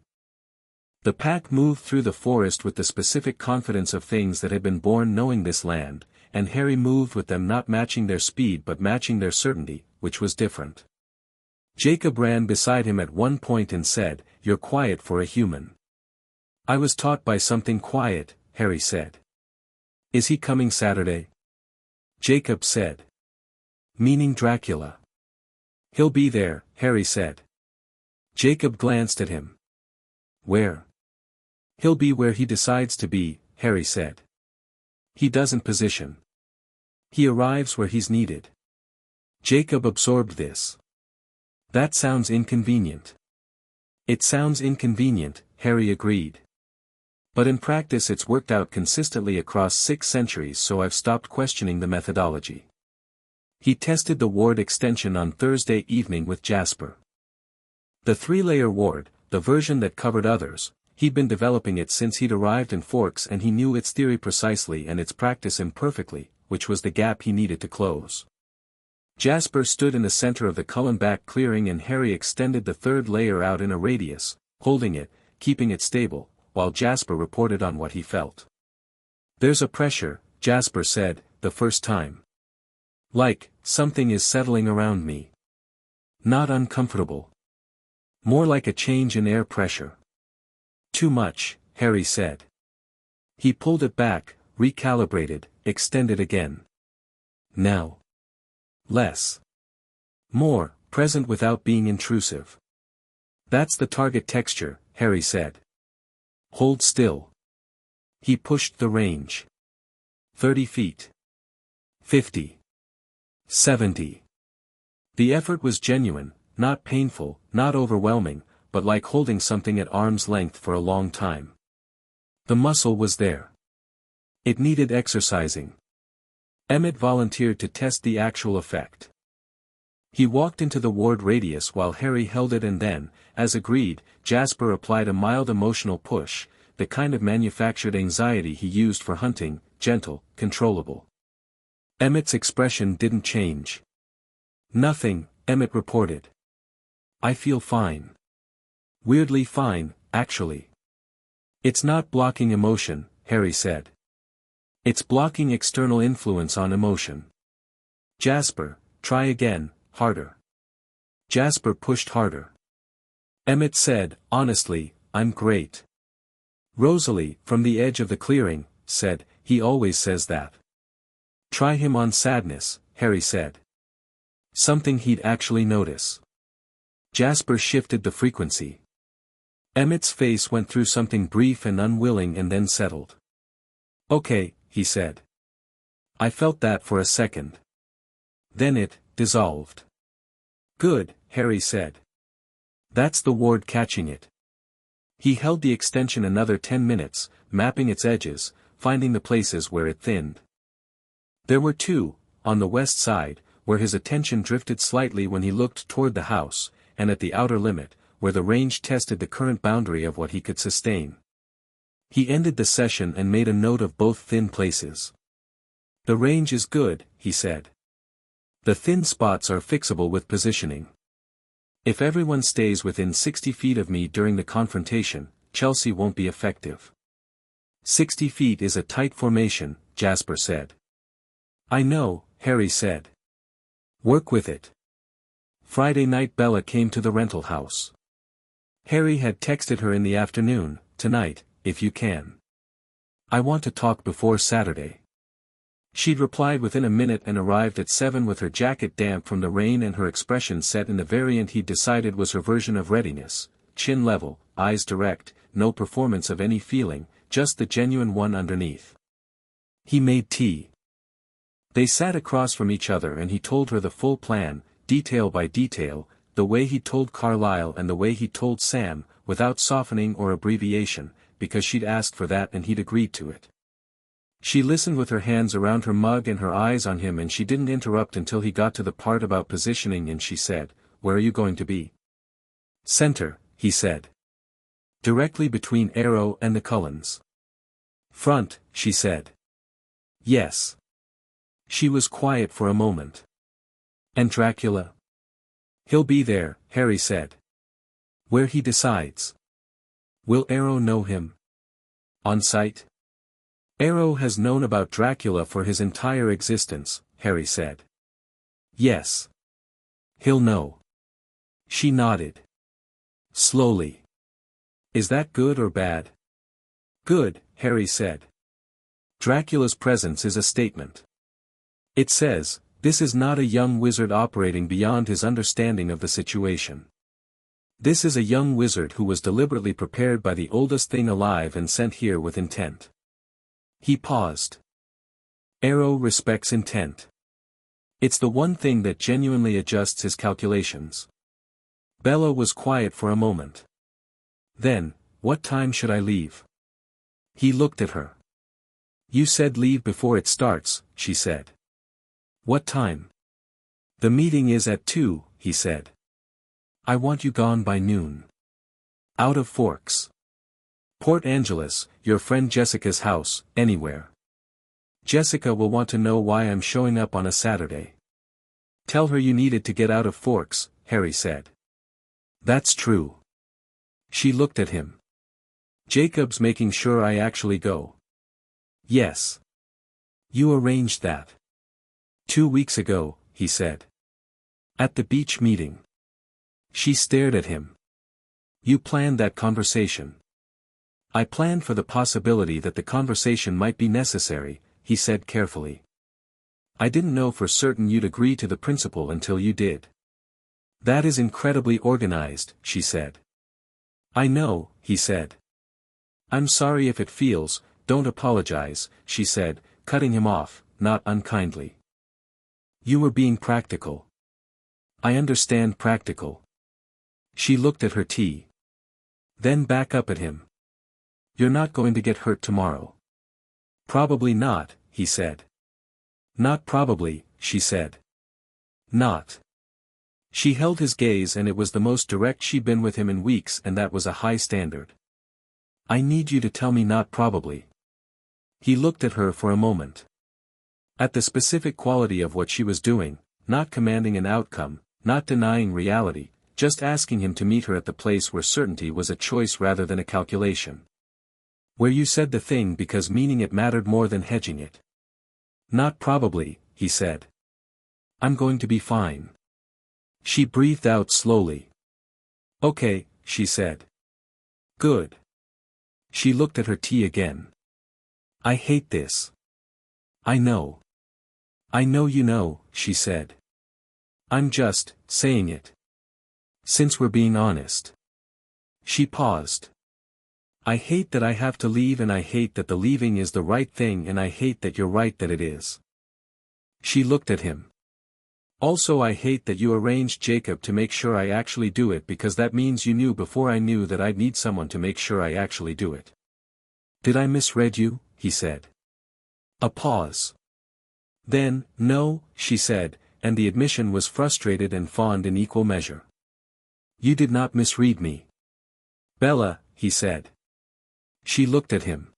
A: The pack moved through the forest with the specific confidence of things that had been born knowing this land, and Harry moved with them not matching their speed but matching their certainty, which was different. Jacob ran beside him at one point and said, "You're quiet for a human." "I was taught by something quiet," Harry said. "Is he coming Saturday?" Jacob said. "Meaning Dracula." "He'll be there," Harry said. Jacob glanced at him. "Where?" He'll be where he decides to be, Harry said. He doesn't position. He arrives where he's needed. Jacob absorbed this. That sounds inconvenient. It sounds inconvenient, Harry agreed. But in practice it's worked out consistently across 6 centuries, so I've stopped questioning the methodology. He tested the ward extension on Thursday evening with Jasper. The 3-layer ward, the version that covered others, he'd been developing it since he'd arrived in Forks, and he knew its theory precisely and its practice imperfectly, which was the gap he needed to close. Jasper stood in the center of the Cullen back clearing, and Harry extended the 3rd layer out in a radius, holding it, keeping it stable, while Jasper reported on what he felt. There's a pressure, Jasper said, the first time. Like, something is settling around me. Not uncomfortable. More like a change in air pressure. Too much, Harry said. He pulled it back, recalibrated, extended again. Now. Less. More, present without being intrusive. That's the target texture, Harry said. Hold still. He pushed the range. 30 feet. 50. 70. The effort was genuine, not painful, not overwhelming, but like holding something at arm's length for a long time. The muscle was there. It needed exercising. Emmett volunteered to test the actual effect. He walked into the ward radius while Harry held it, and then, as agreed, Jasper applied a mild emotional push, the kind of manufactured anxiety he used for hunting, gentle, controllable. Emmett's expression didn't change. Nothing, Emmett reported. I feel fine. Weirdly fine, actually. It's not blocking emotion, Harry said. It's blocking external influence on emotion. Jasper, try again, harder. Jasper pushed harder. Emmett said, honestly, I'm great. Rosalie, from the edge of the clearing, said, he always says that. Try him on sadness, Harry said. Something he'd actually notice. Jasper shifted the frequency. Emmett's face went through something brief and unwilling and then settled. Okay, he said. I felt that for a second. Then it dissolved. Good, Harry said. That's the ward catching it. He held the extension another 10 minutes, mapping its edges, finding the places where it thinned. There were 2, on the west side, where his attention drifted slightly when he looked toward the house, and at the outer limit, where the range tested the current boundary of what he could sustain. He ended the session and made a note of both thin places. The range is good, he said. The thin spots are fixable with positioning. If everyone stays within 60 feet of me during the confrontation, Chelsea won't be effective. 60 feet is a tight formation, Jasper said. I know, Harry said. Work with it. Friday night Bella came to the rental house. Harry had texted her in the afternoon, tonight, if you can. I want to talk before Saturday. She'd replied within a minute and arrived at 7 with her jacket damp from the rain and her expression set in the variant he'd decided was her version of readiness, chin level, eyes direct, no performance of any feeling, just the genuine one underneath. He made tea. They sat across from each other and he told her the full plan, detail by detail, the way he told Carlyle and the way he told Sam, without softening or abbreviation, because she'd asked for that and he'd agreed to it. She listened with her hands around her mug and her eyes on him, and she didn't interrupt until he got to the part about positioning, and she said, "Where are you going to be?" "Center," he said. "Directly between Arrow and the Cullens." "Front," she said. "Yes." She was quiet for a moment. "And Dracula?" "He'll be there," Harry said. "Where he decides." "Will Arrow know him?" "On sight?" "Arrow has known about Dracula for his entire existence," Harry said. "Yes. He'll know." She nodded. Slowly. "Is that good or bad?" "Good," Harry said. "Dracula's presence is a statement. It says, this is not a young wizard operating beyond his understanding of the situation. This is a young wizard who was deliberately prepared by the oldest thing alive and sent here with intent. He paused. Arrow respects intent. It's the one thing that genuinely adjusts his calculations. Bella was quiet for a moment. Then, what time should I leave? He looked at her. You said leave before it starts, she said. What time? The meeting is at 2, he said. I want you gone by noon. Out of Forks. Port Angeles, your friend Jessica's house, anywhere. Jessica will want to know why I'm showing up on a Saturday. Tell her you needed to get out of Forks, Harry said. That's true. She looked at him. Jacob's making sure I actually go. Yes. You arranged that. 2 weeks ago, he said. At the beach meeting. She stared at him. You planned that conversation. I planned for the possibility that the conversation might be necessary, he said carefully. I didn't know for certain you'd agree to the principle until you did. That is incredibly organized, she said. I know, he said. I'm sorry if it feels, don't apologize, she said, cutting him off, not unkindly. You were being practical. I understand practical. She looked at her tea. Then back up at him. You're not going to get hurt tomorrow. Probably not, he said. Not probably, she said. Not. She held his gaze and it was the most direct she'd been with him in weeks and that was a high standard. I need you to tell me not probably. He looked at her for a moment. At the specific quality of what she was doing, not commanding an outcome, not denying reality, just asking him to meet her at the place where certainty was a choice rather than a calculation. Where you said the thing because meaning it mattered more than hedging it. Not probably, he said. I'm going to be fine. She breathed out slowly. Okay, she said. Good. She looked at her tea again. I hate this. I know. I know you know, she said. I'm just saying it. Since we're being honest. She paused. I hate that I have to leave and I hate that the leaving is the right thing and I hate that you're right that it is. She looked at him. Also I hate that you arranged Jacob to make sure I actually do it because that means you knew before I knew that I'd need someone to make sure I actually do it. Did I misread you? He said. A pause. Then, no, she said, and the admission was frustrated and fond in equal measure. You did not misread me. Bella, he said. She looked at him.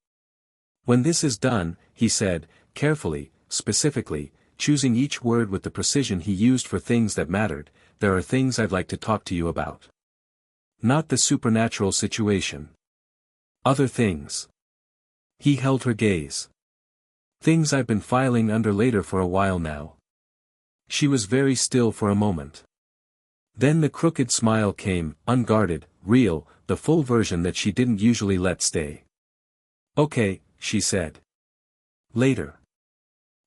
A: When this is done, he said, carefully, specifically, choosing each word with the precision he used for things that mattered, there are things I'd like to talk to you about. Not the supernatural situation. Other things. He held her gaze. Things I've been filing under later for a while now. She was very still for a moment. Then the crooked smile came, unguarded, real, the full version that she didn't usually let stay. Okay, she said. Later.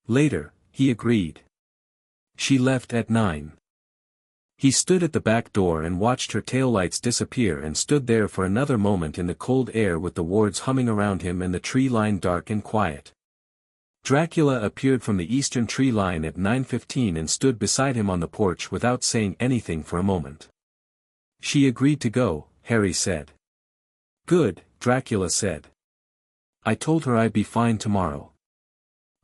A: Later, he agreed. She left at 9. He stood at the back door and watched her taillights disappear and stood there for another moment in the cold air with the wards humming around him and the tree line dark and quiet. Dracula appeared from the eastern tree line at 9:15 and stood beside him on the porch without saying anything for a moment. She agreed to go, Harry said. Good, Dracula said. I told her I'd be fine tomorrow.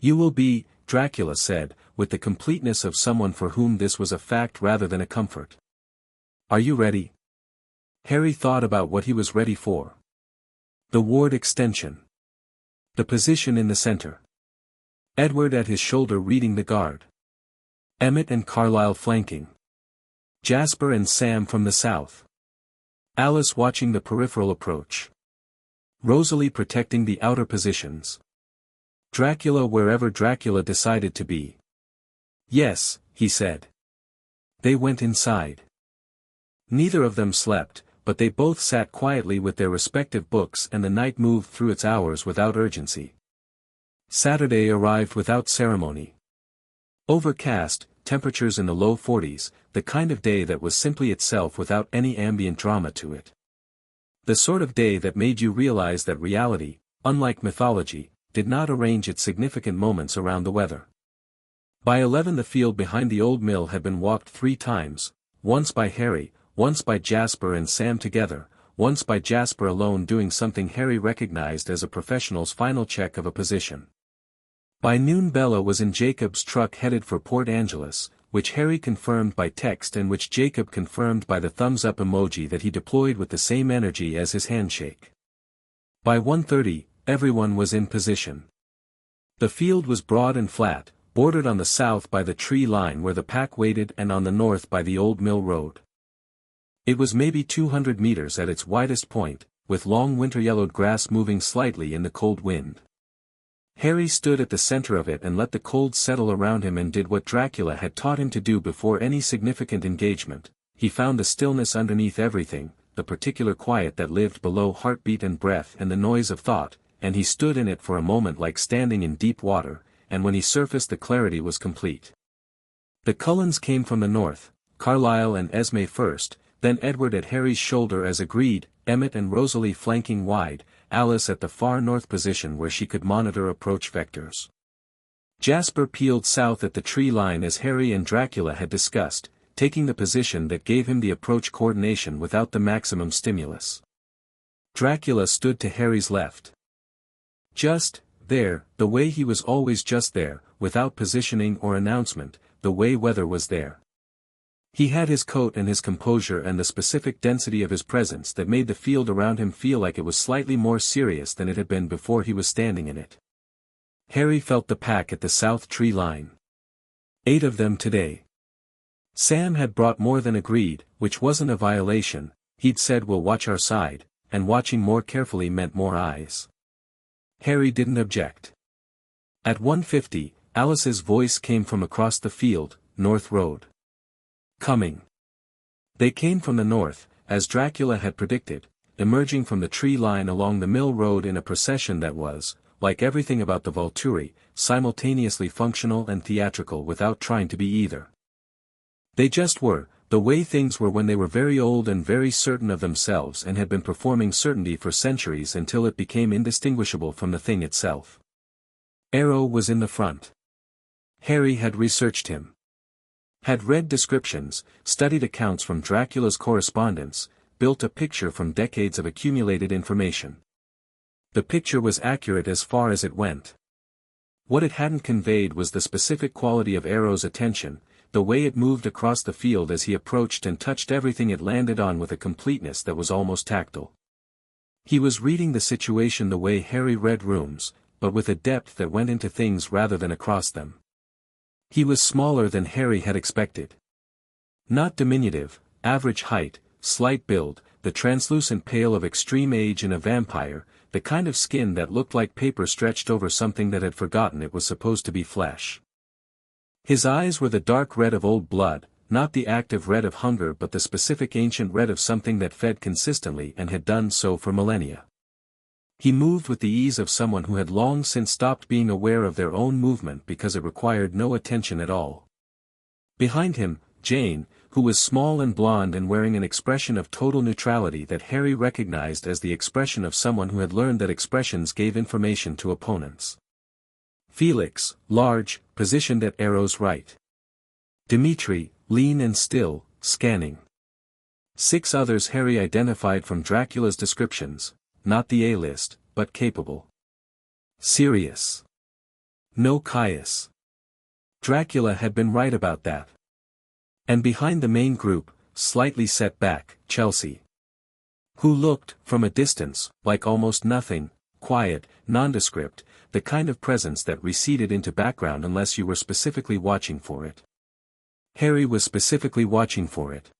A: You will be, Dracula said, with the completeness of someone for whom this was a fact rather than a comfort. Are you ready? Harry thought about what he was ready for. The ward extension. The position in the center. Edward at his shoulder reading the guard. Emmett and Carlyle flanking. Jasper and Sam from the south. Alice watching the peripheral approach. Rosalie protecting the outer positions. Dracula wherever Dracula decided to be. Yes, he said. They went inside. Neither of them slept, but they both sat quietly with their respective books and the night moved through its hours without urgency. Saturday arrived without ceremony. Overcast, temperatures in the low 40s, the kind of day that was simply itself without any ambient drama to it. The sort of day that made you realize that reality, unlike mythology, did not arrange its significant moments around the weather. By 11 the field behind the old mill had been walked 3 times, once by Harry, once by Jasper and Sam together, once by Jasper alone doing something Harry recognized as a professional's final check of a position. By noon Bella was in Jacob's truck headed for Port Angeles, which Harry confirmed by text and which Jacob confirmed by the thumbs-up emoji that he deployed with the same energy as his handshake. By 1:30, everyone was in position. The field was broad and flat, bordered on the south by the tree line where the pack waited and on the north by the old mill road. It was maybe 200 meters at its widest point, with long winter-yellowed grass moving slightly in the cold wind. Harry stood at the center of it and let the cold settle around him and did what Dracula had taught him to do before any significant engagement. He found the stillness underneath everything, the particular quiet that lived below heartbeat and breath and the noise of thought, and he stood in it for a moment like standing in deep water, and when he surfaced the clarity was complete. The Cullens came from the north, Carlyle and Esme first, then Edward at Harry's shoulder as agreed, Emmett and Rosalie flanking wide, Alice at the far north position where she could monitor approach vectors. Jasper peeled south at the tree line as Harry and Dracula had discussed, taking the position that gave him the approach coordination without the maximum stimulus. Dracula stood to Harry's left. Just there, the way he was always just there, without positioning or announcement, the way weather was there. He had his coat and his composure and the specific density of his presence that made the field around him feel like it was slightly more serious than it had been before he was standing in it. Harry felt the pack at the south tree line. 8 of them today. Sam had brought more than agreed, which wasn't a violation. He'd said we'll watch our side, and watching more carefully meant more eyes. Harry didn't object. At 1:50, Alice's voice came from across the field, North Road. Coming. They came from the north, as Dracula had predicted, emerging from the tree line along the mill road in a procession that was, like everything about the Volturi, simultaneously functional and theatrical without trying to be either. They just were, the way things were when they were very old and very certain of themselves and had been performing certainty for centuries until it became indistinguishable from the thing itself. Arrow was in the front. Harry had researched him. Had read descriptions, studied accounts from Dracula's correspondence, built a picture from decades of accumulated information. The picture was accurate as far as it went. What it hadn't conveyed was the specific quality of Arrow's attention, the way it moved across the field as he approached and touched everything it landed on with a completeness that was almost tactile. He was reading the situation the way Harry read rooms, but with a depth that went into things rather than across them. He was smaller than Harry had expected. Not diminutive, average height, slight build, the translucent pale of extreme age in a vampire, the kind of skin that looked like paper stretched over something that had forgotten it was supposed to be flesh. His eyes were the dark red of old blood, not the active red of hunger but the specific ancient red of something that fed consistently and had done so for millennia. He moved with the ease of someone who had long since stopped being aware of their own movement because it required no attention at all. Behind him, Jane, who was small and blonde and wearing an expression of total neutrality that Harry recognized as the expression of someone who had learned that expressions gave information to opponents. Felix, large, positioned at Arrow's right. Dimitri, lean and still, scanning. 6 others Harry identified from Dracula's descriptions, not the A-list, but capable. Serious. No Caius. Dracula had been right about that. And behind the main group, slightly set back, Chelsea. Who looked, from a distance, like almost nothing, quiet, nondescript, the kind of presence that receded into background unless you were specifically watching for it. Harry was specifically watching for it.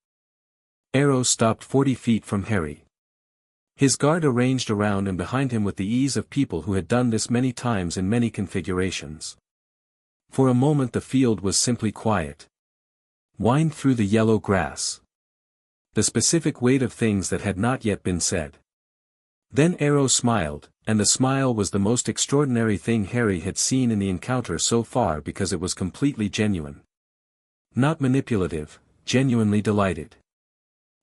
A: Arrow stopped 40 feet from Harry. His guard arranged around and behind him with the ease of people who had done this many times in many configurations. For a moment the field was simply quiet. Wind through the yellow grass. The specific weight of things that had not yet been said. Then Arrow smiled, and the smile was the most extraordinary thing Harry had seen in the encounter so far because it was completely genuine. Not manipulative, genuinely delighted.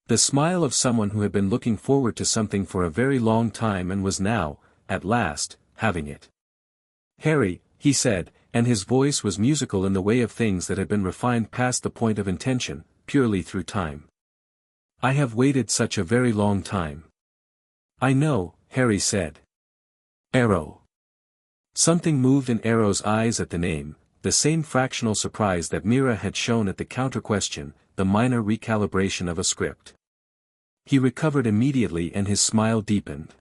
A: The smile of someone who had been looking forward to something for a very long time and was now, at last, having it. "Harry," he said, and his voice was musical in the way of things that had been refined past the point of intention, purely through time. "I have waited such a very long time." "I know," Harry said. "Arrow." Something moved in Arrow's eyes at the name, the same fractional surprise that Mira had shown at the counter-question, the minor recalibration of a script. He recovered immediately and his smile deepened.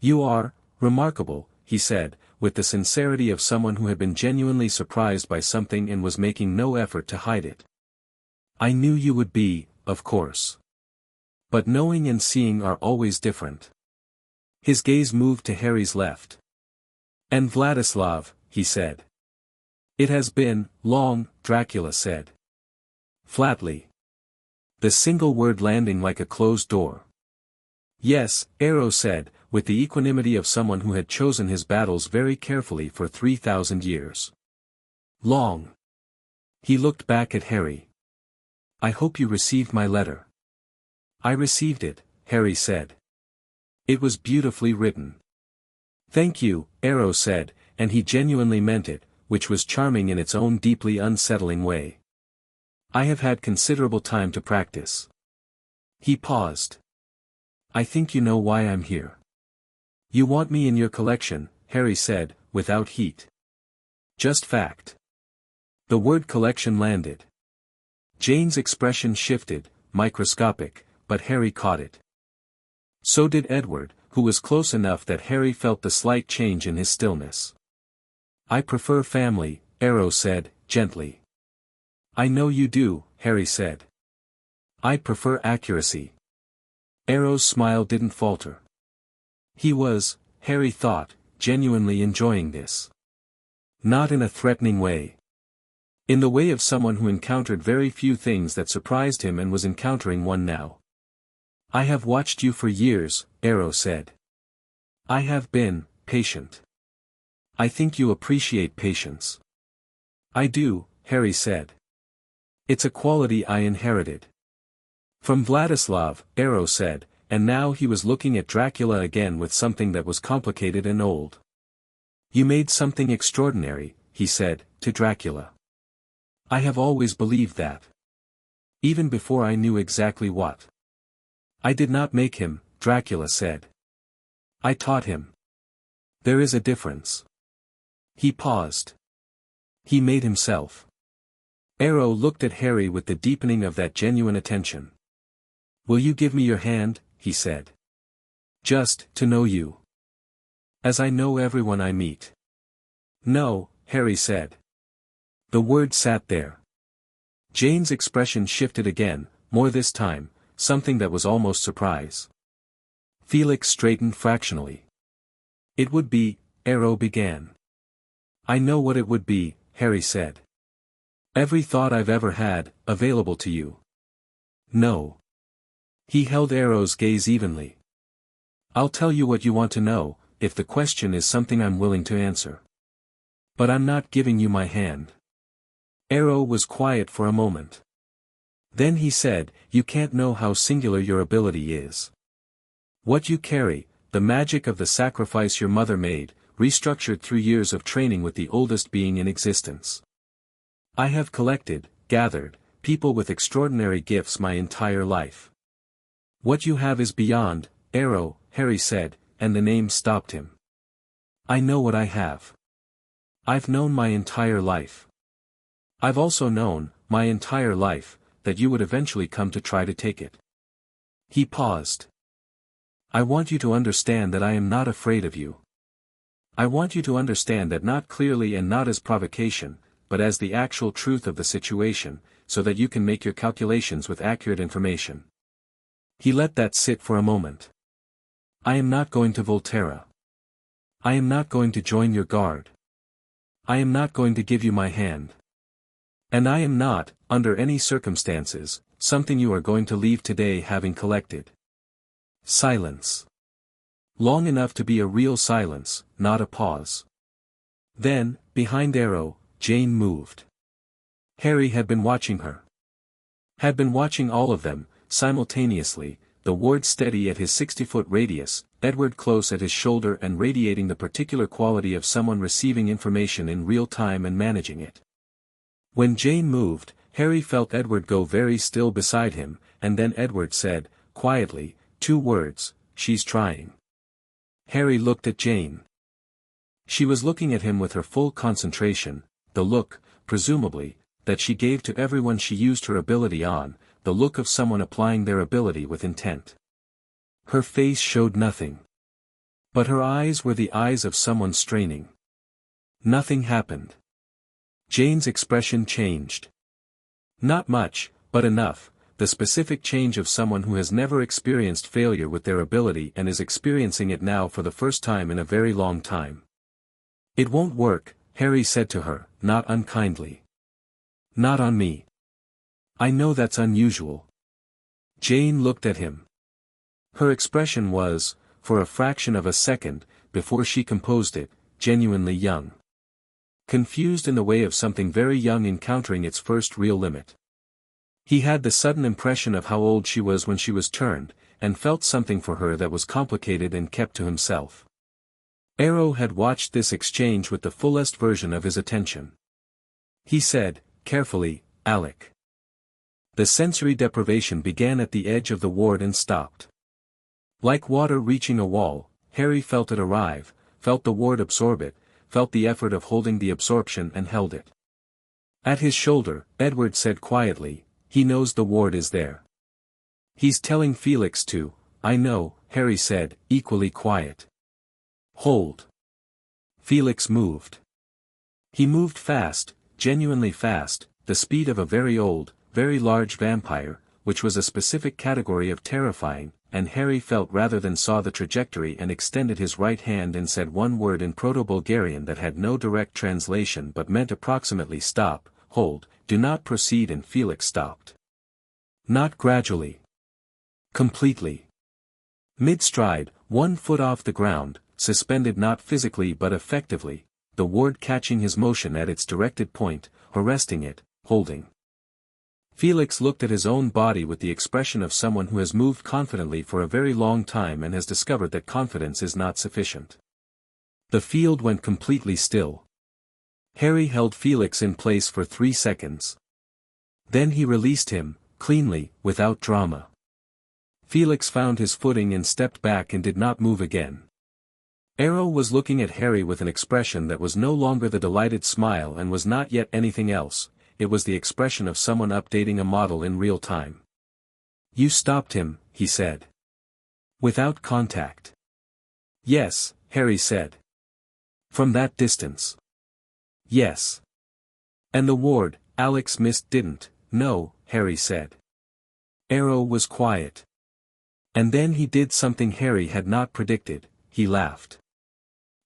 A: "You are remarkable," he said, with the sincerity of someone who had been genuinely surprised by something and was making no effort to hide it. "I knew you would be, of course. But knowing and seeing are always different." His gaze moved to Harry's left. "And Vladislav," he said. "It has been long," Dracula said. Flatly. The single word landing like a closed door. "Yes," Arrow said, with the equanimity of someone who had chosen his battles very carefully for 3,000 years. "Long." He looked back at Harry. "I hope you received my letter." "I received it," Harry said. "It was beautifully written." "Thank you," Arrow said, and he genuinely meant it, which was charming in its own deeply unsettling way. "I have had considerable time to practice." He paused. "I think you know why I'm here." "You want me in your collection," Harry said, without heat. "Just fact." The word collection landed. Jane's expression shifted, microscopic, but Harry caught it. So did Edward, who was close enough that Harry felt the slight change in his stillness. "I prefer family," Arrow said, gently. "I know you do," Harry said. "I prefer accuracy." Arrow's smile didn't falter. He was, Harry thought, genuinely enjoying this. Not in a threatening way. In the way of someone who encountered very few things that surprised him and was encountering one now. "I have watched you for years," Arrow said. "I have been patient. I think you appreciate patience." "I do," Harry said. "It's a quality I inherited." "From Vladislav," Arrow said, and now he was looking at Dracula again with something that was complicated and old. "You made something extraordinary," he said, to Dracula. "I have always believed that. Even before I knew exactly what." "I did not make him," Dracula said. "I taught him. There is a difference." He paused. "He made himself." Arrow looked at Harry with the deepening of that genuine attention. "Will you give me your hand?" he said. "Just to know you. As I know everyone I meet." "No," Harry said. The word sat there. Jane's expression shifted again, more this time, something that was almost surprise. Felix straightened fractionally. "It would be," Arrow began. "I know what it would be," Harry said. "Every thought I've ever had, available to you." "No." He held Arrow's gaze evenly. "I'll tell you what you want to know, if the question is something I'm willing to answer. But I'm not giving you my hand." Arrow was quiet for a moment. Then he said, "You can't know how singular your ability is. What you carry, the magic of the sacrifice your mother made, restructured through years of training with the oldest being in existence. I have collected, gathered, people with extraordinary gifts my entire life. What you have is beyond, Arrow," Harry said, and the name stopped him. "I know what I have. I've known my entire life. I've also known, my entire life, that you would eventually come to try to take it." He paused. "I want you to understand that I am not afraid of you. I want you to understand that not clearly and not as provocation, but as the actual truth of the situation, so that you can make your calculations with accurate information." He let that sit for a moment. "I am not going to Volterra. I am not going to join your guard. I am not going to give you my hand. And I am not, under any circumstances, something you are going to leave today having collected." Silence. Long enough to be a real silence, not a pause. Then, behind Arrow, Jane moved. Harry had been watching her. Had been watching all of them, simultaneously, the ward steady at his 60-foot radius, Edward close at his shoulder and radiating the particular quality of someone receiving information in real time and managing it. When Jane moved, Harry felt Edward go very still beside him, and then Edward said, quietly, 2 words, "She's trying." Harry looked at Jane. She was looking at him with her full concentration, the look, presumably, that she gave to everyone she used her ability on, the look of someone applying their ability with intent. Her face showed nothing. But her eyes were the eyes of someone straining. Nothing happened. Jane's expression changed. Not much, but enough, the specific change of someone who has never experienced failure with their ability and is experiencing it now for the first time in a very long time. "It won't work," Harry said to her, not unkindly. "Not on me. I know that's unusual." Jane looked at him. Her expression was, for a fraction of a second, before she composed it, genuinely young. Confused in the way of something very young encountering its first real limit. He had the sudden impression of how old she was when she was turned, and felt something for her that was complicated and kept to himself. Arrow had watched this exchange with the fullest version of his attention. He said, carefully, "Alec." The sensory deprivation began at the edge of the ward and stopped. Like water reaching a wall, Harry felt it arrive, felt the ward absorb it, felt the effort of holding the absorption and held it. At his shoulder, Edward said quietly, "He knows the ward is there." "He's telling Felix to." "I know," Harry said, equally quiet. "Hold." Felix moved. He moved fast, genuinely fast, the speed of a very old, very large vampire, which was a specific category of terrifying, and Harry felt rather than saw the trajectory and extended his right hand and said one word in Proto-Bulgarian that had no direct translation but meant approximately "stop, hold, do not proceed," and Felix stopped. Not gradually. Completely. Mid-stride, 1 foot off the ground, suspended not physically but effectively, the ward catching his motion at its directed point, arresting it, holding. Felix looked at his own body with the expression of someone who has moved confidently for a very long time and has discovered that confidence is not sufficient. The field went completely still. Harry held Felix in place for 3 seconds. Then he released him, cleanly, without drama. Felix found his footing and stepped back and did not move again. Arrow was looking at Harry with an expression that was no longer the delighted smile and was not yet anything else, it was the expression of someone updating a model in real time. "You stopped him," he said. "Without contact." "Yes," Harry said. "From that distance." "Yes." "And the ward," Alex missed didn't. "No," Harry said. Arrow was quiet. And then he did something Harry had not predicted, he laughed.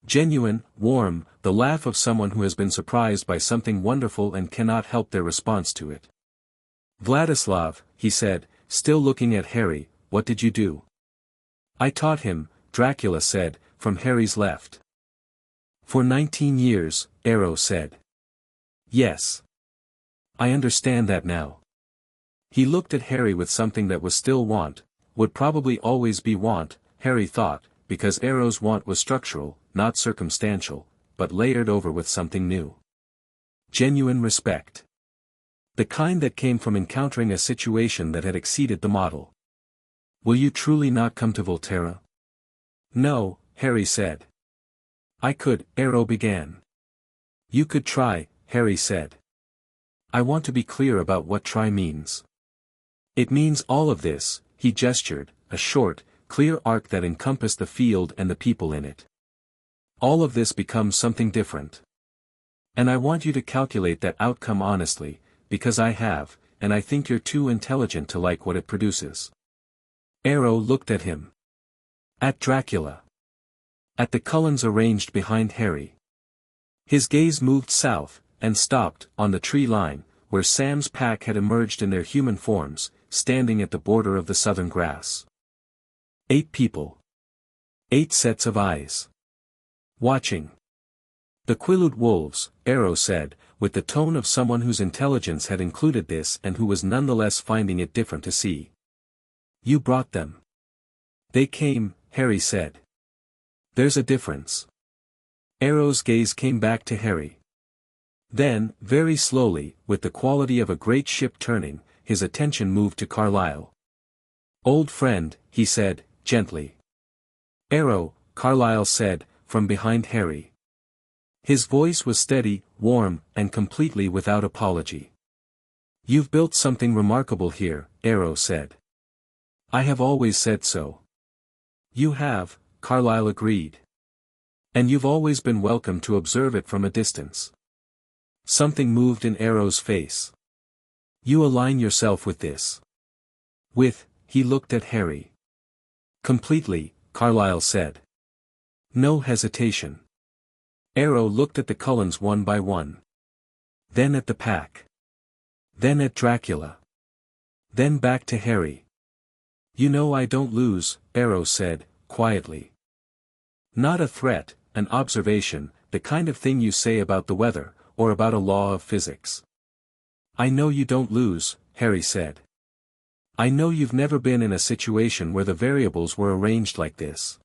A: Genuine, warm, the laugh of someone who has been surprised by something wonderful and cannot help their response to it. "Vladislav," he said, still looking at Harry, "what did you do?" "I taught him," Dracula said, from Harry's left. "For 19 years, Arrow said. "Yes. I understand that now." He looked at Harry with something that was still want, would probably always be want, Harry thought, because Arrow's want was structural, not circumstantial, but layered over with something new. Genuine respect. The kind that came from encountering a situation that had exceeded the model. "Will you truly not come to Volterra?" "No," Harry said. "I could," Arrow began. "You could try," Harry said. "I want to be clear about what try means. It means all of this," he gestured, a short, clear arc that encompassed the field and the people in it. "All of this becomes something different. And I want you to calculate that outcome honestly, because I have, and I think you're too intelligent to like what it produces." Arrow looked at him. At Dracula. At the Cullens arranged behind Harry. His gaze moved south, and stopped, on the tree line, where Sam's pack had emerged in their human forms, standing at the border of the southern grass. 8 people. 8 sets of eyes. Watching. The Quileute wolves, Arrow said, with the tone of someone whose intelligence had included this and who was nonetheless finding it different to see. You brought them. They came, Harry said. There's a difference. Arrow's gaze came back to Harry. Then, very slowly, with the quality of a great ship turning, his attention moved to Carlyle. Old friend, he said, gently. Arrow, Carlyle said, from behind Harry. His voice was steady, warm, and completely without apology. You've built something remarkable here, Arrow said. I have always said so. You have, Carlyle agreed. And you've always been welcome to observe it from a distance. Something moved in Arrow's face. You align yourself with this. He looked at Harry. Completely, Carlyle said. No hesitation. Arrow looked at the Cullens one by one. Then at the pack. Then at Dracula. Then back to Harry. You know I don't lose, Arrow said, quietly. Not a threat, an observation, the kind of thing you say about the weather, or about a law of physics. I know you don't lose, Harry said. I know you've never been in a situation where the variables were arranged like this.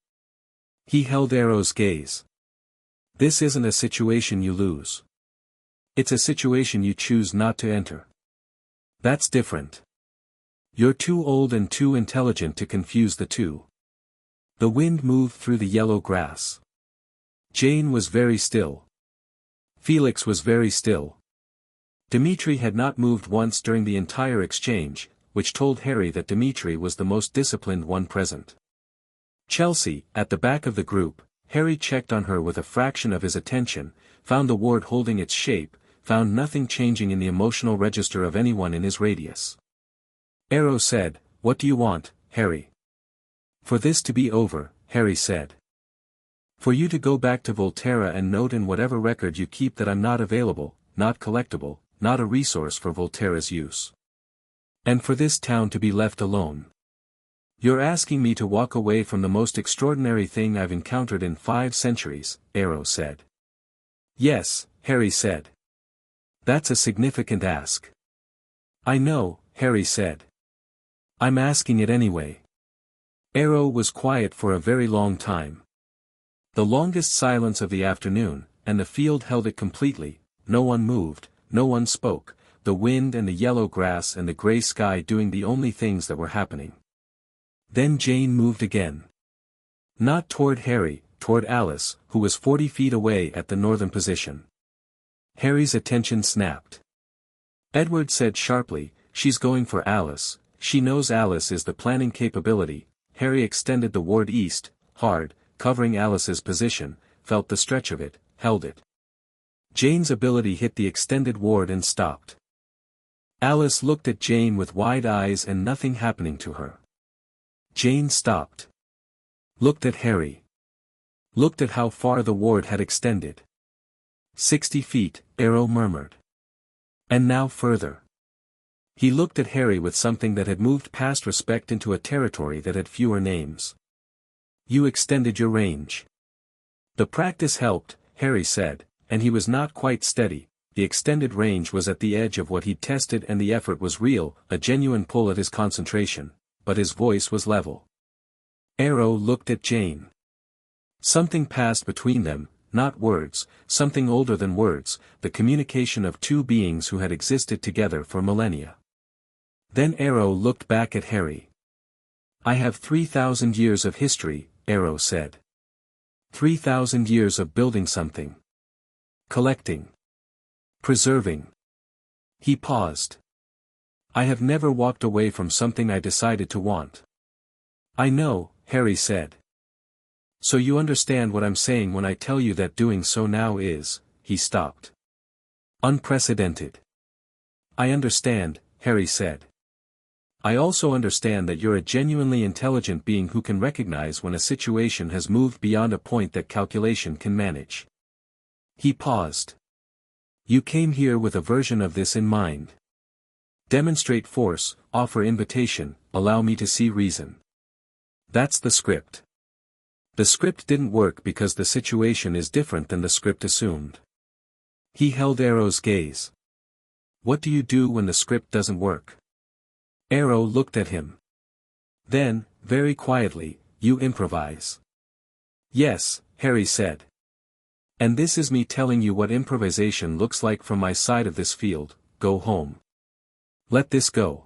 A: He held Arrow's gaze. This isn't a situation you lose. It's a situation you choose not to enter. That's different. You're too old and too intelligent to confuse the two. The wind moved through the yellow grass. Jane was very still. Felix was very still. Dmitri had not moved once during the entire exchange, which told Harry that Dmitri was the most disciplined one present. Chelsea, at the back of the group, Harry checked on her with a fraction of his attention, found the ward holding its shape, found nothing changing in the emotional register of anyone in his radius. Arrow said, What do you want, Harry? For this to be over, Harry said. For you to go back to Volterra and note in whatever record you keep that I'm not available, not collectible, not a resource for Volterra's use. And for this town to be left alone. You're asking me to walk away from the most extraordinary thing I've encountered in 5 centuries, Arrow said. Yes, Harry said. That's a significant ask. I know, Harry said. I'm asking it anyway. Arrow was quiet for a very long time. The longest silence of the afternoon, and the field held it completely, no one moved, no one spoke, the wind and the yellow grass and the grey sky doing the only things that were happening. Then Jane moved again. Not toward Harry, toward Alice, who was 40 feet away at the northern position. Harry's attention snapped. Edward said sharply, She's going for Alice, she knows Alice is the planning capability. Harry extended the ward east, hard, covering Alice's position, felt the stretch of it, held it. Jane's ability hit the extended ward and stopped. Alice looked at Jane with wide eyes and nothing happening to her. Jane stopped. Looked at Harry. Looked at how far the ward had extended. 60 feet, Arrow murmured. And now further. He looked at Harry with something that had moved past respect into a territory that had fewer names. You extended your range. The practice helped, Harry said, and he was not quite steady. The extended range was at the edge of what he'd tested and the effort was real, a genuine pull at his concentration. But his voice was level. Arrow looked at Jane. Something passed between them, not words, something older than words, the communication of two beings who had existed together for millennia. Then Arrow looked back at Harry. I have 3,000 years of history, Arrow said. 3,000 years of building something. Collecting. Preserving. He paused. I have never walked away from something I decided to want. I know, Harry said. So you understand what I'm saying when I tell you that doing so now is, he stopped. Unprecedented. I understand, Harry said. I also understand that you're a genuinely intelligent being who can recognize when a situation has moved beyond a point that calculation can manage. He paused. You came here with a version of this in mind. Demonstrate force, offer invitation, allow me to see reason. That's the script. The script didn't work because the situation is different than the script assumed. He held Arrow's gaze. What do you do when the script doesn't work? Arrow looked at him. Then, very quietly, you improvise. Yes, Harry said. And this is me telling you what improvisation looks like from my side of this field. Go home. Let this go.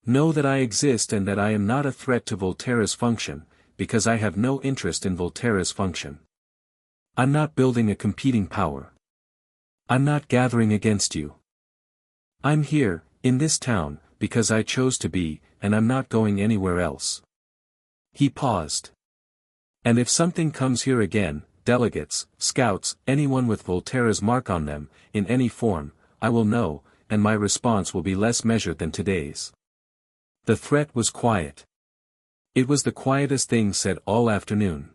A: Know that I exist and that I am not a threat to Volterra's function, because I have no interest in Volterra's function. I'm not building a competing power. I'm not gathering against you. I'm here, in this town, because I chose to be, and I'm not going anywhere else. He paused. And if something comes here again, delegates, scouts, anyone with Volterra's mark on them, in any form, I will know, and my response will be less measured than today's. The threat was quiet. It was the quietest thing said all afternoon.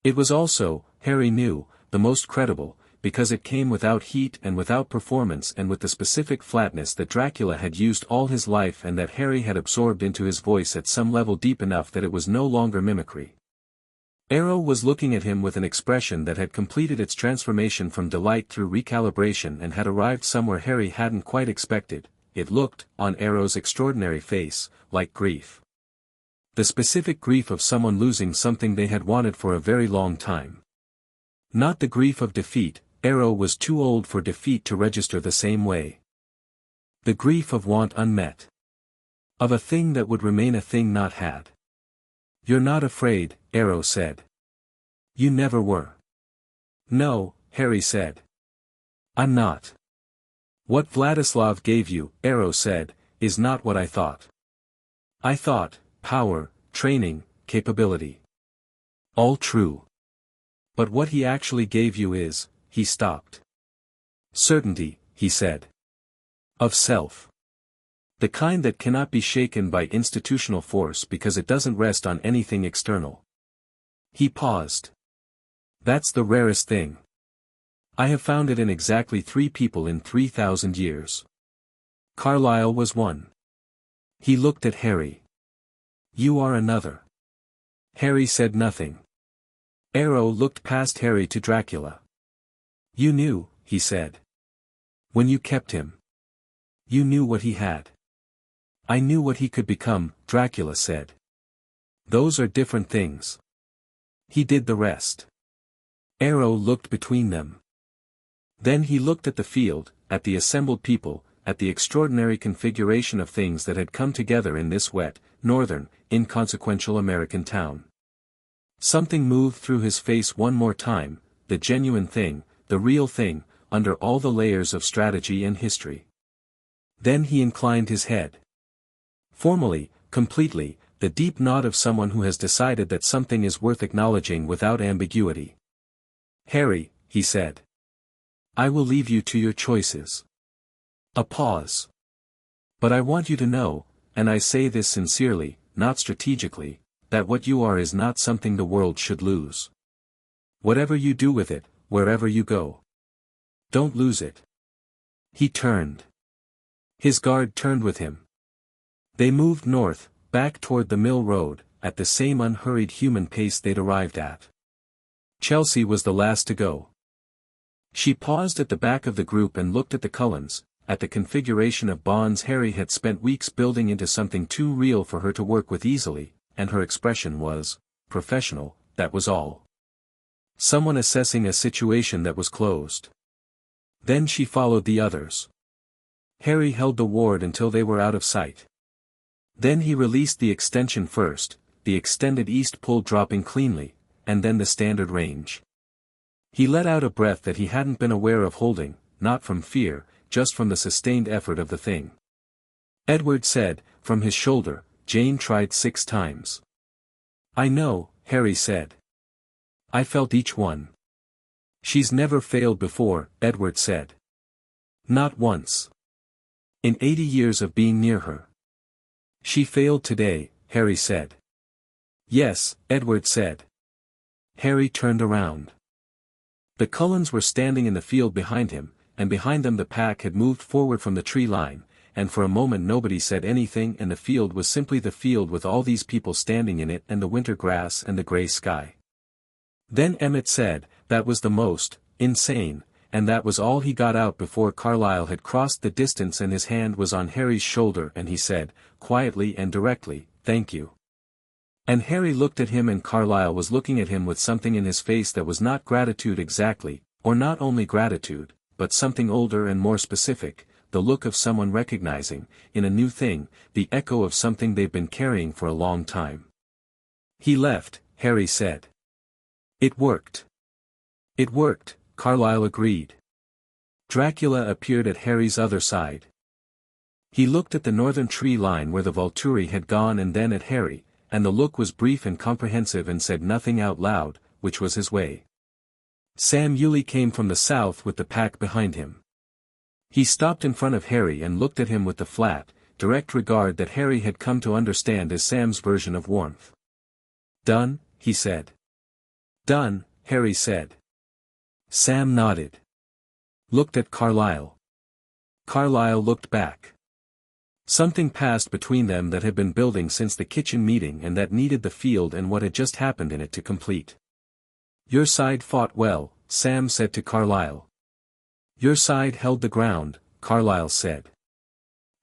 A: It was also, Harry knew, the most credible, because it came without heat and without performance and with the specific flatness that Dracula had used all his life and that Harry had absorbed into his voice at some level deep enough that it was no longer mimicry. Arrow was looking at him with an expression that had completed its transformation from delight through recalibration and had arrived somewhere Harry hadn't quite expected. It looked, on Arrow's extraordinary face, like grief. The specific grief of someone losing something they had wanted for a very long time. Not the grief of defeat. Arrow was too old for defeat to register the same way. The grief of want unmet. Of a thing that would remain a thing not had. You're not afraid, Arrow said. You never were. No, Harry said. I'm not. What Vladislav gave you, Arrow said, is not what I thought. I thought, power, training, capability. All true. But what he actually gave you is, he stopped. Certainty, he said. Of self. The kind that cannot be shaken by institutional force because it doesn't rest on anything external. He paused. That's the rarest thing. I have found it in exactly 3 people in 3,000 years. Carlyle was one. He looked at Harry. You are another. Harry said nothing. Arrow looked past Harry to Dracula. You knew, he said. When you kept him. You knew what he had. I knew what he could become, Dracula said. Those are different things. He did the rest. Arrow looked between them. Then he looked at the field, at the assembled people, at the extraordinary configuration of things that had come together in this wet, northern, inconsequential American town. Something moved through his face one more time, the genuine thing, the real thing, under all the layers of strategy and history. Then he inclined his head. Formally, completely, the deep nod of someone who has decided that something is worth acknowledging without ambiguity. Harry, he said. I will leave you to your choices. A pause. But I want you to know, and I say this sincerely, not strategically, that what you are is not something the world should lose. Whatever you do with it, wherever you go. Don't lose it. He turned. His guard turned with him. They moved north, back toward the mill road, at the same unhurried human pace they'd arrived at. Chelsea was the last to go. She paused at the back of the group and looked at the Cullens, at the configuration of bonds Harry had spent weeks building into something too real for her to work with easily, and her expression was, professional, that was all. Someone assessing a situation that was closed. Then she followed the others. Harry held the ward until they were out of sight. Then he released the extension first, the extended east pull dropping cleanly, and then the standard range. He let out a breath that he hadn't been aware of holding, not from fear, just from the sustained effort of the thing. Edward said, from his shoulder, Jane tried 6 times. I know, Harry said. I felt each one. She's never failed before, Edward said. Not once. In 80 years of being near her. She failed today, Harry said. Yes, Edward said. Harry turned around. The Cullens were standing in the field behind him, and behind them the pack had moved forward from the tree line, and for a moment nobody said anything and the field was simply the field with all these people standing in it and the winter grass and the grey sky. Then Emmett said, "That was the most insane," and that was all he got out before Carlyle had crossed the distance and his hand was on Harry's shoulder and he said, quietly and directly, "Thank you." And Harry looked at him and Carlyle was looking at him with something in his face that was not gratitude exactly, or not only gratitude, but something older and more specific, the look of someone recognizing, in a new thing, the echo of something they've been carrying for a long time. "He left," Harry said. "It worked." "It worked," Carlyle agreed. Dracula appeared at Harry's other side. He looked at the northern tree line where the Volturi had gone and then at Harry, and the look was brief and comprehensive and said nothing out loud, which was his way. Sam Yulee came from the south with the pack behind him. He stopped in front of Harry and looked at him with the flat, direct regard that Harry had come to understand as Sam's version of warmth. "Done?" he said. "Done," Harry said. Sam nodded. Looked at Carlyle. Carlyle looked back. Something passed between them that had been building since the kitchen meeting and that needed the field and what had just happened in it to complete. "Your side fought well," Sam said to Carlyle. "Your side held the ground," Carlyle said.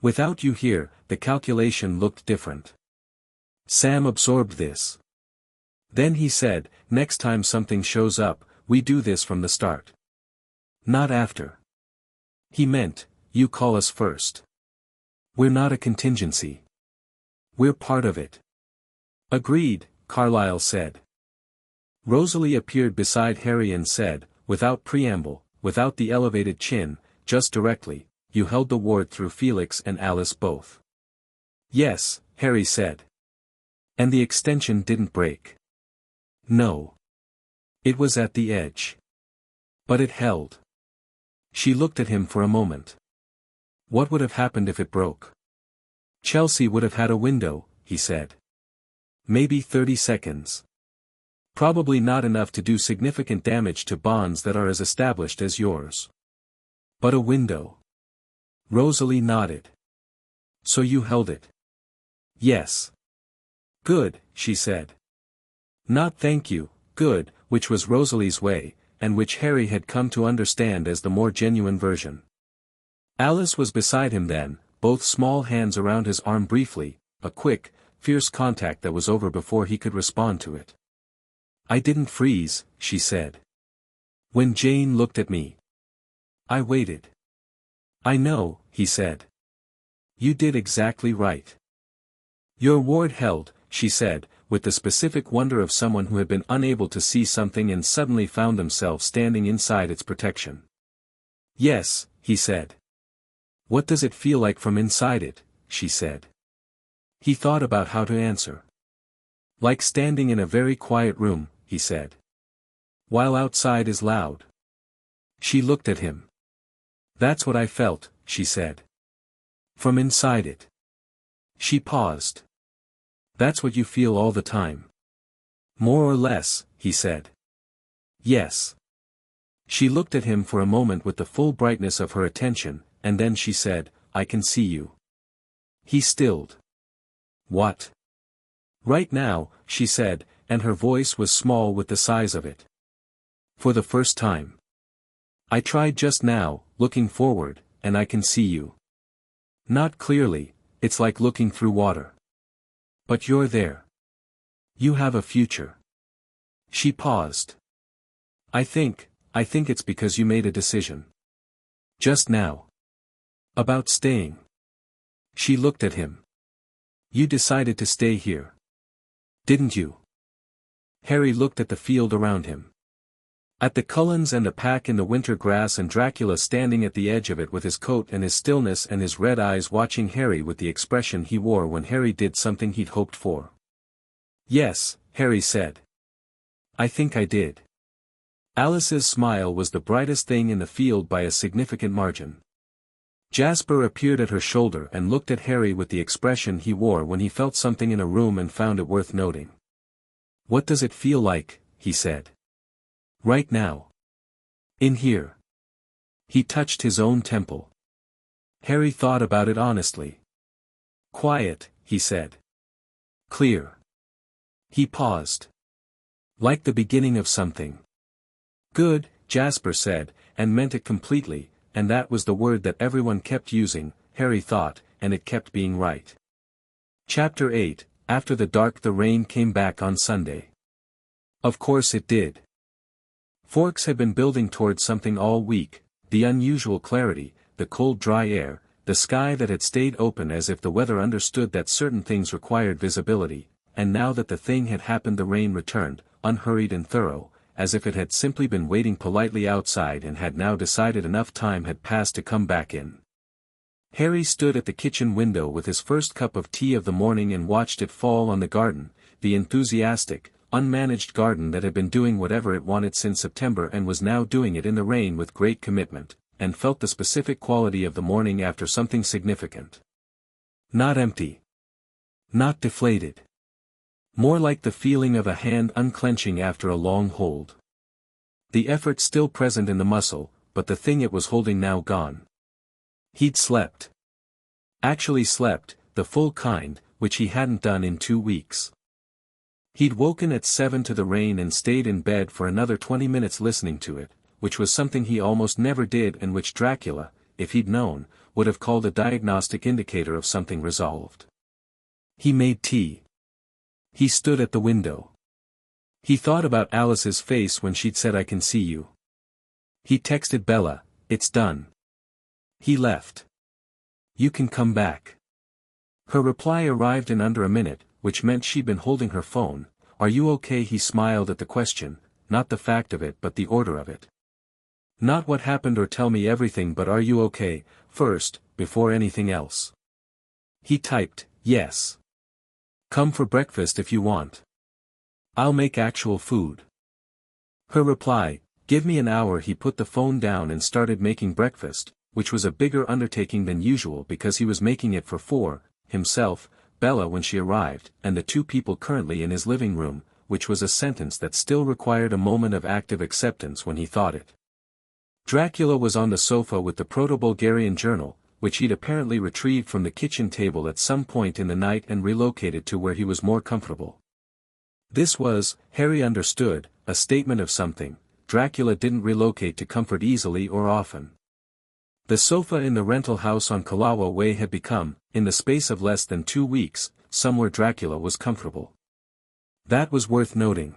A: "Without you here, the calculation looked different." Sam absorbed this. Then he said, "Next time something shows up, we do this from the start. Not after." He meant, you call us first. We're not a contingency. We're part of it. "Agreed," Carlyle said. Rosalie appeared beside Harry and said, without preamble, without the elevated chin, just directly, "You held the ward through Felix and Alice both." "Yes," Harry said. "And the extension didn't break." "No. It was at the edge. But it held." She looked at him for a moment. "What would have happened if it broke?" "Chelsea would have had a window," he said. "Maybe 30 seconds. Probably not enough to do significant damage to bonds that are as established as yours. But a window." Rosalie nodded. "So you held it?" "Yes." "Good," she said. Not "thank you, good," which was Rosalie's way, and which Harry had come to understand as the more genuine version. Alice was beside him then, both small hands around his arm briefly, a quick, fierce contact that was over before he could respond to it. "I didn't freeze," she said. "When Jane looked at me. I waited." "I know," he said. "You did exactly right." "Your ward held," she said, with the specific wonder of someone who had been unable to see something and suddenly found themselves standing inside its protection. "Yes," he said. "What does it feel like from inside it?" she said. He thought about how to answer. "Like standing in a very quiet room," he said. "While outside is loud." She looked at him. "That's what I felt," she said. "From inside it." She paused. "That's what you feel all the time?" "More or less," he said. "Yes." She looked at him for a moment with the full brightness of her attention, and then she said, "I can see you." He stilled. "What?" "Right now," she said, and her voice was small with the size of it. "For the first time. I tried just now, looking forward, and I can see you. Not clearly, it's like looking through water. But you're there. You have a future." She paused. I think it's because you made a decision. Just now. About staying." She looked at him. "You decided to stay here. Didn't you?" Harry looked at the field around him. At the Cullens and the pack in the winter grass and Dracula standing at the edge of it with his coat and his stillness and his red eyes watching Harry with the expression he wore when Harry did something he'd hoped for. "Yes," Harry said. "I think I did." Alice's smile was the brightest thing in the field by a significant margin. Jasper appeared at her shoulder and looked at Harry with the expression he wore when he felt something in a room and found it worth noting. "What does it feel like?" he said. "Right now. In here." He touched his own temple. Harry thought about it honestly. Quiet, he said. Clear. He paused. Like the beginning of something. Good, Jasper said, and meant it completely, and that was the word that everyone kept using, Harry thought, and it kept being right. Chapter 8, After the dark the rain came back on Sunday. Of course it did. Forks had been building towards something all week, the unusual clarity, the cold dry air, the sky that had stayed open as if the weather understood that certain things required visibility, and now that the thing had happened the rain returned, unhurried and thorough, as if it had simply been waiting politely outside and had now decided enough time had passed to come back in. Harry stood at the kitchen window with his first cup of tea of the morning and watched it fall on the garden, the enthusiastic, unmanaged garden that had been doing whatever it wanted since September and was now doing it in the rain with great commitment, and felt the specific quality of the morning after something significant. Not empty. Not deflated. More like the feeling of a hand unclenching after a long hold. The effort still present in the muscle, but the thing it was holding now gone. He'd slept. Actually slept, the full kind, which he hadn't done in 2 weeks. He'd woken at 7 to the rain and stayed in bed for another 20 minutes listening to it, which was something he almost never did and which Dracula, if he'd known, would have called a diagnostic indicator of something resolved. He made tea. He stood at the window. He thought about Alice's face when she'd said I can see you. He texted Bella, it's done. He left. You can come back. Her reply arrived in under a minute, which meant she'd been holding her phone. Are you okay? He smiled at the question, not the fact of it but the order of it. Not what happened or tell me everything but are you okay, first, before anything else. He typed, yes. Come for breakfast if you want. I'll make actual food. Her reply, give me an hour. He put the phone down and started making breakfast, which was a bigger undertaking than usual because he was making it for 4, himself, Bella when she arrived, and the 2 people currently in his living room, which was a sentence that still required a moment of active acceptance when he thought it. Dracula was on the sofa with the Proto-Bulgarian journal, which he'd apparently retrieved from the kitchen table at some point in the night and relocated to where he was more comfortable. This was, Harry understood, a statement of something. Dracula didn't relocate to comfort easily or often. The sofa in the rental house on Kalawa Way had become, in the space of less than 2 weeks, somewhere Dracula was comfortable. That was worth noting.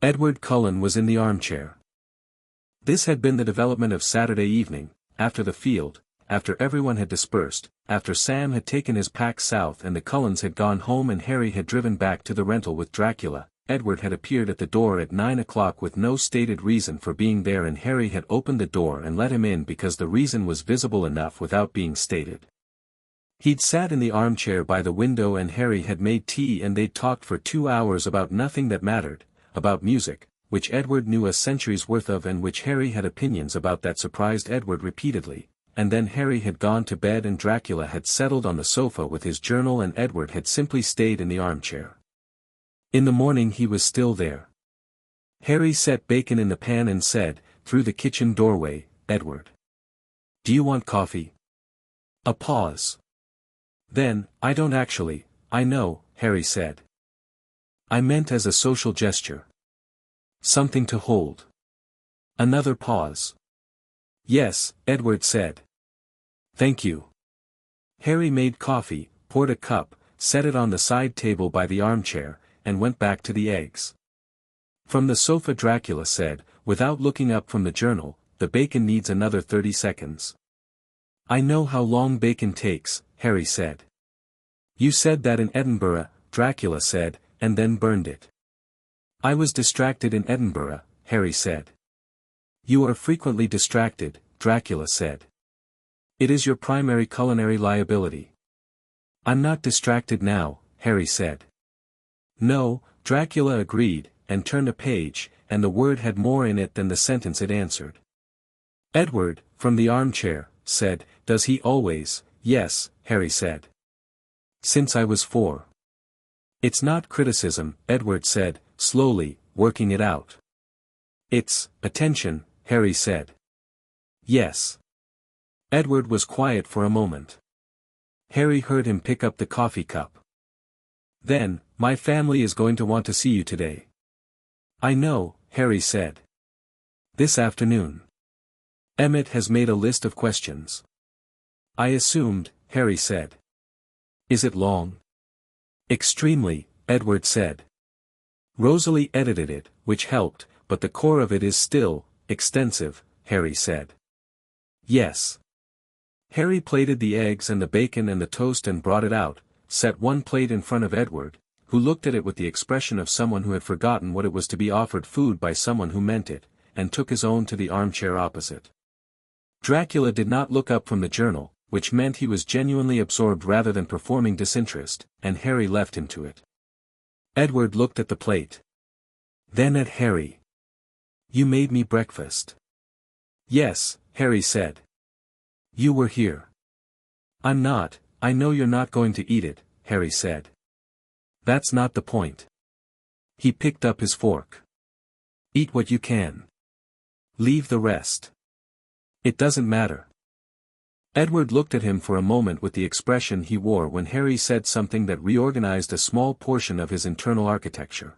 A: Edward Cullen was in the armchair. This had been the development of Saturday evening, after the field, after everyone had dispersed, after Sam had taken his pack south and the Cullens had gone home and Harry had driven back to the rental with Dracula. Edward had appeared at the door at 9 o'clock with no stated reason for being there and Harry had opened the door and let him in because the reason was visible enough without being stated. He'd sat in the armchair by the window and Harry had made tea and they'd talked for 2 hours about nothing that mattered, about music, which Edward knew a century's worth of and which Harry had opinions about that surprised Edward repeatedly, and then Harry had gone to bed and Dracula had settled on the sofa with his journal and Edward had simply stayed in the armchair. In the morning he was still there. Harry set bacon in the pan and said, through the kitchen doorway, Edward. Do you want coffee? A pause. Then, I don't actually, I know, Harry said. I meant as a social gesture. Something to hold. Another pause. Yes, Edward said. Thank you. Harry made coffee, poured a cup, set it on the side table by the armchair, and went back to the eggs. From the sofa Dracula said, without looking up from the journal, the bacon needs another 30 seconds. I know how long bacon takes, Harry said. You said that in Edinburgh, Dracula said, and then burned it. I was distracted in Edinburgh, Harry said. You are frequently distracted, Dracula said. It is your primary culinary liability. I'm not distracted now, Harry said. No, Dracula agreed, and turned a page, and the word had more in it than the sentence it answered. Edward, from the armchair, said, does he always? Yes, Harry said. Since I was 4. It's not criticism, Edward said, slowly, working it out. It's attention, Harry said. Yes. Edward was quiet for a moment. Harry heard him pick up the coffee cup. Then, my family is going to want to see you today. I know, Harry said. This afternoon. Emmett has made a list of questions. I assumed, Harry said. Is it long? Extremely, Edward said. Rosalie edited it, which helped, but the core of it is still extensive, Harry said. Yes. Harry plated the eggs and the bacon and the toast and brought it out, set one plate in front of Edward, who looked at it with the expression of someone who had forgotten what it was to be offered food by someone who meant it, and took his own to the armchair opposite. Dracula did not look up from the journal, which meant he was genuinely absorbed rather than performing disinterest, and Harry left him to it. Edward looked at the plate. Then at Harry. You made me breakfast. Yes, Harry said. You were here. I'm not, I know you're not going to eat it, Harry said. That's not the point. He picked up his fork. Eat what you can. Leave the rest. It doesn't matter. Edward looked at him for a moment with the expression he wore when Harry said something that reorganized a small portion of his internal architecture.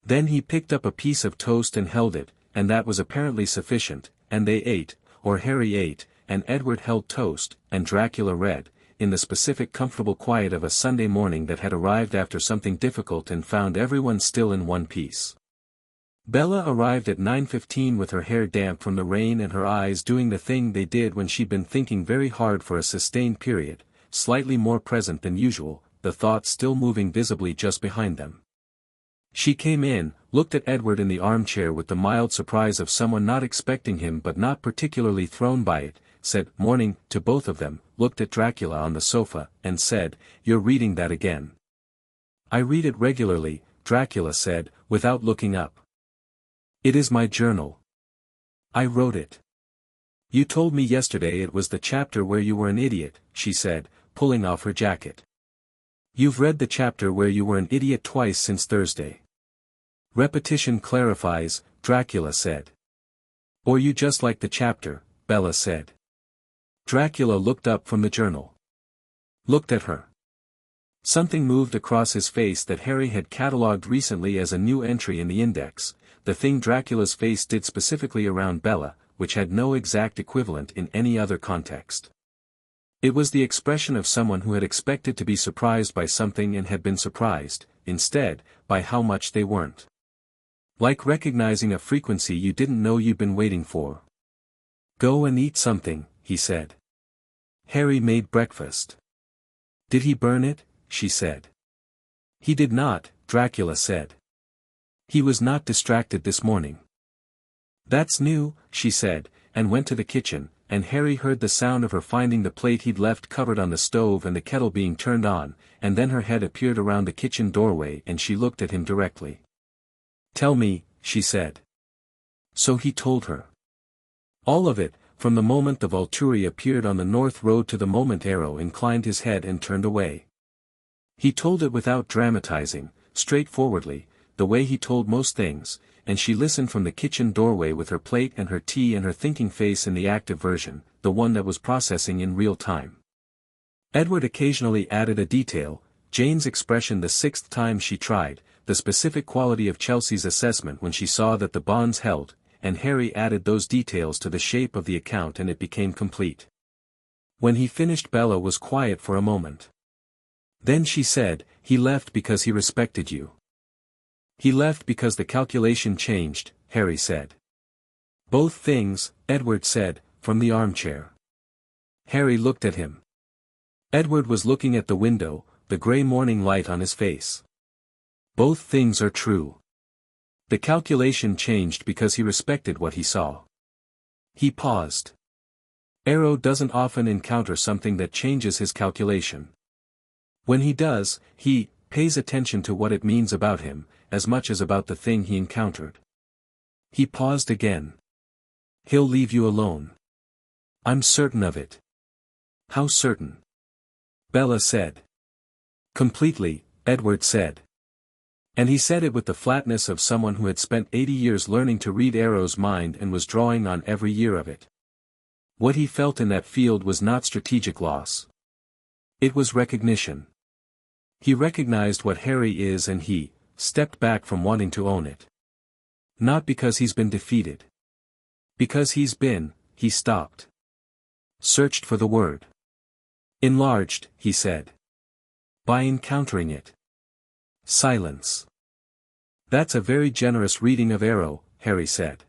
A: Then he picked up a piece of toast and held it, and that was apparently sufficient, and they ate, or Harry ate, and Edward held toast, and Dracula read, in the specific comfortable quiet of a Sunday morning that had arrived after something difficult and found everyone still in one piece. Bella arrived at 9:15 with her hair damp from the rain and her eyes doing the thing they did when she'd been thinking very hard for a sustained period, slightly more present than usual, the thoughts still moving visibly just behind them. She came in, looked at Edward in the armchair with the mild surprise of someone not expecting him but not particularly thrown by it, said "Morning" to both of them, looked at Dracula on the sofa, and said, "You're reading that again." "I read it regularly," Dracula said, without looking up. "It is my journal. I wrote it." "You told me yesterday it was the chapter where you were an idiot," she said, pulling off her jacket. "You've read the chapter where you were an idiot twice since Thursday." "Repetition clarifies," Dracula said. "Or you just like the chapter," Bella said. Dracula looked up from the journal. Looked at her. Something moved across his face that Harry had catalogued recently as a new entry in the index, the thing Dracula's face did specifically around Bella, which had no exact equivalent in any other context. It was the expression of someone who had expected to be surprised by something and had been surprised, instead, by how much they weren't. Like recognizing a frequency you didn't know you'd been waiting for. "Go and eat something," he said. Harry made breakfast. "Did he burn it?" she said. "He did not," Dracula said. "He was not distracted this morning." "That's new," she said, and went to the kitchen, and Harry heard the sound of her finding the plate he'd left covered on the stove and the kettle being turned on, and then her head appeared around the kitchen doorway and she looked at him directly. "Tell me," she said. So he told her. All of it, from the moment the Volturi appeared on the north road to the moment Arrow inclined his head and turned away. He told it without dramatizing, straightforwardly, the way he told most things, and she listened from the kitchen doorway with her plate and her tea and her thinking face in the active version, the one that was processing in real time. Edward occasionally added a detail, Jane's expression the sixth time she tried, the specific quality of Chelsea's assessment when she saw that the bonds held, and Harry added those details to the shape of the account and it became complete. When he finished, Bella was quiet for a moment. Then she said, "He left because he respected you." "He left because the calculation changed," Harry said. "Both things," Edward said, from the armchair. Harry looked at him. Edward was looking at the window, the grey morning light on his face. "Both things are true. The calculation changed because he respected what he saw." He paused. Arrow doesn't often encounter something that changes his calculation. When he does, he pays attention to what it means about him, as much as about the thing he encountered. He paused again. "He'll leave you alone." "I'm certain of it." "How certain?" Bella said. "Completely," Edward said. And he said it with the flatness of someone who had spent 80 years learning to read Arrow's mind and was drawing on every year of it. What he felt in that field was not strategic loss. It was recognition. He recognized what Harry is and he stepped back from wanting to own it. Not because he's been defeated. Because he stopped. Searched for the word. Enlarged, he said. By encountering it. Silence. That's a very generous reading of Arrow, Harry said.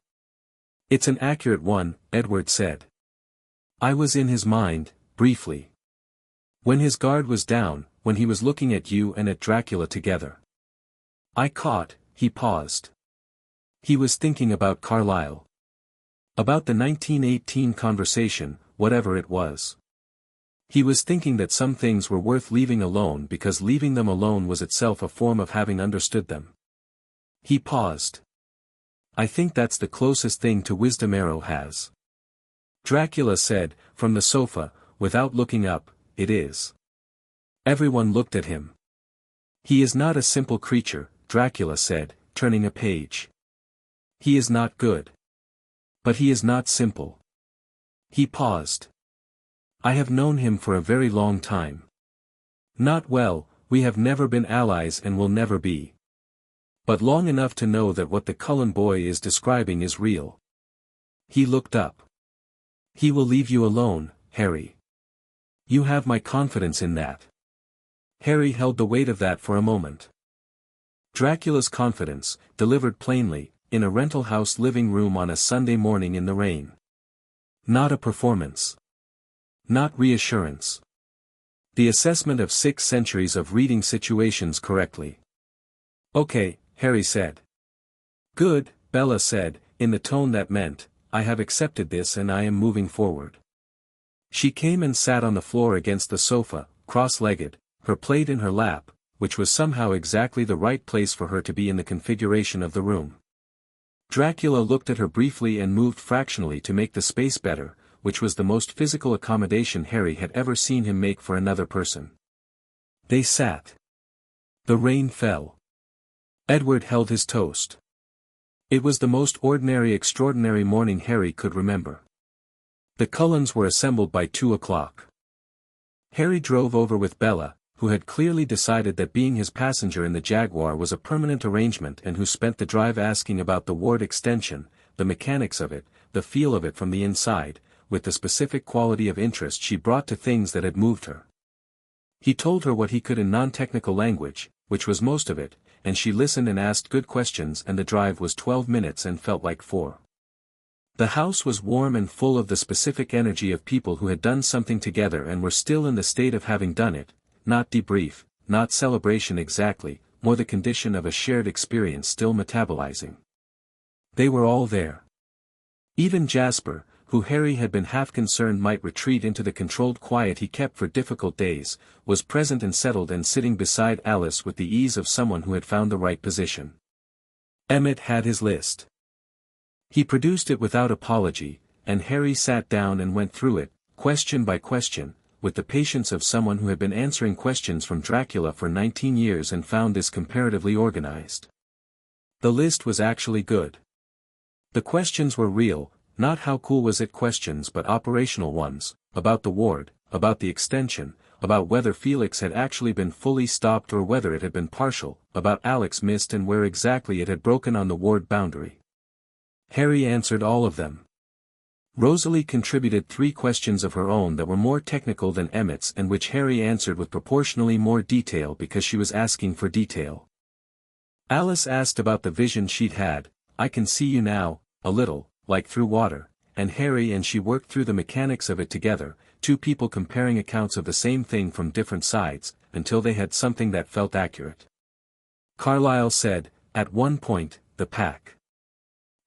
A: It's an accurate one, Edward said. I was in his mind, briefly. When his guard was down, when he was looking at you and at Dracula together. He paused. He was thinking about Carlyle. About the 1918 conversation, whatever it was. He was thinking that some things were worth leaving alone because leaving them alone was itself a form of having understood them. He paused. I think that's the closest thing to wisdom Arrow has. Dracula said, from the sofa, without looking up, it is. Everyone looked at him. He is not a simple creature, Dracula said, turning a page. He is not good. But he is not simple. He paused. I have known him for a very long time. Not well, we have never been allies and will never be. But long enough to know that what the Cullen boy is describing is real. He looked up. He will leave you alone, Harry. You have my confidence in that. Harry held the weight of that for a moment. Dracula's confidence, delivered plainly, in a rental house living room on a Sunday morning in the rain. Not a performance. Not reassurance. The assessment of 6 centuries of reading situations correctly. Okay, Harry said. Good, Bella said, in the tone that meant, I have accepted this and I am moving forward. She came and sat on the floor against the sofa, cross-legged, her plate in her lap, which was somehow exactly the right place for her to be in the configuration of the room. Dracula looked at her briefly and moved fractionally to make the space better, which was the most physical accommodation Harry had ever seen him make for another person. They sat. The rain fell. Edward held his toast. It was the most ordinary extraordinary morning Harry could remember. The Cullens were assembled by 2 o'clock. Harry drove over with Bella, who had clearly decided that being his passenger in the Jaguar was a permanent arrangement and who spent the drive asking about the ward extension, the mechanics of it, the feel of it from the inside, with the specific quality of interest she brought to things that had moved her. He told her what he could in non-technical language, which was most of it, and she listened and asked good questions and the drive was 12 minutes and felt like 4. The house was warm and full of the specific energy of people who had done something together and were still in the state of having done it, not debrief, not celebration exactly, more the condition of a shared experience still metabolizing. They were all there. Even Jasper, who Harry had been half concerned might retreat into the controlled quiet he kept for difficult days, was present and settled and sitting beside Alice with the ease of someone who had found the right position. Emmett had his list. He produced it without apology, and Harry sat down and went through it, question by question, with the patience of someone who had been answering questions from Dracula for 19 years and found this comparatively organized. The list was actually good. The questions were real, not how cool was it questions but operational ones, about the ward, about the extension, about whether Felix had actually been fully stopped or whether it had been partial, about Alex missed and where exactly it had broken on the ward boundary. Harry answered all of them. Rosalie contributed 3 questions of her own that were more technical than Emmett's and which Harry answered with proportionally more detail because she was asking for detail. Alice asked about the vision she'd had, I can see you now, a little, like through water, and Harry and she worked through the mechanics of it together, 2 people comparing accounts of the same thing from different sides, until they had something that felt accurate. Carlyle said, at one point, the pack.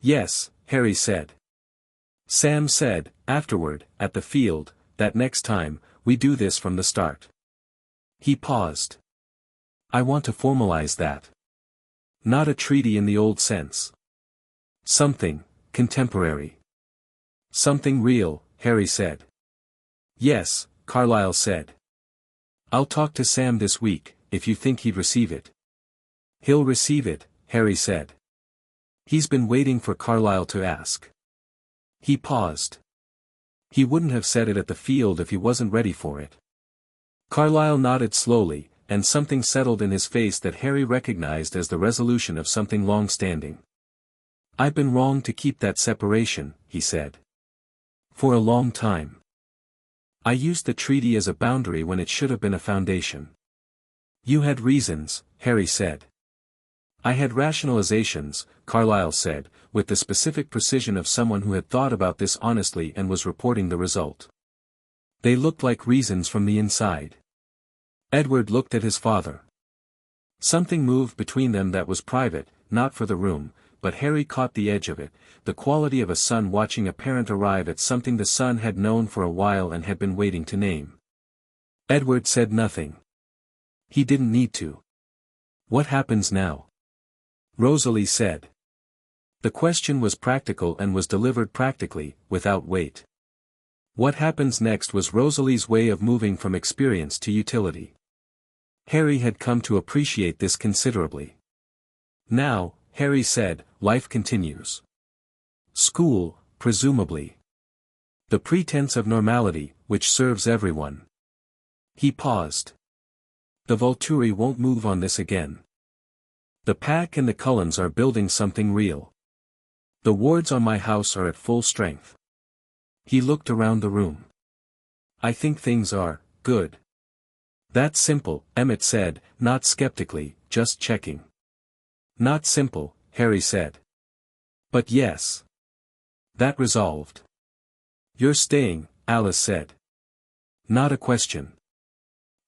A: Yes, Harry said. Sam said, afterward, at the field, that next time, we do this from the start. He paused. I want to formalize that. Not a treaty in the old sense. Something, contemporary. Something real, Harry said. Yes, Carlyle said. I'll talk to Sam this week, if you think he'd receive it. He'll receive it, Harry said. He's been waiting for Carlyle to ask. He paused. He wouldn't have said it at the field if he wasn't ready for it. Carlyle nodded slowly, and something settled in his face that Harry recognized as the resolution of something long-standing. "I've been wrong to keep that separation," he said. "For a long time. I used the treaty as a boundary when it should have been a foundation." "You had reasons," Harry said. "I had rationalizations," Carlyle said, with the specific precision of someone who had thought about this honestly and was reporting the result. "They looked like reasons from the inside." Edward looked at his father. Something moved between them that was private, not for the room, but Harry caught the edge of it, the quality of a son watching a parent arrive at something the son had known for a while and had been waiting to name. Edward said nothing. He didn't need to. "What happens now?" Rosalie said. The question was practical and was delivered practically, without weight. What happens next was Rosalie's way of moving from experience to utility. Harry had come to appreciate this considerably. "Now," Harry said, "life continues. School, presumably. The pretense of normality, which serves everyone." He paused. "The Volturi won't move on this again. The Pack and the Cullens are building something real. The wards on my house are at full strength." He looked around the room. "I think things are good." "That's simple," Emmett said, not skeptically, just checking. "Not simple," Harry said. "But yes. That resolved." "You're staying," Alice said. "Not a question."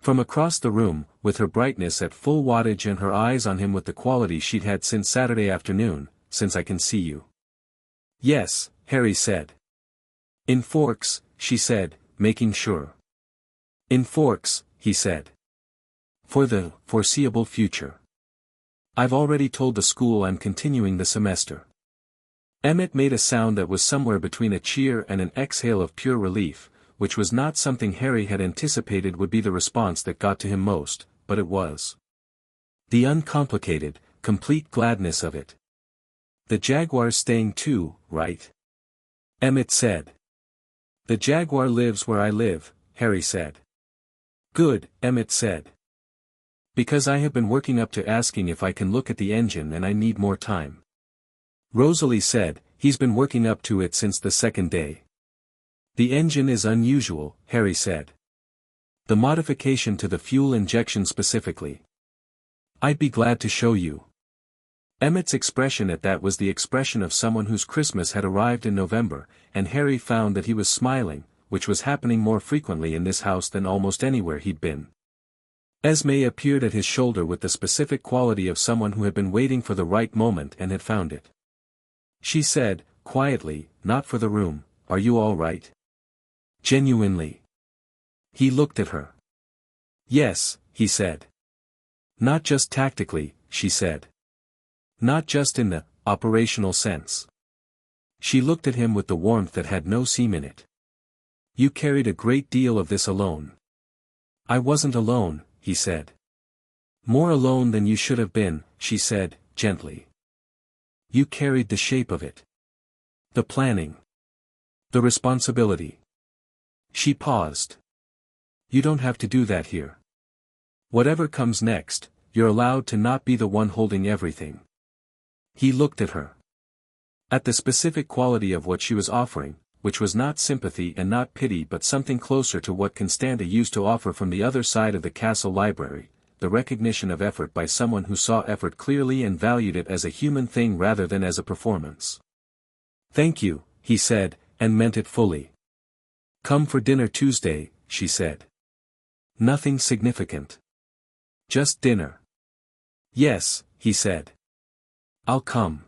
A: From across the room, with her brightness at full wattage and her eyes on him with the quality she'd had since Saturday afternoon, "Since I can see you." "Yes," Harry said. "In Forks," she said, making sure. "In Forks," he said. "For the foreseeable future. I've already told the school I'm continuing the semester." Emmett made a sound that was somewhere between a cheer and an exhale of pure relief, which was not something Harry had anticipated would be the response that got to him most, but it was. The uncomplicated, complete gladness of it. "The Jaguar's staying too, right?" Emmett said. "The Jaguar lives where I live," Harry said. "Good," Emmett said. "Because I have been working up to asking if I can look at the engine and I need more time." Rosalie said, "He's been working up to it since the second day." "The engine is unusual," Harry said. "The modification to the fuel injection specifically. I'd be glad to show you." Emmett's expression at that was the expression of someone whose Christmas had arrived in November, and Harry found that he was smiling, which was happening more frequently in this house than almost anywhere he'd been. Esme appeared at his shoulder with the specific quality of someone who had been waiting for the right moment and had found it. She said, quietly, not for the room, "Are you all right?" "Genuinely." He looked at her. "Yes," he said. "Not just tactically," she said. "Not just in the operational sense." She looked at him with the warmth that had no seam in it. "You carried a great deal of this alone." "I wasn't alone," he said. "More alone than you should have been," she said, gently. "You carried the shape of it. The planning. The responsibility." She paused. "You don't have to do that here. Whatever comes next, you're allowed to not be the one holding everything." He looked at her. At the specific quality of what she was offering, which was not sympathy and not pity but something closer to what Constanta used to offer from the other side of the castle library, the recognition of effort by someone who saw effort clearly and valued it as a human thing rather than as a performance. "Thank you," he said, and meant it fully. "Come for dinner Tuesday," she said. "Nothing significant. Just dinner." "Yes," he said. "I'll come."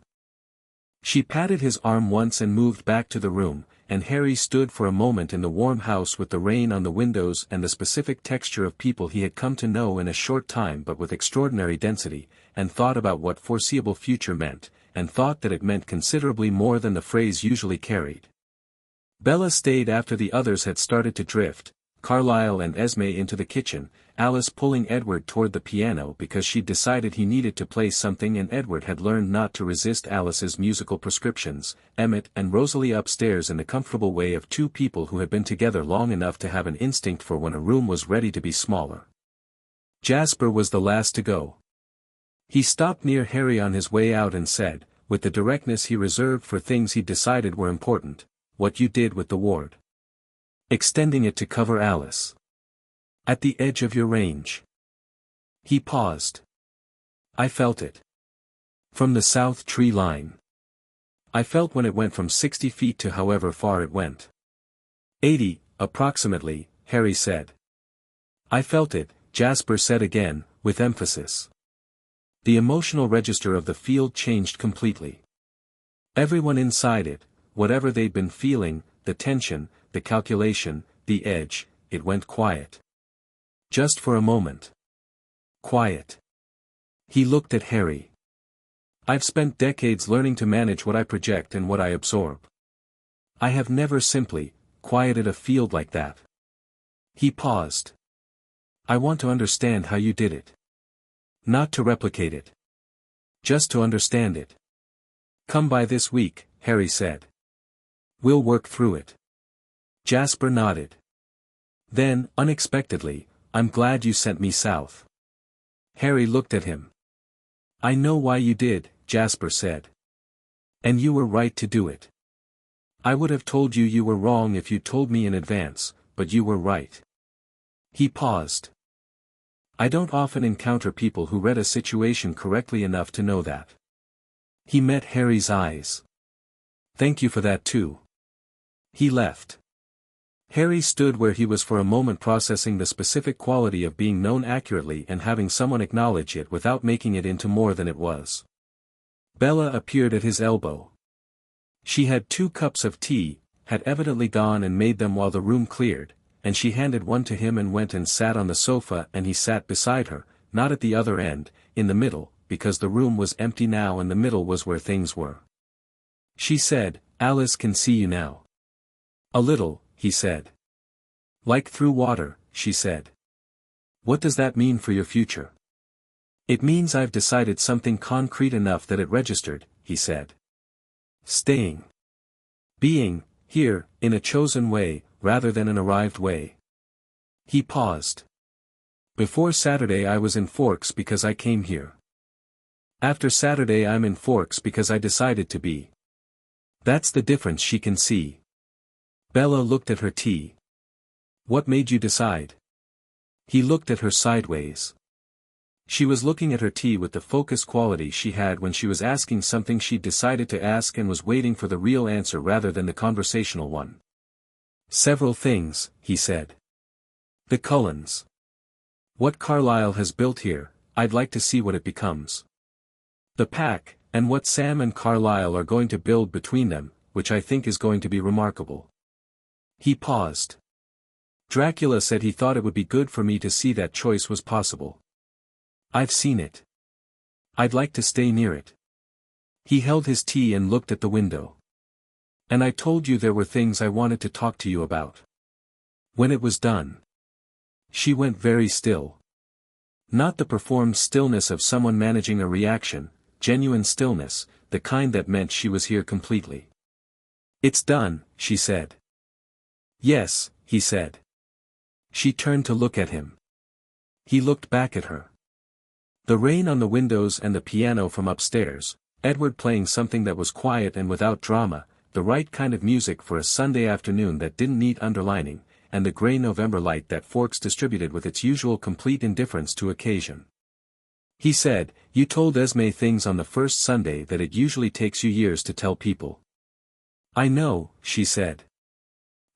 A: She patted his arm once and moved back to the room, and Harry stood for a moment in the warm house with the rain on the windows and the specific texture of people he had come to know in a short time but with extraordinary density, and thought about what foreseeable future meant, and thought that it meant considerably more than the phrase usually carried. Bella stayed after the others had started to drift, Carlyle and Esme into the kitchen, Alice pulling Edward toward the piano because she'd decided he needed to play something and Edward had learned not to resist Alice's musical prescriptions, Emmett and Rosalie upstairs in the comfortable way of two people who had been together long enough to have an instinct for when a room was ready to be smaller. Jasper was the last to go. He stopped near Harry on his way out and said, with the directness he reserved for things he decided were important, "What you did with the ward. Extending it to cover Alice. At the edge of your range." He paused. "I felt it. From the south tree line. I felt when it went from 60 feet to however far it went." 80, approximately, Harry said. "I felt it," Jasper said again, with emphasis. The emotional register of the field changed completely. Everyone inside it, whatever they'd been feeling, the tension, the calculation, the edge, it went quiet. Just for a moment. Quiet. He looked at Harry. "I've spent decades learning to manage what I project and what I absorb. I have never simply quieted a field like that." He paused. "I want to understand how you did it. Not to replicate it. Just to understand it." "Come by this week," Harry said. "We'll work through it." Jasper nodded. Then, unexpectedly, "I'm glad you sent me south." Harry looked at him. "I know why you did," Jasper said. "And you were right to do it. I would have told you you were wrong if you'd told me in advance, but you were right." He paused. "I don't often encounter people who read a situation correctly enough to know that." He met Harry's eyes. "Thank you for that too." He left. Harry stood where he was for a moment processing the specific quality of being known accurately and having someone acknowledge it without making it into more than it was. Bella appeared at his elbow. She had 2 cups of tea, had evidently gone and made them while the room cleared, and she handed one to him and went and sat on the sofa and he sat beside her, not at the other end, in the middle, because the room was empty now and the middle was where things were. She said, "Alice can see you now." "A little," he said. "Like through water," she said. "What does that mean for your future?" "It means I've decided something concrete enough that it registered," he said. "Staying. Being, here, in a chosen way, rather than an arrived way." He paused. "Before Saturday I was in Forks because I came here. After Saturday I'm in Forks because I decided to be." That's the difference she can see. Bella looked at her tea. "What made you decide?" He looked at her sideways. She was looking at her tea with the focused quality she had when she was asking something she'd decided to ask and was waiting for the real answer rather than the conversational one. "Several things," he said. "The Cullens. What Carlyle has built here, I'd like to see what it becomes. The pack, and what Sam and Carlyle are going to build between them, which I think is going to be remarkable." He paused. "Dracula said he thought it would be good for me to see that choice was possible. I've seen it. I'd like to stay near it." He held his tea and looked at the window. "And I told you there were things I wanted to talk to you about." When it was done, she went very still. Not the performed stillness of someone managing a reaction, genuine stillness, the kind that meant she was here completely. "It's done," she said. "Yes," he said. She turned to look at him. He looked back at her. The rain on the windows and the piano from upstairs, Edward playing something that was quiet and without drama, the right kind of music for a Sunday afternoon that didn't need underlining, and the gray November light that Forks distributed with its usual complete indifference to occasion. He said, "You told Esme things on the first Sunday that it usually takes you years to tell people." "I know," she said.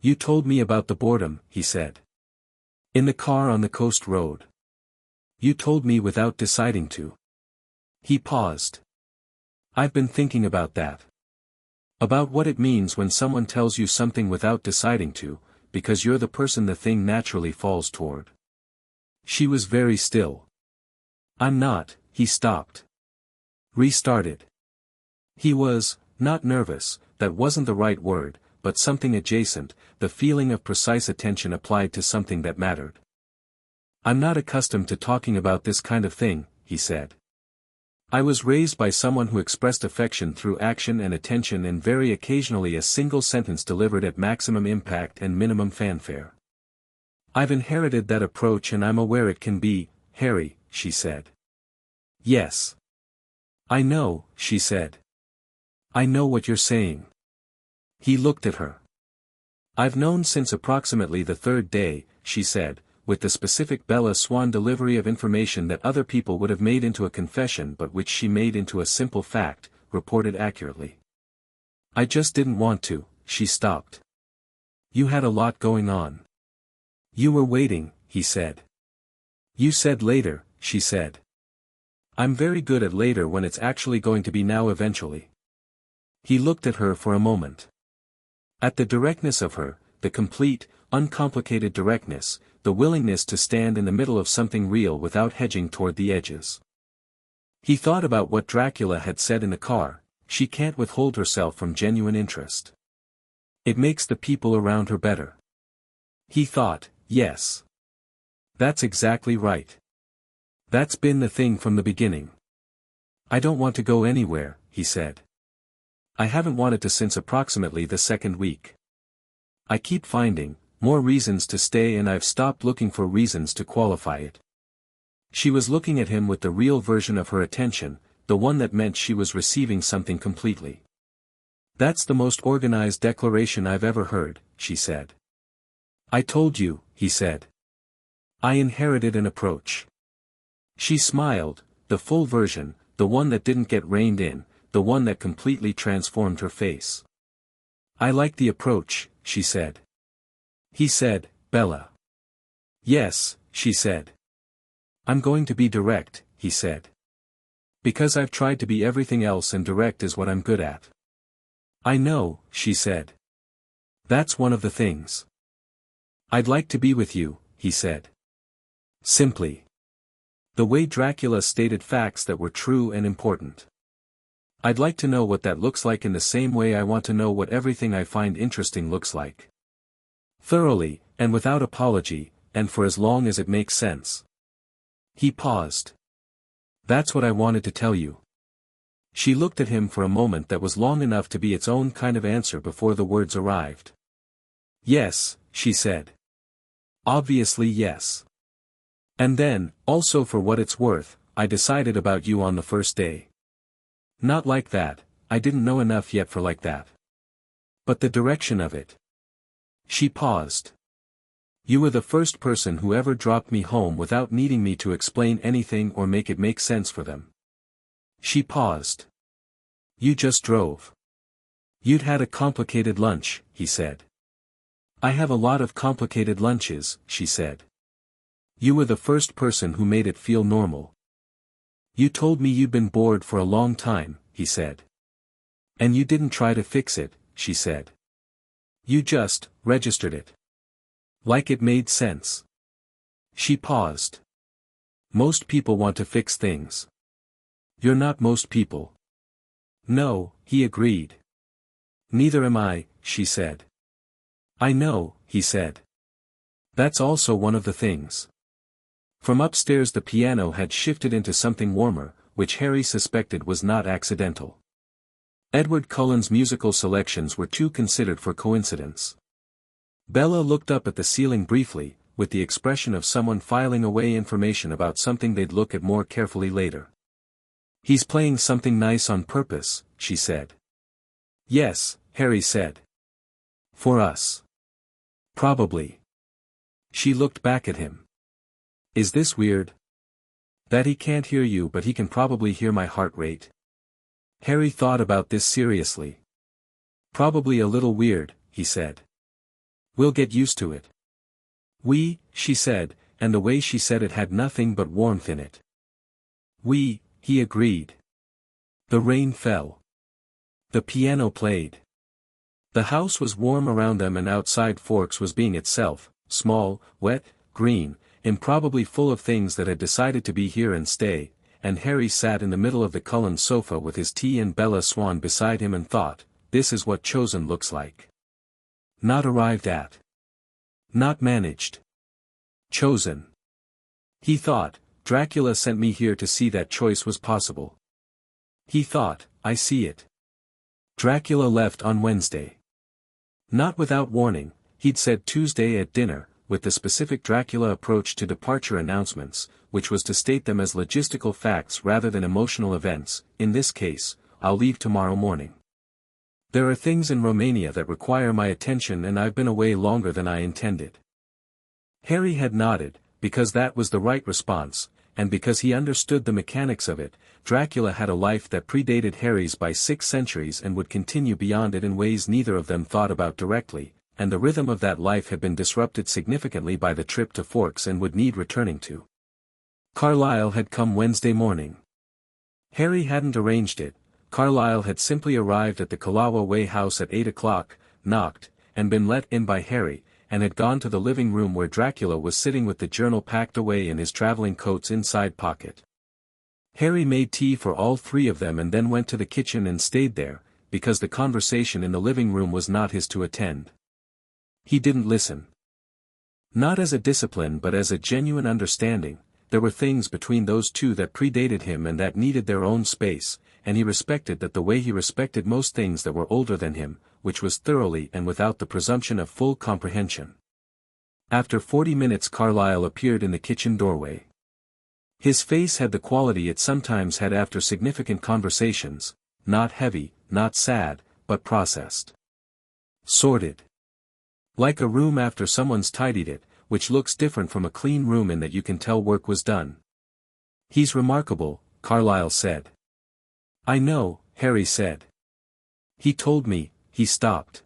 A: "You told me about the boredom," he said. "In the car on the coast road. You told me without deciding to." He paused. "I've been thinking about that. About what it means when someone tells you something without deciding to, because you're the person the thing naturally falls toward." She was very still. "I'm not," he stopped. Restarted. He was, not nervous, that wasn't the right word, but something adjacent, the feeling of precise attention applied to something that mattered. "I'm not accustomed to talking about this kind of thing," he said. "I was raised by someone who expressed affection through action and attention and very occasionally a single sentence delivered at maximum impact and minimum fanfare. I've inherited that approach and I'm aware it can be, Harry," she said. "Yes. I know," she said. "I know what you're saying." He looked at her. "I've known since approximately the third day," she said, with the specific Bella Swan delivery of information that other people would have made into a confession but which she made into a simple fact, reported accurately. "I just didn't want to," she stopped. "You had a lot going on." "You were waiting," he said. "You said later," she said. "I'm very good at later when it's actually going to be now eventually." He looked at her for a moment. At the directness of her, the complete, uncomplicated directness, the willingness to stand in the middle of something real without hedging toward the edges. He thought about what Dracula had said in the car, "She can't withhold herself from genuine interest. It makes the people around her better." He thought, yes. That's exactly right. That's been the thing from the beginning. "I don't want to go anywhere," he said. "I haven't wanted to since approximately the second week. I keep finding more reasons to stay and I've stopped looking for reasons to qualify it." She was looking at him with the real version of her attention, the one that meant she was receiving something completely. "That's the most organized declaration I've ever heard," she said. "I told you," he said. "I inherited an approach." She smiled, the full version, the one that didn't get reined in, the one that completely transformed her face. "I like the approach," she said. He said, "Bella." "Yes," she said. "I'm going to be direct," he said. "Because I've tried to be everything else and direct is what I'm good at." "I know," she said. "That's one of the things." "I'd like to be with you," he said. Simply. The way Dracula stated facts that were true and important. "I'd like to know what that looks like in the same way I want to know what everything I find interesting looks like. Thoroughly, and without apology, and for as long as it makes sense." He paused. "That's what I wanted to tell you." She looked at him for a moment that was long enough to be its own kind of answer before the words arrived. "Yes," she said. "Obviously yes. And then, also for what it's worth, I decided about you on the first day. Not like that, I didn't know enough yet for like that. But the direction of it." She paused. "You were the first person who ever dropped me home without needing me to explain anything or make it make sense for them." She paused. "You just drove. You'd had a complicated lunch," he said. "I have a lot of complicated lunches," she said. "You were the first person who made it feel normal. You told me you'd been bored for a long time," he said. "And you didn't try to fix it," she said. "You just registered it. Like it made sense." She paused. "Most people want to fix things. You're not most people." "No," he agreed. "Neither am I," she said. "I know," he said. "That's also one of the things." From upstairs the piano had shifted into something warmer, which Harry suspected was not accidental. Edward Cullen's musical selections were too considered for coincidence. Bella looked up at the ceiling briefly, with the expression of someone filing away information about something they'd look at more carefully later. "He's playing something nice on purpose," she said. "Yes," Harry said. "For us. Probably." She looked back at him. "Is this weird? That he can't hear you but he can probably hear my heart rate?" Harry thought about this seriously. "Probably a little weird," he said. "We'll get used to it." She said, and the way she said it had nothing but warmth in it. He agreed. The rain fell. The piano played. The house was warm around them and outside Forks was being itself, small, wet, green, improbably full of things that had decided to be here and stay, and Harry sat in the middle of the Cullens sofa with his tea and Bella Swan beside him and thought, this is what chosen looks like. Not arrived at. Not managed. Chosen. He thought, Dracula sent me here to see that choice was possible. He thought, I see it. Dracula left on Wednesday. Not without warning, he'd said Tuesday at dinner, with the specific Dracula approach to departure announcements, which was to state them as logistical facts rather than emotional events. In this case, I'll leave tomorrow morning. There are things in Romania that require my attention and I've been away longer than I intended. Harry had nodded, because that was the right response, and because he understood the mechanics of it. Dracula had a life that predated Harry's by 6 centuries and would continue beyond it in ways neither of them thought about directly, and the rhythm of that life had been disrupted significantly by the trip to Forks and would need returning to. Carlisle had come Wednesday morning. Harry hadn't arranged it. Carlisle had simply arrived at the Kalawa Way house at 8 o'clock, knocked, and been let in by Harry, and had gone to the living room where Dracula was sitting with the journal packed away in his traveling coat's inside pocket. Harry made tea for all 3 of them and then went to the kitchen and stayed there, because the conversation in the living room was not his to attend. He didn't listen. Not as a discipline but as a genuine understanding. There were things between those two that predated him and that needed their own space, and he respected that the way he respected most things that were older than him, which was thoroughly and without the presumption of full comprehension. After 40 minutes Carlyle appeared in the kitchen doorway. His face had the quality it sometimes had after significant conversations, not heavy, not sad, but processed. Sorted. Like a room after someone's tidied it, which looks different from a clean room in that you can tell work was done. He's remarkable, Carlyle said. I know, Harry said. He told me. He stopped.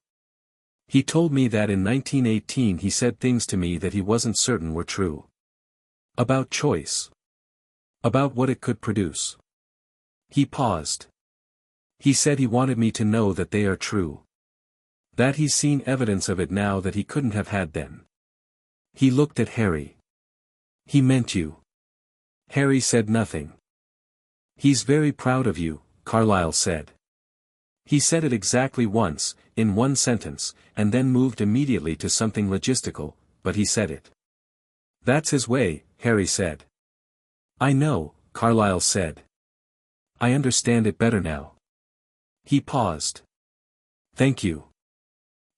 A: He told me that in 1918 he said things to me that he wasn't certain were true. About choice. About what it could produce. He paused. He said he wanted me to know that they are true. That he's seen evidence of it now that he couldn't have had then. He looked at Harry. He meant you. Harry said nothing. He's very proud of you, Carlyle said. He said it exactly once, in one sentence, and then moved immediately to something logistical, but he said it. That's his way, Harry said. I know, Carlyle said. I understand it better now. He paused. Thank you.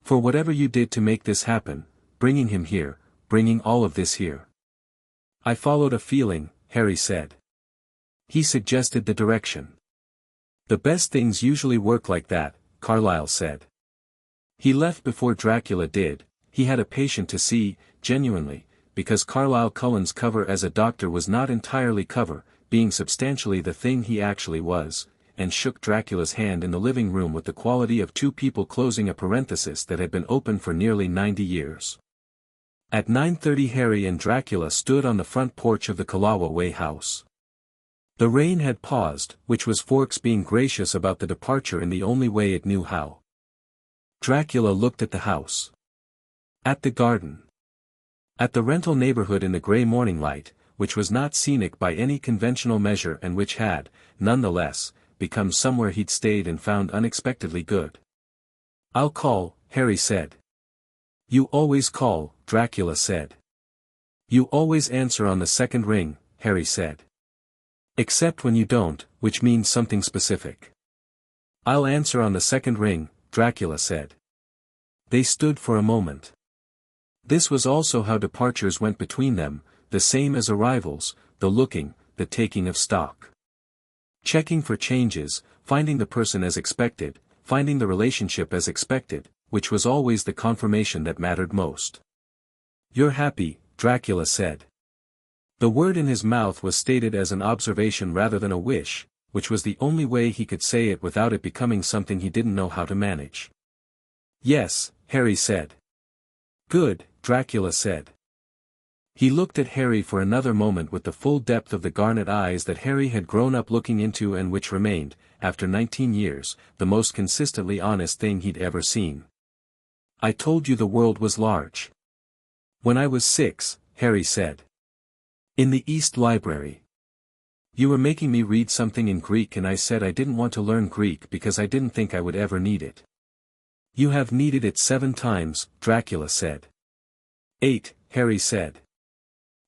A: For whatever you did to make this happen, bringing him here, bringing all of this here. I followed a feeling, Harry said. He suggested the direction. The best things usually work like that, Carlyle said. He left before Dracula did. He had a patient to see, genuinely, because Carlyle Cullens' cover as a doctor was not entirely cover, being substantially the thing he actually was, and shook Dracula's hand in the living room with the quality of 2 people closing a parenthesis that had been open for nearly 90 years. At 9:30 Harry and Dracula stood on the front porch of the Kalawa Way house. The rain had paused, which was Forks being gracious about the departure in the only way it knew how. Dracula looked at the house. At the garden. At the rental neighborhood in the gray morning light, which was not scenic by any conventional measure and which had, nonetheless, become somewhere he'd stayed and found unexpectedly good. I'll call, Harry said. You always call, Dracula said. You always answer on the second ring, Harry said. Except when you don't, which means something specific. I'll answer on the second ring, Dracula said. They stood for a moment. This was also how departures went between them, the same as arrivals, the looking, the taking of stock. Checking for changes, finding the person as expected, finding the relationship as expected, which was always the confirmation that mattered most. You're happy, Dracula said. The word in his mouth was stated as an observation rather than a wish, which was the only way he could say it without it becoming something he didn't know how to manage. Yes, Harry said. Good, Dracula said. He looked at Harry for another moment with the full depth of the garnet eyes that Harry had grown up looking into and which remained, after 19 years, the most consistently honest thing he'd ever seen. I told you the world was large. When I was 6, Harry said. In the East Library. You were making me read something in Greek and I said I didn't want to learn Greek because I didn't think I would ever need it. You have needed it 7 times, Dracula said. 8, Harry said.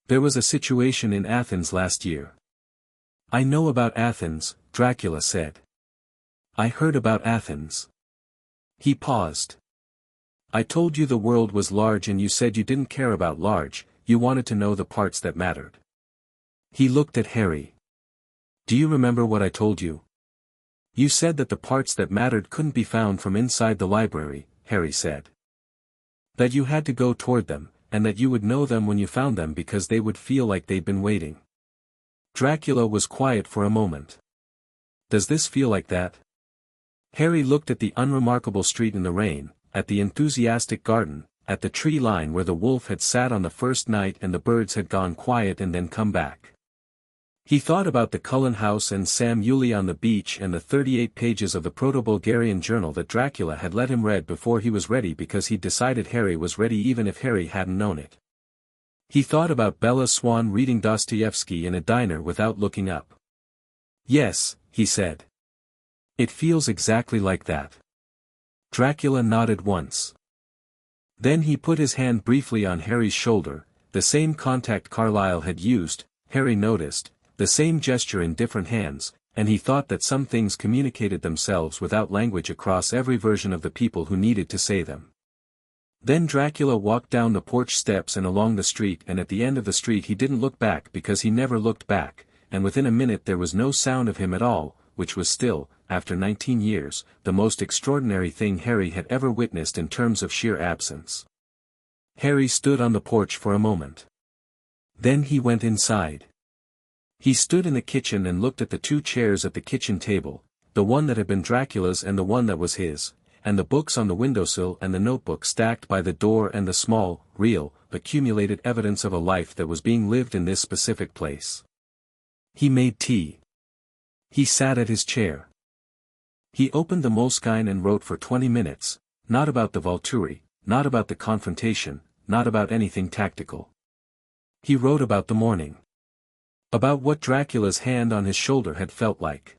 A: There was a situation in Athens last year. I know about Athens, Dracula said. I heard about Athens. He paused. I told you the world was large and you said you didn't care about large, you wanted to know the parts that mattered. He looked at Harry. Do you remember what I told you? You said that the parts that mattered couldn't be found from inside the library, Harry said. That you had to go toward them, and that you would know them when you found them because they would feel like they'd been waiting. Dracula was quiet for a moment. Does this feel like that? Harry looked at the unremarkable street in the rain, at the enthusiastic garden, at the tree line where the wolf had sat on the first night and the birds had gone quiet and then come back. He thought about the Cullen house and Sam Yulee on the beach and the 38 pages of the Proto-Bulgarian journal that Dracula had let him read before he was ready because he'd decided Harry was ready even if Harry hadn't known it. He thought about Bella Swan reading Dostoevsky in a diner without looking up. Yes, he said. It feels exactly like that. Dracula nodded once. Then he put his hand briefly on Harry's shoulder, the same contact Carlyle had used, Harry noticed, the same gesture in different hands, and he thought that some things communicated themselves without language across every version of the people who needed to say them. Then Dracula walked down the porch steps and along the street, and at the end of the street he didn't look back because he never looked back, and within a minute there was no sound of him at all, which was still, after 19 years, the most extraordinary thing Harry had ever witnessed in terms of sheer absence. Harry stood on the porch for a moment. Then he went inside. He stood in the kitchen and looked at the 2 chairs at the kitchen table, the one that had been Dracula's and the one that was his, and the books on the windowsill and the notebook stacked by the door and the small, real, accumulated evidence of a life that was being lived in this specific place. He made tea. He sat at his chair. He opened the Moleskine and wrote for 20 minutes, not about the Volturi, not about the confrontation, not about anything tactical. He wrote about the morning. About what Dracula's hand on his shoulder had felt like.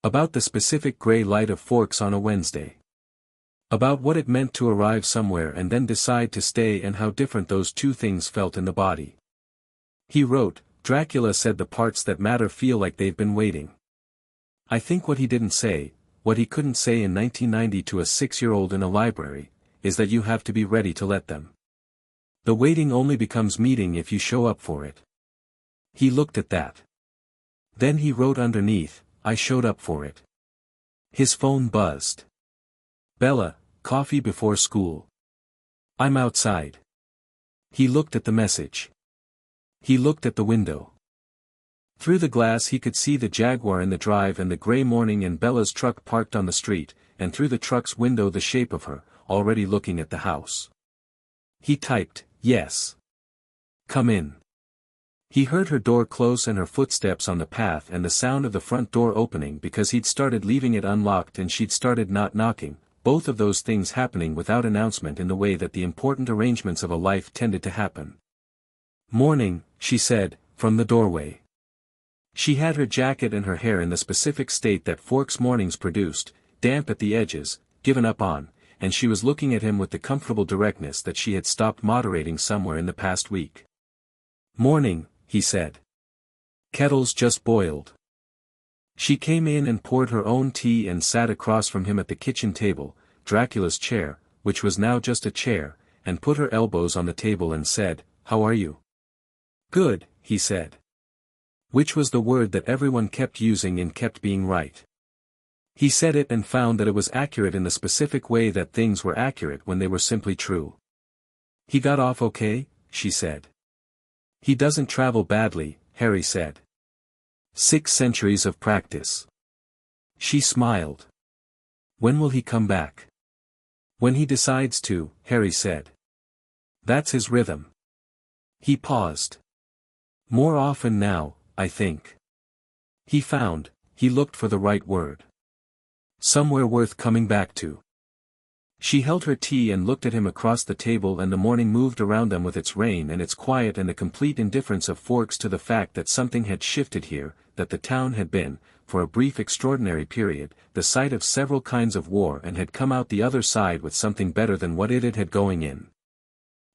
A: About the specific grey light of forks on a Wednesday. About what it meant to arrive somewhere and then decide to stay and how different those 2 things felt in the body. He wrote, Dracula said the parts that matter feel like they've been waiting. I think what he didn't say, what he couldn't say in 1990 to a 6-year-old in a library, is that you have to be ready to let them. The waiting only becomes meeting if you show up for it. He looked at that. Then he wrote underneath, I showed up for it. His phone buzzed. Bella, coffee before school. I'm outside. He looked at the message. He looked at the window. Through the glass he could see the Jaguar in the drive and the grey morning and Bella's truck parked on the street, and through the truck's window the shape of her, already looking at the house. He typed, yes. Come in. He heard her door close and her footsteps on the path and the sound of the front door opening because he'd started leaving it unlocked and she'd started not knocking, both of those things happening without announcement in the way that the important arrangements of a life tended to happen. Morning, she said, from the doorway. She had her jacket and her hair in the specific state that Forks mornings produced, damp at the edges, given up on, and she was looking at him with the comfortable directness that she had stopped moderating somewhere in the past week. Morning, he said. Kettle's just boiled. She came in and poured her own tea and sat across from him at the kitchen table, Dracula's chair, which was now just a chair, and put her elbows on the table and said, How are you? Good, he said. Which was the word that everyone kept using and kept being right. He said it and found that it was accurate in the specific way that things were accurate when they were simply true. He got off okay, she said. He doesn't travel badly, Harry said. 6 centuries of practice. She smiled. When will he come back? When he decides to, Harry said. That's his rhythm. He paused. More often now, I think. He looked for the right word. Somewhere worth coming back to. She held her tea and looked at him across the table, and the morning moved around them with its rain and its quiet and the complete indifference of Forks to the fact that something had shifted here, that the town had been, for a brief extraordinary period, the site of several kinds of war and had come out the other side with something better than what it had going in.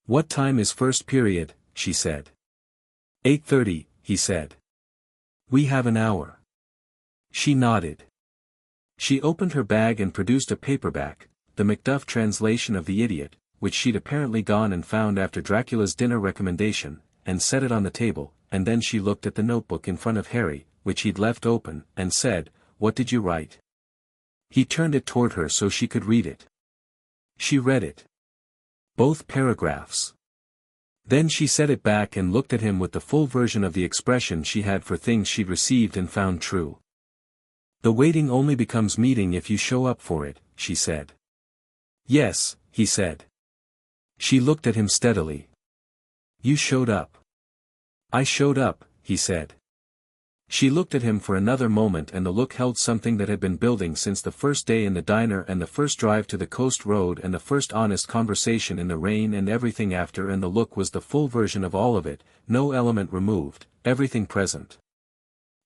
A: "What time is first period?" she said. 8:30, he said. "We have an hour." She nodded. She opened her bag and produced a paperback, the Macduff translation of The Idiot, which she'd apparently gone and found after Dracula's dinner recommendation, and set it on the table, and then she looked at the notebook in front of Harry, which he'd left open, and said, "What did you write?" He turned it toward her so she could read it. She read it. Both paragraphs. Then she set it back and looked at him with the full version of the expression she had for things she'd received and found true. "The waiting only becomes meeting if you show up for it," she said. "Yes," he said. She looked at him steadily. "You showed up." "I showed up," he said. She looked at him for another moment and the look held something that had been building since the first day in the diner and the first drive to the coast road and the first honest conversation in the rain and everything after, and the look was the full version of all of it, no element removed, everything present.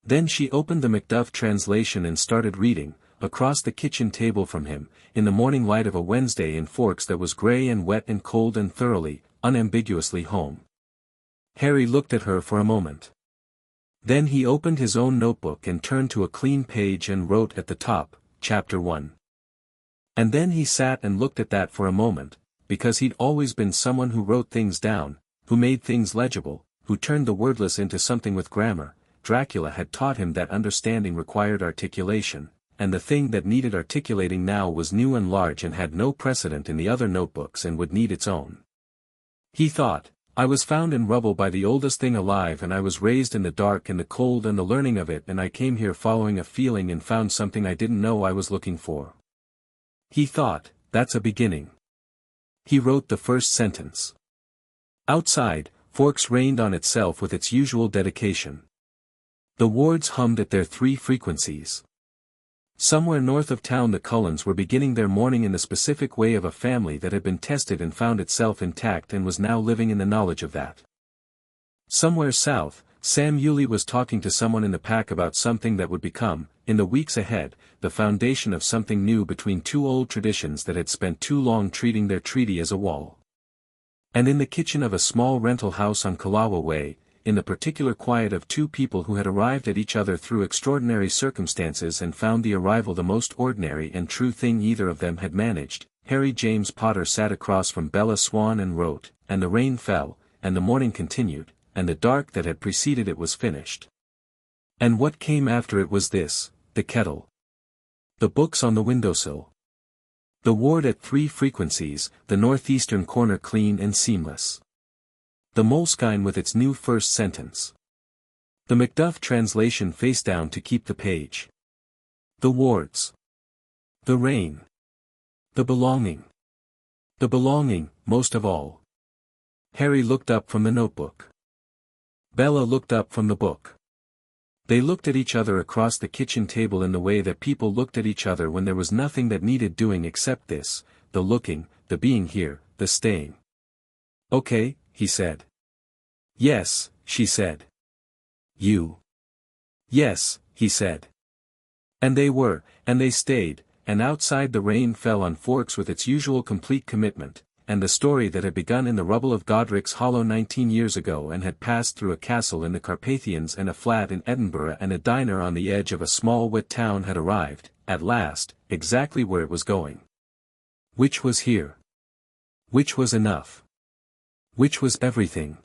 A: Then she opened the Macduff translation and started reading, across the kitchen table from him, in the morning light of a Wednesday in Forks that was grey and wet and cold and thoroughly, unambiguously home. Harry looked at her for a moment. Then he opened his own notebook and turned to a clean page and wrote at the top, Chapter 1. And then he sat and looked at that for a moment, because he'd always been someone who wrote things down, who made things legible, who turned the wordless into something with grammar. Dracula had taught him that understanding required articulation, and the thing that needed articulating now was new and large and had no precedent in the other notebooks and would need its own. He thought, "I was found in rubble by the oldest thing alive and I was raised in the dark and the cold and the learning of it, and I came here following a feeling and found something I didn't know I was looking for." He thought, "That's a beginning." He wrote the first sentence. Outside, Forks rained on itself with its usual dedication. The wards hummed at their 3 frequencies. Somewhere north of town the Cullens were beginning their morning in the specific way of a family that had been tested and found itself intact and was now living in the knowledge of that. Somewhere south, Sam Yulee was talking to someone in the pack about something that would become, in the weeks ahead, the foundation of something new between 2 old traditions that had spent too long treating their treaty as a wall. And in the kitchen of a small rental house on Kalawa Way, in the particular quiet of 2 people who had arrived at each other through extraordinary circumstances and found the arrival the most ordinary and true thing either of them had managed, Harry James Potter sat across from Bella Swan and wrote, and the rain fell, and the morning continued, and the dark that had preceded it was finished. And what came after it was this, the kettle. The books on the windowsill. The ward at 3 frequencies, the northeastern corner clean and seamless. The Moleskine with its new first sentence. The Macduff translation face down to keep the page. The wards. The rain. The belonging. The belonging, most of all. Harry looked up from the notebook. Bella looked up from the book. They looked at each other across the kitchen table in the way that people looked at each other when there was nothing that needed doing except this, the looking, the being here, the staying. "Okay," he said. "Yes," she said. "You." "Yes," he said. And they were, and they stayed, and outside the rain fell on Forks with its usual complete commitment, and the story that had begun in the rubble of Godric's Hollow 19 years ago and had passed through a castle in the Carpathians and a flat in Edinburgh and a diner on the edge of a small wet town had arrived, at last, exactly where it was going. Which was here. Which was enough. Which was everything.